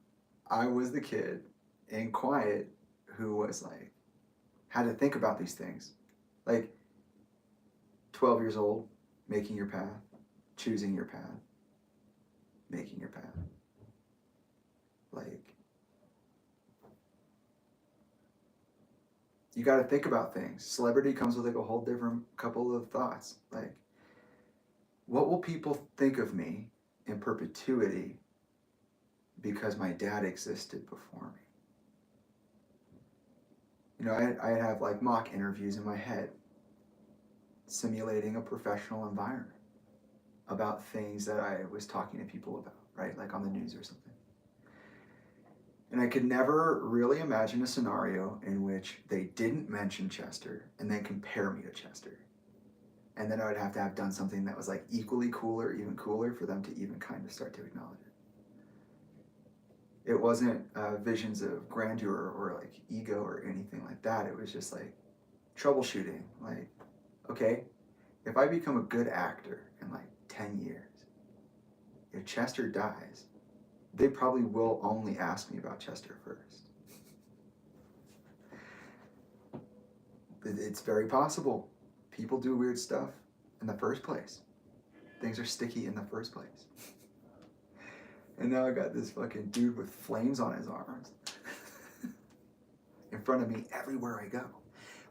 I was the kid in quiet who was like had to think about these things. Like 12 years old, making your path, choosing your path, making your path. Like, you got to think about things. Celebrity comes with like a whole different couple of thoughts. Like, what will people think of me in perpetuity because my dad existed before me? You know, I'd have like mock interviews in my head, simulating a professional environment about things that I was talking to people about, right? Like on the news or something. And I could never really imagine a scenario in which they didn't mention Chester and then compare me to Chester. And then I would have to have done something that was like equally cool or even cooler for them to even kind of start to acknowledge it. It wasn't visions of grandeur or like ego or anything like that. It was just like troubleshooting. Like, okay, if I become a good actor in like 10 years, if Chester dies, they probably will only ask me about Chester first. It's very possible. People do weird stuff in the first place. Things are sticky in the first place. And now I got this fucking dude with flames on his arms in front of me everywhere I go.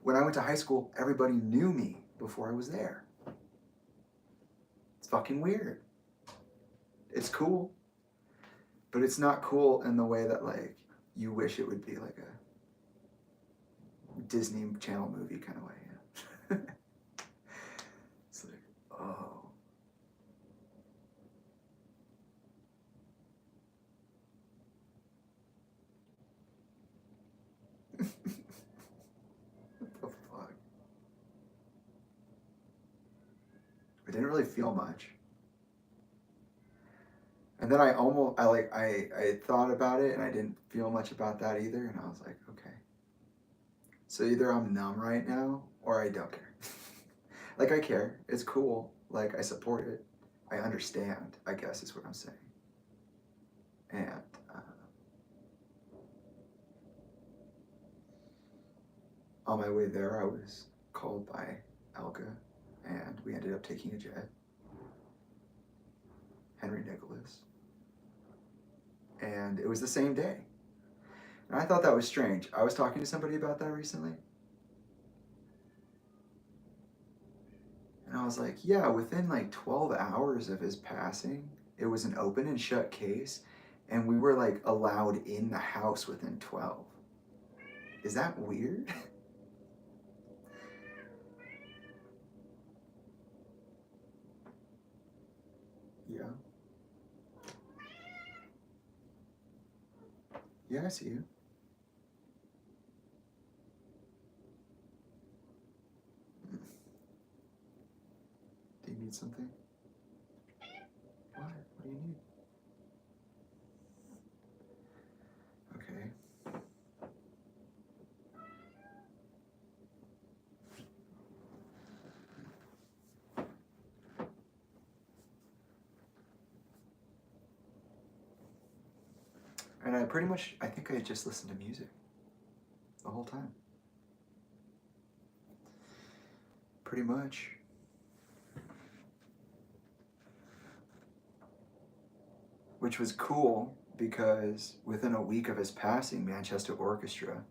When I went to high school, everybody knew me before I was there. It's fucking weird. It's cool. But it's not cool in the way that like you wish it would be, like a Disney Channel movie kind of way. Yeah. It's like, oh. What the fuck? I didn't really feel much. And then I thought about it and I didn't feel much about that either. And I was like, okay. So either I'm numb right now or I don't care. Like I care. It's cool. Like I support it. I understand, I guess is what I'm saying. And uh, on my way there, I was called by Elga and we ended up taking a jet. Henry Nicholas. And it was the same day. And I thought that was strange. I was talking to somebody about that recently. And I was like, yeah, within like 12 hours of his passing, it was an open and shut case. And we were like allowed in the house within 12. Is that weird? Yeah. Yeah, I see you. Do you need something? What? What do you need? Okay. And I think I just listened to music the whole time. Pretty much. Which was cool because within a week of his passing, Manchester Orchestra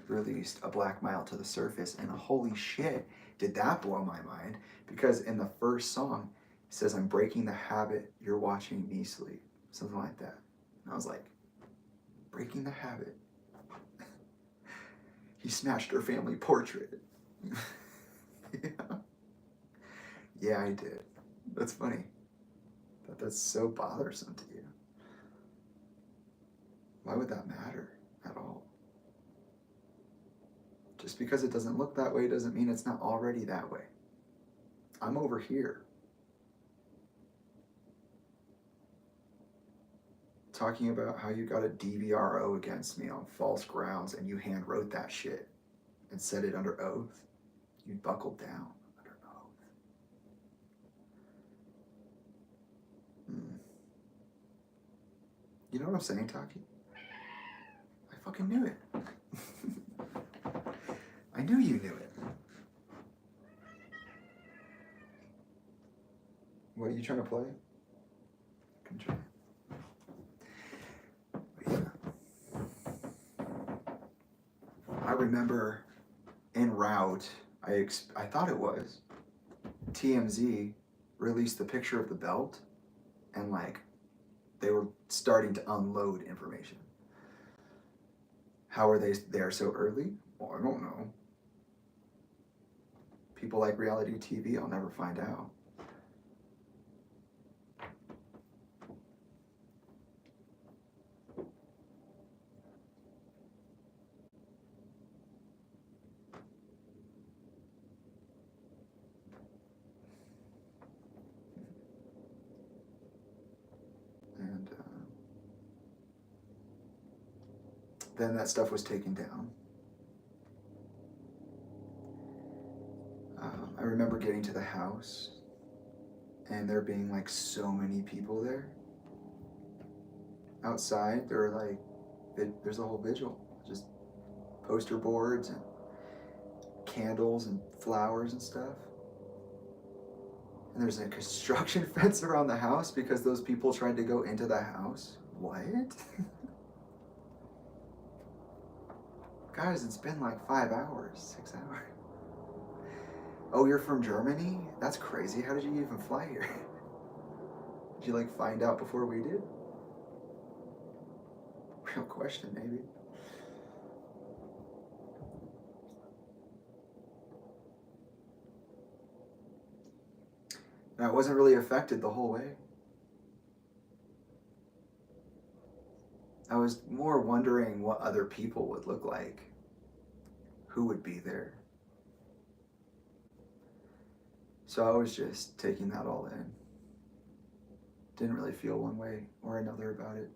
released A Black Mile to the Surface, and holy shit, did that blow my mind, because in the first song, it says, I'm breaking the habit, you're watching me sleep. Something like that. And I was like, breaking the habit. He smashed her family portrait. Yeah. Yeah, I did. That's funny. That's so bothersome to you. Why would that matter at all? Just because it doesn't look that way doesn't mean it's not already that way. I'm over here. Talking about how you got a DVRO against me on false grounds and you hand wrote that shit and said it under oath. You buckled down under oath. You know what I'm saying, Taki? I fucking knew it. I knew you knew it. What are you trying to play? I can try. I remember en route, I thought it was, TMZ released the picture of the belt and like they were starting to unload information. How are they there so early? Well, I don't know. People like reality TV, I'll never find out. And then that stuff was taken down. I remember getting to the house and there being like so many people there. Outside, there were like, there's a whole vigil. Just poster boards and candles and flowers and stuff. And there's a construction fence around the house because those people tried to go into the house. What? Guys, it's been like 5 hours, 6 hours. Oh, you're from Germany? That's crazy. How did you even fly here? Did you like find out before we did? Real question, maybe. And I wasn't really affected the whole way. I was more wondering what other people would look like. Who would be there? So I was just taking that all in. Didn't really feel one way or another about it.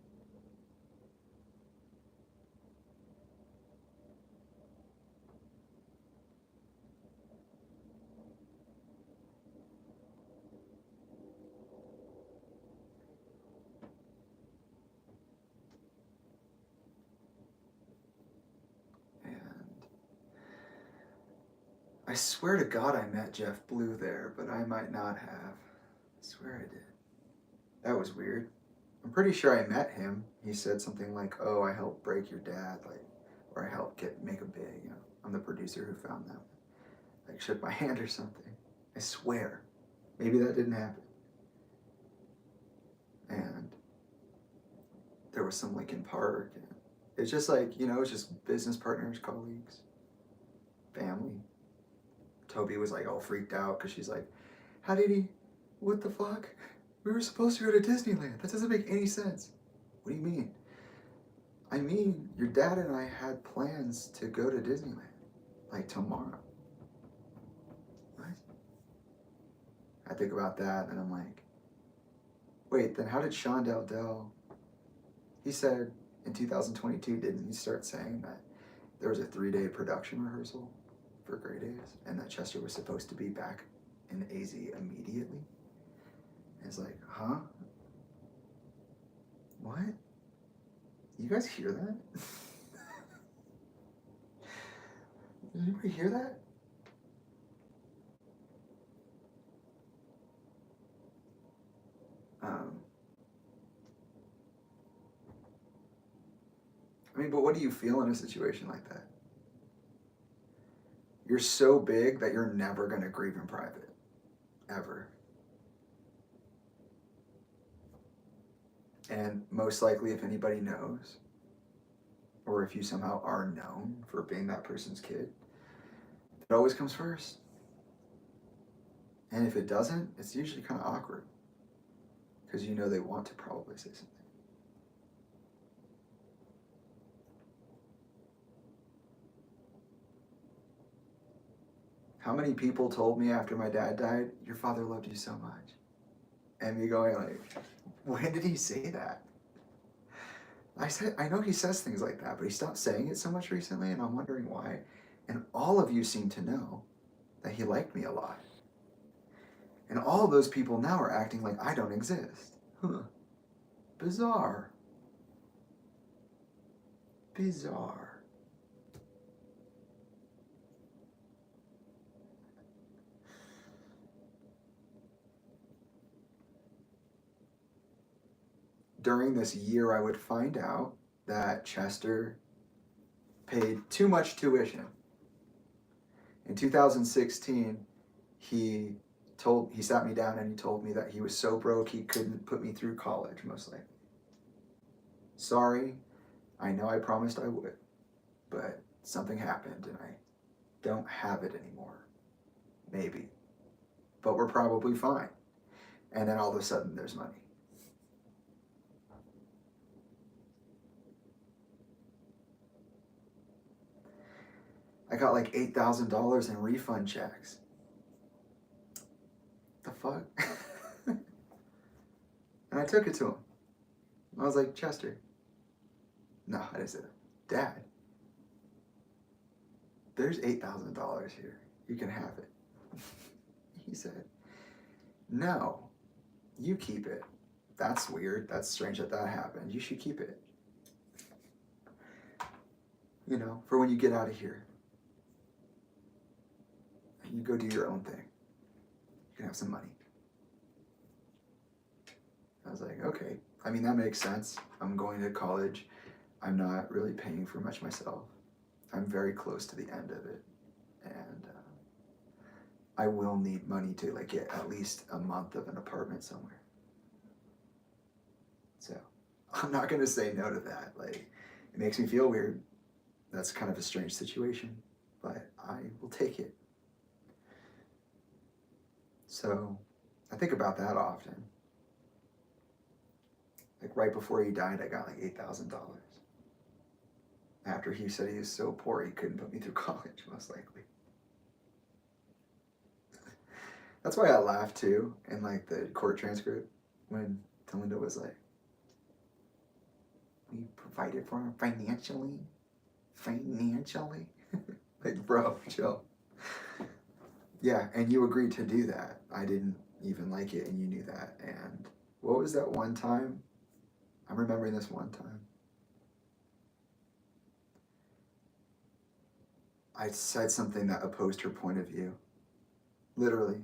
I swear to God I met Jeff Blue there, but I might not have. I swear I did. That was weird. I'm pretty sure I met him. He said something like, "Oh, I helped break your dad," like, or I helped make a big. You know, I'm the producer who found them. Like, shook my hand or something. I swear. Maybe that didn't happen. And there was some Lincoln Park. And it's just like, you know, it's just business partners, colleagues, family. Toby was like all freaked out because she's like, "How did he? What the fuck? We were supposed to go to Disneyland. That doesn't make any sense." What do you mean? I mean, your dad and I had plans to go to Disneyland, like tomorrow. What? I think about that and I'm like, wait, then how did Sean Dell, he said in 2022, didn't he start saying that there was a 3-day production rehearsal for Grey Days and that Chester was supposed to be back in AZ immediately? And it's like, huh? What? You guys hear that? Did anybody hear that? I mean, but what do you feel in a situation like that? You're so big that you're never going to grieve in private. Ever. And most likely, if anybody knows, or if you somehow are known for being that person's kid, it always comes first. And if it doesn't, it's usually kind of awkward. Because you know they want to probably say something. How many people told me after my dad died, your father loved you so much? And me going like, when did he say that? I know he says things like that, but he stopped saying it so much recently, and I'm wondering why. And all of you seem to know that he liked me a lot. And all of those people now are acting like I don't exist. Huh. Bizarre. Bizarre. During this year, I would find out that Chester paid too much tuition. In 2016, he sat me down and he told me that he was so broke he couldn't put me through college, most likely. Sorry, I know I promised I would, but something happened and I don't have it anymore. Maybe. But we're probably fine. And then all of a sudden there's money. I got like $8,000 in refund checks. The fuck? And I took it to him. I was like, Chester. No, I didn't say that. Dad, there's $8,000 here. You can have it. He said, no, you keep it. That's weird. That's strange that happened. You should keep it. You know, for when you get out of here. You go do your own thing. You can have some money. I was like, okay. I mean, that makes sense. I'm going to college. I'm not really paying for much myself. I'm very close to the end of it. And I will need money to like get at least a month of an apartment somewhere. So I'm not going to say no to that. Like, it makes me feel weird. That's kind of a strange situation, but I will take it. So I think about that often. Like right before he died, I got like $8,000. After he said he was so poor he couldn't put me through college, most likely. That's why I laughed too in like the court transcript when Talinda was like, we provided for him financially. Like, bro, chill. Yeah, and you agreed to do that. I didn't even like it, and you knew that. And what was that one time? I'm remembering this one time. I said something that opposed her point of view. Literally.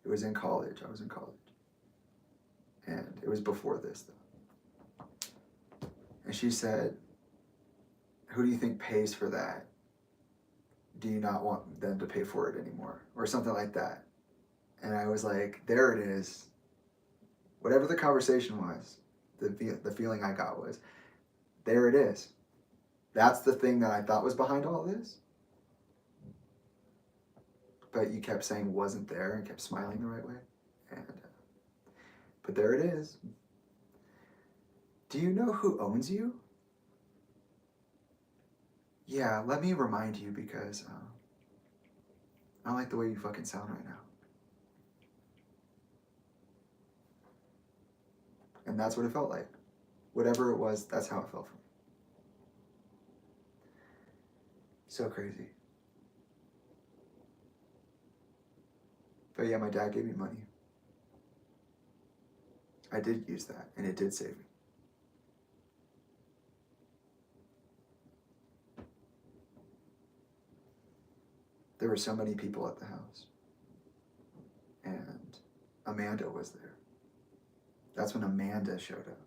It was in college. I was in college. And it was before this, though. And she said, who do you think pays for that? Do you not want them to pay for it anymore? Or something like that. And I was like, there it is. Whatever the conversation was, the feeling I got was, there it is. That's the thing that I thought was behind all this. But you kept saying wasn't there and kept smiling the right way. And but there it is. Do you know who owns you? Yeah, let me remind you because I don't like the way you fucking sound right now. And that's what it felt like. Whatever it was, that's how it felt for me. So crazy. But yeah, my dad gave me money. I did use that, and it did save me. There were so many people at the house. And Amanda was there. That's when Amanda showed up.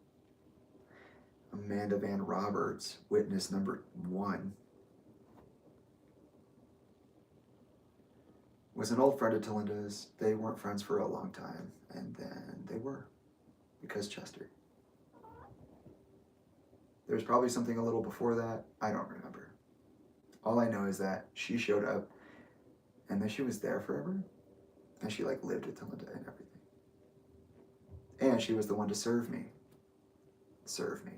Amanda Van Roberts, witness number 1, was an old friend of Talinda's. They weren't friends for a long time, and then they were, because Chester. There was probably something a little before that. I don't remember. All I know is that she showed up, and then she was there forever, and she like lived with Talinda and everything. And she was the one to serve me. Serve me.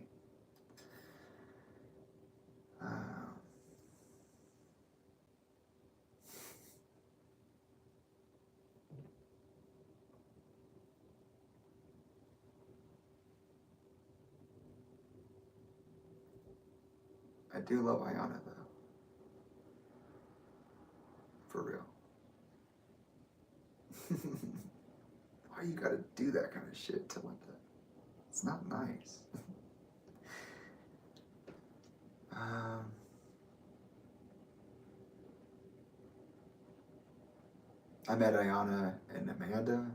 do love Ayana though. For real. Why you gotta do that kind of shit, Talinda? It's not nice. I met Ayana and Amanda,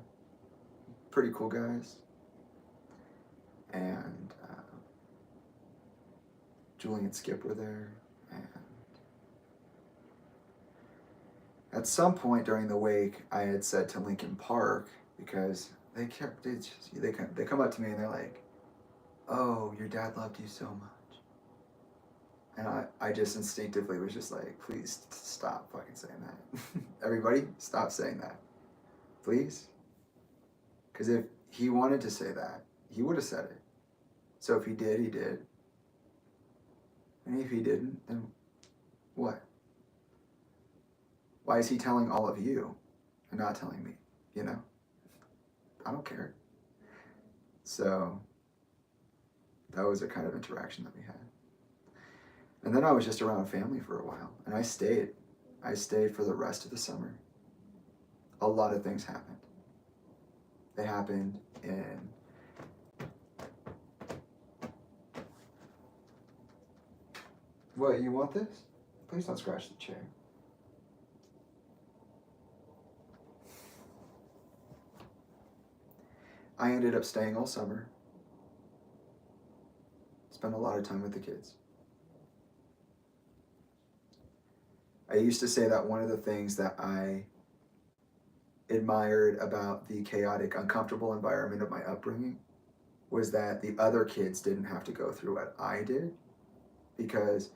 pretty cool guys, and Julie and Skip were there, and at some point during the wake, I had said to Lincoln Park, because they come up to me and they're like, "Oh, your dad loved you so much," and I just instinctively was just like, "Please stop fucking saying that." Everybody, stop saying that, please. Because if he wanted to say that, he would have said it. So if he did, he did. And if he didn't, then what? Why is he telling all of you and not telling me? You know? I don't care. So that was a kind of interaction that we had. And then I was just around family for a while, and I stayed. I stayed for the rest of the summer. A lot of things happened. They happened in what, you want this? Please don't scratch the chair. I ended up staying all summer. Spent a lot of time with the kids. I used to say that one of the things that I admired about the chaotic, uncomfortable environment of my upbringing was that the other kids didn't have to go through what I did, because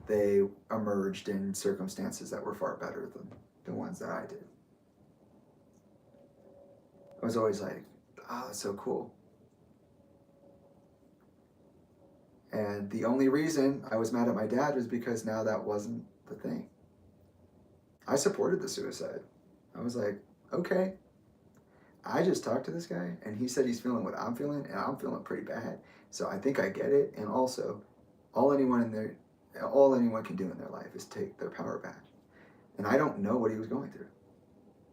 they emerged in circumstances that were far better than the ones that I did. I was always like, oh, that's so cool. And the only reason I was mad at my dad was because now that wasn't the thing. I supported the suicide. I was like, okay, I just talked to this guy and he said he's feeling what I'm feeling, and I'm feeling pretty bad. So I think I get it. And also, all anyone can do in their life is take their power back. And I don't know what he was going through.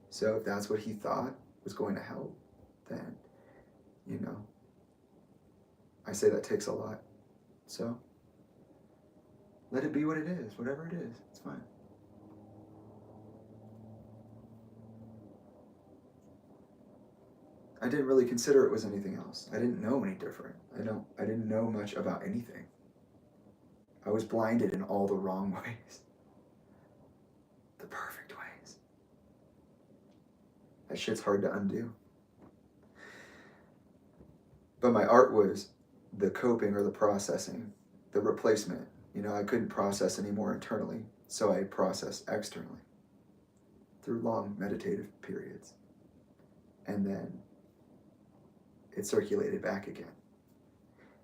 So if that's what he thought was going to help, then, you know, I say that takes a lot. So let it be what it is, whatever it is, it's fine. I didn't really consider it was anything else. I didn't know any different. I didn't know much about anything. I was blinded in all the wrong ways. The perfect ways. That shit's hard to undo. But my art was the coping or the processing, the replacement. You know, I couldn't process anymore internally, so I processed externally through long meditative periods. And then it circulated back again.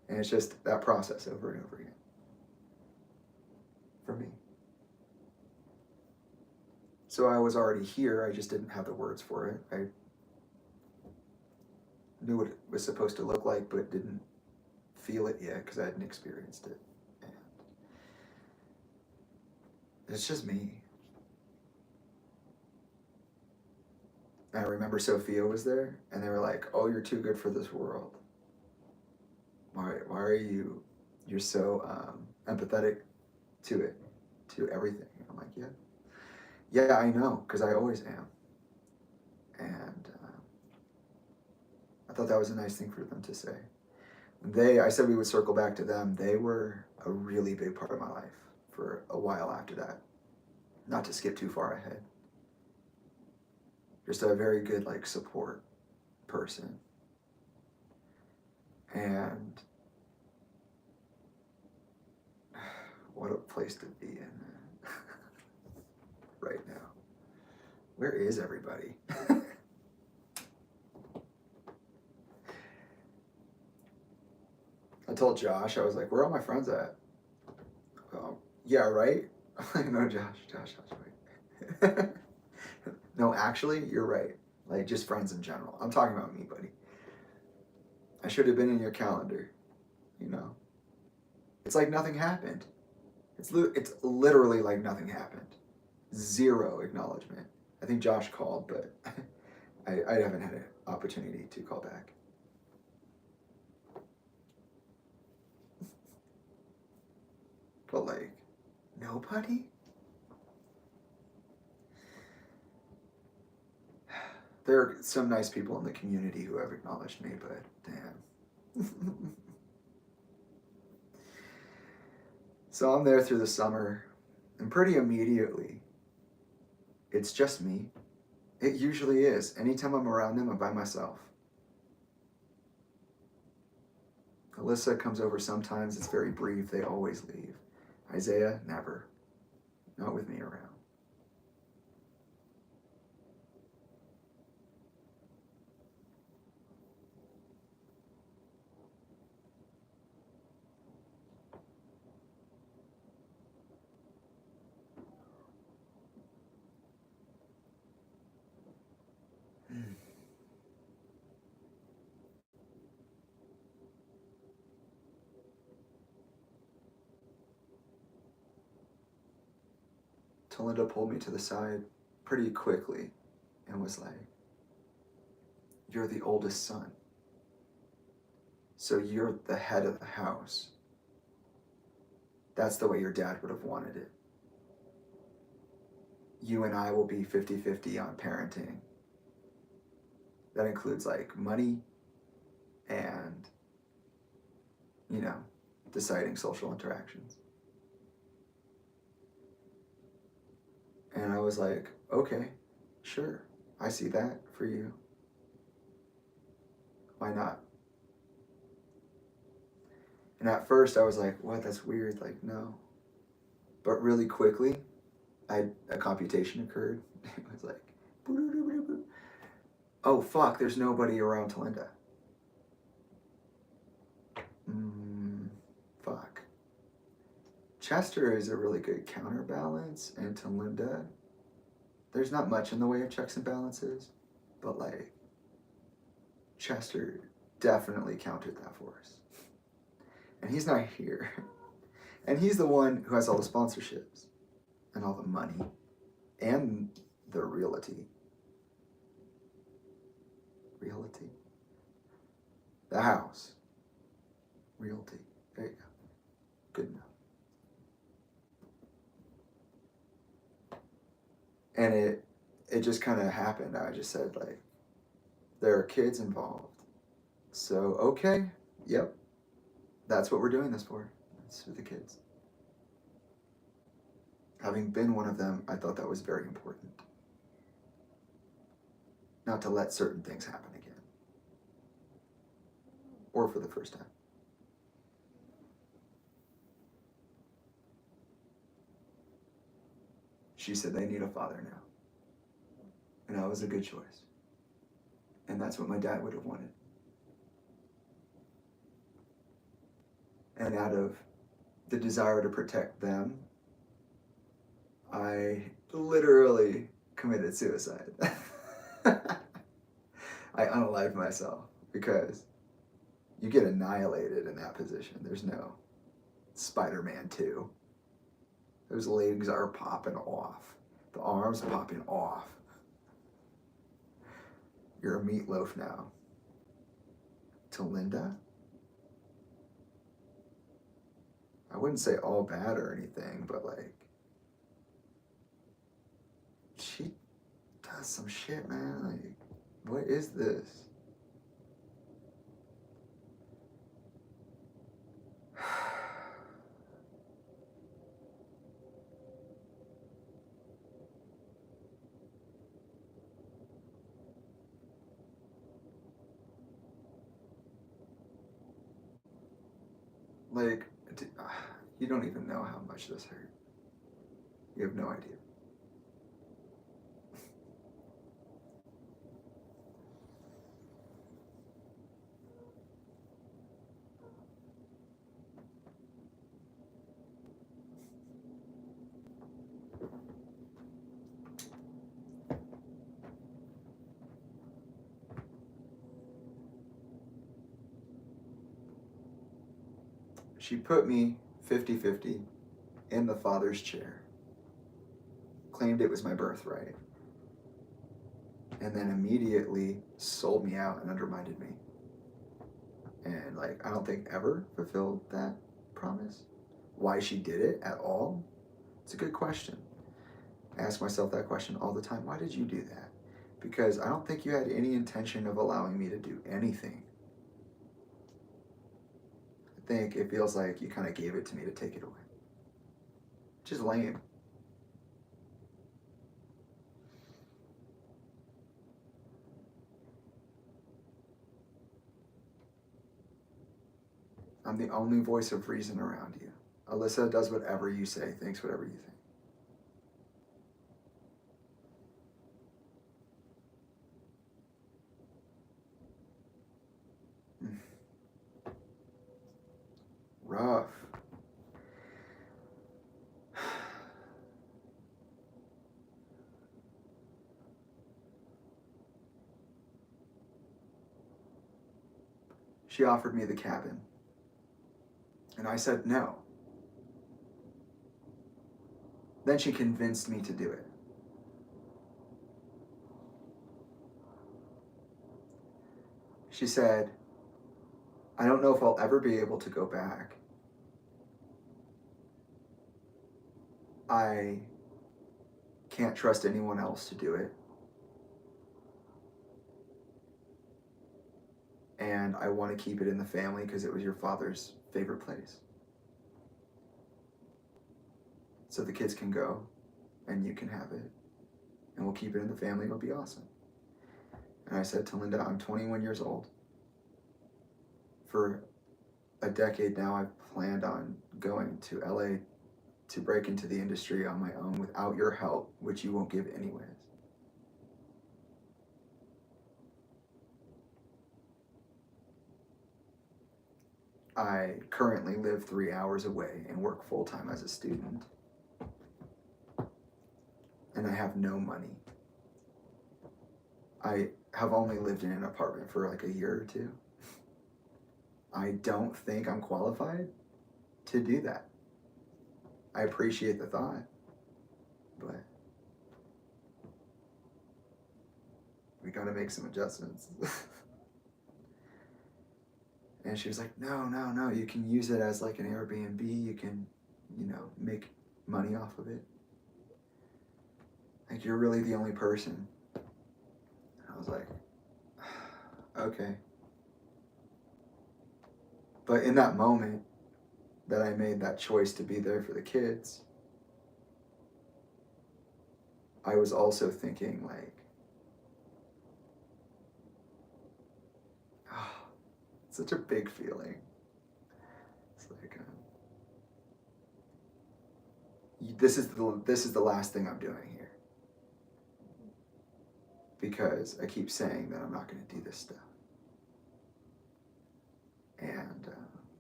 And it's just that process over and over again. For me. So I was already here, I just didn't have the words for it. I knew what it was supposed to look like, but didn't feel it yet because I hadn't experienced it. And it's just me. And I remember Sophia was there, and they were like, "Oh, you're too good for this world. Why are you're so empathetic to it, to everything?" And I'm like, yeah, I know, because I always am. And I thought that was a nice thing for them to say. I said we would circle back to them. They were a really big part of my life for a while after that. Not to skip too far ahead. Just a very good, like, support person. And what a place to be in right now. Where is everybody? I told Josh, I was like, where are all my friends at? Yeah, right? No, Josh, wait. No, actually, you're right. Like, just friends in general. I'm talking about me, buddy. I should have been in your calendar, you know? It's like nothing happened. It's literally like nothing happened. Zero acknowledgement. I think Josh called, but I haven't had an opportunity to call back. But like, nobody? There are some nice people in the community who have acknowledged me, but damn. So I'm there through the summer, and pretty immediately, it's just me. It usually is. Anytime I'm around them, I'm by myself. Alyssa comes over sometimes. It's very brief. They always leave. Isaiah, never. Not with me around. Talinda pulled me to the side pretty quickly and was like, "You're the oldest son. So you're the head of the house. That's the way your dad would have wanted it. You and I will be 50-50 on parenting. That includes like money and, you know, deciding social interactions." And I was like, okay, sure, I see that for you. Why not? And at first I was like, what, that's weird, like, no. But really quickly, a computation occurred. It was like, oh fuck, there's nobody around Talinda. Fuck. Chester is a really good counterbalance, and Talinda, there's not much in the way of checks and balances, but like, Chester definitely countered that for us. And he's not here. And he's the one who has all the sponsorships and all the money and the realty. Realty? The house. Realty. There you go. Good enough. And it just kind of happened. I just said, like, there are kids involved. So, okay, yep. That's what we're doing this for. It's for the kids. Having been one of them, I thought that was very important. Not to let certain things happen again. Or for the first time. She said they need a father now. And that was a good choice. And that's what my dad would have wanted. And out of the desire to protect them, I literally committed suicide. I unalived myself because you get annihilated in that position. There's no Spider-Man 2. Those legs are popping off. The arms popping off. You're a meatloaf now. Talinda? I wouldn't say all bad or anything, but like, she does some shit, man. Like, what is this? Like, you don't even know how much this hurt. You have no idea. She put me 50-50 in the father's chair, claimed it was my birthright, and then immediately sold me out and undermined me. And like, I don't think ever fulfilled that promise. Why she did it at all? It's a good question. I ask myself that question all the time. Why did you do that? Because I don't think you had any intention of allowing me to do anything. I think it feels like you kind of gave it to me to take it away. Which is lame. I'm the only voice of reason around you. Alyssa does whatever you say, thinks whatever you think. Rough. She offered me the cabin, and I said no. Then she convinced me to do it. She said, I don't know if I'll ever be able to go back. I can't trust anyone else to do it. And I want to keep it in the family because it was your father's favorite place. So the kids can go and you can have it. And we'll keep it in the family. It'll be awesome. And I said, Talinda, I'm 21 years old. For a decade now, I've planned on going to LA to break into the industry on my own without your help, which you won't give anyways. I currently live 3 hours away and work full-time as a student. And I have no money. I have only lived in an apartment for like a year or two. I don't think I'm qualified to do that. I appreciate the thought, but we gotta make some adjustments. And she was like, no, you can use it as like an Airbnb. You can, make money off of it. Like, you're really the only person. I was like, okay. But in that moment that I made that choice to be there for the kids, I was also thinking like, oh, it's such a big feeling. It's like, this is the last thing I'm doing here. Because I keep saying that I'm not going to do this stuff. And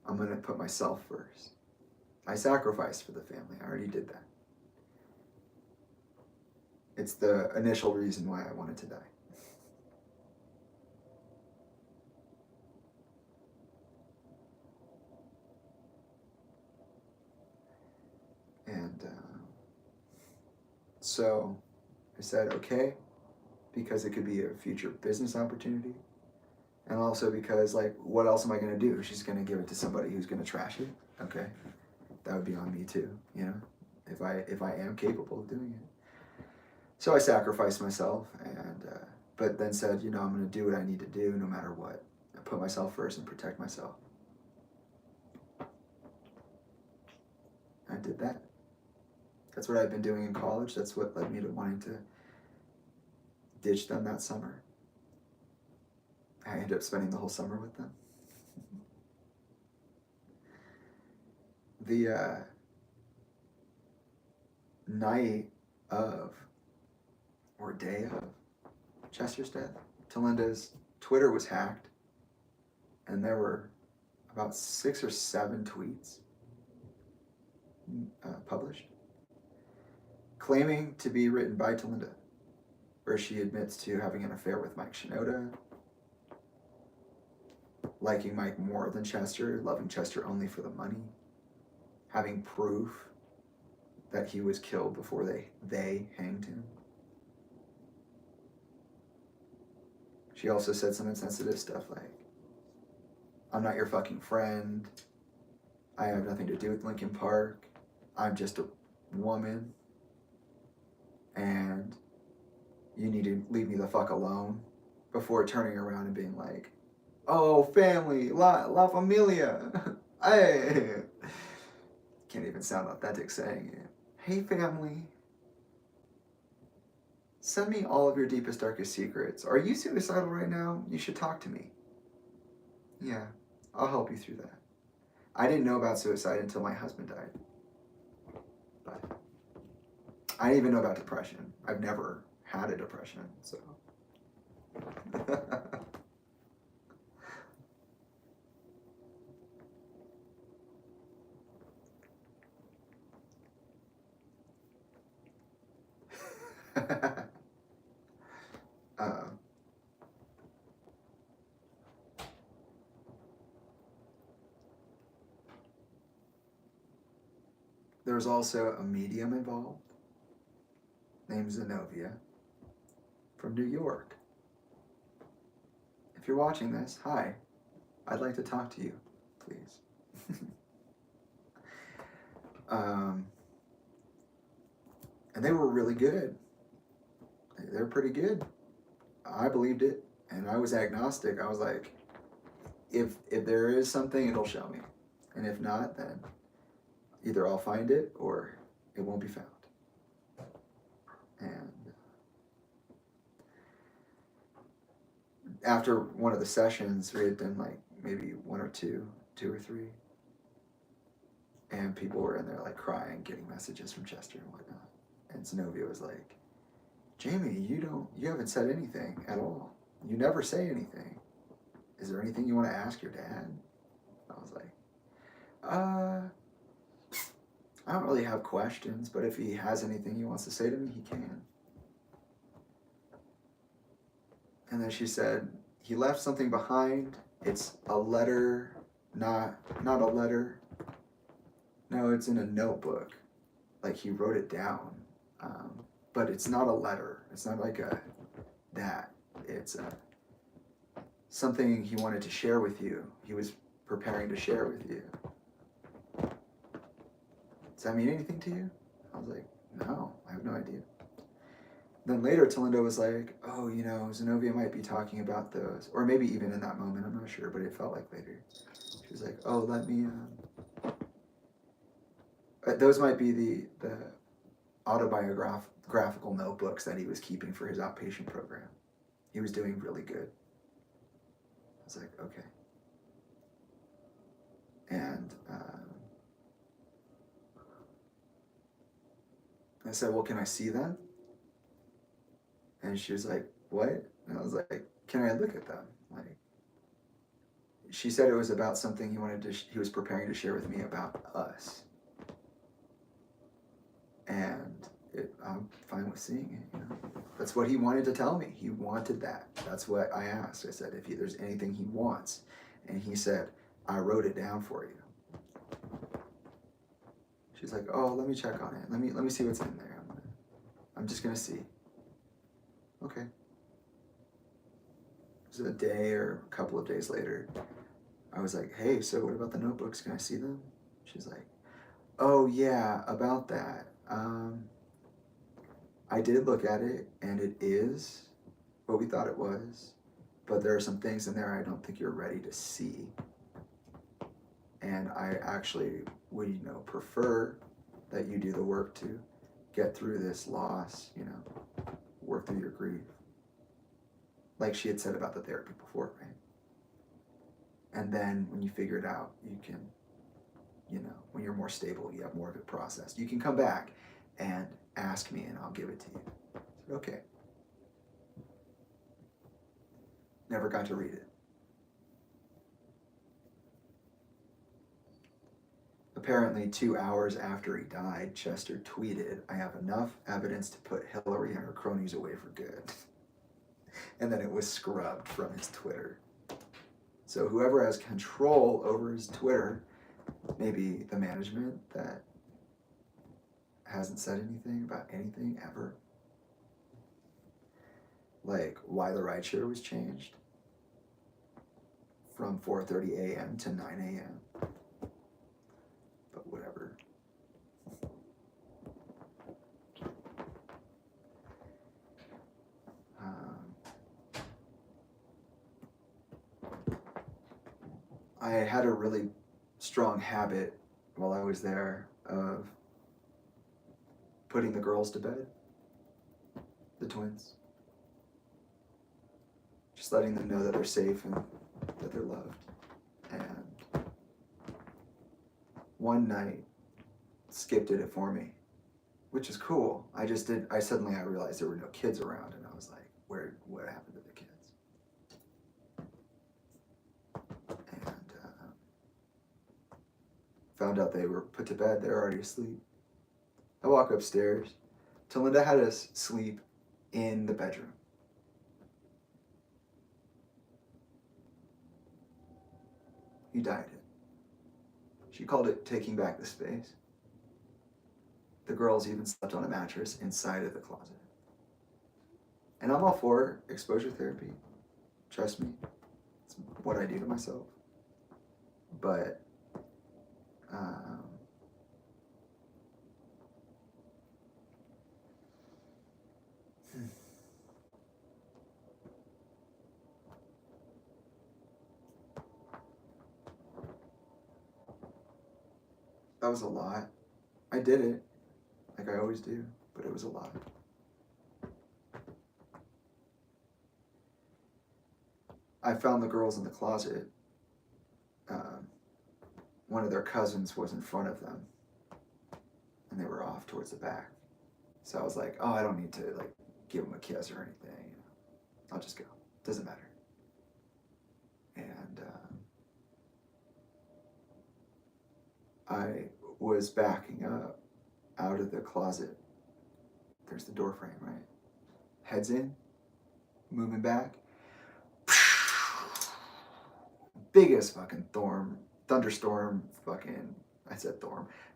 I'm going to put myself first. I sacrificed for the family. I already did that. It's the initial reason why I wanted to die. And so I said, okay, because it could be a future business opportunity. And also because, like, what else am I going to do? She's going to give it to somebody who's going to trash it. Okay. That would be on me too, if I am capable of doing it. So I sacrificed myself and, but then said, I'm going to do what I need to do no matter what. I put myself first and protect myself. I did that. That's what I've been doing in college. That's what led me to wanting to ditch them that summer. I ended up spending the whole summer with them. The night of, or day of, Chester's death, Talinda's Twitter was hacked, and there were about 6 or 7 tweets published, claiming to be written by Talinda, where she admits to having an affair with Mike Shinoda, liking Mike more than Chester, loving Chester only for the money, having proof that he was killed before they hanged him. She also said some insensitive stuff like, I'm not your fucking friend. I have nothing to do with Lincoln Park. I'm just a woman. And you need to leave me the fuck alone, before turning around and being like, oh, family, la familia. Hey. Can't even sound authentic saying it. Hey, family. Send me all of your deepest, darkest secrets. Are you suicidal right now? You should talk to me. Yeah, I'll help you through that. I didn't know about suicide until my husband died. But I didn't even know about depression. I've never had a depression, so. uh, there was also a medium involved named Zenobia from New York. If you're watching this, hi. I'd like to talk to you, please. And they were really good. They're pretty good. I believed it, and I was agnostic. I was like, if there is something, it'll show me, and if not, then either I'll find it or it won't be found. And after one of the sessions, we had done like maybe one or two or three, and people were in there like crying, getting messages from Chester and whatnot. And Zenobia was like, Jamie, you haven't said anything at all. You never say anything. Is there anything you want to ask your dad? I was like, I don't really have questions, but if he has anything he wants to say to me, he can. And then she said, he left something behind. It's a letter, not a letter. No, it's in a notebook. Like he wrote it down. But it's not a letter. It's not like that. It's something he wanted to share with you. He was preparing to share with you. Does that mean anything to you? I was like, no, I have no idea. Then later, Talinda was like, oh, Zenobia might be talking about those. Or maybe even in that moment, I'm not sure, but it felt like later. She was like, oh, let me, those might be the autobiographical notebooks that he was keeping for his outpatient program. He was doing really good. I was like, okay. And I said, well, can I see them? And she was like, what? And I was like, can I look at them? Like, she said it was about something he was preparing to share with me about us. And I'm fine with seeing it, That's what he wanted to tell me. He wanted that. That's what I asked. I said, if there's anything he wants. And he said, I wrote it down for you. She's like, oh, let me check on it. Let me see what's in there. I'm just gonna see. Okay. It was a day or a couple of days later. I was like, hey, so what about the notebooks? Can I see them? She's like, oh yeah, about that. I did look at it, and it is what we thought it was, but there are some things in there I don't think you're ready to see. And I actually would, prefer that you do the work to get through this loss, work through your grief. Like she had said about the therapy before, right? And then when you figure it out, you can, when you're more stable, you have more of it processed. You can come back and ask me and I'll give it to you. I said, okay. Never got to read it. Apparently 2 hours after he died, Chester tweeted, I have enough evidence to put Hillary and her cronies away for good. And then it was scrubbed from his Twitter. So whoever has control over his Twitter, maybe the management that hasn't said anything about anything ever. Like why the ride share was changed from 4:30 a.m. to 9 a.m. But whatever. I had a really strong habit while I was there of putting the girls to bed, the twins. Just letting them know that they're safe and that they're loved. And one night, Skip did it for me, which is cool. I realized there were no kids around, and I was like, what happened to the kids? And found out they were put to bed. They were already asleep. I walk upstairs. Talinda had us sleep in the bedroom. You died it. She called it taking back the space. The girls even slept on a mattress inside of the closet. And I'm all for exposure therapy. Trust me. It's what I do to myself. But that was a lot. I did it, like I always do, but it was a lot. I found the girls in the closet. One of their cousins was in front of them, and they were off towards the back. So I was like, oh, I don't need to like give them a kiss or anything. I'll just go. Doesn't matter. And I was backing up out of the closet. There's the door frame, right? Heads in, moving back. Biggest fucking thunderstorm,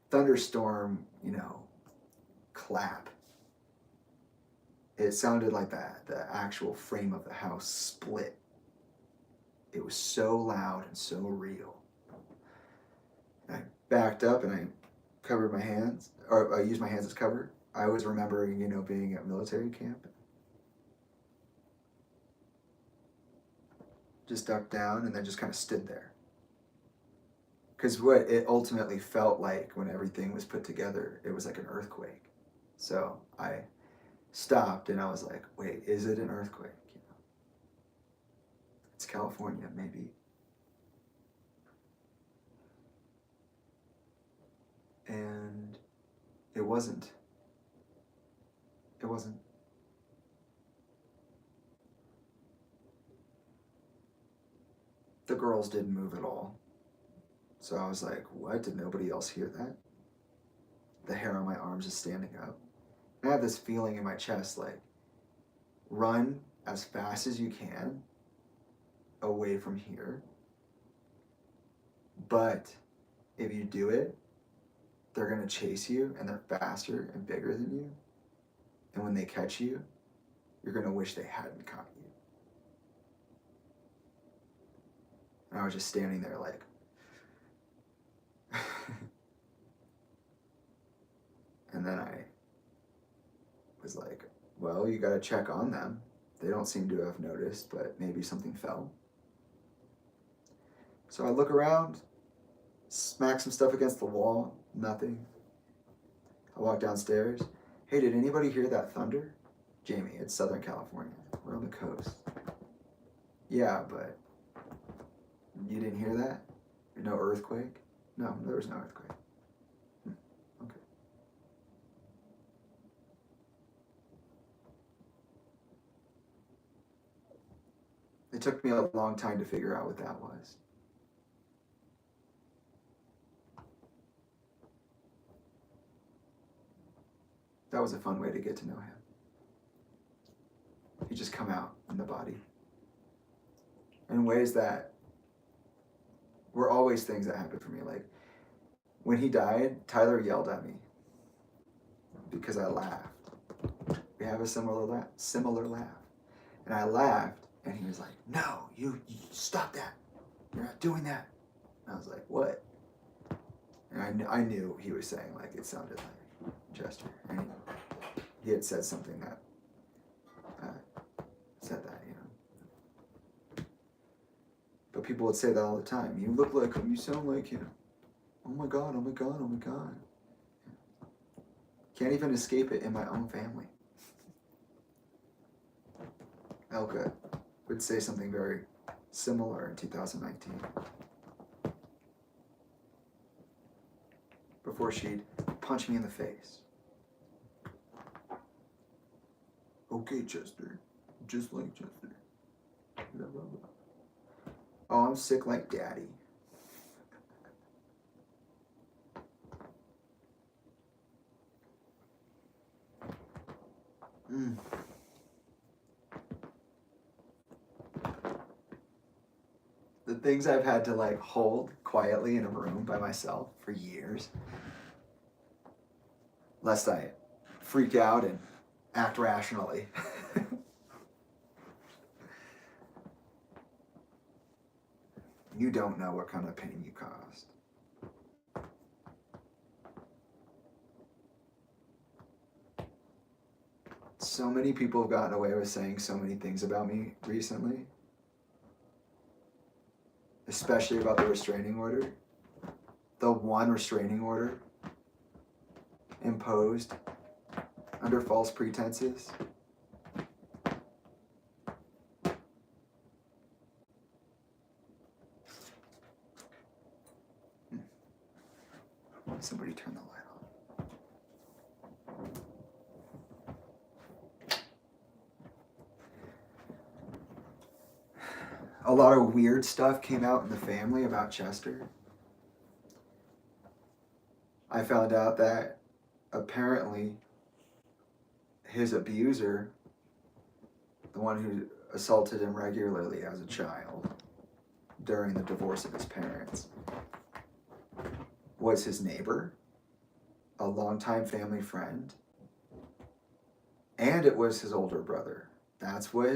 thunderstorm, clap. It sounded like the actual frame of the house split. It was so loud and so real. And I backed up and I covered my hands, or I used my hands as cover. I was remembering, being at military camp. Just ducked down and then just kind of stood there. Because what it ultimately felt like when everything was put together, it was like an earthquake. So I stopped and I was like, wait, is it an earthquake? It's California, maybe. And it wasn't. It wasn't. The girls didn't move at all. So I was like, what? Did nobody else hear that? The hair on my arms is standing up. And I have this feeling in my chest like, run as fast as you can away from here. But if you do it, they're going to chase you and they're faster and bigger than you. And when they catch you, you're going to wish they hadn't caught you. And I was just standing there like, and then I was like, well, you got to check on them. They don't seem to have noticed, but maybe something fell. So I look around, smack some stuff against the wall, nothing. I walk downstairs. Hey, did anybody hear that thunder? Jamie, it's Southern California. We're on the coast. Yeah, but you didn't hear that? No earthquake? No, there was no earthquake. Okay. It took me a long time to figure out what that was. That was a fun way to get to know him. He just come out in the body in ways that were always things that happened for me. Like when he died, Tyler yelled at me. because I laughed. We have a similar laugh. And I laughed, and he was like, no, you stop that. You're not doing that. And I was like, what? And I knew he was saying, like, it sounded like Chester. And he had said something that said that, you know. But people would say that all the time. You look like him. You sound like him. Oh my God, oh my God, oh my God. Can't even escape it in my own family. Elka would say something very similar in 2019. Before she'd punch me in the face. Okay, Chester. Just like Chester. Blah, blah, blah. Oh, I'm sick like Daddy. The things I've had to like hold quietly in a room by myself for years, lest I freak out and act rationally. You don't know what kind of pain you caused. So many people have gotten away with saying so many things about me recently, especially about the restraining order. The one restraining order imposed under false pretenses. Somebody turn the light on. A lot of weird stuff came out in the family about Chester. I found out that apparently his abuser, the one who assaulted him regularly as a child during the divorce of his parents, was his neighbor, a longtime family friend, and it was his older brother. That's what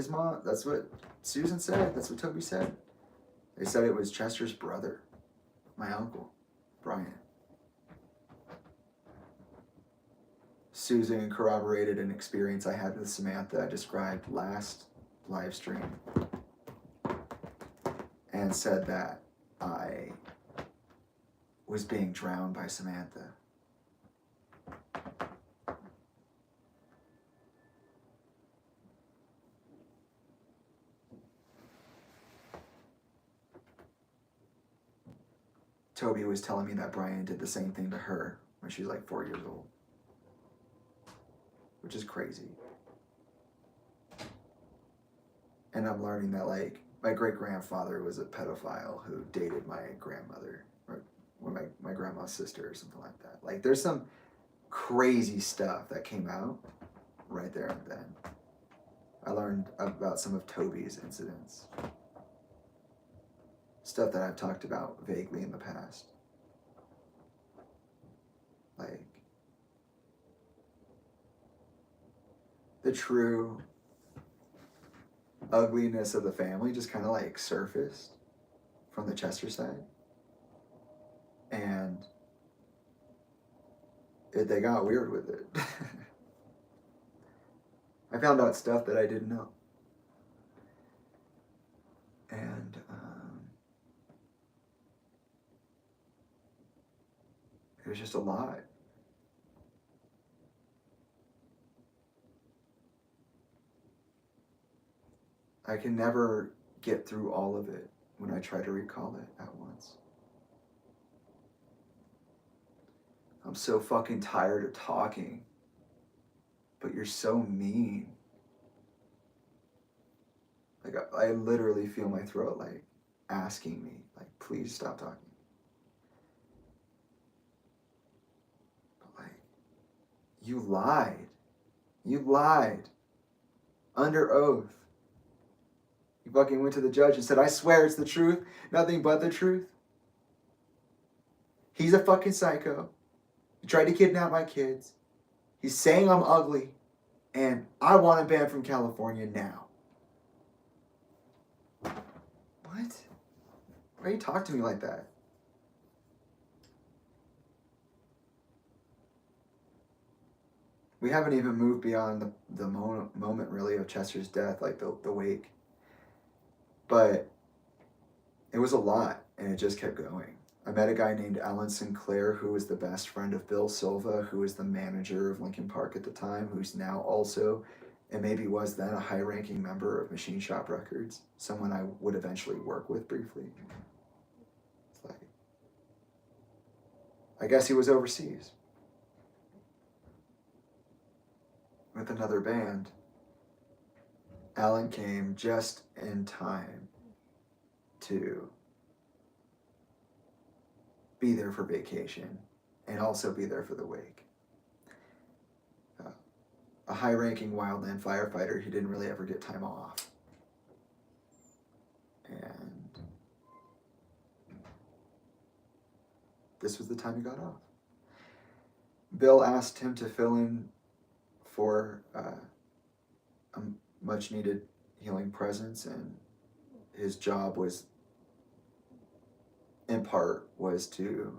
Susan said. That's what Toby said. They said it was Chester's brother, my uncle, Brian. Susan corroborated an experience I had with Samantha I described last live stream, and said that I was being drowned by Samantha. Toby was telling me that Brian did the same thing to her when she was like 4 years old, which is crazy. And I'm learning that like my great-grandfather was a pedophile who dated my grandmother, or my grandma's sister or something like that. Like there's some crazy stuff that came out right there and then. I learned about some of Toby's incidents. Stuff that I've talked about vaguely in the past. Like the true ugliness of the family just kind of like surfaced from the Chester side. And they got weird with it. I found out stuff that I didn't know. And it was just a lot. I can never get through all of it when I try to recall it at once. I'm so fucking tired of talking, but you're so mean. Like I literally feel my throat like asking me, like, please stop talking. But like, you lied. You lied. Under oath. You fucking went to the judge and said, I swear it's the truth, nothing but the truth. He's a fucking psycho. He tried to kidnap my kids. He's saying I'm ugly, and I want him banned from California now. What? Why do you talk to me like that? We haven't even moved beyond the moment really of Chester's death, like the wake. But it was a lot, and it just kept going. I met a guy named Alan Sinclair, who was the best friend of Bill Silva, who was the manager of Lincoln Park at the time, who's now also, and maybe was then, a high-ranking member of Machine Shop Records, someone I would eventually work with briefly. It's like, I guess he was overseas with another band. Alan came just in time to be there for vacation and also be there for the wake. A high-ranking wildland firefighter, he didn't really ever get time off. And this was the time he got off. Bill asked him to fill in for a much-needed healing presence, and his job was, in part, was to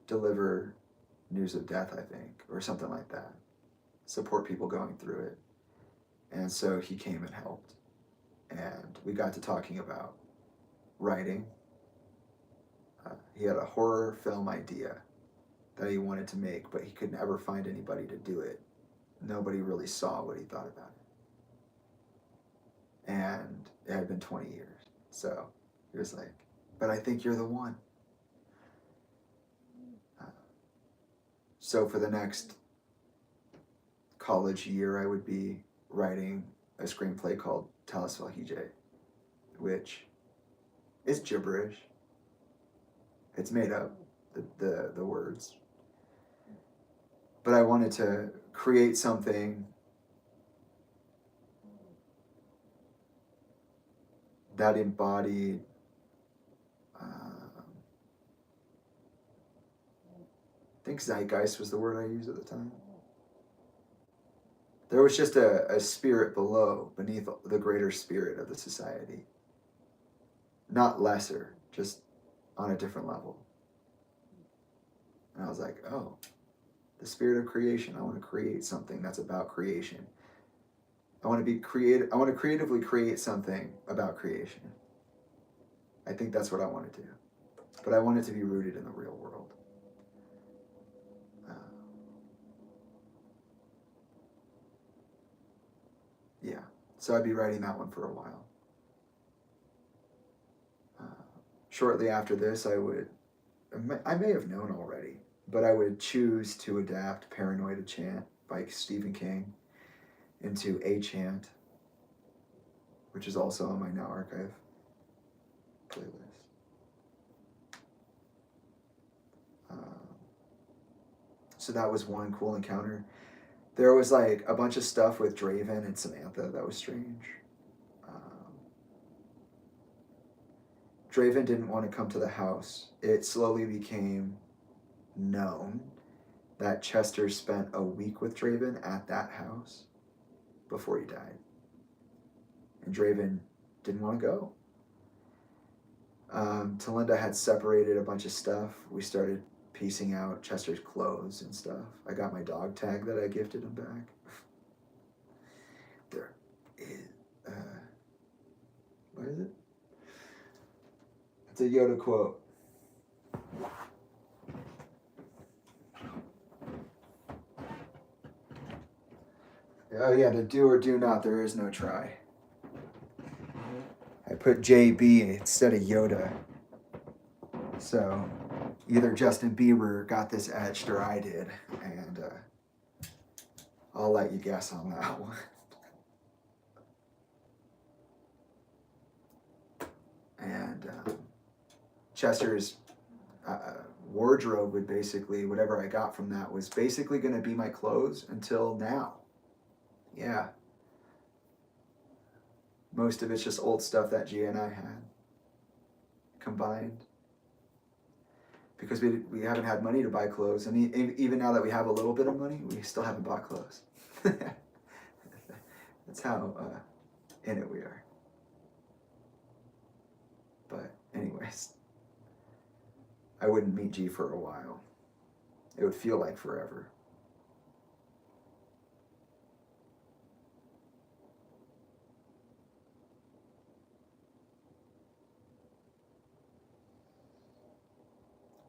deliver news of death, I think, or something like that. Support people going through it. And so he came and helped. And we got to talking about writing. He had a horror film idea that he wanted to make, but he could never find anybody to do it. Nobody really saw what he thought about it. And it had been 20 years. So he was like, but I think you're the one. So for the next college year, I would be writing a screenplay called Talinda, which is gibberish. It's made up, the words. But I wanted to create something that embodied I think zeitgeist was the word I used at the time. There was just a spirit beneath the greater spirit of the society. Not lesser, just on a different level. And I was like, oh, the spirit of creation. I want to create something that's about creation. I want to creatively create something about creation. I think that's what I want to do. But I want it to be rooted in the real world. Yeah, so I'd be writing that one for a while. Shortly after this, I may have known already, but I would choose to adapt Paranoid Chant by Stephen King into A Chant, which is also on my Now Archive playlist. So that was one cool encounter. There was like a bunch of stuff with Draven and Samantha that was strange. Draven didn't want to come to the house. It slowly became known that Chester spent a week with Draven at that house before he died. And Draven didn't want to go. Talinda had separated a bunch of stuff. We started piecing out Chester's clothes and stuff. I got my dog tag that I gifted him back. There is, what is it? It's a Yoda quote. Oh yeah, the do or do not, there is no try. I put JB instead of Yoda. So either Justin Bieber got this etched or I did, and I'll let you guess on that one. And Chester's wardrobe would basically, whatever I got from that was basically going to be my clothes until now. Yeah. Most of it's just old stuff that Gia and I had combined. because we haven't had money to buy clothes, and even now that we have a little bit of money, we still haven't bought clothes. That's how in it we are. But anyways, I wouldn't meet G for a while. It would feel like forever.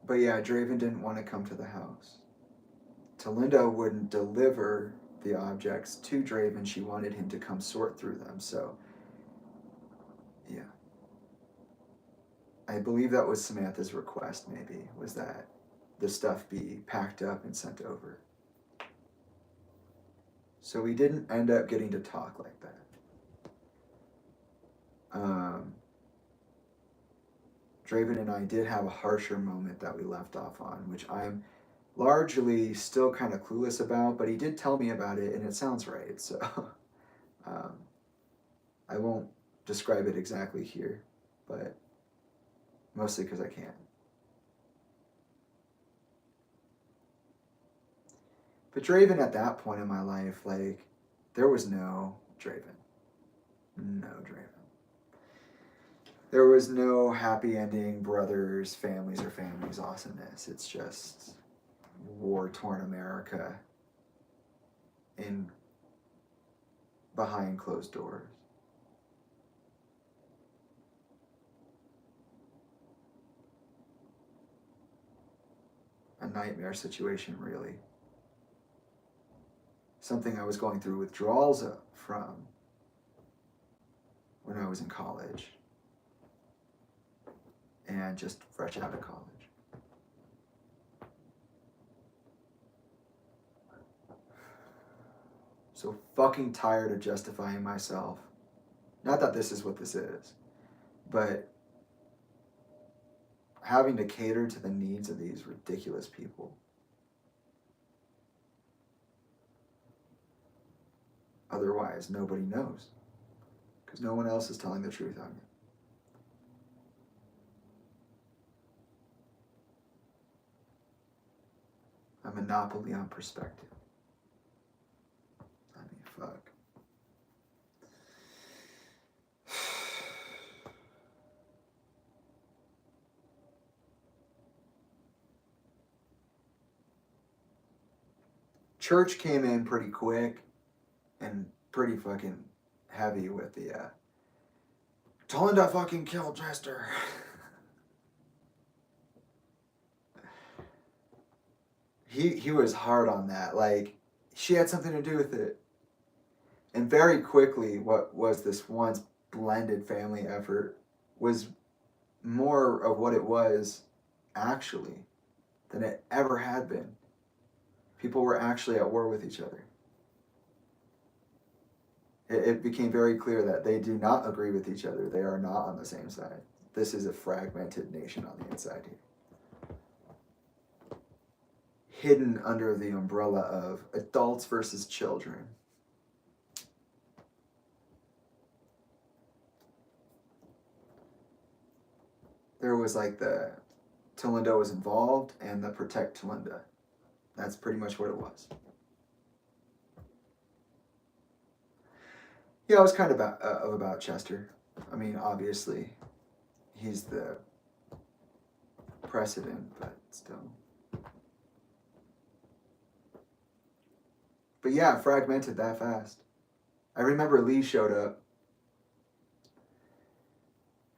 But yeah, Draven didn't want to come to the house. Talinda wouldn't deliver the objects to Draven. She wanted him to come sort through them. So, yeah. I believe that was Samantha's request, maybe, was that the stuff be packed up and sent over. So we didn't end up getting to talk like that. Draven and I did have a harsher moment that we left off on, which I'm largely still kind of clueless about, but he did tell me about it, and it sounds right, so I won't describe it exactly here, but mostly because I can't. But Draven at that point in my life, like, there was no Draven. No Draven. There was no happy ending, brothers, families, or families awesomeness. It's just war-torn America in behind closed doors. A nightmare situation, really. Something I was going through withdrawals from when I was in college and just fresh out of college. So fucking tired of justifying myself. Not that this is what this is, but having to cater to the needs of these ridiculous people. Otherwise, nobody knows, because no one else is telling the truth on it. A monopoly on perspective. I mean, fuck. Church came in pretty quick and pretty fucking heavy with the Talinda fucking killed Chester. He was hard on that. Like, she had something to do with it. And very quickly, what was this once blended family effort was more of what it was actually than it ever had been. People were actually at war with each other. It became very clear that they do not agree with each other. They are not on the same side. This is a fragmented nation on the inside here. Hidden under the umbrella of adults versus children. There was like the Talinda was involved and the protect Talinda. That's pretty much what it was. Yeah, it was kind of about Chester. I mean, obviously, he's the precedent, but still. But yeah, fragmented that fast. I remember Lee showed up,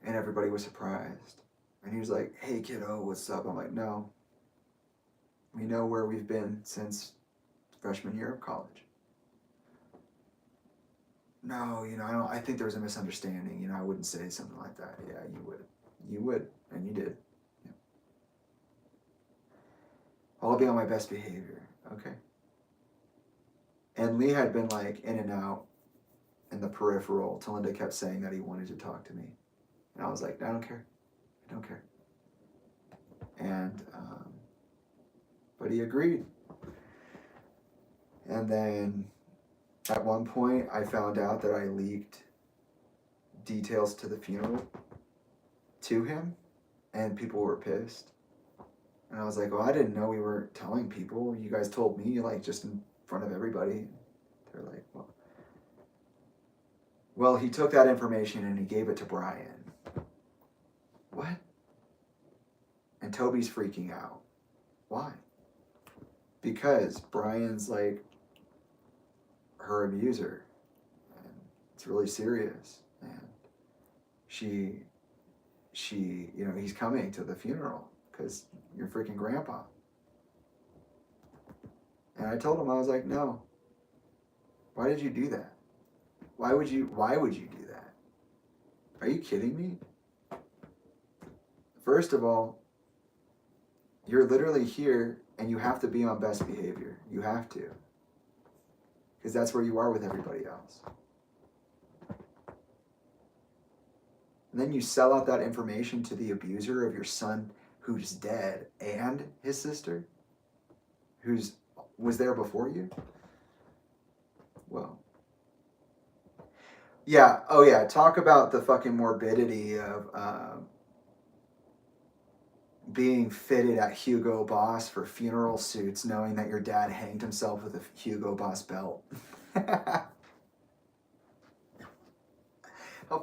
and everybody was surprised. And he was like, "Hey, kiddo, what's up?" I'm like, "No. We know where we've been since freshman year of college." "No, I think there was a misunderstanding. I wouldn't say something like that." "Yeah, you would. You would, and you did." "Yeah. I'll be on my best behavior." "Okay." And Lee had been like in and out in the peripheral. Talinda kept saying that he wanted to talk to me. And I was like, "I don't care. I don't care." And, but he agreed. And then at one point, I found out that I leaked details to the funeral to him, and people were pissed. And I was like, well, I didn't know we were telling people. You guys told me, like, just in front of everybody. They're like, well, he took that information and he gave it to Brian. What? And Toby's freaking out. Why? Because Brian's like her abuser. And it's really serious. And she, he's coming to the funeral because you're freaking grandpa. And I told him, I was like, no. Why did you do that? Why would you do that? Are you kidding me? First of all, you're literally here and you have to be on best behavior. You have to. Because that's where you are with everybody else. And then you sell out that information to the abuser of your son who's dead and his sister was there before you? Well. Yeah, oh yeah, talk about the fucking morbidity of being fitted at Hugo Boss for funeral suits knowing that your dad hanged himself with a Hugo Boss belt. How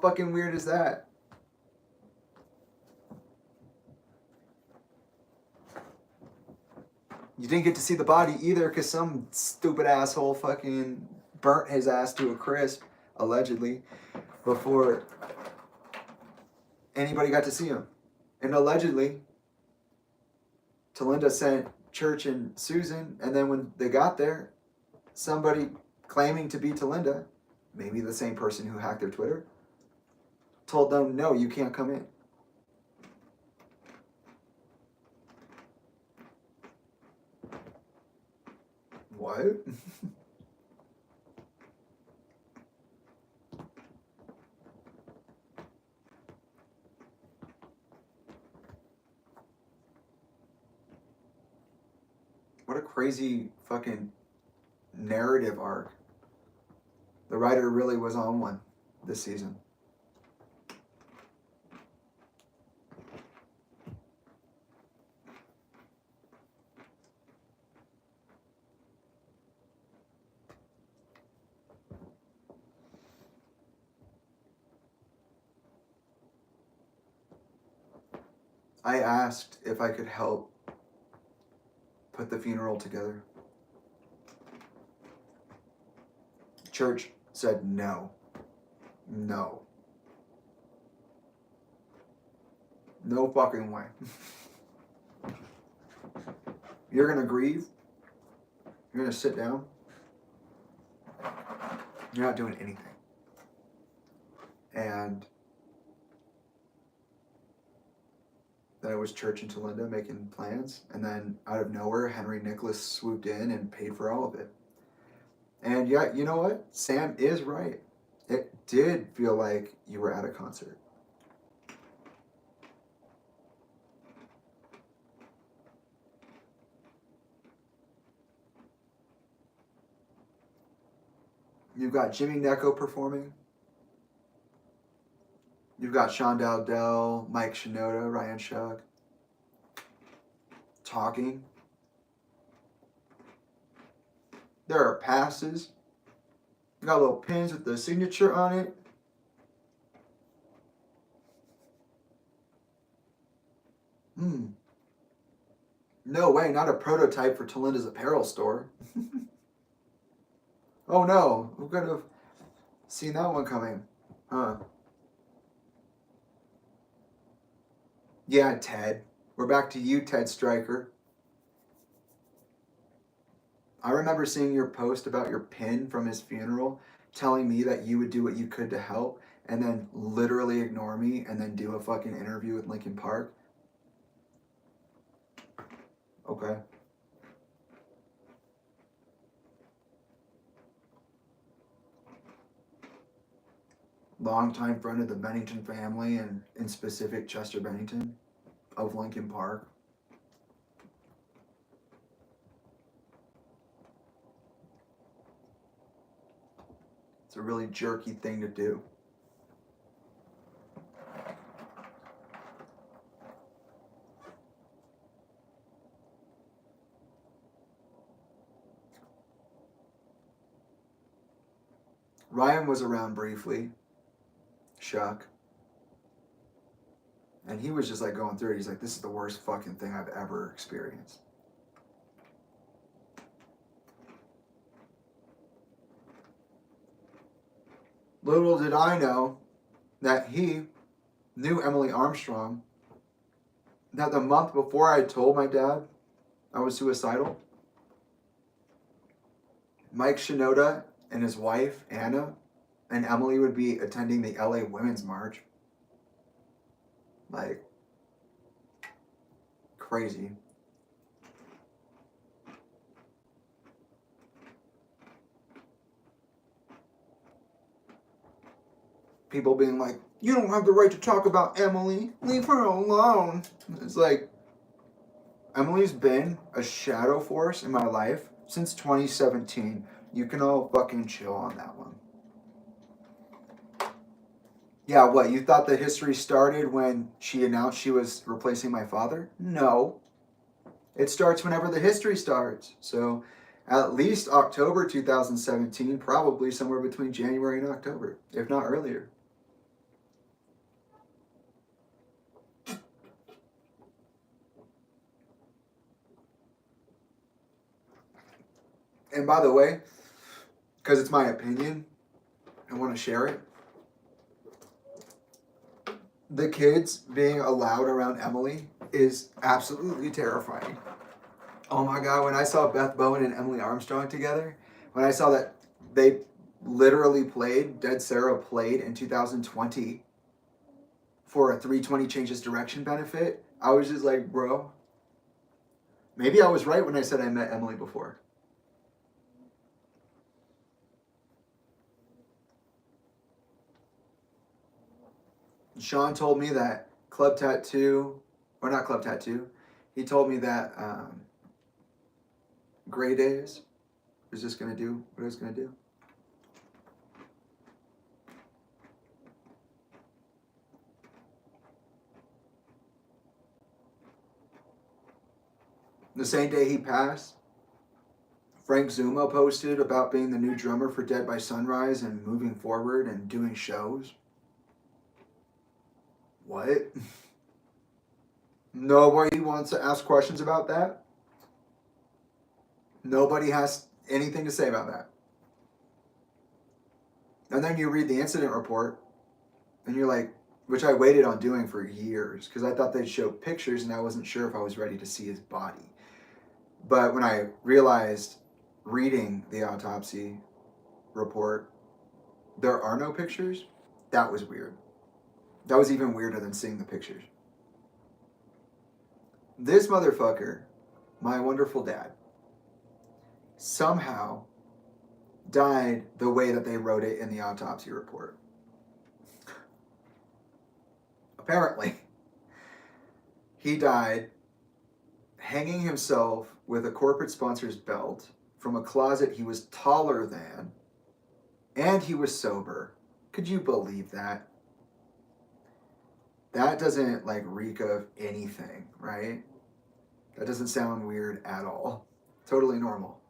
fucking weird is that? You didn't get to see the body either because some stupid asshole fucking burnt his ass to a crisp, allegedly, before anybody got to see him. And allegedly, Talinda sent Church and Susan, and then when they got there, somebody claiming to be Talinda, maybe the same person who hacked their Twitter, told them, no, you can't come in. What? What a crazy fucking narrative arc. The writer really was on one this season. I asked if I could help put the funeral together. Church said no. No. No fucking way. You're gonna grieve? You're gonna sit down? You're not doing anything. And then it was Church and Talinda making plans, and then out of nowhere, Henry Nicholas swooped in and paid for all of it. And yeah, you know what? Sam is right. It did feel like you were at a concert. You've got Jimmy Necco performing. You've got Sean Dowdell, Mike Shinoda, Ryan Shug talking. There are passes. You got little pins with the signature on it. No way, not a prototype for Talinda's apparel store. Oh no, who could have seen that one coming? Huh. Yeah, Ted. We're back to you, Ted Stryker. I remember seeing your post about your pin from his funeral, telling me that you would do what you could to help, and then literally ignore me and then do a fucking interview with Linkin Park. Okay. Longtime friend of the Bennington family, and in specific Chester Bennington of Linkin Park. It's a really jerky thing to do. Ryan was around briefly. Shuck. And he was just like going through it. He's like, this is the worst fucking thing I've ever experienced. Little did I know that he knew Emily Armstrong, that the month before I told my dad I was suicidal, Mike Shinoda and his wife, Anna, and Emily would be attending the LA Women's March. Like, crazy. People being like, you don't have the right to talk about Emily. Leave her alone. It's like, Emily's been a shadow force in my life since 2017. You can all fucking chill on that one. Yeah, what? You thought the history started when she announced she was replacing my father? No. It starts whenever the history starts. So at least October 2017, probably somewhere between January and October, if not earlier. And by the way, because it's my opinion, I want to share it. The kids being allowed around Emily is absolutely terrifying. Oh my God, when I saw Beth Bowen and Emily Armstrong together, when I saw that they literally played, Dead Sarah played in 2020 for a 320 Changes Direction benefit, I was just like, bro, maybe I was right when I said I met Emily before. Sean told me that Club Tattoo, or not Club Tattoo, he told me that Gray Days was just going to do what it was going to do. The same day he passed, Frank Zuma posted about being the new drummer for Dead by Sunrise and moving forward and doing shows. What? Nobody wants to ask questions about that? Nobody has anything to say about that. And then you read the incident report and you're like, which I waited on doing for years because I thought they'd show pictures and I wasn't sure if I was ready to see his body. But when I realized reading the autopsy report, there are no pictures, that was weird. That was even weirder than seeing the pictures. This motherfucker, my wonderful dad, somehow died the way that they wrote it in the autopsy report. Apparently, he died hanging himself with a corporate sponsor's belt from a closet he was taller than, and he was sober. Could you believe that? That doesn't like reek of anything, right? That doesn't sound weird at all. Totally normal.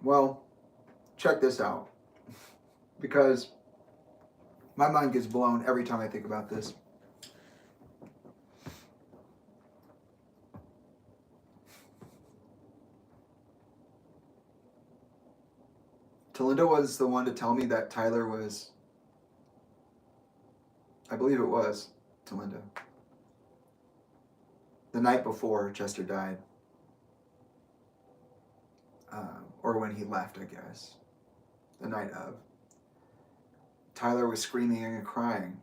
Well, check this out. Because my mind gets blown every time I think about this. Talinda was the one to tell me that Tyler was, I believe it was Talinda, the night before Chester died. Or when he left, I guess. The night of. Tyler was screaming and crying.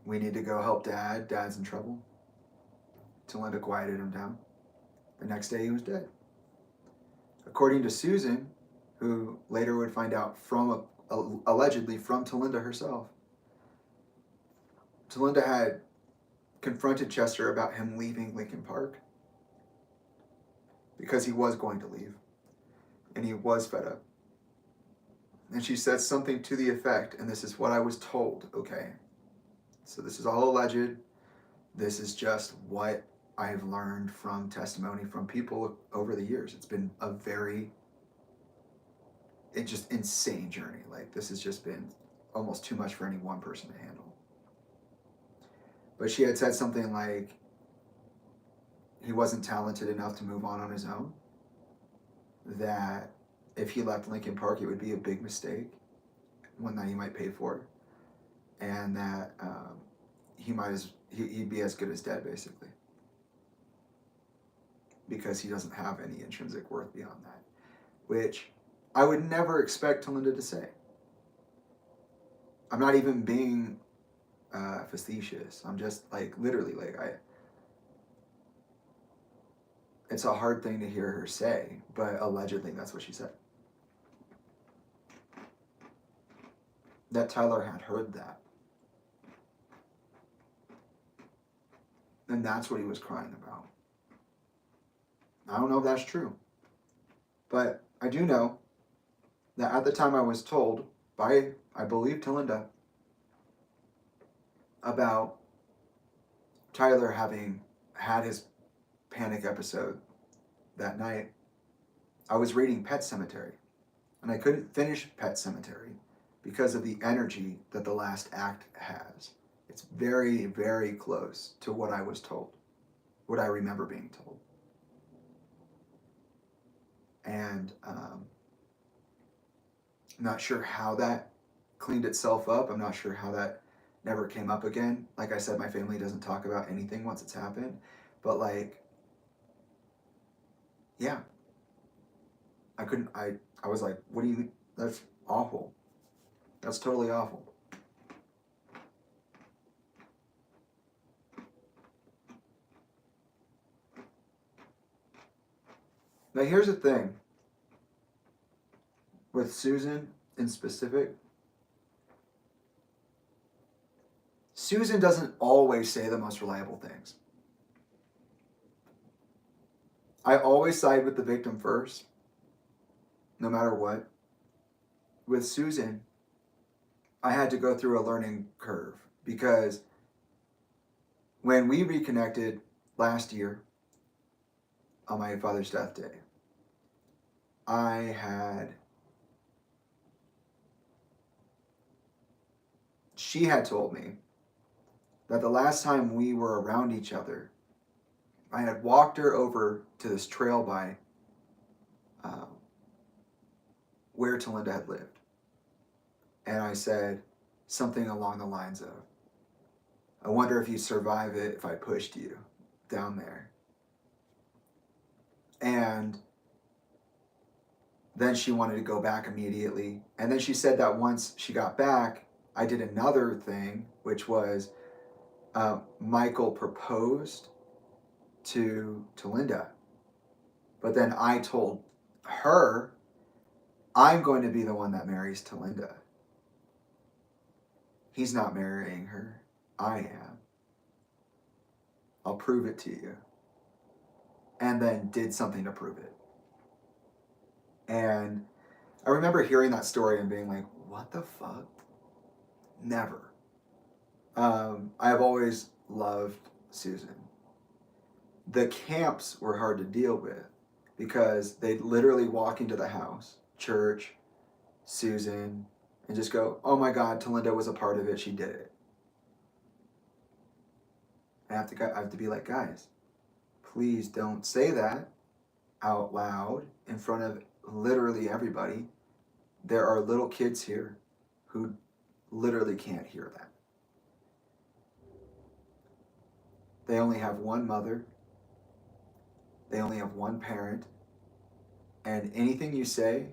We need to go help Dad. Dad's in trouble. Talinda quieted him down. The next day he was dead. According to Susan, who later would find out from, allegedly from Talinda herself, Talinda had confronted Chester about him leaving Lincoln Park because he was going to leave and he was fed up. And she said something to the effect, and this is what I was told, okay? So this is all alleged. This is just what I've learned from testimony from people over the years. It's been it's just insane journey. Like, this has just been almost too much for any one person to handle. But she had said something like he wasn't talented enough to move on his own, that if he left Lincoln Park, it would be a big mistake, one that he might pay for, and that he'd be as good as dead, basically, because he doesn't have any intrinsic worth beyond that, which I would never expect Talinda to say. I'm not even being facetious. I'm just like, literally, like, it's a hard thing to hear her say, but allegedly that's what she said. That Tyler had heard that. And that's what he was crying about. I don't know if that's true. But I do know that at the time I was told by, I believe, Talinda, about Tyler having had his panic episode that night, I was reading Pet Sematary, and I couldn't finish Pet Sematary because of the energy that the last act has. It's very, very close to what I was told, what I remember being told. And I'm not sure how that cleaned itself up. I'm not sure how that never came up again. Like I said, my family doesn't talk about anything once it's happened. But like, yeah, I was like, what do you, that's awful. That's totally awful. Now here's the thing. With Susan in specific, Susan doesn't always say the most reliable things. I always side with the victim first, no matter what. With Susan, I had to go through a learning curve because when we reconnected last year on my father's death day, she had told me that the last time we were around each other, I had walked her over to this trail by where Talinda had lived. And I said something along the lines of, I wonder if you'd survive it if I pushed you down there. And then she wanted to go back immediately. And then she said that once she got back, I did another thing, which was Michael proposed to Talinda. But then I told her, I'm going to be the one that marries Talinda. He's not marrying her. I am. I'll prove it to you. And then did something to prove it. And I remember hearing that story and being like, what the fuck? Never. I have always loved Susan. The camps were hard to deal with because they'd literally walk into the house, church, Susan, and just go, oh my God, Talinda was a part of it. She did it. I have to be like, guys, please don't say that out loud in front of literally everybody. There are little kids here who literally can't hear that. They only have one mother. They only have one parent. And anything you say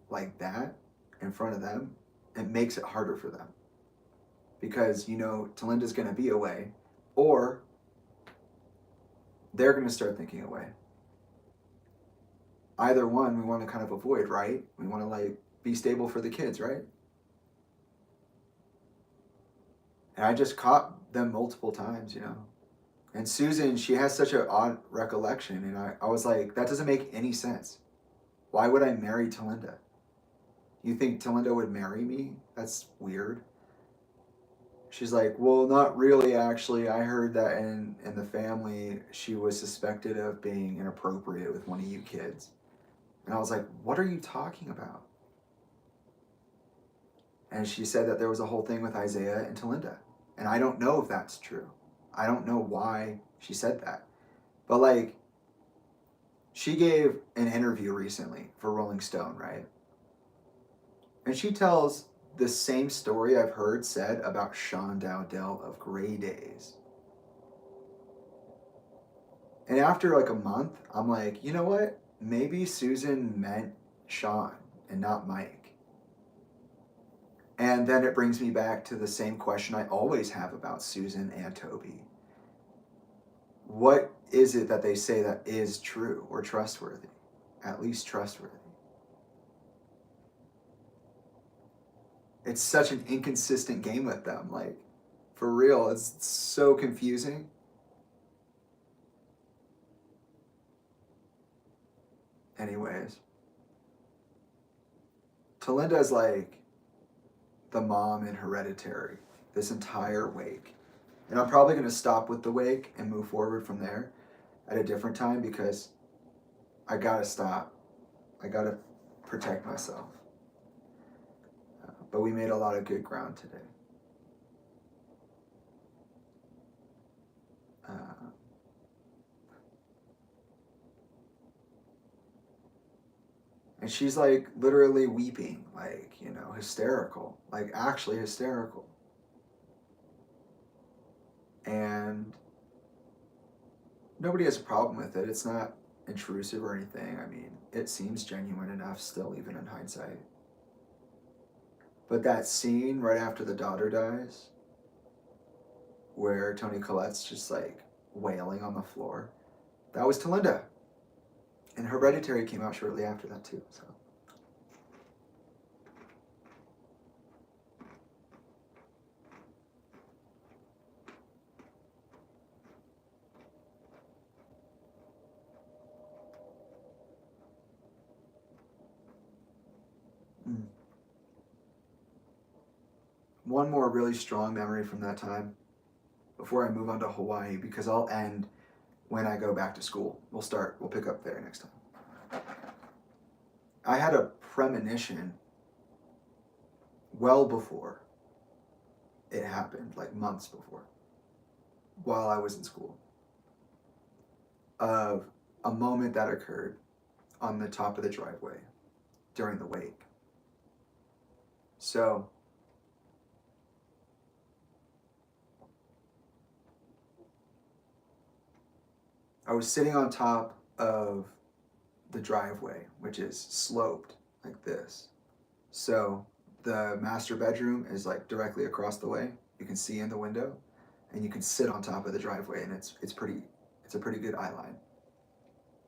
like that in front of them, it makes it harder for them. Because, you know, Talinda's going to be away, or they're going to start thinking away. Either one we want to kind of avoid, right? We want to like be stable for the kids, right? And I just caught them multiple times, you know. And Susan, she has such an odd recollection. And I was like, that doesn't make any sense. Why would I marry Talinda? You think Talinda would marry me? That's weird. she's like, well, not really, actually. I heard that in the family, she was suspected of being inappropriate with one of you kids. And I was like, what are you talking about? And she said that there was a whole thing with Isaiah and Talinda. And I don't know if that's true. I don't know why she said that. But like, she gave an interview recently for Rolling Stone, right? And she tells the same story I've heard said about Sean Dowdell of Grey Days. And after like a month, I'm like, you know what? Maybe Susan meant Sean and not Mike. And then it brings me back to the same question I always have about Susan and Toby. What is it that they say that is true or trustworthy? At least trustworthy. It's such an inconsistent game with them. Like, for real, it's so confusing. Anyways, Talinda's like the mom in Hereditary this entire wake. And I'm probably going to stop with the wake and move forward from there at a different time because I got to stop. I got to protect myself. But we made a lot of good ground today. And she's like literally weeping, like, you know, hysterical, like actually hysterical. And nobody has a problem with it. It's not intrusive or anything. I mean, it seems genuine enough still, even in hindsight. But that scene right after the daughter dies, where Toni Collette's just like wailing on the floor, that was Talinda. And Hereditary came out shortly after that too. So. One more really strong memory from that time before I move on to Hawaii, because I'll end when I go back to school. We'll pick up there next time. I had a premonition well before it happened, like months before, while I was in school, of a moment that occurred on the top of the driveway during the wake. So, I was sitting on top of the driveway, which is sloped like this. So the master bedroom is like directly across the way. You can see in the window, and you can sit on top of the driveway, and it's a pretty good eyeline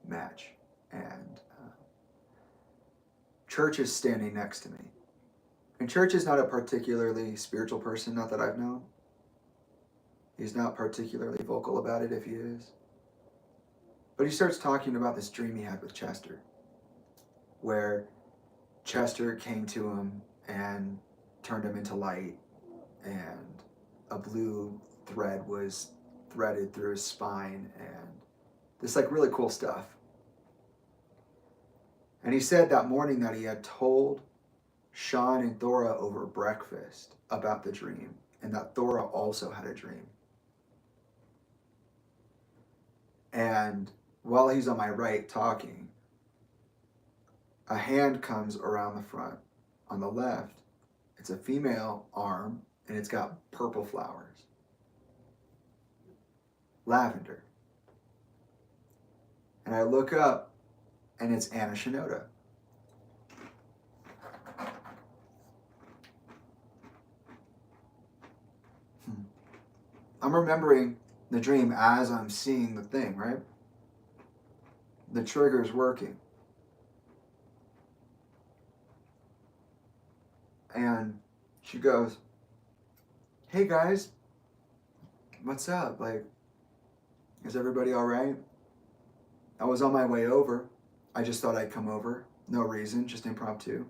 match. And Church is standing next to me, and Church is not a particularly spiritual person, not that I've known. He's not particularly vocal about it if he is. But he starts talking about this dream he had with Chester, where Chester came to him and turned him into light, and a blue thread was threaded through his spine, and this like really cool stuff. And he said that morning that he had told Sean and Thora over breakfast about the dream, and that Thora also had a dream. And while he's on my right talking, a hand comes around the front. On the left, it's a female arm, and it's got purple flowers. Lavender. And I look up, and it's Anna Shinoda. I'm remembering the dream as I'm seeing the thing, right? The trigger's working. And she goes, hey guys, what's up? Like, is everybody all right? I was on my way over. I just thought I'd come over. No reason, just impromptu.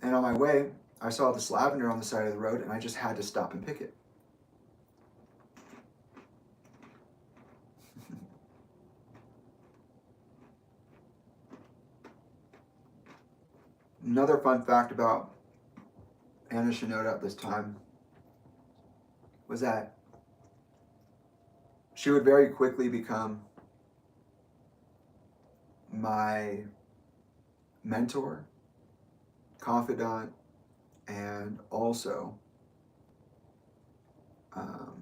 And on my way, I saw this lavender on the side of the road and I just had to stop and pick it. Another fun fact about Anna Shinoda at this time was that she would very quickly become my mentor, confidant, and also, how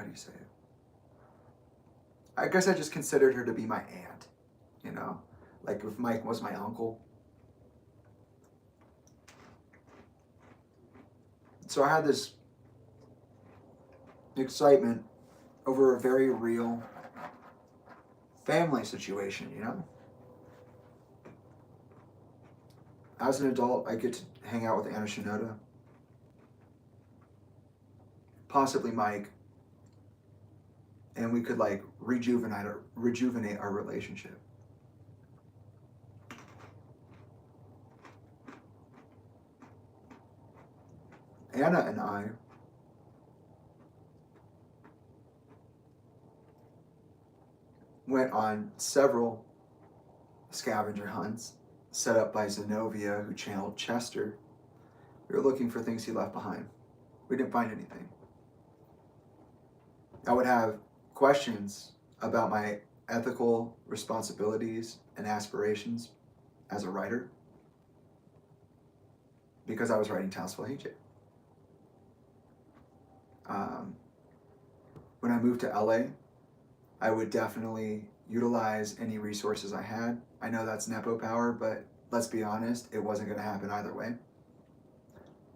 do you say it? I guess I just considered her to be my aunt, you know? Like if Mike was my uncle. So I had this excitement over a very real family situation, you know? As an adult, I get to hang out with Anna Shinoda, possibly Mike, and we could like rejuvenate our relationship. Anna and I went on several scavenger hunts set up by Zenobia, who channeled Chester. We were looking for things he left behind. We didn't find anything. I would have questions about my ethical responsibilities and aspirations as a writer because I was writing Tales for Hijab. When I moved to LA, I would definitely utilize any resources I had. I know that's Nepo power, but let's be honest, it wasn't going to happen either way.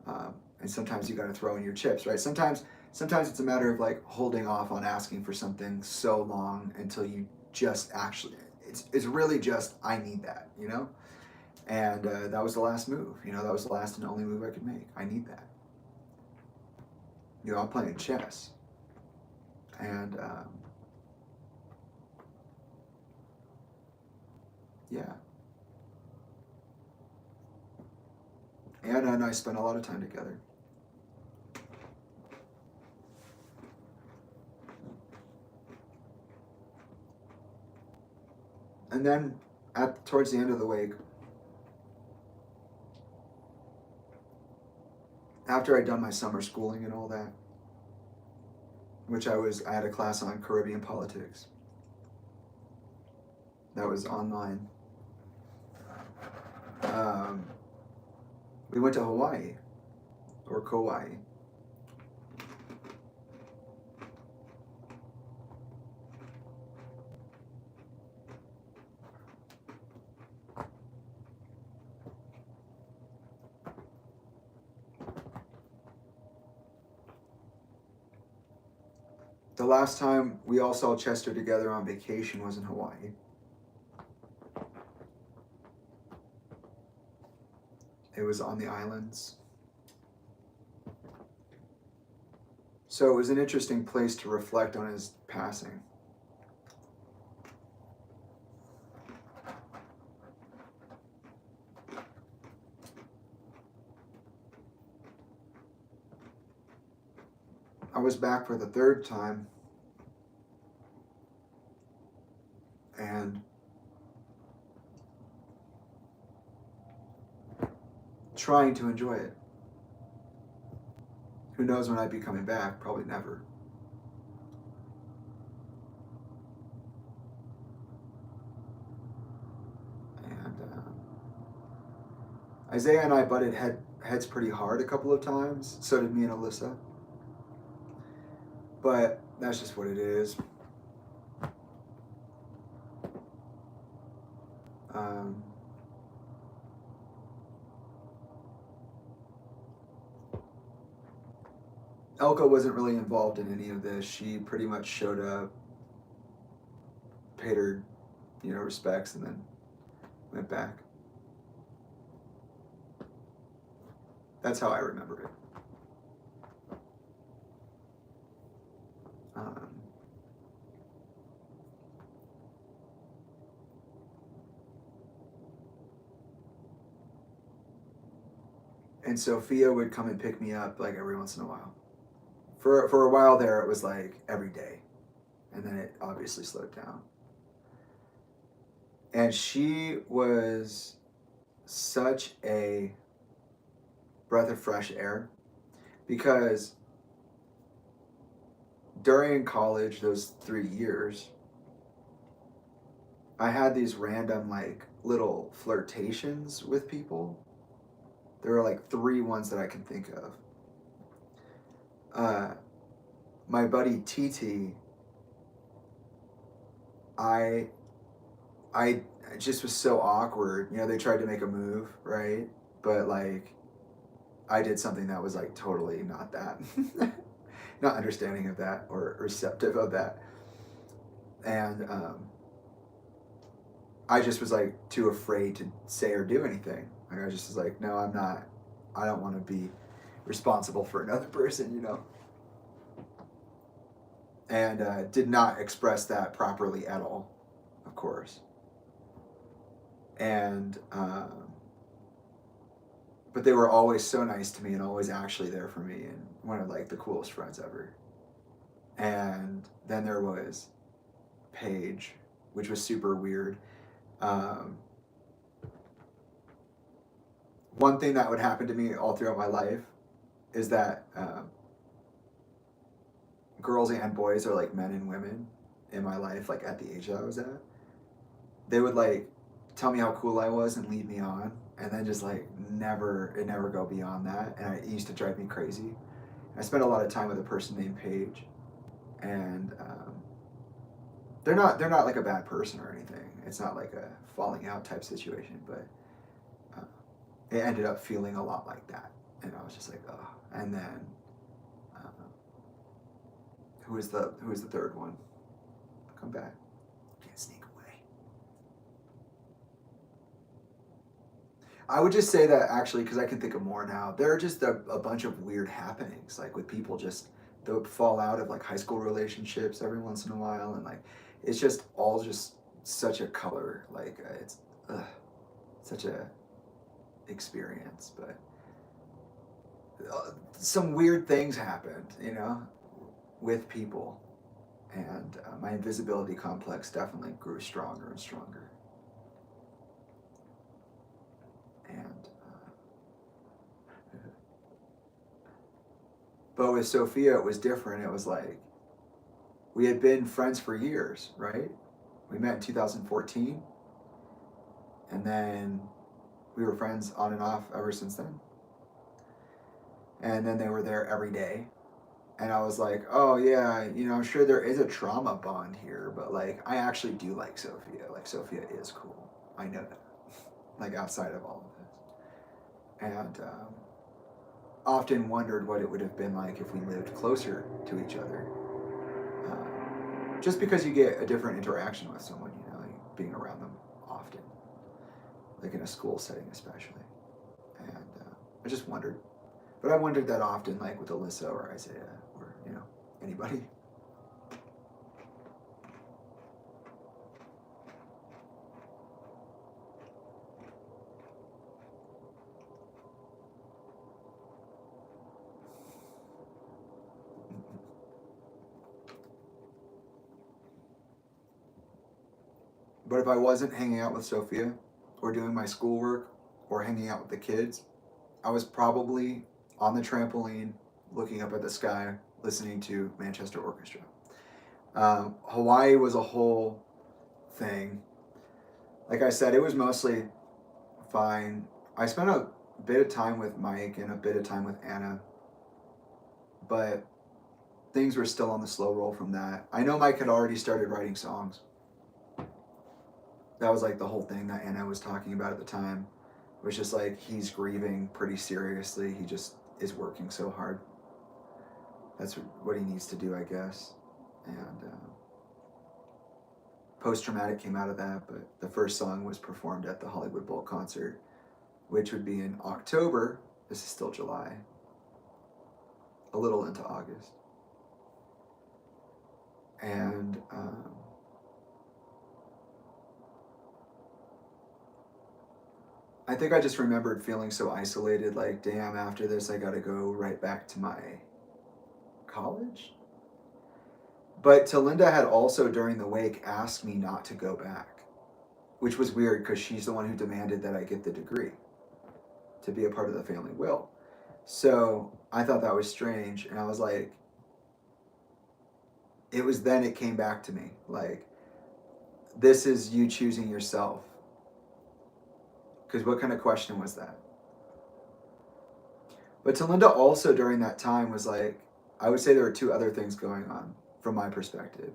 And sometimes you got to throw in your chips, right? Sometimes it's a matter of like holding off on asking for something so long until you just actually, it's really just, I need that, you know? And that was the last move, you know, that was the last and only move I could make. I need that. You know, I'm playing chess. And yeah. Anna and I spent a lot of time together. And then towards the end of the week, after I'd done my summer schooling and all that, which I had a class on Caribbean politics. That was online. We went to Hawaii, or Kauai. The last time we all saw Chester together on vacation was in Hawaii. It was on the islands. So it was an interesting place to reflect on his passing. I was back for the third time, and trying to enjoy it. Who knows when I'd be coming back? Probably never. And Isaiah and I butted heads pretty hard a couple of times. So did me and Alyssa. But that's just what it is. Elka wasn't really involved in any of this. She pretty much showed up, paid her, respects, and then went back. That's how I remember it. And Sophia would come and pick me up like every once in a while. For a while there, it was like every day, and then it obviously slowed down. And she was such a breath of fresh air because during college, those 3 years, I had these random like little flirtations with people. There were like 3 ones that I can think of. My buddy TT, I I just was so awkward. You know, they tried to make a move, right? But like I did something that was like totally not that. Not understanding of that or receptive of that. And I just was like too afraid to say or do anything. Like I just was like, no, I'm not. I don't want to be responsible for another person, you know. And did not express that properly at all, of course. And but they were always so nice to me and always actually there for me and one of like the coolest friends ever. And then there was Paige, which was super weird. Um, One thing that would happen to me all throughout my life is that girls and boys, or like men and women in my life, like at the age that I was at, they would like tell me how cool I was and lead me on, and then just like never go beyond that, and it used to drive me crazy. I spent a lot of time with a person named Paige, and they're not like a bad person or anything. It's not like a falling out type situation, but it ended up feeling a lot like that, and I was just like, oh. And then uh, who is the third one? Come back. Can't sneak away. I would just say that actually, because I can think of more now. There are just a bunch of weird happenings, like with people just the fallout of like high school relationships every once in a while, and like it's just all just such a color. Like it's such a experience, but some weird things happened, you know, with people, and my invisibility complex definitely grew stronger and stronger. And but with Sophia, it was different. It was like we had been friends for years, right? We met in 2014, and then we were friends on and off ever since then. And then they were there every day. And I was like, oh yeah, you know, I'm sure there is a trauma bond here, but like I actually do like Sophia. Like Sophia is cool. I know that. Like outside of all of this. And often wondered what it would have been like if we lived closer to each other. Just because you get a different interaction with someone, you know, like being around them often, like in a school setting especially. And I just wondered. But I wondered that often, like with Alyssa or Isaiah or, you know, anybody. But if I wasn't hanging out with Sophia or doing my schoolwork or hanging out with the kids, I was probably on the trampoline looking up at the sky listening to Manchester Orchestra. Hawaii was a whole thing. Like I said, it was mostly fine. I spent a bit of time with Mike and a bit of time with Anna, but things were still on the slow roll from that. I know Mike had already started writing songs. That was like the whole thing that Anna was talking about at the time. It was just like he's grieving pretty seriously. He just is working so hard. That's what he needs to do, I guess. And Post Traumatic came out of that, but the first song was performed at the Hollywood Bowl concert, which would be in October. This is still July. A little into August. And I think I just remembered feeling so isolated, like, damn, after this, I gotta go right back to my college. But Talinda had also, during the wake, asked me not to go back, which was weird because she's the one who demanded that I get the degree to be a part of the family will. So I thought that was strange. And I was like, it was then it came back to me. Like, this is you choosing yourself. Because what kind of question was that? But Talinda also during that time was like, I would say there were two other things going on from my perspective.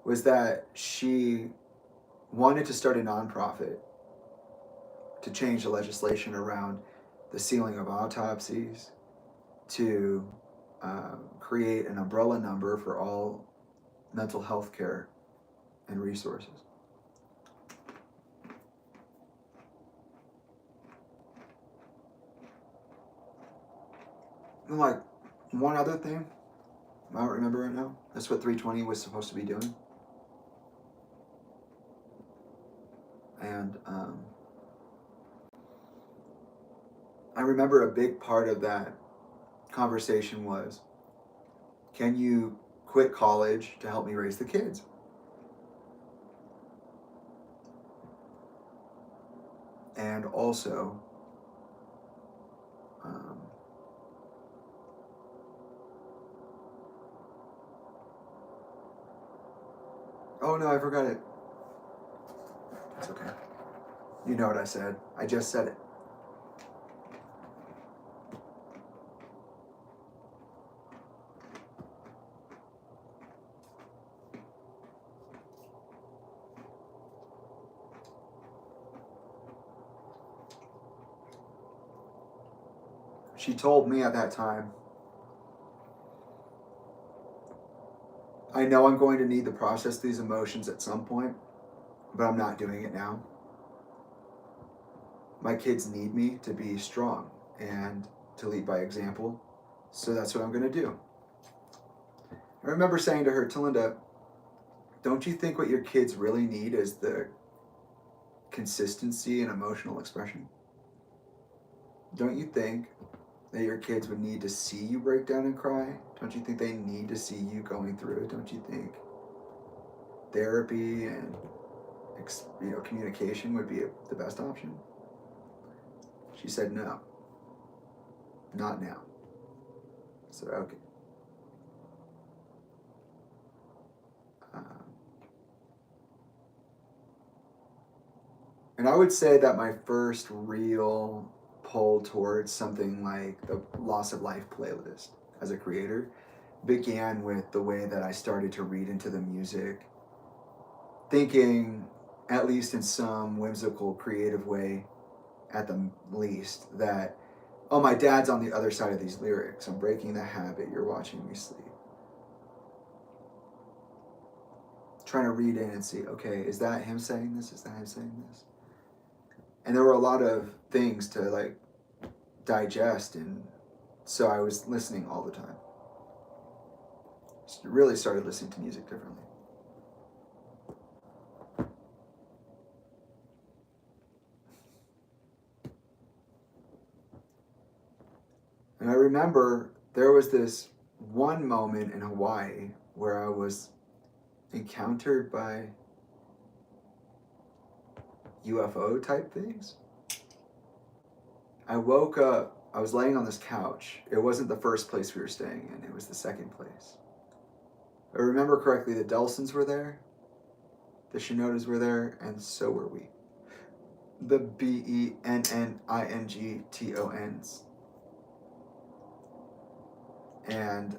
Was that she wanted to start a nonprofit to change the legislation around the sealing of autopsies, to create an umbrella number for all mental health care and resources. And like one other thing, I don't remember right now. That's what 320 was supposed to be doing. And I remember a big part of that conversation was, can you quit college to help me raise the kids? And also, oh no, I forgot it. It's okay. You know what I said. I just said it. She told me at that time, I know I'm going to need to process these emotions at some point, but I'm not doing it now. My kids need me to be strong and to lead by example, so that's what I'm going to do. I remember saying to her, Talinda, don't you think what your kids really need is the consistency and emotional expression? Don't you think that your kids would need to see you break down and cry? Don't you think they need to see you going through it? Don't you think therapy and communication would be the best option? She said no, not now. I said okay. And I would say that my first real pull towards something like the Loss of Life playlist as a creator began with the way that I started to read into the music, thinking, at least in some whimsical, creative way, at the least, that, oh, my dad's on the other side of these lyrics. I'm breaking the habit. You're watching me sleep. Trying to read in and see, okay, is that him saying this? Is that him saying this? And there were a lot of things to like digest, and so I was listening all the time. Really started listening to music differently. And I remember there was this one moment in Hawaii where I was encountered by UFO type things. I woke up, I was laying on this couch. It wasn't the first place we were staying in, it was the second place. If I remember correctly, the Delsons were there, the Shinodas were there, and so were we. The Benningtons. And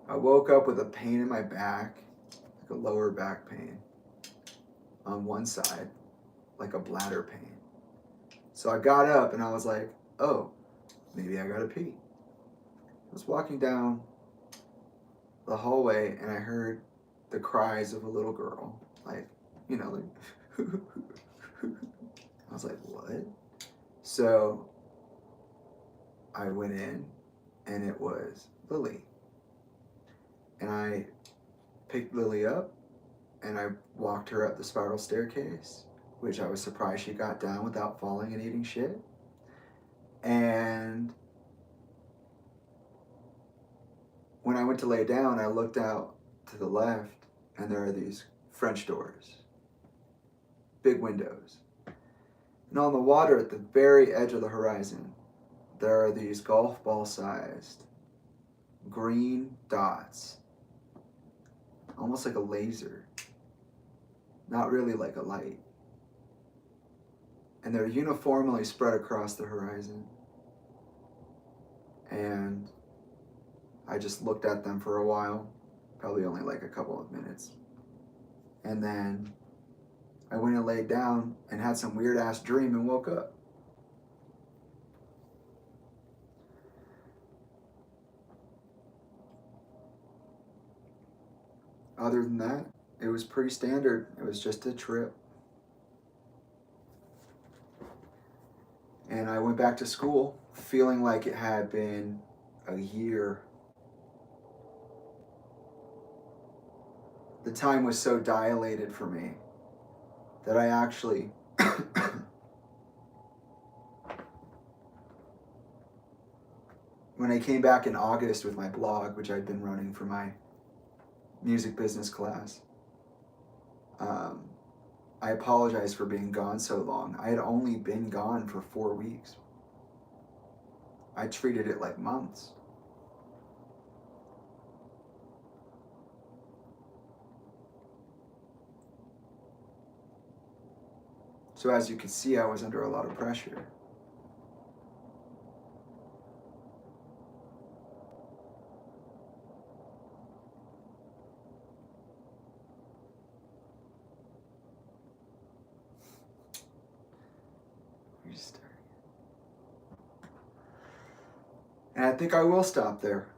I woke up with a pain in my back, like a lower back pain on one side, like a bladder pain. So I got up and I was like, oh, maybe I gotta pee. I was walking down the hallway and I heard the cries of a little girl, like, like, I was like, what? So I went in and it was Lily. I picked Lily up and I walked her up the spiral staircase, which I was surprised she got down without falling and eating shit. And when I went to lay down, I looked out to the left, and there are these French doors, big windows. And on the water at the very edge of the horizon, there are these golf ball sized green dots, almost like a laser, not really like a light. And they're uniformly spread across the horizon. And I just looked at them for a while, probably only like a couple of minutes. And then I went and laid down and had some weird ass dream and woke up. Other than that, it was pretty standard. It was just a trip. And I went back to school feeling like it had been a year. The time was so dilated for me that I actually when I came back in August with my blog, which I'd been running for my music business class, I apologized for being gone so long. I had only been gone for 4 weeks. I treated it like months. So as you can see, I was under a lot of pressure. And I think I will stop there.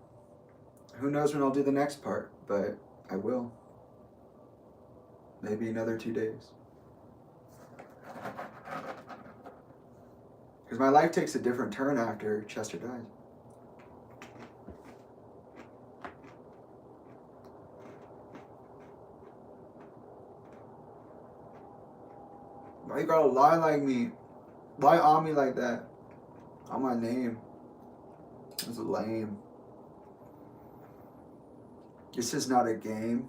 Who knows when I'll do the next part, but I will. Maybe another 2 days. Because my life takes a different turn after Chester dies. Why you gotta lie like me? Lie on me like that? On my name. That's lame. This is not a game.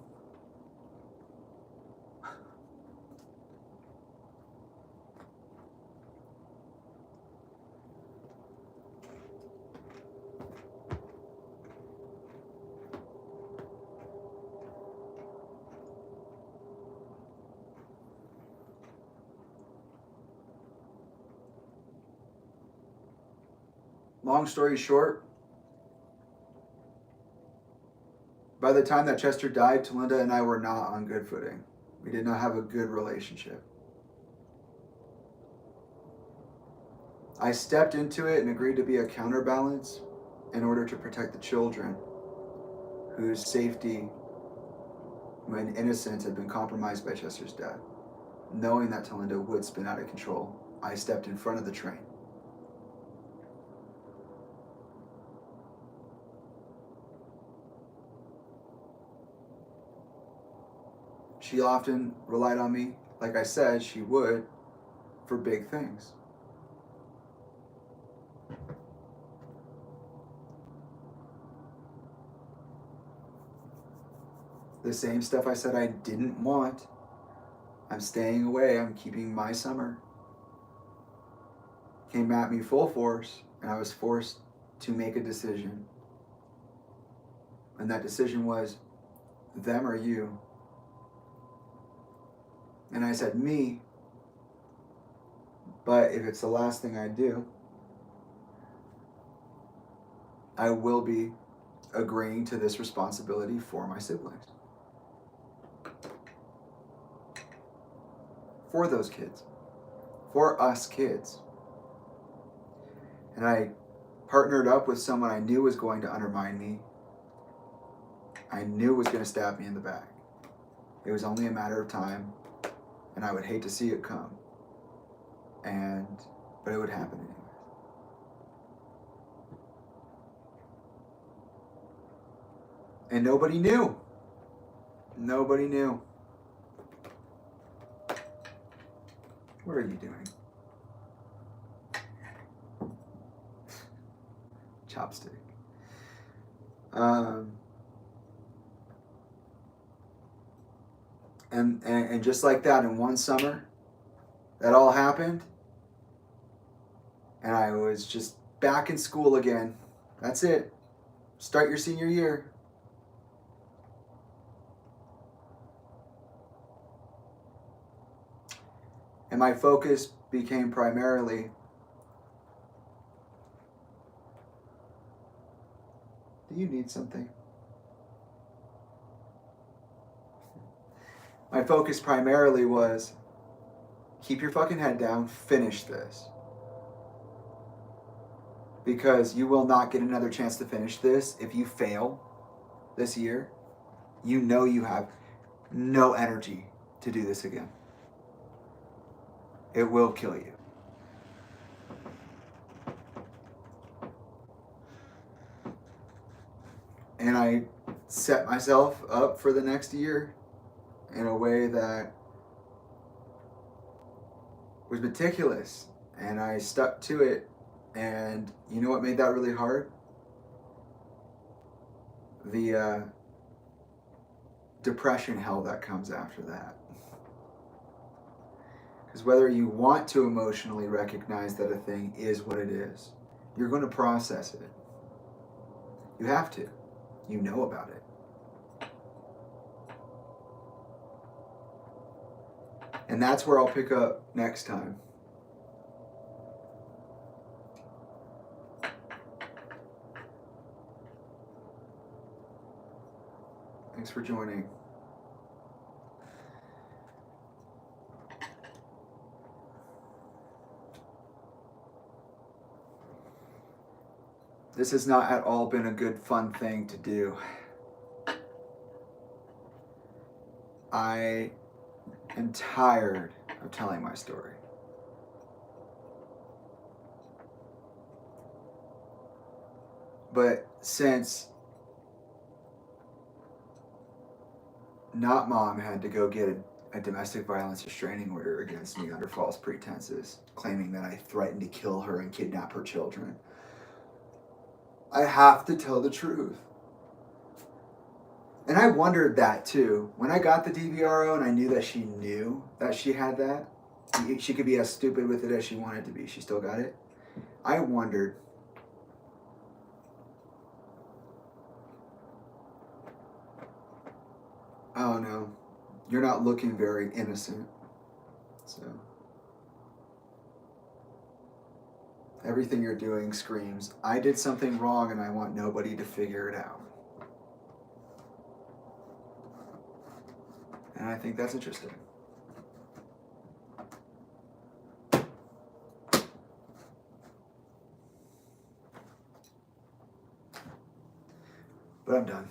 Long story short, by the time that Chester died, Talinda and I were not on good footing. We did not have a good relationship. I stepped into it and agreed to be a counterbalance in order to protect the children whose safety and innocence had been compromised by Chester's death. Knowing that Talinda would spin out of control, I stepped in front of the train. She often relied on me, like I said she would, for big things. The same stuff I said I didn't want. I'm staying away, I'm keeping my summer. Came at me full force, and I was forced to make a decision. And that decision was, them or you. And I said, me, but if it's the last thing I do, I will be agreeing to this responsibility for my siblings. For those kids. For us kids. And I partnered up with someone I knew was going to undermine me. I knew was going to stab me in the back. It was only a matter of time, and I would hate to see it come. But it would happen anyway. And nobody knew. Nobody knew. What are you doing? Chopstick. And just like that, in one summer, that all happened, and I was just back in school again. That's it. Start your senior year. And my focus became primarily, do you need something? My focus primarily was, keep your fucking head down, finish this. Because you will not get another chance to finish this if you fail this year. You know you have no energy to do this again. It will kill you. And I set myself up for the next year in a way that was meticulous. And I stuck to it. And you know what made that really hard? The depression hell that comes after that. Because whether you want to emotionally recognize that a thing is what it is, you're going to process it. You have to. You know about it. And that's where I'll pick up next time. Thanks for joining. This has not at all been a good, fun thing to do. I am tired of telling my story. But since not mom had to go get a domestic violence restraining order against me under false pretenses, claiming that I threatened to kill her and kidnap her children, I have to tell the truth. And I wondered that too. When I got the DVRO and I knew that she knew that she had that, she could be as stupid with it as she wanted to be. She still got it. I wondered, oh no, you're not looking very innocent. So everything you're doing screams, I did something wrong and I want nobody to figure it out. And I think that's interesting. But I'm done.